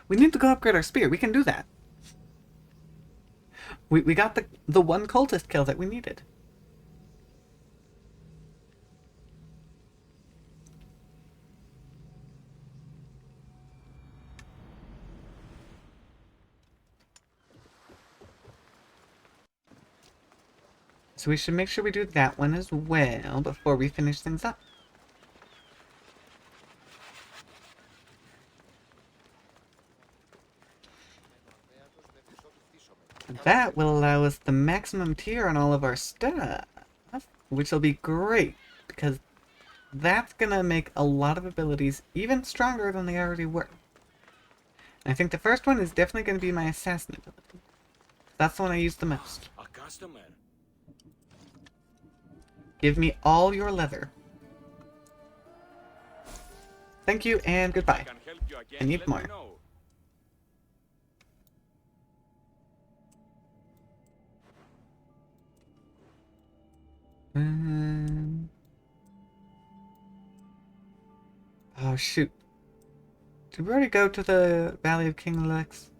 We need to go upgrade our spear. We can do that. We got the one cultist kill that we needed. So we should make sure we do that one as well before we finish things up. That will allow us the maximum tier on all of our stuff, which will be great, because that's gonna make a lot of abilities even stronger than they already were. And I think the first one is definitely going to be my assassin ability. That's the one I use the most. A customer. Give me all your leather. Thank you and goodbye. I need more. Oh shoot. Did we already go to the Valley of King Lex?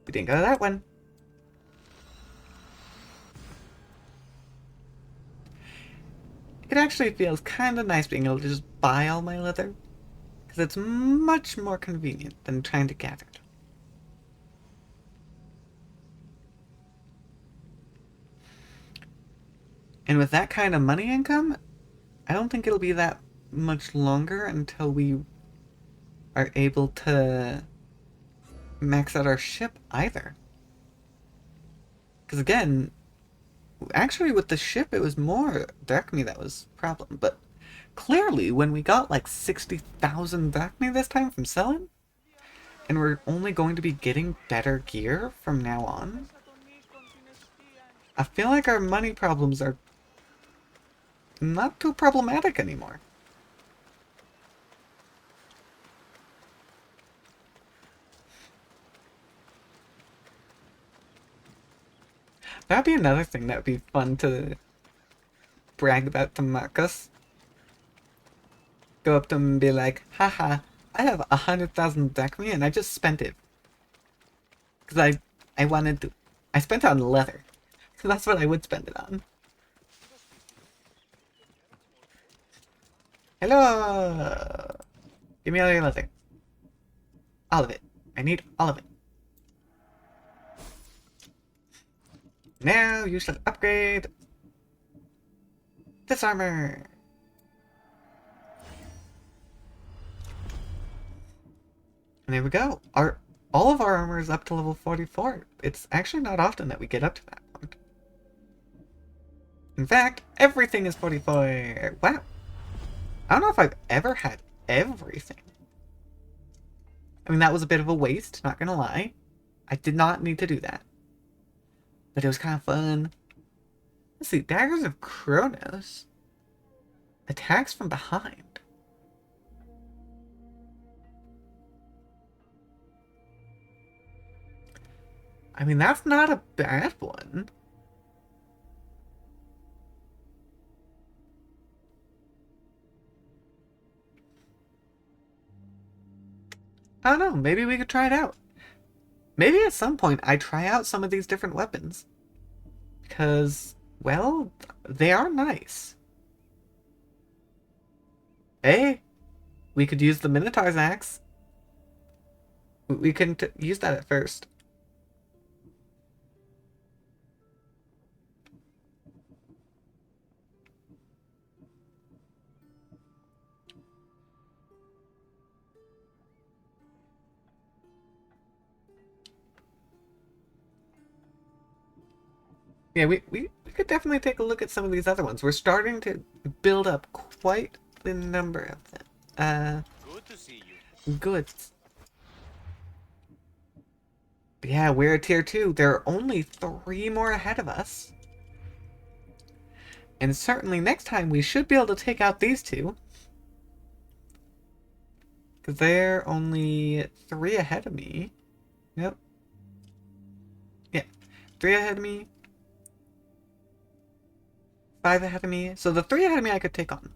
We didn't go to that one. It actually feels kind of nice being able to just buy all my leather, because it's much more convenient than trying to gather it. And with that kind of money income, I don't think it'll be that much longer until we are able to max out our ship either. Because again, actually with the ship it was more drachmae that was a problem, but clearly when we got like 60,000 drachmae this time from selling, and we're only going to be getting better gear from now on, I feel like our money problems are not too problematic anymore. That'd be another thing that would be fun to brag about to Marcus. Go up to him and be like, haha, I have 100,000 drachmae and I just spent it. Because I wanted to. I spent it on leather. So that's what I would spend it on. Hello! Give me all your leather. All of it. I need all of it. Now you shall upgrade this armor. And there we go. All of our armor is up to level 44. It's actually not often that we get up to that point. In fact, everything is 44. Wow. I don't know if I've ever had everything. I mean, that was a bit of a waste, not gonna lie. I did not need to do that. But it was kind of fun. Let's see, Daggers of Kronos. Attacks from behind. I mean, that's not a bad one. I don't know, maybe we could try it out. Maybe at some point I try out some of these different weapons. Because, well, they are nice. Hey, we could use the Minotaur's axe. We can use that at first. Yeah, we could definitely take a look at some of these other ones. We're starting to build up quite the number of them. Good to see you. Good. But yeah, we're at tier 2. There are only 3 more ahead of us. And certainly next time we should be able to take out these 2. Because they're only 3 ahead of me. Yep. Yeah. 3 ahead of me. 5 ahead of me. So the 3 ahead of me I could take on.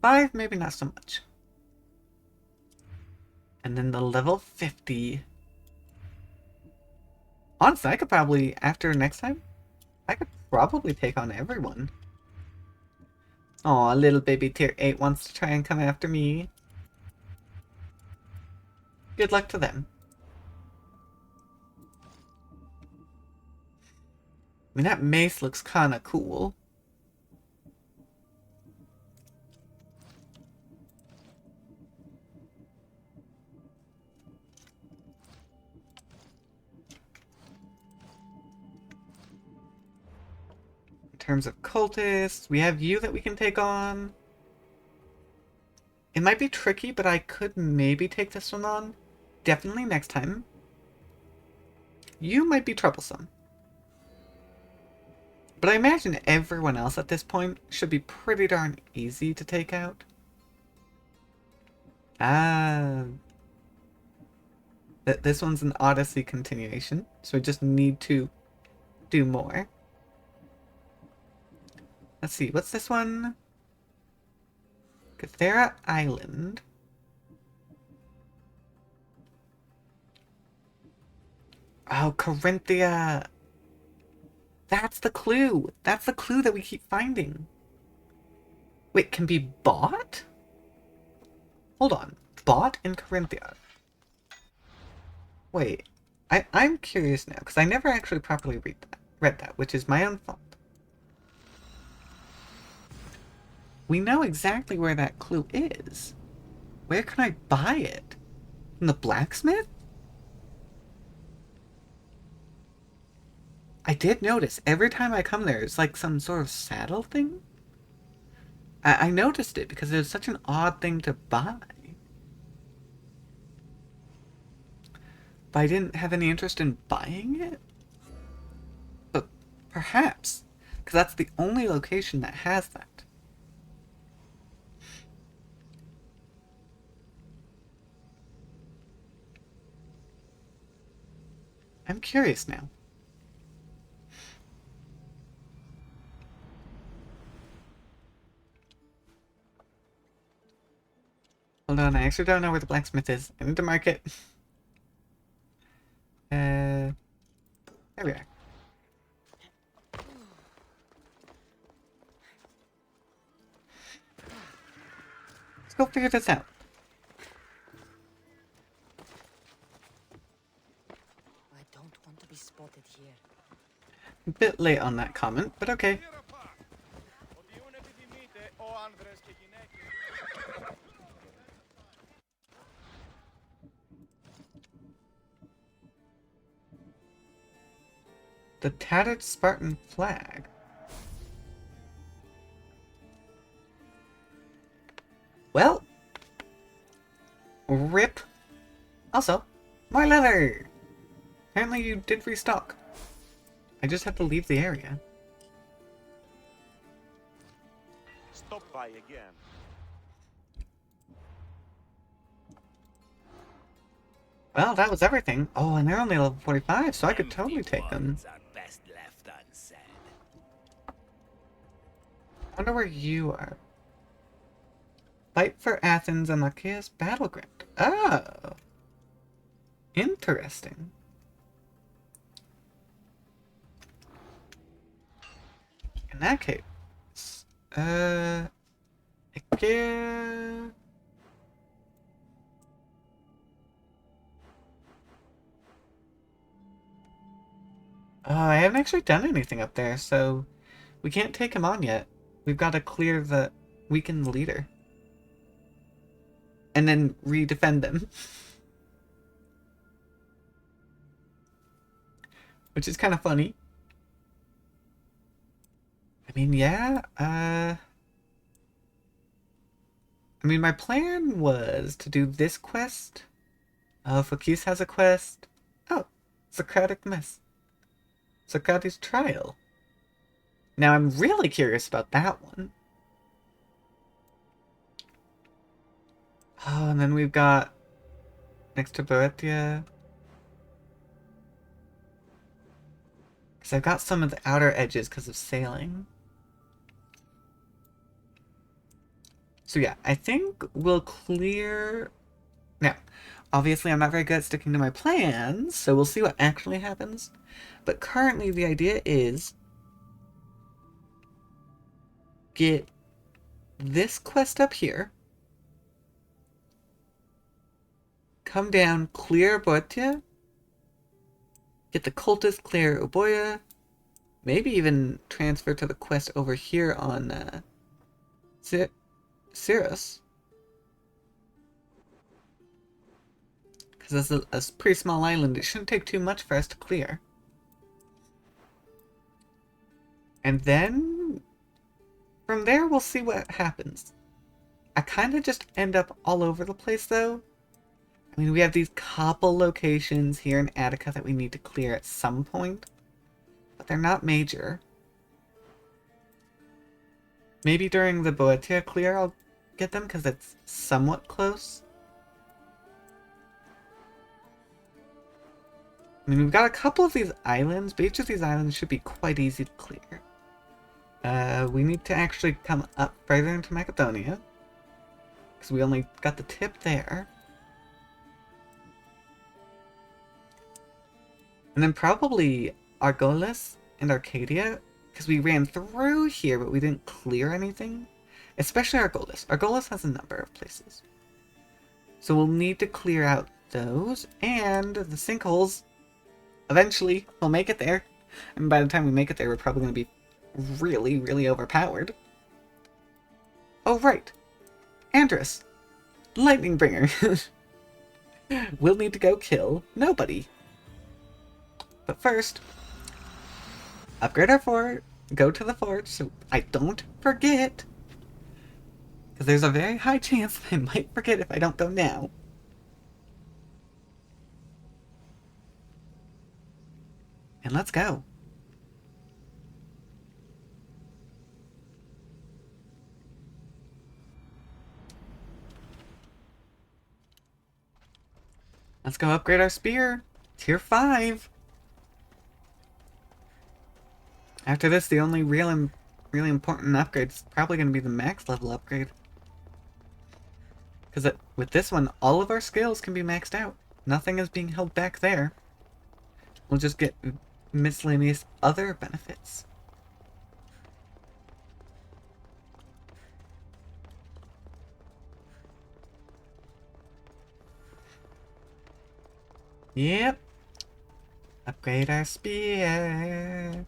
5, maybe not so much. And then the level 50. Honestly, I could probably, after next time, I could probably take on everyone. Aw, little baby tier 8 wants to try and come after me. Good luck to them. I mean, that mace looks kinda cool. In terms of cultists, we have you that we can take on. It might be tricky, but I could maybe take this one on. Definitely next time. You might be troublesome. But I imagine everyone else at this point should be pretty darn easy to take out. This one's an Odyssey continuation, so we just need to do more. Let's see, what's this one? Cathera Island. Oh, Corinthia! That's the clue! That's the clue that we keep finding! Wait, can be bought? Hold on. Bought in Corinthia. Wait. I'm curious now, because I never actually properly read that, which is my own fault. We know exactly where that clue is. Where can I buy it? From the blacksmith? I did notice every time I come there, it's like some sort of saddle thing. I noticed it because it was such an odd thing to buy. But I didn't have any interest in buying it. But perhaps, because that's the only location that has that. I'm curious now. Hold on, I actually don't know where the blacksmith is. I need to mark it. There we are. Let's go figure this out. I don't want to be spotted here. A bit late on that comment, but okay. The tattered Spartan flag. Well, rip. Also, more leather! Apparently you did restock. I just have to leave the area. Stop by again. Well, that was everything. Oh, and they're only level 45, so I could totally take them. I wonder where you are. Fight for Athens and Achaea's battleground. Oh! Interesting. In that case, Achaea... I haven't actually done anything up there, so we can't take him on yet. We've got to clear the weakened leader. And then re-defend them. Which is kind of funny. I mean, yeah, I mean, my plan was to do this quest. Phokis has a quest. Oh, Socratic Mess. Socrates Trial. Now, I'm really curious about that one. Oh, and then we've got next to Boeotia. Because I've got some of the outer edges because of sailing. So yeah, I think we'll clear... Now, obviously I'm not very good at sticking to my plans, so we'll see what actually happens. But currently the idea is... get this quest up here. Come down, clear Boeotia. Get the cultist, clear Euboea. Maybe even transfer to the quest over here on Cirrus. Because it's a pretty small island, it shouldn't take too much for us to clear. And then from there we'll see what happens. I kind of just end up all over the place though. I mean, we have these couple locations here in Attica that we need to clear at some point, but they're not major. Maybe during the Boeotia clear I'll get them because it's somewhat close. I mean, we've got a couple of these islands, but each of these islands should be quite easy to clear. We need to actually come up further into Macedonia, because we only got the tip there. And then probably Argolis and Arcadia, because we ran through here, but we didn't clear anything. Especially Argolis. Argolis has a number of places. So we'll need to clear out those, and the sinkholes. Eventually, we'll make it there. And by the time we make it there, we're probably going to be really, really overpowered. Oh, right. Andrus. Lightning Bringer. We'll need to go kill nobody. But first, upgrade our fort, go to the fort so I don't forget. Because there's a very high chance that I might forget if I don't go now. And let's go. Let's go upgrade our spear. Tier 5. After this, the only really important upgrade is probably going to be the max level upgrade. Because with this one, all of our skills can be maxed out. Nothing is being held back there. We'll just get miscellaneous other benefits. Yep. Upgrade our spear.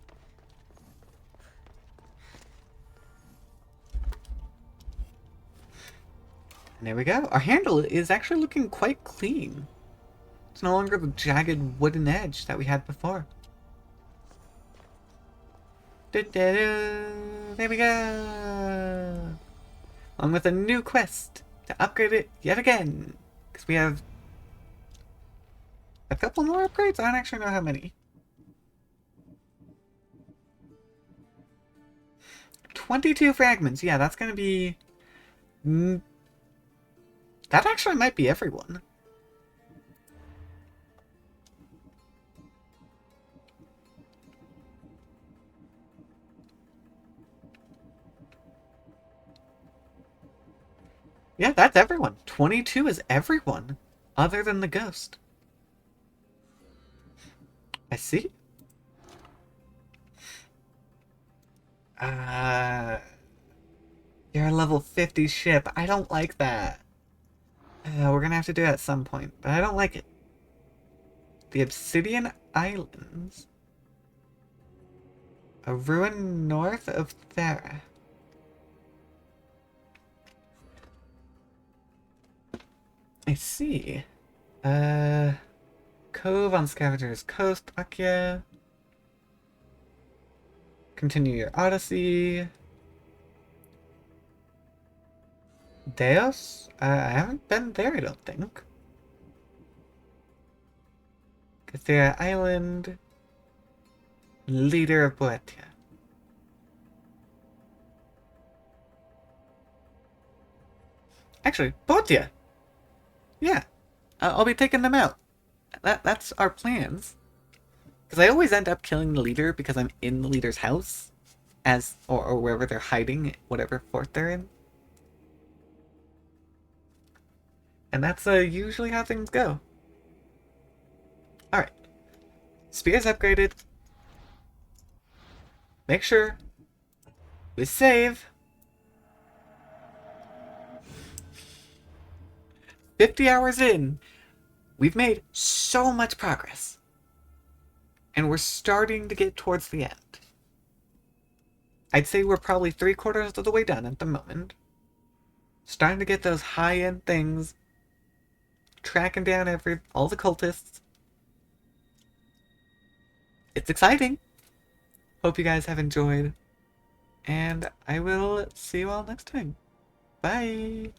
And there we go. Our handle is actually looking quite clean. It's no longer the jagged wooden edge that we had before. There we go. Along with a new quest to upgrade it yet again. Because we have a couple more upgrades. I don't actually know how many. 22 fragments. Yeah, that's going to be... that actually might be everyone. Yeah, that's everyone. 22 is everyone, other than the ghost. I see. You're a level 50 ship. I don't like that. We're gonna have to do it at some point, but I don't like it. The Obsidian Islands. A ruin north of Thera. I see. Cove on Scavenger's Coast. Fuck yeah. Continue your odyssey. Deos? I haven't been there, I don't think. Cathera Island. Leader of Boetia. Actually, Boetia! Yeah, I'll be taking them out. That's our plans. Because I always end up killing the leader because I'm in the leader's house. Or wherever they're hiding, whatever fort they're in. And that's usually how things go. Alright. Spear's upgraded. Make sure we save. 50 hours in, we've made so much progress. And we're starting to get towards the end. I'd say we're probably 3/4 of the way done at the moment. Starting to get those high-end things. Tracking down all the cultists. It's exciting. Hope you guys have enjoyed. And I will see you all next time. Bye!